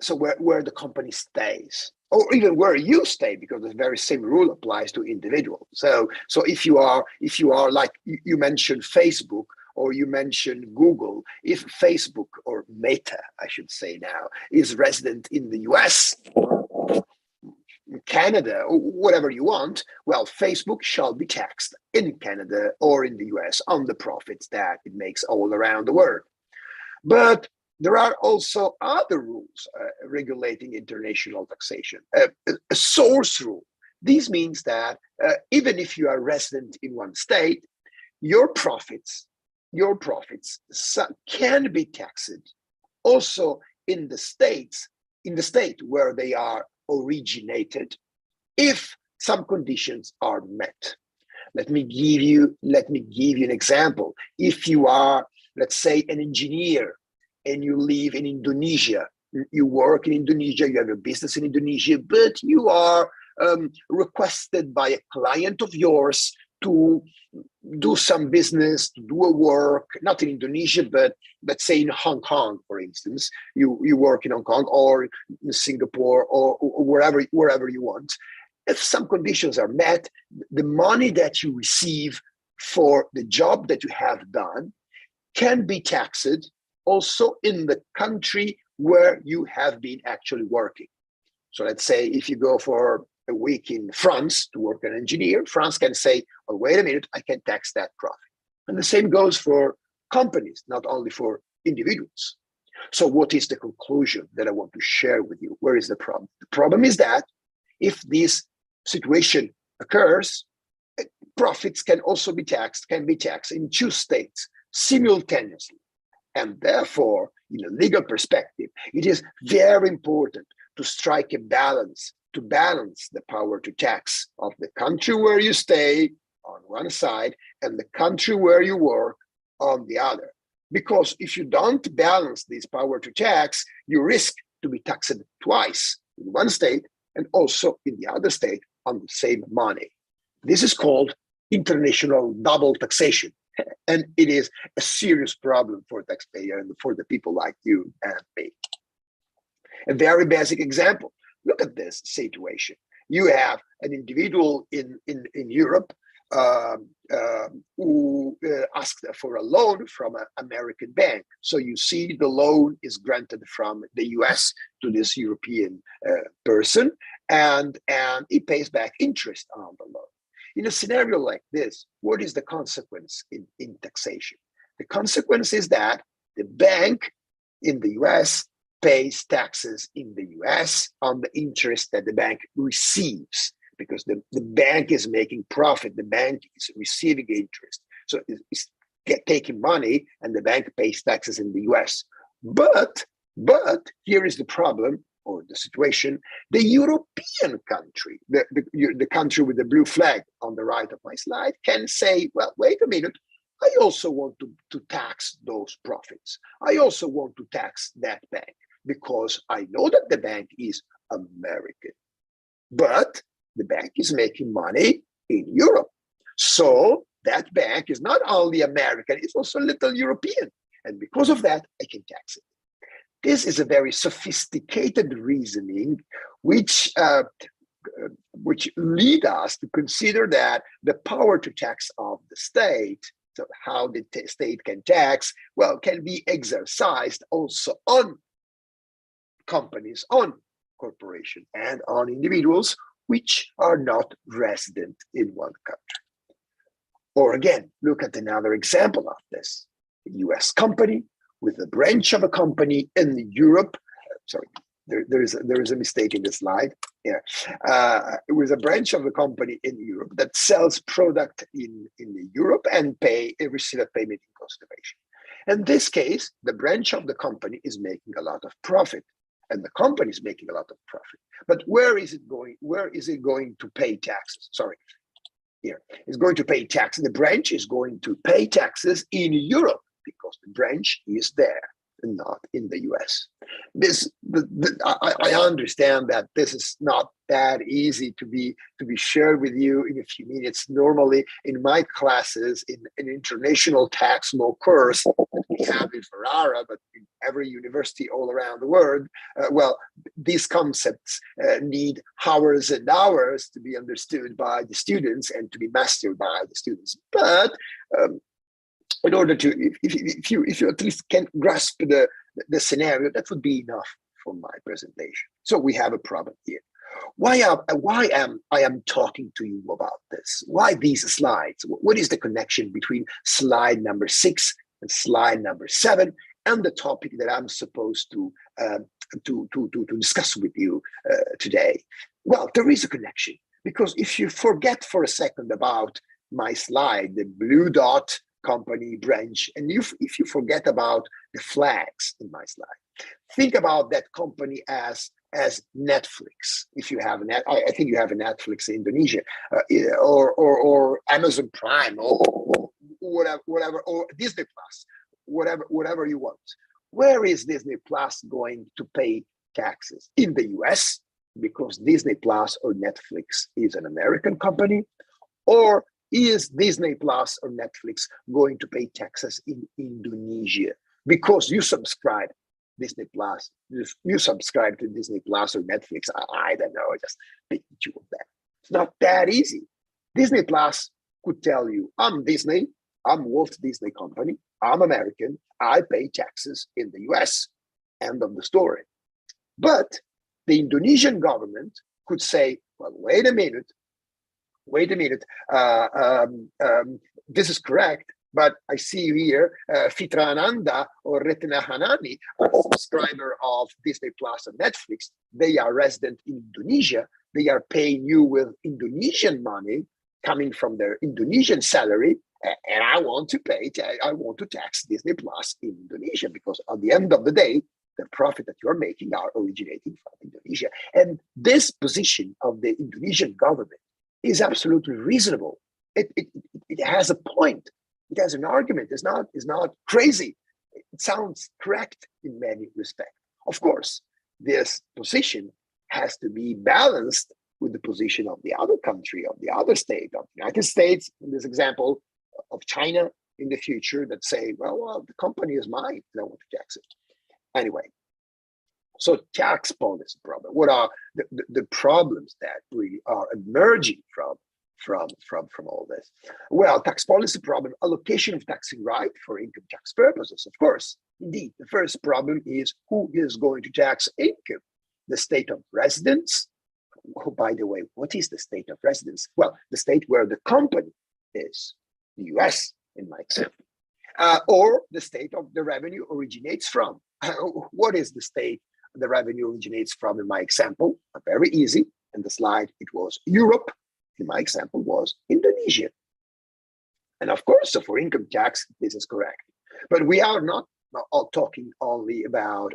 So where the company stays, or even where you stay, because the very same rule applies to individuals. So if you are like you mentioned Facebook, or you mentioned Google, if Facebook, or Meta, I should say now, is resident in the US, Canada, or whatever you want, well, Facebook shall be taxed in Canada or in the US on the profits that it makes all around the world. But there are also other rules regulating international taxation. A source rule. This means that even if you are resident in one state, your profits can be taxed also in the state where they are originated, if some conditions are met. Let me give you an example. If you are, let's say, an engineer and you live in Indonesia, you work in Indonesia, you have a business in Indonesia, but you are requested by a client of yours to do some business, to do a work, not in Indonesia, but let's say in Hong Kong, for instance. You work in Hong Kong or in Singapore or wherever you want. If some conditions are met, the money that you receive for the job that you have done can be taxed also in the country where you have been actually working. So let's say if you go for a week in France to work as an engineer, France can say, oh, wait a minute, I can tax that profit. And the same goes for companies, not only for individuals. So what is the conclusion that I want to share with you? Where is the problem? The problem is that if this situation occurs, profits can be taxed in two states simultaneously. And therefore, in a legal perspective, it is very important to strike a balance, to balance the power to tax of the country where you stay on one side and the country where you work on the other. Because if you don't balance this power to tax, you risk to be taxed twice in one state and also in the other state on the same money. This is called international double taxation. And it is a serious problem for taxpayer and for the people like you and me. A very basic example. Look at this situation. You have an individual in Europe who asked for a loan from an American bank. So you see the loan is granted from the US to this European person, and he pays back interest on the loan. In a scenario like this, what is the consequence in taxation? The consequence is that the bank in the US pays taxes in the US on the interest that the bank receives, because the bank is making profit, the bank is receiving interest. So it's taking money and the bank pays taxes in the US. But here is the problem, or the situation. The European country, the country with the blue flag on the right of my slide, can say, well, wait a minute, I also want to tax those profits. I also want to tax that bank because I know that the bank is American, but the bank is making money in Europe. So that bank is not only American, it's also a little European. And because of that, I can tax it. This is a very sophisticated reasoning, which lead us to consider that the power to tax of the state, so how the state can tax, well, can be exercised also on companies, on corporations, and on individuals which are not resident in one country. Or again, look at another example of this. A US company with a branch of a company in Europe. Sorry, there is a mistake in the slide. Yeah, it was a branch of a company in Europe that sells product in Europe and receive a payment in consideration. In this case, the branch of the company is making a lot of profit, and the company is making a lot of profit. But where is it going? Where is it going to pay taxes? Sorry, here it's going to pay taxes. The branch is going to pay taxes in Europe, because the branch is there. in the US. I understand that this is not that easy to be shared with you in a few minutes. Normally, in my classes, in an international tax law course that we have in Ferrara, but in every university all around the world, these concepts need hours and hours to be understood by the students and to be mastered by the students. But in order to, if you at least can grasp the scenario, that would be enough for my presentation. So we have a problem here. Why am I talking to you about this? Why these slides? What is the connection between slide number 6 and slide number 7 and the topic that I'm supposed to discuss with you today? Well, there is a connection, because if you forget for a second about my slide, the blue dot company branch, and if you forget about the flags in my slide, think about that company as Netflix. If you have I think you have a Netflix in Indonesia, or Amazon Prime, or whatever, or Disney Plus, whatever you want. Where is Disney Plus going to pay taxes? In the US, because Disney Plus or Netflix is an American company, or is Disney Plus or Netflix going to pay taxes in Indonesia because you subscribe Disney Plus? You subscribe to Disney Plus or Netflix. I don't know. I just picked two of them. It's not that easy. Disney Plus could tell you, I'm Disney, I'm Walt Disney Company, I'm American, I pay taxes in the US. End of the story. But the Indonesian government could say, well, wait a minute, this is correct, but I see you here, Fitra Ananda or Retna Hanani, a subscriber of Disney Plus and Netflix. They are resident in Indonesia. They are paying you with Indonesian money coming from their Indonesian salary, and I want to tax Disney Plus in Indonesia, because at the end of the day, the profit that you're making are originating from Indonesia. And this position of the Indonesian government is absolutely reasonable. It has a point. It has an argument. It's not crazy. It sounds correct in many respects. Of course, this position has to be balanced with the position of the other country, of the other state, of the United States, in this example, of China in the future, that say, well, the company is mine, I want to tax it. Anyway, so tax policy problem. What are the problems that we are emerging from all this? Well, tax policy problem, allocation of taxing right for income tax purposes. Of course, indeed, the first problem is who is going to tax income? The state of residence. Oh, by the way, what is the state of residence? Well, the state where the company is, the US in my example, or the state of the revenue originates from. What is the state the revenue originates from in my example? Very easy. In the slide, it was Europe. In my example, was Indonesia. And of course, so for income tax, this is correct. But we are not talking only about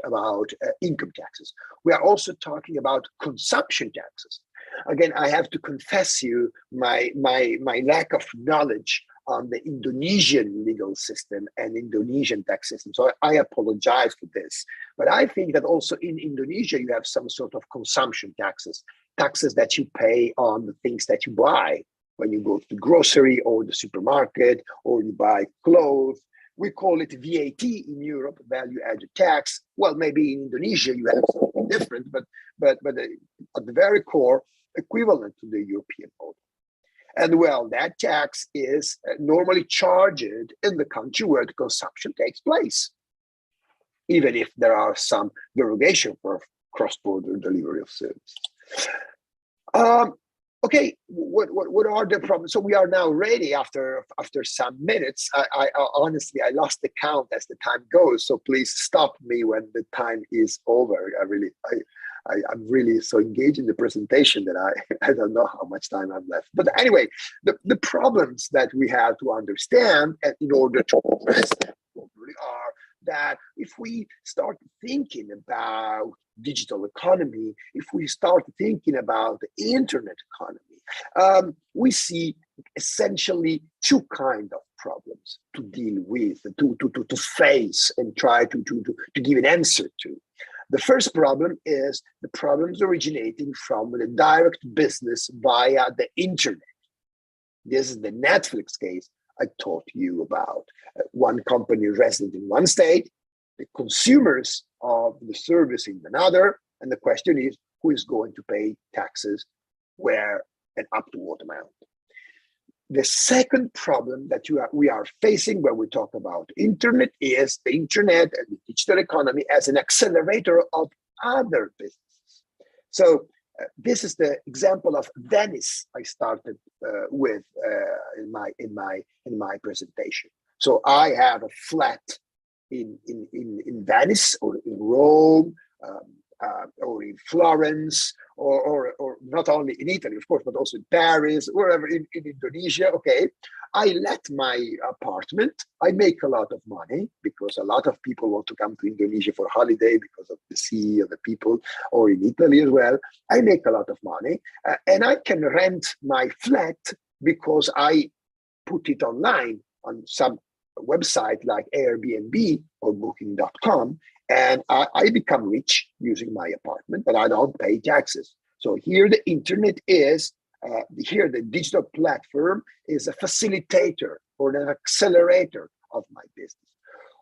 income taxes. We are also talking about consumption taxes. Again, I have to confess you my lack of knowledge on the Indonesian legal system and Indonesian tax system. So I apologize for this. But I think that also in Indonesia, you have some sort of consumption taxes that you pay on the things that you buy when you go to the grocery or the supermarket, or you buy clothes. We call it VAT in Europe, value added tax. Well, maybe in Indonesia you have something different, but at the very core, equivalent to the European model. And well, that tax is normally charged in the country where the consumption takes place, even if there are some derogation for cross-border delivery of service. Okay, what are the problems? So we are now ready after some minutes. I honestly, I lost the count as the time goes. So please stop me when the time is over. I'm really so engaged in the presentation that I don't know how much time I've left. But anyway, the problems that we have to understand, and in order to address them, really are that if we start thinking about digital economy, if we start thinking about the internet economy, we see essentially two kinds of problems to deal with, to face and try to give an answer to. The first problem is the problems originating from the direct business via the internet. This is the Netflix case I taught you about. One company resident in one state, the consumers of the service in another, and the question is, who is going to pay taxes where and up to what amount? The second problem that we are facing when we talk about internet is the internet and the digital economy as an accelerator of other businesses. So this is the example of Venice I started with in my presentation. So I have a flat in Venice or in Rome or in Florence or not only in Italy, of course, but also in Paris, wherever in Indonesia. Okay, I let my apartment. I make a lot of money because a lot of people want to come to Indonesia for holiday because of the sea and the people, or in Italy as well. I make a lot of money and I can rent my flat because I put it online on some website like Airbnb or Booking.com, and I become rich using my apartment, but I don't pay taxes. So here the internet is, here the digital platform is a facilitator or an accelerator of my business.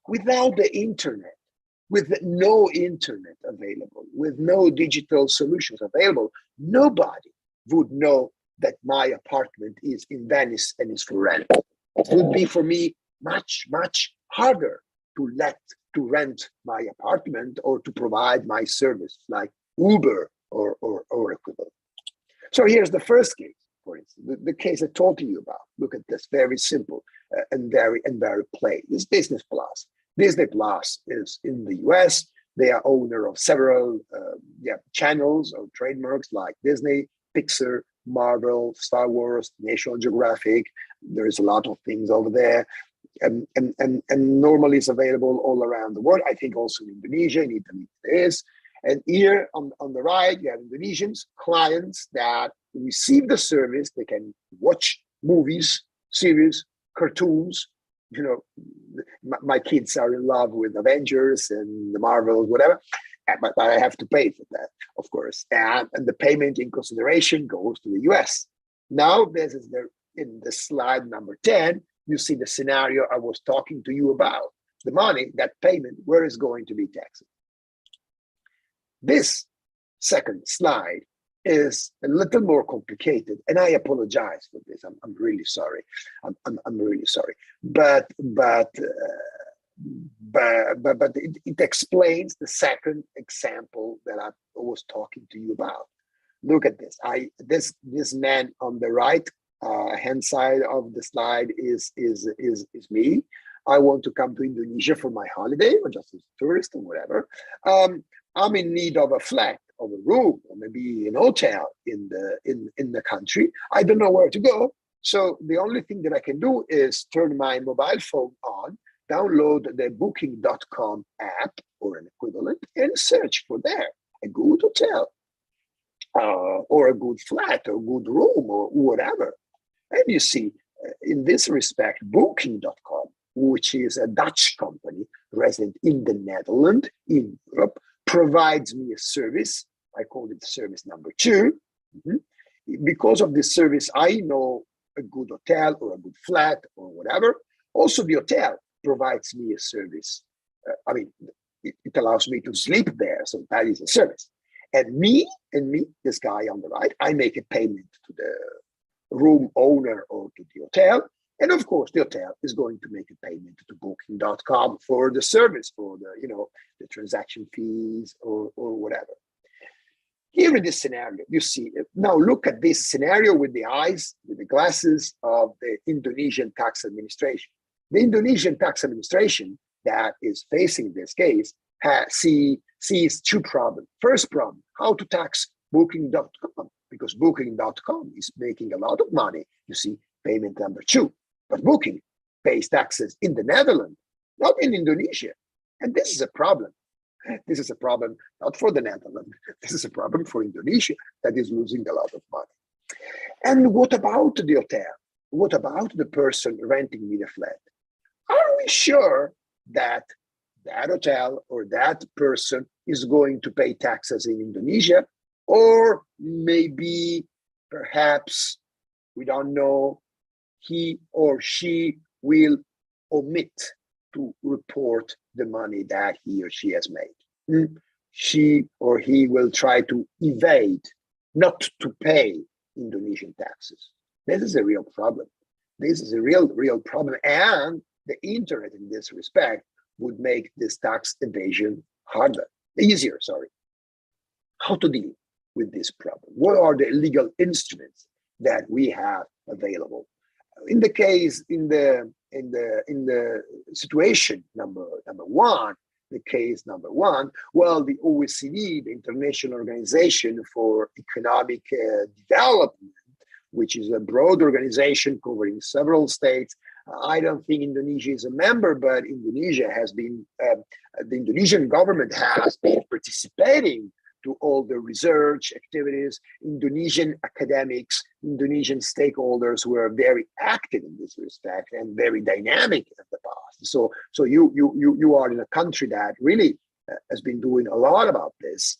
Without the internet, with no internet available, with no digital solutions available, nobody would know that my apartment is in Venice and is for rent. It would be for me much, much harder to rent my apartment or to provide my service like Uber or equivalent. So here's the first case, for instance, the case I told you about. Look at this, very simple and very plain. This Disney Plus. Disney Plus is in the US. They are owner of several channels or trademarks like Disney, Pixar, Marvel, Star Wars, National Geographic. There's a lot of things over there. And normally it's available all around the world. I think also in Indonesia, in Italy it is. And here on the right, you have Indonesians, clients that receive the service. They can watch movies, series, cartoons. You know, my kids are in love with Avengers and the Marvels, whatever. But I have to pay for that, of course. And the payment in consideration goes to the US. Now, this is in the slide number 10, you see the scenario I was talking to you about. The money, that payment, where is going to be taxed? This second slide is a little more complicated, and I apologize for this. I'm really sorry. I'm really sorry. But it explains the second example that I was talking to you about. Look at this. This man on the right hand side of the slide is me. I want to come to Indonesia for my holiday, or just as a tourist or whatever. I'm in need of a flat, of a room, or maybe an hotel in the country. I don't know where to go. So the only thing that I can do is turn my mobile phone on, download the Booking.com app or an equivalent, and search for there a good hotel or a good flat or good room or whatever. And you see, in this respect, Booking.com, which is a Dutch company resident in the Netherlands, in Europe, provides me a service. I call it service number 2. Because of this service, I know a good hotel or a good flat or whatever. Also, the hotel provides me a service. It allows me to sleep there, so that is a service. And me, this guy on the right, I make a payment to the room owner or to the hotel. And of course, the hotel is going to make a payment to Booking.com for the service, for the transaction fees or whatever. Here in this scenario, you see, now look at this scenario with the eyes, with the glasses of the Indonesian tax administration. The Indonesian tax administration that is facing this case sees 2 problems. First problem, how to tax Booking.com, because Booking.com is making a lot of money. You see, payment number 2. But Booking pays taxes in the Netherlands, not in Indonesia. And this is a problem. This is a problem not for the Netherlands. This is a problem for Indonesia that is losing a lot of money. And what about the hotel? what about the person renting me the flat? Are we sure that that hotel or that person is going to pay taxes in Indonesia? Or maybe, perhaps, we don't know, he or she will omit to report the money that he or she has made. She or he will try to evade, not to pay Indonesian taxes. This is a real problem. This is a real problem. And the internet in this respect would make this tax evasion easier. How to deal with this problem? What are the legal instruments that we have available? In the case, in the situation number one, the case number one, well, the OECD, the International Organization for Economic Development, which is a broad organization covering several states. I don't think Indonesia is a member, but Indonesia has been, the Indonesian government has been participating to all the research activities. Indonesian academics, Indonesian stakeholders were very active in this respect and very dynamic in the past. So you are in a country that really has been doing a lot about this,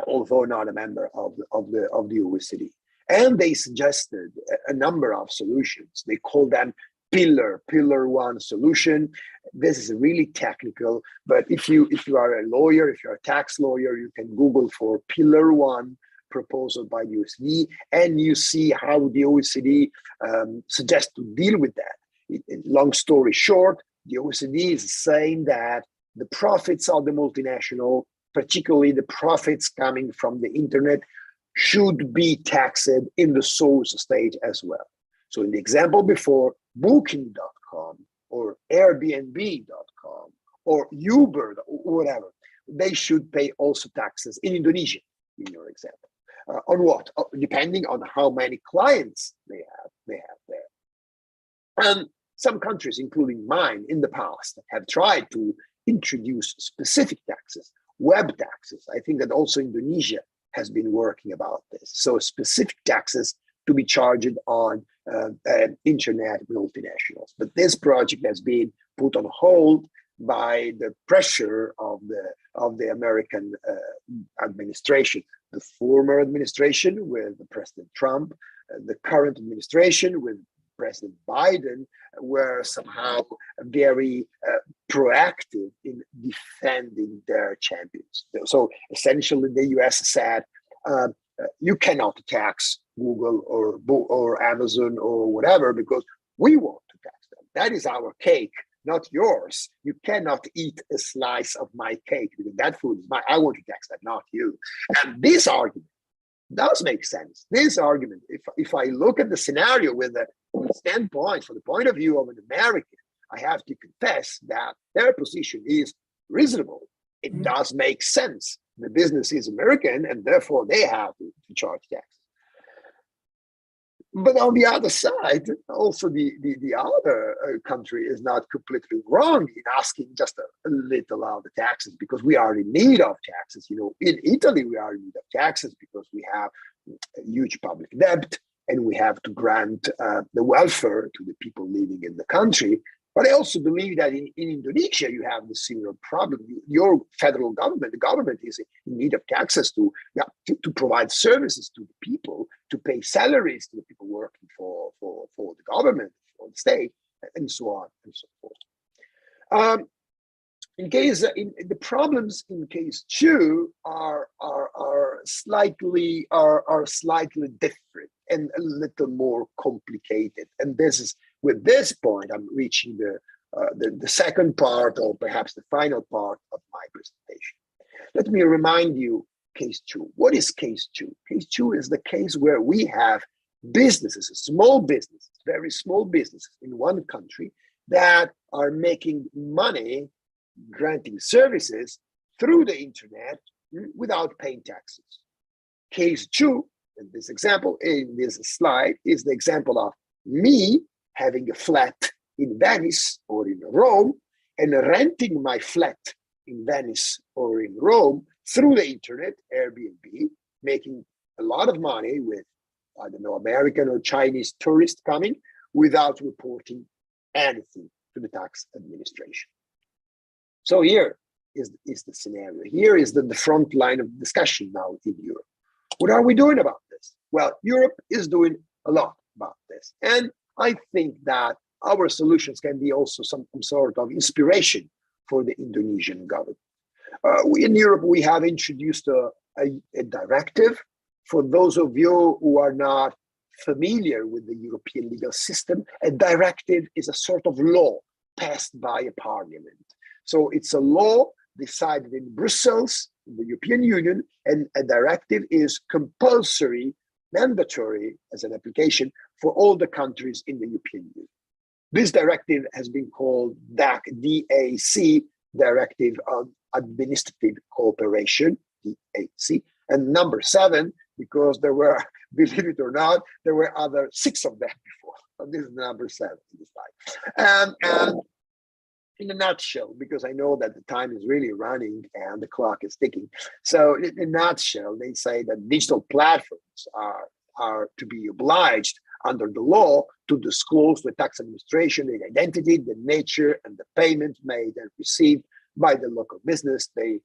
although not a member of the OECD. And they suggested a number of solutions. They call them pillar one solution. This is really technical, but if you are a lawyer, if you're a tax lawyer, you can Google for pillar one proposal by the OECD, and you see how the OECD suggests to deal with that. Long story short, the OECD is saying that the profits of the multinational, particularly the profits coming from the internet, should be taxed in the source state as well. So in the example before, Booking.com or Airbnb.com or Uber, or whatever, they should pay also taxes in Indonesia, in your example. On what? Depending on how many clients they have there. And some countries, including mine, in the past have tried to introduce specific taxes, web taxes. I think that also Indonesia has been working about this. So specific taxes to be charged on internet multinationals. But this project has been put on hold by the pressure of the American administration, the former administration with President Trump, the current administration with President Biden were somehow very proactive in defending their champions. So essentially, the US said, you cannot tax Google or Amazon or whatever because we want to tax them. That is our cake, not yours. You cannot eat a slice of my cake because that food is mine. I want to tax that, not you. And this argument does make sense. This argument, if I look at the scenario with the standpoint, from the point of view of an American, I have to confess that their position is reasonable. It does make sense. The business is American, and therefore they have to charge tax. But on the other side, also the other country is not completely wrong in asking just a little of the taxes, because we are in need of taxes. You know, in Italy, we are in need of taxes because we have a huge public debt and we have to grant the welfare to the people living in the country. But I also believe that in Indonesia, you have the similar problem. Your federal government, the government is in need of taxes to provide services to the people, to pay salaries to the people working for the government, for the state, and so on and so forth. The problems in case 2 are slightly different and a little more complicated. And this is, with this point, I'm reaching the second part, or perhaps the final part of my presentation. Let me remind you case 2. What is case 2? Case 2 is the case where we have businesses, small businesses, very small businesses in one country that are making money granting services through the internet without paying taxes. Case 2, in this example, in this slide, is the example of me having a flat in Venice or in Rome and renting my flat in Venice or in Rome through the internet, Airbnb, making a lot of money with I don't know, American or Chinese tourists coming without reporting anything to the tax administration. So here is the scenario. Here is the front line of discussion now in Europe. What are we doing about this? Well, Europe is doing a lot about this. And I think that our solutions can be also some sort of inspiration for the Indonesian government. In Europe, we have introduced a directive. For those of you who are not familiar with the European legal system, a directive is a sort of law passed by a parliament. So it's a law decided in Brussels, in the European Union, and a directive is compulsory, mandatory as an application for all the countries in the European Union. This directive has been called DAC, DAC, Directive on Administrative Cooperation, DAC, and number 7, because there were, believe it or not, there were other 6 of them before. But this is number 7 in this slide. And in a nutshell, because I know that the time is really running and the clock is ticking. So in a nutshell, they say that digital platforms are to be obliged under the law to disclose to the tax administration the identity, the nature, and the payment made and received by the local business they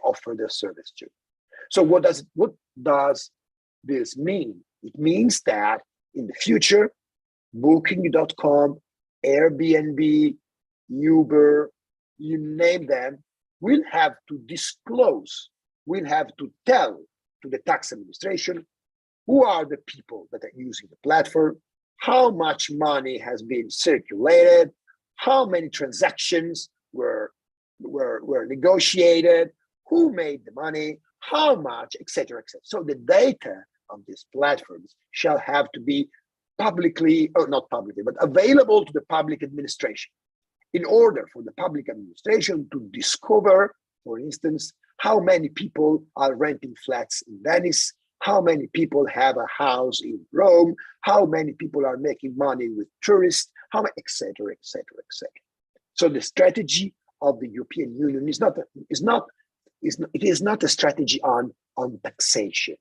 offer their service to. So what does this mean? It means that in the future, Booking.com, Airbnb, Uber, you name them, will have to disclose, will have to tell to the tax administration who are the people that are using the platform, how much money has been circulated, how many transactions were negotiated, who made the money, how much, etc., etc. So the data of these platforms shall have to be publicly, or not publicly, but available to the public administration in order for the public administration to discover, for instance, how many people are renting flats in Venice, how many people have a house in Rome, how many people are making money with tourists, how many, etc., etc., etc. So the strategy of the European Union is not a strategy on taxation,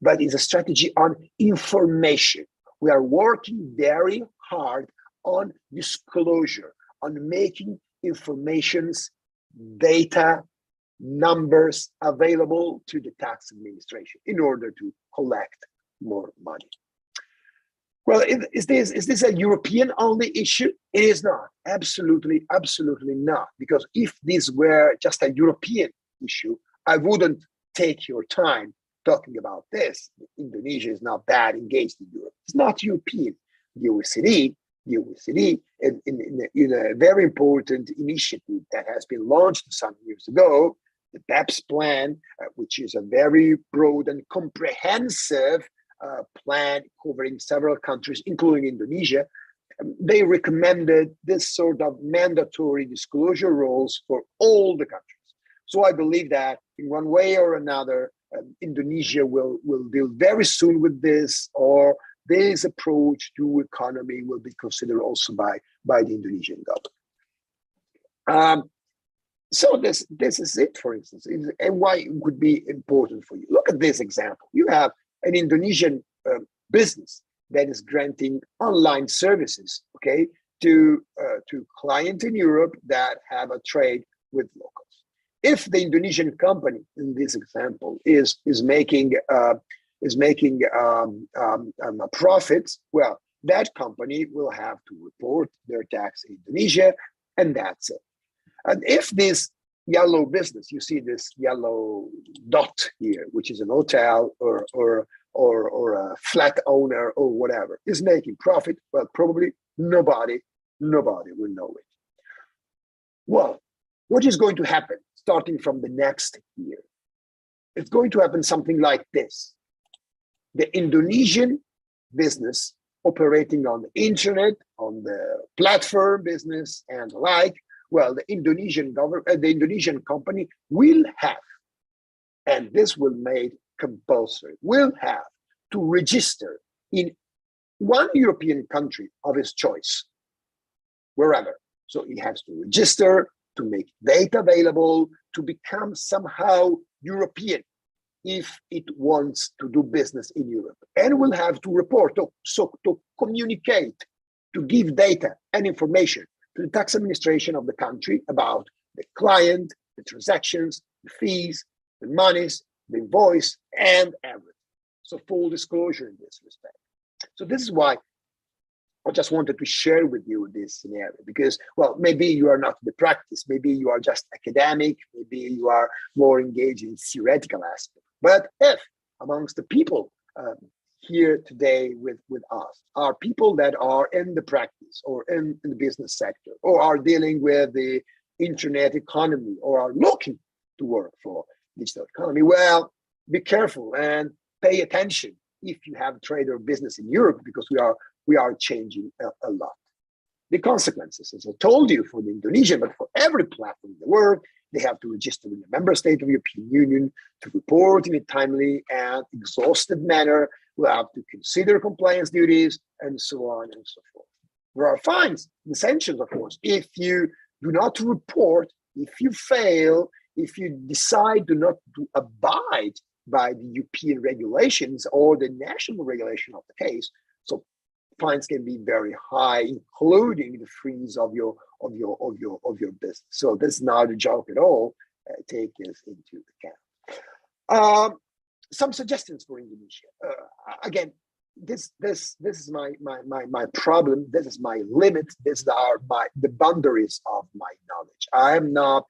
but it's a strategy on information. We are working very hard on disclosure, on making information's data, numbers available to the tax administration in order to collect more money. Well, is this a European only issue? It is not. Absolutely, absolutely not. Because if this were just a European issue, I wouldn't take your time talking about this. Indonesia is not that engaged in Europe. It's not European. The OECD in a very important initiative that has been launched some years ago, the BEPS plan, which is a very broad and comprehensive plan covering several countries, including Indonesia. They recommended this sort of mandatory disclosure rules for all the countries. So I believe that in one way or another, Indonesia will deal very soon with this, or this approach to economy will be considered also by the Indonesian government. So this is it, for instance, and why it would be important for you. Look at this example. You have an Indonesian business that is granting online services, okay, to clients in Europe that have a trade with locals. If the Indonesian company in this example is making profits, well, that company will have to report their tax in Indonesia, and that's it. And if this yellow business, you see this yellow dot here, which is an hotel or a flat owner or whatever, is making profit, well, probably nobody will know it. Well, what is going to happen starting from the next year? It's going to happen something like this. The Indonesian business operating on the internet, on the platform business and the like, well, the Indonesian government, the Indonesian company will have, and this will made compulsory, will have to register in one European country of his choice, wherever. So he has to register, to make data available, to become somehow European. if it wants to do business in Europe, and will have to report, to communicate, to give data and information to the tax administration of the country about the client, the transactions, the fees, the monies, the invoice, and everything. So full disclosure in this respect. So this is why I just wanted to share with you this scenario, because, well, maybe you are not in the practice, maybe you are just academic, maybe you are more engaged in theoretical aspect. But if amongst the people here today with us are people that are in the practice or in the business sector, or are dealing with the internet economy, or are looking to work for digital economy, well, be careful and pay attention if you have trade or business in Europe, because we are changing a lot. The consequences, as I told you, for the Indonesian, but for every platform in the world, they have to register in the member state of the European Union, to report in a timely and exhaustive manner, will have to consider compliance duties, and so on and so forth. There are fines and sanctions, of course, if you do not report, if you fail, if you decide to not to abide by the European regulations or the national regulation of the case. So fines can be very high, including the freeze of your business. So this is not a joke at all. Take this into account. Some suggestions for Indonesia. Again, this is my problem. This is my limit. These are the boundaries of my knowledge. I am not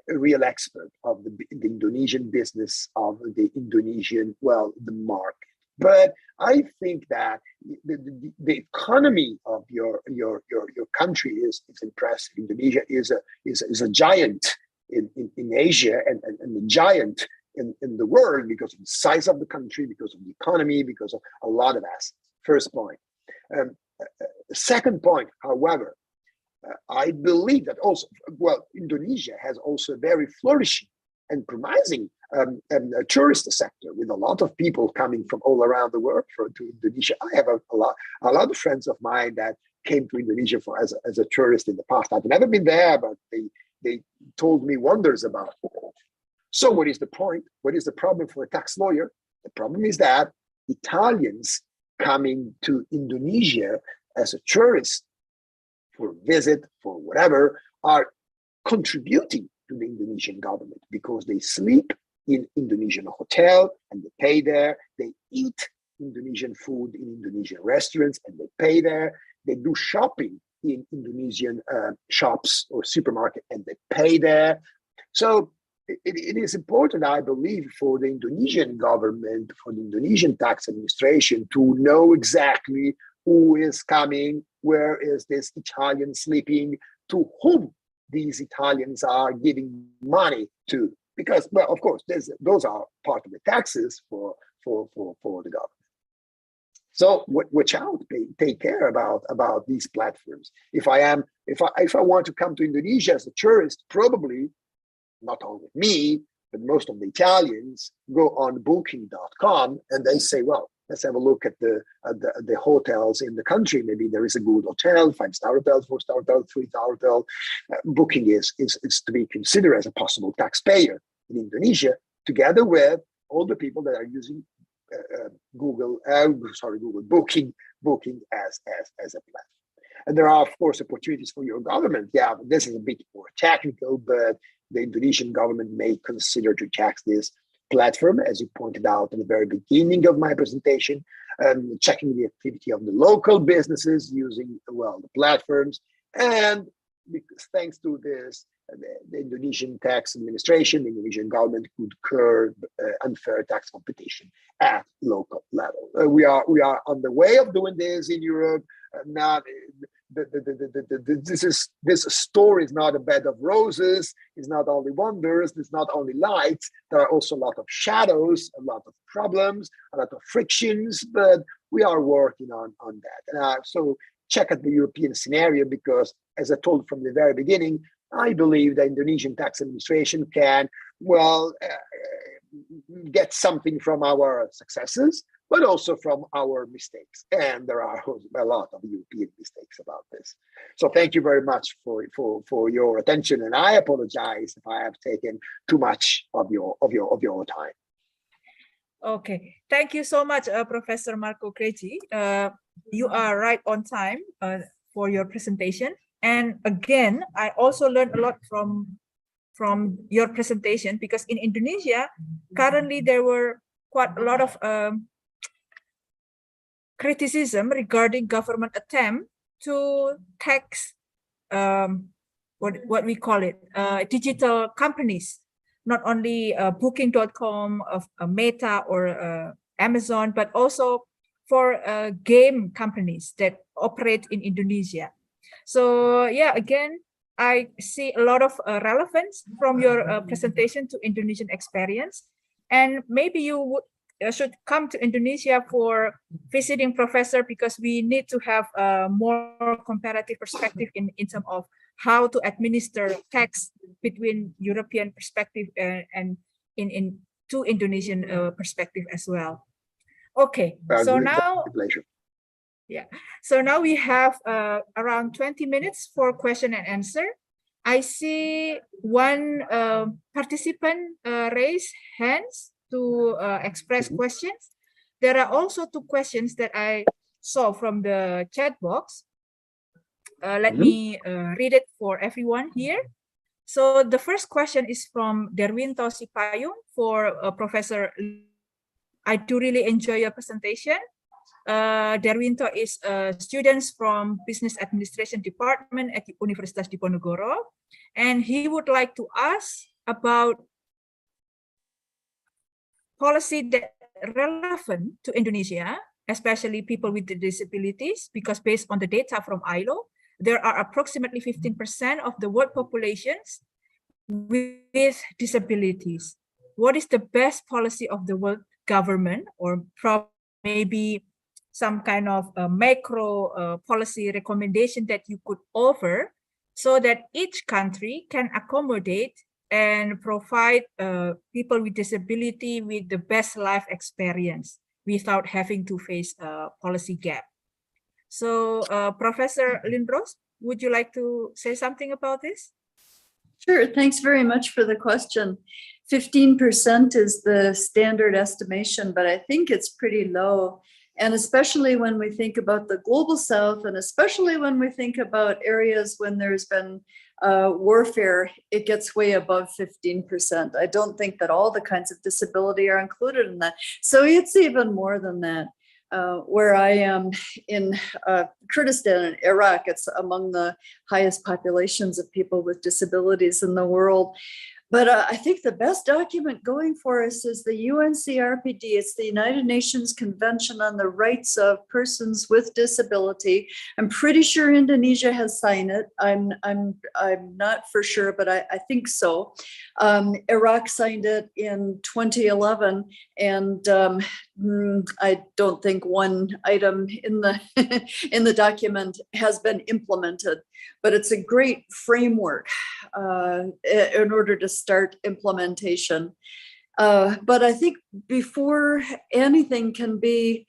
a real expert of the Indonesian business, of the Indonesian, well, the market. But I think that the economy of your country is impressive. Indonesia is a giant in Asia, and a giant in the world, because of the size of the country, because of the economy, because of a lot of assets. First point. Second point, however, I believe that also, well, Indonesia has also a very flourishing and promising tourist sector, with a lot of people coming from all around the world to Indonesia. I have a lot of friends of mine that came to Indonesia as a tourist in the past. I've never been there, but they told me wonders about it. So what is the point? What is the problem for a tax lawyer? The problem is that Italians coming to Indonesia as a tourist, for a visit, for whatever, are contributing to the Indonesian government, because they sleep in Indonesian hotel and they pay there. They eat Indonesian food in Indonesian restaurants and they pay there. They do shopping in Indonesian shops or supermarket and they pay there. So it is important, I believe, for the Indonesian government, for the Indonesian tax administration, to know exactly who is coming, where is this Italian sleeping, to whom these Italians are giving money to. Because, well, of course, those are part of the taxes for the government. So watch out, take care about these platforms. If I want to come to Indonesia as a tourist, probably not only me, but most of the Italians go on booking.com and they say, well, let's have a look at the hotels in the country. Maybe there is a good hotel, 5-star hotel, 4-star hotel, 3-star hotel. Booking is to be considered as a possible taxpayer in Indonesia, together with all the people that are using Google Booking as a platform. And there are, of course, opportunities for your government. Yeah, this is a bit more technical, but the Indonesian government may consider to tax this platform, as you pointed out in the very beginning of my presentation, checking the activity of the local businesses using, well, the platforms. And because thanks to this, the Indonesian tax administration, the Indonesian government could curb unfair tax competition at local level. We are on the way of doing this in Europe. Not this story is not a bed of roses. It's not only wonders. It's not only lights. There are also a lot of shadows, a lot of problems, a lot of frictions. But we are working on that. So check out the European scenario, because, as I told from the very beginning, I believe the Indonesian tax administration can, well, get something from our successes, but also from our mistakes. And there are a lot of European mistakes about this. So thank you very much for your attention. And I apologize if I have taken too much of your time. Okay, thank you so much, Professor Marco Creci. You are right on time for your presentation. And again, I also learned a lot from your presentation, because in Indonesia, currently there were quite a lot of criticism regarding government attempt to tax what we call it, digital companies, not only booking.com of Meta or Amazon, but also for game companies that operate in Indonesia. So yeah, again, I see a lot of relevance from your presentation to Indonesian experience, and maybe you would should come to Indonesia for visiting professor, because we need to have a more comparative perspective in terms of how to administer tax between European perspective and in to Indonesian perspective as well. Okay, so now, pleasure. yeah, so now we have around 20 minutes for question and answer. I see one participant raise hands to express questions. There are also two questions that I saw from the chat box. Let me read it for everyone here. So the first question is from Derwinto Sipayung for Professor. I do really enjoy your presentation. Derwinto is students from Business Administration Department at Universitas Diponegoro, and he would like to ask about policy that relevant to Indonesia, especially people with disabilities, because based on the data from ILO, there are approximately 15% of the world populations with disabilities. What is the best policy of the world government, or maybe some kind of macro policy recommendation that you could offer so that each country can accommodate and provide people with disability with the best life experience without having to face a policy gap. So Professor Lindros, would you like to say something about this? Sure, thanks very much for the question. 15% is the standard estimation, but I think it's pretty low. And especially when we think about the global south, and especially when we think about areas when there's been warfare, it gets way above 15%. I don't think that all the kinds of disability are included in that. So it's even more than that. Where I am in Kurdistan in Iraq, it's among the highest populations of people with disabilities in the world. But I think the best document going for us is the UNCRPD. It's the United Nations Convention on the Rights of Persons with Disability. I'm pretty sure Indonesia has signed it. I'm not for sure, but I think so. Iraq signed it in 2011, and I don't think one item in the in the document has been implemented. But it's a great framework in order to start implementation. But I think before anything can be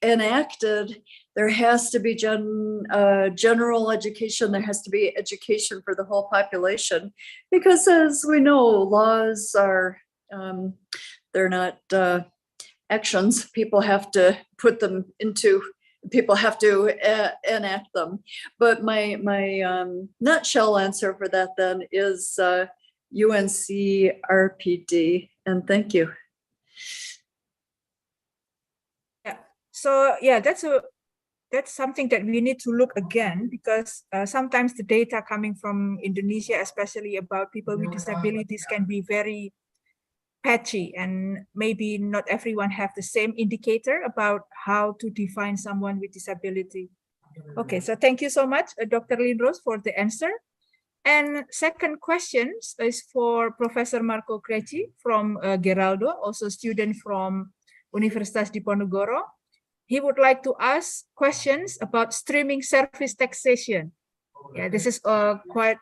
enacted, there has to be general education. There has to be education for the whole population, because as we know, laws are, they're not actions. People have to put them into, people have to enact them. But my nutshell answer for that then is UNCRPD, and thank you. Yeah. So yeah, that's something that we need to look again, because sometimes the data coming from Indonesia, especially about people with disabilities, can be very patchy, and maybe not everyone have the same indicator about how to define someone with disability. Okay, so thank you so much, Dr. Lindros, for the answer. And second question is for Professor Marco Creci from Geraldo, also student from Universitas Diponegoro. He would like to ask questions about streaming service taxation. Yeah, this is quite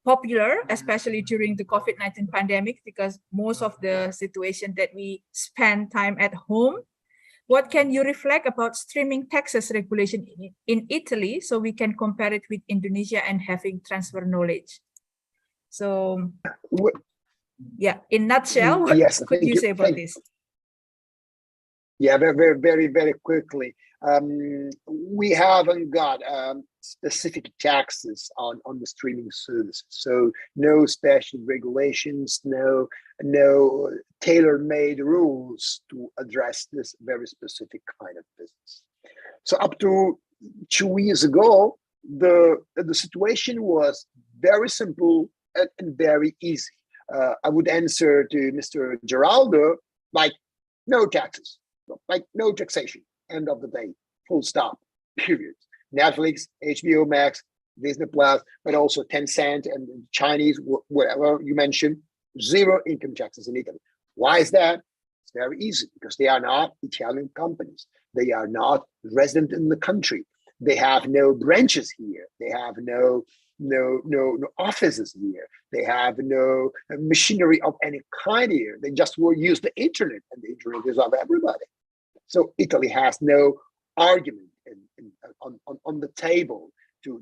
popular, especially during the COVID-19 pandemic, because most of the situation that we spend time at home. What can you reflect about streaming taxes regulation in Italy, so we can compare it with Indonesia and having transfer knowledge? So Yeah, in nutshell, what Yes, could thank you you. say about this? Yeah, very quickly. We haven't got specific taxes on the streaming services, so no special regulations, no tailor-made rules to address this very specific kind of business. So up to 2 years ago, the situation was very simple and very easy. I would answer to Mr. Geraldo like no taxes, like no taxation. End of the day, full stop. Period. Netflix, HBO Max, Disney Plus, but also Tencent and Chinese, whatever you mentioned, zero income taxes in Italy. Why is that? It's very easy because they are not Italian companies. They are not resident in the country. They have no branches here. They have no offices here. They have no machinery of any kind here. They just will use the internet, and the internet is of everybody. So Italy has no argument on the table to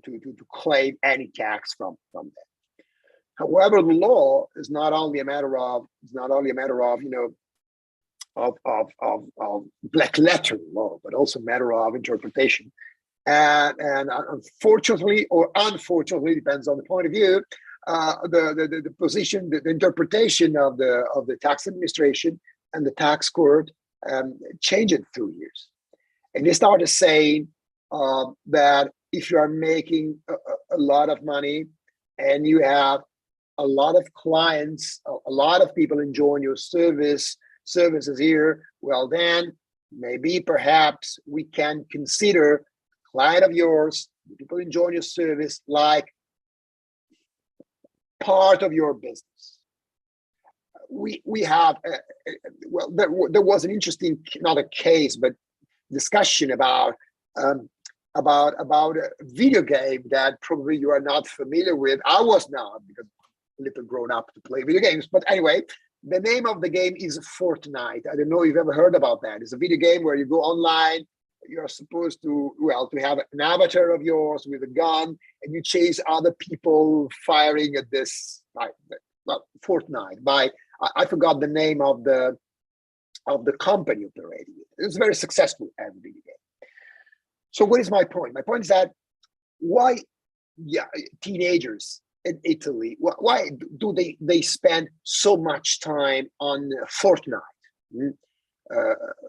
claim any tax from that. However, the law is not only a matter of of black letter law, but also a matter of interpretation. And unfortunately, or unfortunately, depends on the point of view, the position, the interpretation of the tax administration and the tax court changed through years. And they started saying that if you are making a lot of money and you have a lot of clients, a lot of people enjoying your services here, well, then maybe perhaps we can consider client of yours, people enjoying your service like part of your business. We have well, there was an interesting, not a case, but discussion about a video game that probably you are not familiar with. I was not, because I'm a little grown up to play video games. But anyway, the name of the game is Fortnite. I don't know if you've ever heard about that. It's a video game where you go online. You're supposed to have an avatar of yours with a gun, and you chase other people firing at this Fortnite. I forgot the name of the company operating it. It was very successful as a video game. So what is my point? My point is that why teenagers in Italy, why do they spend so much time on Fortnite?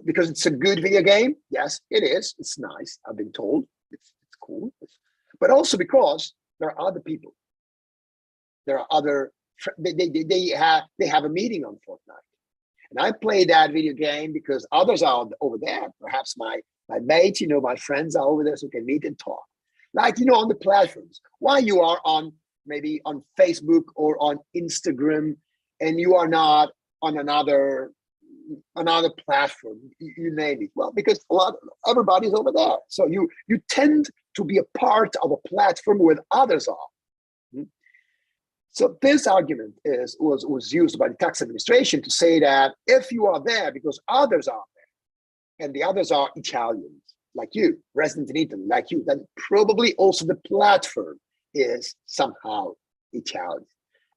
Because it's a good video game. Yes, it is. It's nice. I've been told it's cool, but also because there are other people. There are other. They have a meeting on Fortnite, and I play that video game because others are over there. Perhaps my mates, my friends are over there, so we can meet and talk. Like on the platforms. Why you are on maybe on Facebook or on Instagram, and you are not on another platform, you name it. Well, because everybody's over there, so you tend to be a part of a platform where others are. So this argument was used by the tax administration to say that if you are there because others are there, and the others are Italians like you, resident in Italy like you, then probably also the platform is somehow Italian,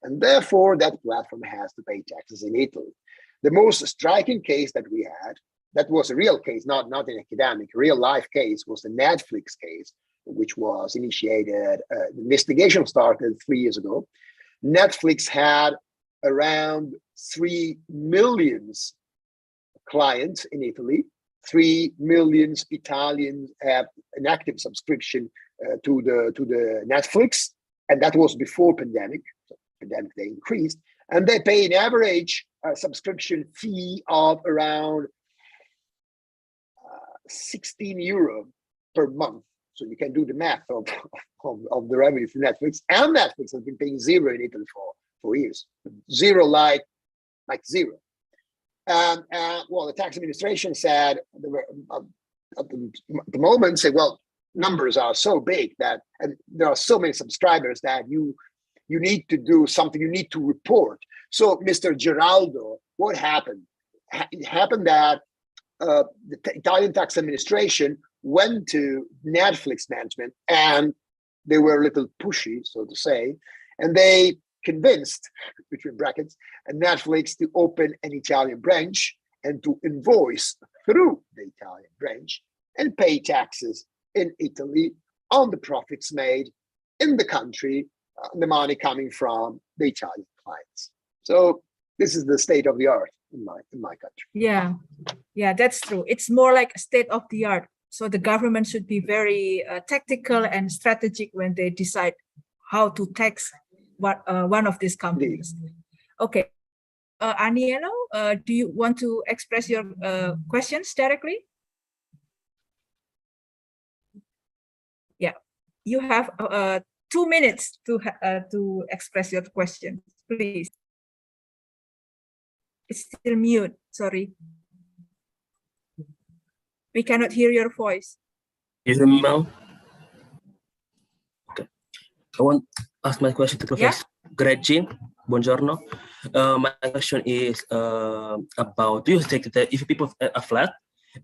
and therefore that platform has to pay taxes in Italy. The most striking case that we had, that was a real case, not an academic, real life case, was the Netflix case, which was initiated, the investigation started 3 years ago. Netflix had around 3 million clients in Italy. 3 million Italians have an active subscription to the Netflix, and that was before pandemic. So pandemic they increased, and they pay an average subscription fee of around 16 euro per month. So you can do the math of the revenue for Netflix. And Netflix has been paying zero in Italy for years. Zero like zero. And well, the tax administration said at the moment said, well, numbers are so big that, and there are so many subscribers that you need to do something, you need to report. So, Mr. Geraldo, what happened? It happened that the Italian tax administration went to Netflix management, and they were a little pushy, so to say, and they convinced, between brackets, Netflix to open an Italian branch and to invoice through the Italian branch and pay taxes in Italy on the profits made in the country, the money coming from the Italian clients. So this is the state of the art in my country. Yeah, that's true. It's more like state of the art. So the government should be very tactical and strategic when they decide how to tax one of these companies. Okay, Anielo, do you want to express your questions directly? Yeah, you have 2 minutes to express your question, please. It's still mute, sorry. We cannot hear your voice. You hear me now? Okay. I want to ask my question to Professor Gretchen. Buongiorno. My question is about, do you think that if people have a flat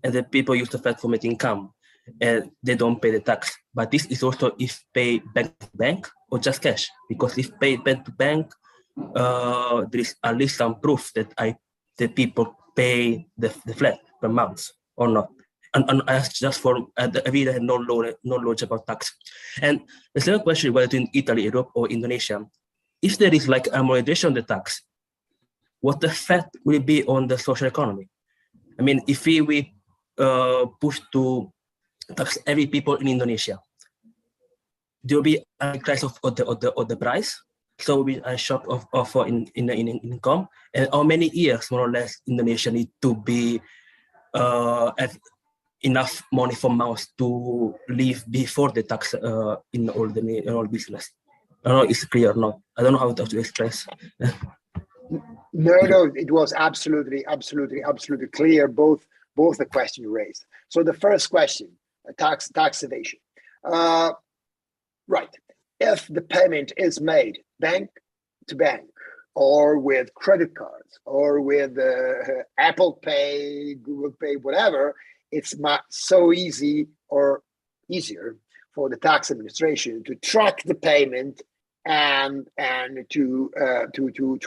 and the people use the flat for making income and they don't pay the tax, but this is also if pay bank to bank or just cash? Because if pay bank to bank, there is at least some proof that the people pay the flat per month or not. And I asked just for I really had no knowledge about tax. And the second question, whether in Italy, Europe, or Indonesia, if there is like a moderation on the tax, what the effect will it be on the social economy? I mean, if we push to tax every people in Indonesia, there will be a crisis of the price. So will be a shock of in income. And how many years, more or less, Indonesia need to be at enough money for mouths to live before the tax in all business. I don't know if it's clear or not. I don't know how to express. No, it was absolutely clear, both the question you raised. So the first question, tax evasion. Right. If the payment is made bank to bank, or with credit cards, or with Apple Pay, Google Pay, whatever, it's not so easy or easier for the tax administration to track the payment and to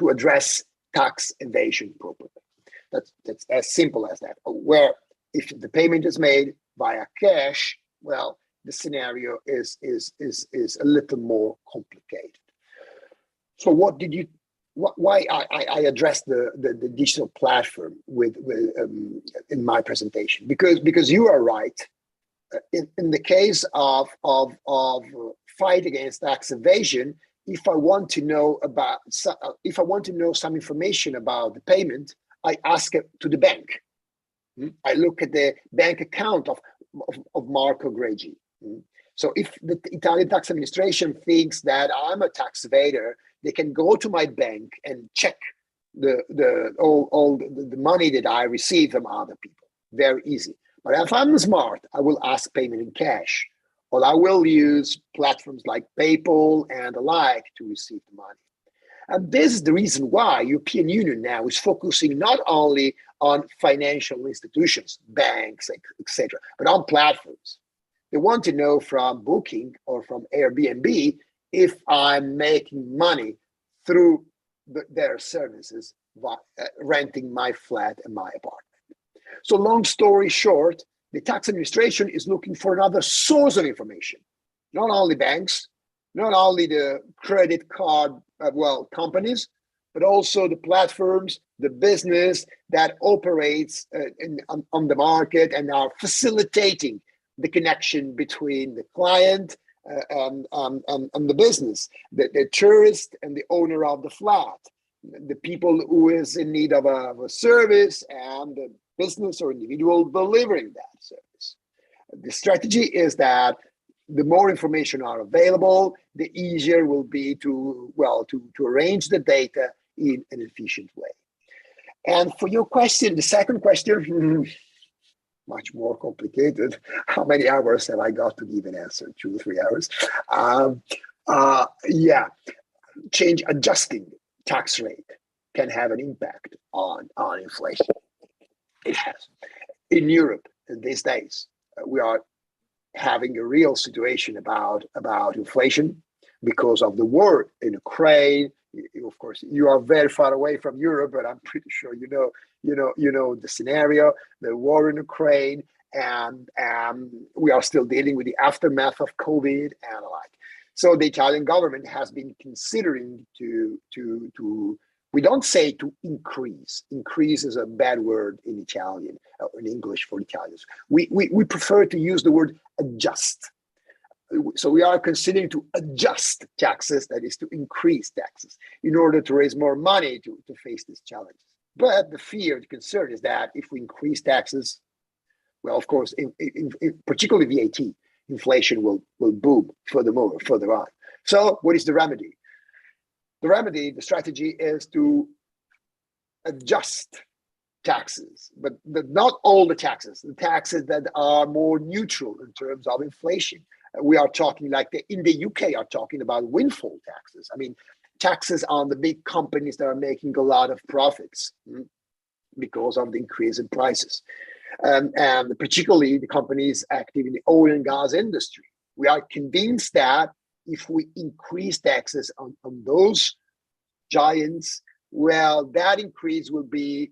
address tax evasion properly. That's as simple as that. Where if the payment is made via cash, well, the scenario is a little more complicated. So why I addressed the digital platform with in my presentation, because you are right. In the case of fight against tax evasion, if I want to know some information about the payment, I ask it to the bank. I look at the bank account of Marco Gregi. So if the Italian tax administration thinks that I'm a tax evader, they can go to my bank and check all the money that I receive from other people. Very easy. But if I'm smart, I will ask payment in cash, or I will use platforms like PayPal and the like to receive the money. And this is the reason why European Union now is focusing not only on financial institutions, banks, etc., but on platforms. They want to know from Booking or from Airbnb if I'm making money through their services, renting my flat and my apartment. So long story short, the tax administration is looking for another source of information, not only banks, not only the credit card companies, but also the platforms, the business that operates on the market and are facilitating the connection between the client and the business, the tourist and the owner of the flat, the people who is in need of a service and the business or individual delivering that service. The strategy is that the more information are available, the easier will be to arrange the data in an efficient way. And for your question, the second question, much more complicated. How many hours have I got to give an answer? 2 or 3 hours. Adjusting tax rate can have an impact on inflation. It has. In Europe these days, we are having a real situation about inflation because of the war in Ukraine, of course, you are very far away from Europe, but I'm pretty sure you know the scenario, the war in Ukraine, and we are still dealing with the aftermath of COVID and the like. So the Italian government has been considering to we don't say to increase. Increase is a bad word in Italian, or in English for Italians. We prefer to use the word adjust. So we are considering to adjust taxes, that is to increase taxes, in order to raise more money to face these challenges. But the fear, the concern is that if we increase taxes, well, of course, particularly VAT, inflation will boom further on. So what is the remedy? The remedy, the strategy is to adjust taxes, but not all the taxes that are more neutral in terms of inflation. We are talking like in the UK are talking about windfall taxes. I mean, taxes on the big companies that are making a lot of profits because of the increase in prices. And particularly the companies active in the oil and gas industry. We are convinced that if we increase taxes on those giants, well, that increase will be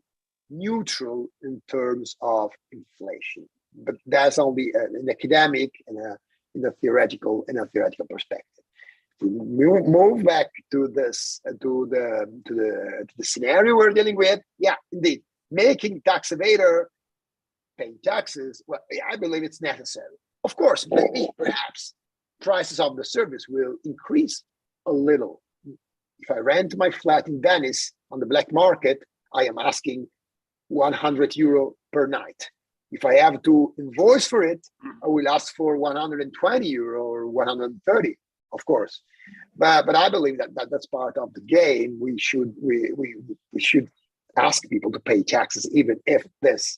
neutral in terms of inflation. But that's only an academic and in a theoretical perspective. If we move back to this to the scenario we're dealing with, yeah, indeed, making tax evader paying taxes, well, I believe it's necessary. Of course, maybe, perhaps, prices of the service will increase a little. If I rent my flat in Venice on the black market, I am asking 100 euro per night. If I have to invoice for it, I will ask for 120 euro or 130, of course. But I believe that's part of the game. We should ask people to pay taxes, even if this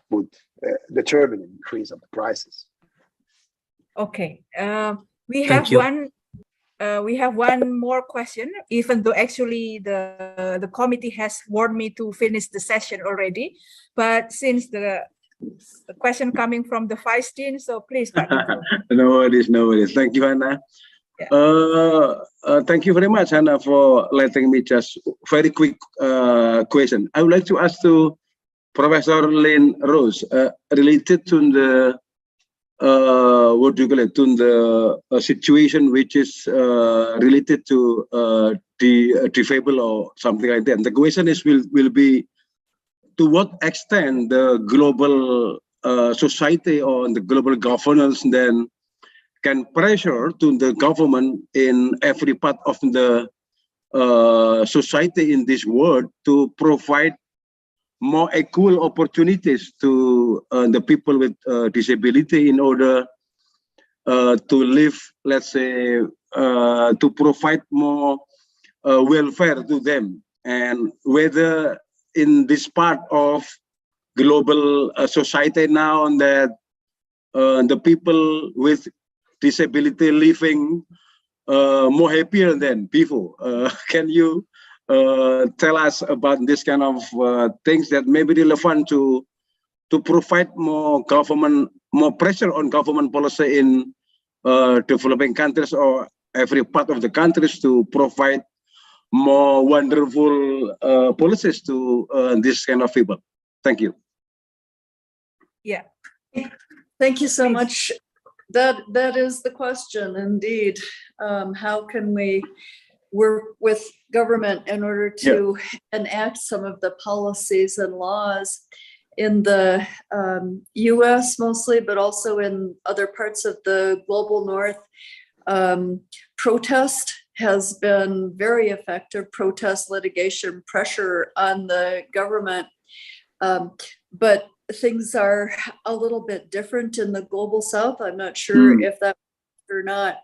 would determine an increase of the prices. Okay, we have one more question, even though actually the committee has warned me to finish the session already. But since the question coming from the Vice Dean, so please, Pak Diko. No worries. Thank you, Hannah. Thank you very much, Hannah, for letting me just very quick question. I would like to ask to Professor Lynn Rose, related to the what do you call it, to the situation which is related to the disabled or something like that. The question is will be to what extent the global society or the global governance then can pressure to the government in every part of the society in this world to provide more equal opportunities to the people with disability in order to live, let's say, to provide more welfare to them. And whether in this part of global society now that the people with disability living more happier than before. Can you tell us about this kind of things that may be relevant to provide more pressure on government policy in developing countries or every part of the countries to provide more wonderful policies to this kind of people? Thank you. Yeah. Thank you so much. That is the question, indeed. How can we work with government in order to enact some of the policies and laws in the US mostly, but also in other parts of the global north? Protest has been very effective, protest, litigation, pressure on the government. But things are a little bit different in the global south. I'm not sure if that's or not.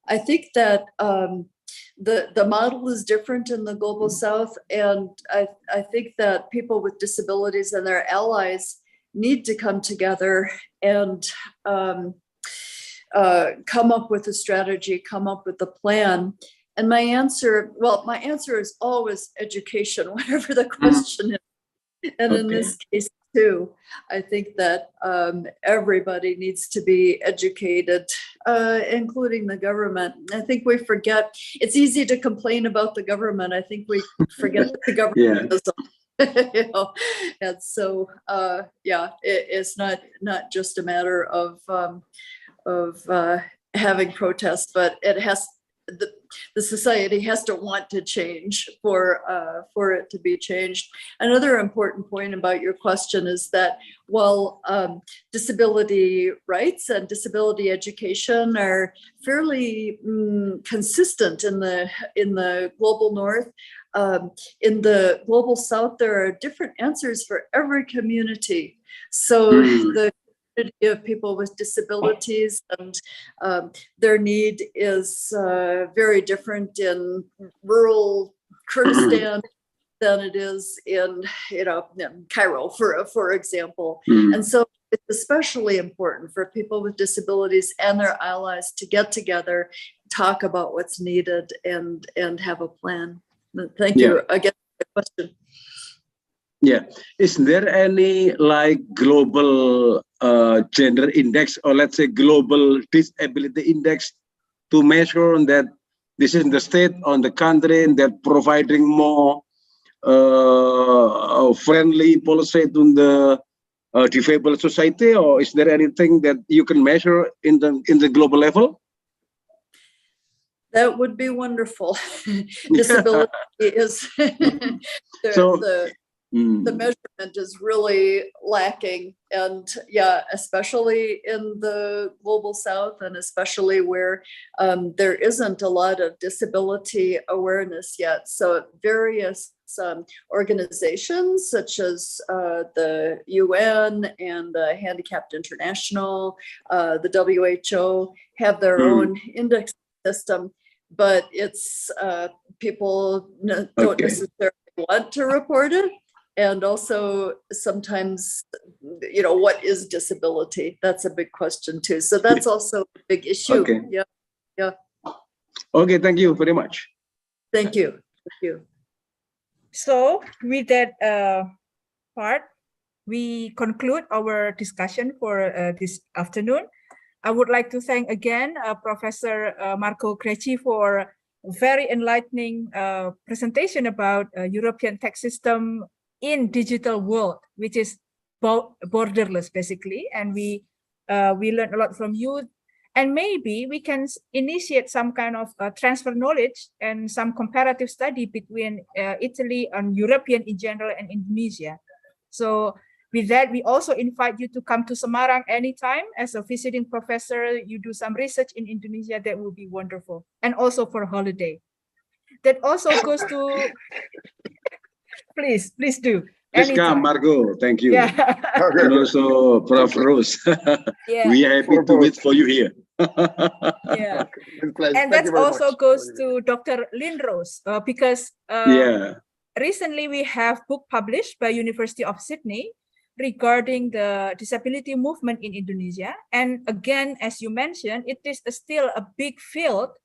I think that the model is different in the global south, and I think that people with disabilities and their allies need to come together and come up with a strategy, come up with a plan. And my answer is always education, whatever the question is. And in this case too, I think that everybody needs to be educated including the government. I think we forget, it's easy to complain about the government. I think we forget that the government is you know, and so it's not just a matter of having protests, but it has the society has to want to change for it to be changed. Another important point about your question is that while disability rights and disability education are fairly consistent in the global north, in the global south, there are different answers for every community. So the community of people with disabilities and their need is very different in rural Kurdistan than it is in Cairo, for example. And so it's especially important for people with disabilities and their allies to get together, talk about what's needed, and have a plan. Thank you again for the question. Yeah, is there any like global gender index, or let's say global disability index, to measure that this is the state on the country and that providing more friendly policy to the disabled society, or is there anything that you can measure in the global level? That would be wonderful. Disability is the measurement is really lacking, and especially in the global south, and especially where there isn't a lot of disability awareness yet. So various organizations such as the UN and Handicapped International, the WHO have their own index system, but it's people don't necessarily want to report it. And also sometimes, what is disability? That's a big question too. So that's also a big issue. Okay. Yeah. Okay, thank you very much. Thank you. Thank you. So with that part, we conclude our discussion for this afternoon. I would like to thank again Professor Marco Creci for a very enlightening presentation about European tax system in digital world, which is borderless basically. And we learned a lot from you, and maybe we can initiate some kind of transfer knowledge and some comparative study between Italy and European in general and Indonesia. So with that, we also invite you to come to Semarang anytime as a visiting professor. You do some research in Indonesia, that would be wonderful. And also for holiday. That also goes to, please do. Please come, Margo. Thank you. Yeah. And also Prof. Rose. We are happy to wait for you here. Yeah. And that also goes to Dr. Lindros because recently we have book published by University of Sydney regarding the disability movement in Indonesia. And again, as you mentioned, it is still a big field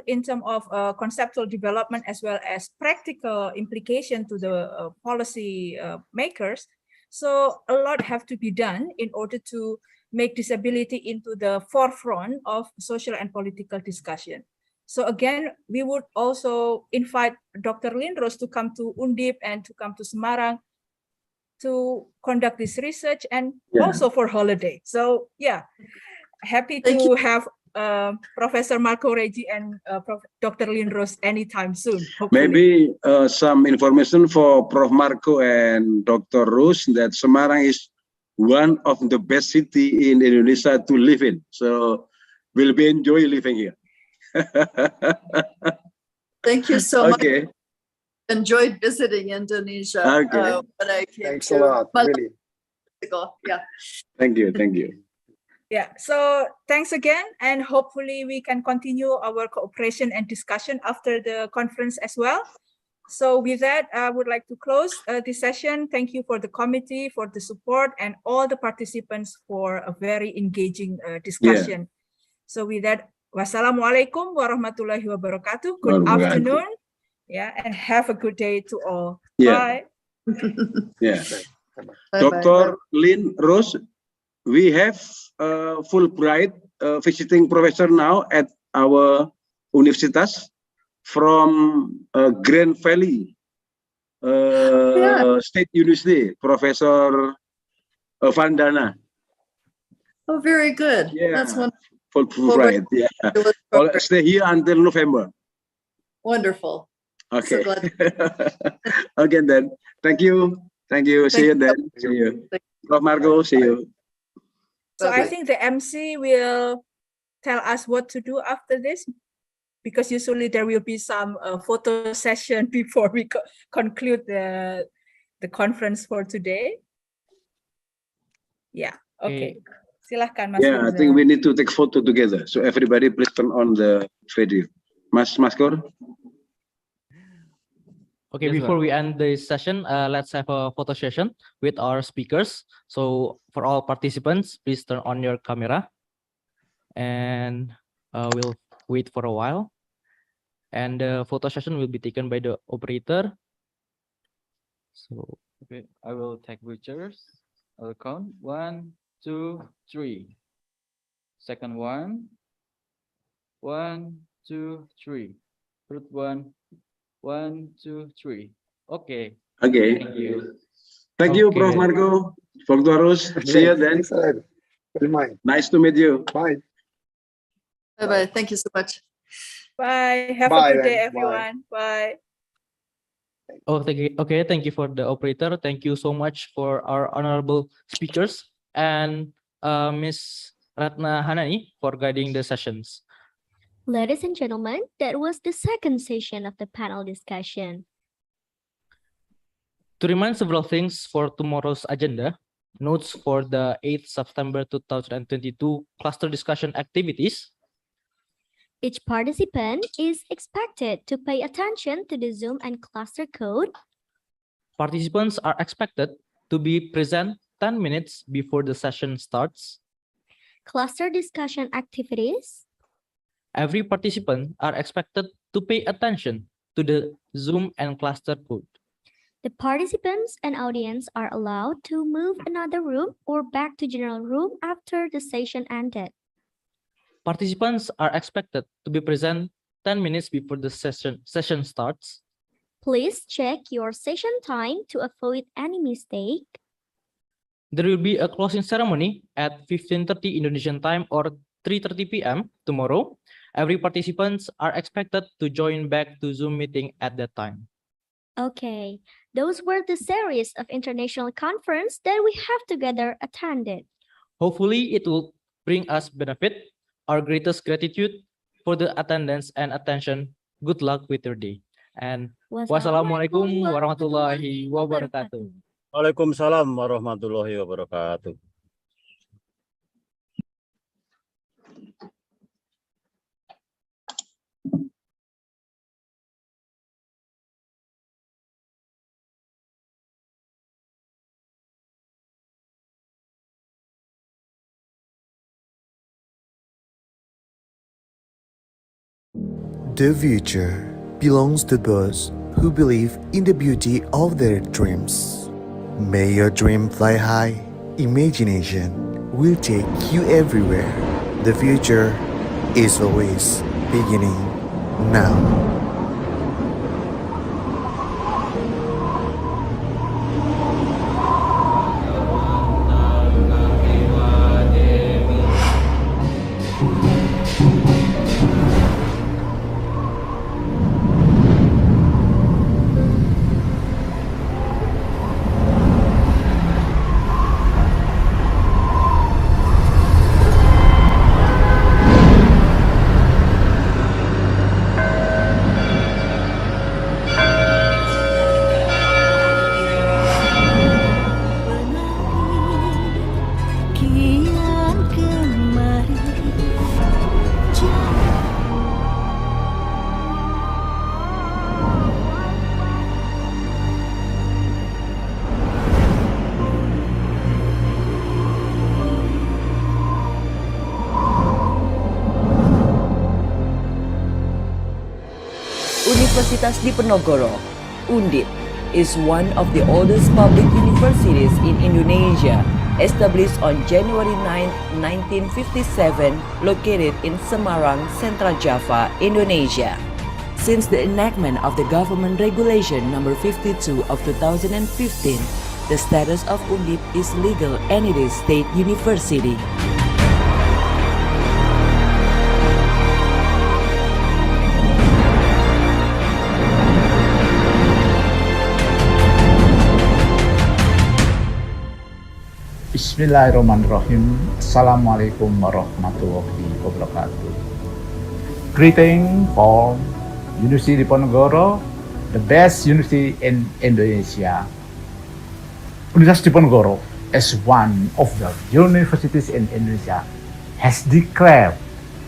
in terms of conceptual development as well as practical implication to the policy makers. So a lot have to be done in order to make disability into the forefront of social and political discussion. So again, we would also invite Dr. Lindros to come to Undip and to come to Semarang to conduct this research and also for holiday. So happy to have Professor Marco Creci and Dr. Lindros anytime soon. Hopefully. Maybe some information for Prof. Marco and Dr. Rose that Semarang is one of the best city in Indonesia to live in. So we'll be enjoy living here. Thank you so much. Enjoyed visiting Indonesia. When I came Thanks a lot. Really. Yeah. Thank you. Yeah, so thanks again, and hopefully we can continue our cooperation and discussion after the conference as well. So with that, I would like to close this session. Thank you for the committee, for the support, and all the participants for a very engaging discussion. So with that, wassalamualaikum warahmatullahi wabarakatuh. Good afternoon. And have a good day to all. Bye. Dr. Lynn Rose, we have Fulbright visiting professor now at our universitas from Grand Valley State University, Professor Vandana. Oh, very good. Yeah. That's wonderful. Fulbright, yeah. Well, stay here until November. Wonderful. Okay. So glad. Okay then. Thank you. Thank you. See you then. See you. Prof. Marco, see you. So I think the MC will tell us what to do after this, because usually there will be some photo session before we conclude the conference for today. Yeah. Okay. Silahkan Mas. Yeah, I think we need to take photo together. So everybody please turn on the video. Mas Maskor. Okay, before we end this session, let's have a photo session with our speakers. So for all participants, please turn on your camera, and we'll wait for a while. And the photo session will be taken by the operator. So okay, I will take pictures. I'll count 1, 2, 3. Second one, 1, 2, 3. Third one, 1, 2, 3. Okay. Okay. Thank you. Thank you, Prof. Marco. Waktu harus. See you then. Nice to meet you. Bye. Bye-bye. Thank you so much. Bye. Have Bye a good then. day, Bye. everyone. Bye. oh, thank you. Okay, thank you for the operator. Thank you so much for our honorable speakers and Miss Ratna Hanani for guiding the sessions. Ladies and gentlemen, that was the second session of the panel discussion. To remind several things for tomorrow's agenda, notes for the 8th September 2022 cluster discussion activities. Each participant is expected to pay attention to the Zoom and cluster code. Participants are expected to be present 10 minutes before the session starts. Cluster discussion activities. Every participant are expected to pay attention to the Zoom and cluster code. The participants and audience are allowed to move another room or back to general room after the session ended. Participants are expected to be present 10 minutes before the session starts. Please check your session time to avoid any mistake. There will be a closing ceremony at 15:30 Indonesian time or 3:30 p.m. tomorrow. Every participants are expected to join back to Zoom meeting at that time. Okay, those were the series of international conference that we have together attended. Hopefully, it will bring us benefit. Our greatest gratitude for the attendance and attention. Good luck with your day. And wassalamualaikum warahmatullahi wabarakatuh. Waalaikumsalam warahmatullahi wabarakatuh. The future belongs to those who believe in the beauty of their dreams. May your dream fly high. Imagination will take you everywhere. The future is always beginning now. Universitas Diponegoro, Undip, is one of the oldest public universities in Indonesia established on January 9, 1957, located in Semarang, Central Java, Indonesia. Since the enactment of the Government Regulation Number 52 of 2015, the status of Undip is legal and it is state university. Bismillahirrahmanirrahim. Assalamualaikum warahmatullahi wabarakatuh. Greeting from University Diponegoro, the best university in Indonesia. Universitas Diponegoro, as one of the universities in Indonesia, has declared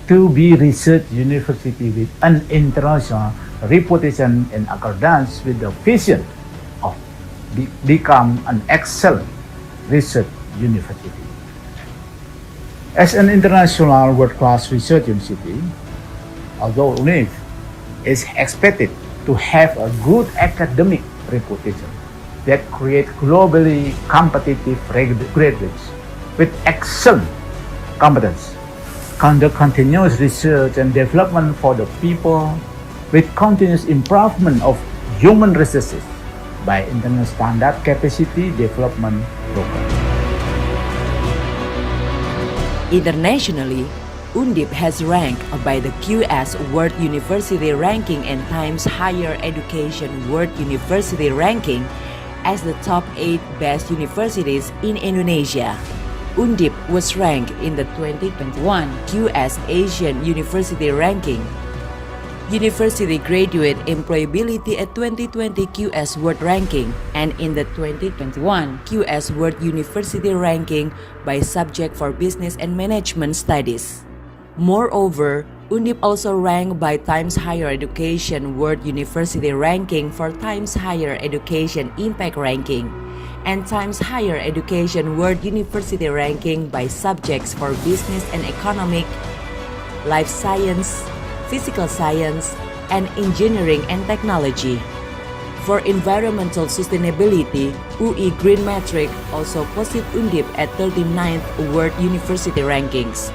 to be research university with an international reputation in accordance with the vision of become an excellent research university. As an international world-class research university, although UNIF is expected to have a good academic reputation that create globally competitive graduates with excellent competence, conduct continuous research and development for the people with continuous improvement of human resources by international standard capacity development program. Internationally, Undip has ranked by the QS World University Ranking and Times Higher Education World University Ranking as the top 8 best universities in Indonesia. Undip was ranked in the 2021 QS Asian University Ranking, University Graduate Employability at 2020 QS World Ranking, and in the 2021 QS World University Ranking by subject for Business and Management Studies. Moreover, Undip also ranked by Times Higher Education World University Ranking for Times Higher Education Impact Ranking, and Times Higher Education World University Ranking by subjects for Business and Economic, Life Science, Physical Science, and Engineering and Technology. For environmental sustainability, UI Green Metric also posted Undip at 39th World University Rankings.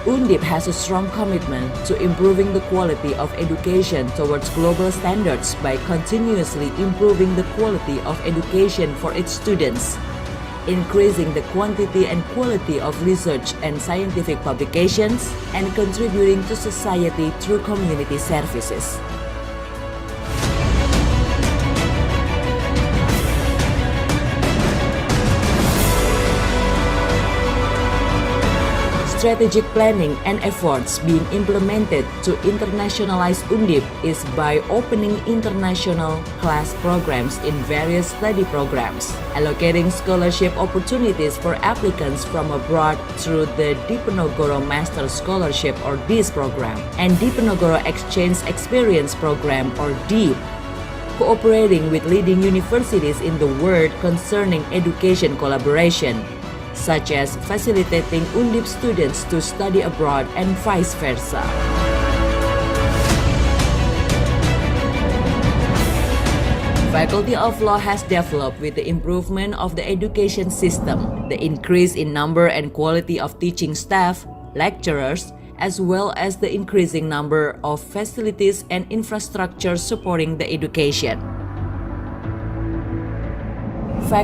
Undip has a strong commitment to improving the quality of education towards global standards by continuously improving the quality of education for its students, increasing the quantity and quality of research and scientific publications, and contributing to society through community services. Strategic planning and efforts being implemented to internationalize Undip is by opening international class programs in various study programs, allocating scholarship opportunities for applicants from abroad through the Diponegoro Master Scholarship or DIS program, and Diponegoro Exchange Experience Program or DEEP, cooperating with leading universities in the world concerning education collaboration, such as facilitating Undip students to study abroad and vice versa. Faculty of Law has developed with the improvement of the education system, the increase in number and quality of teaching staff, lecturers, as well as the increasing number of facilities and infrastructure supporting the education.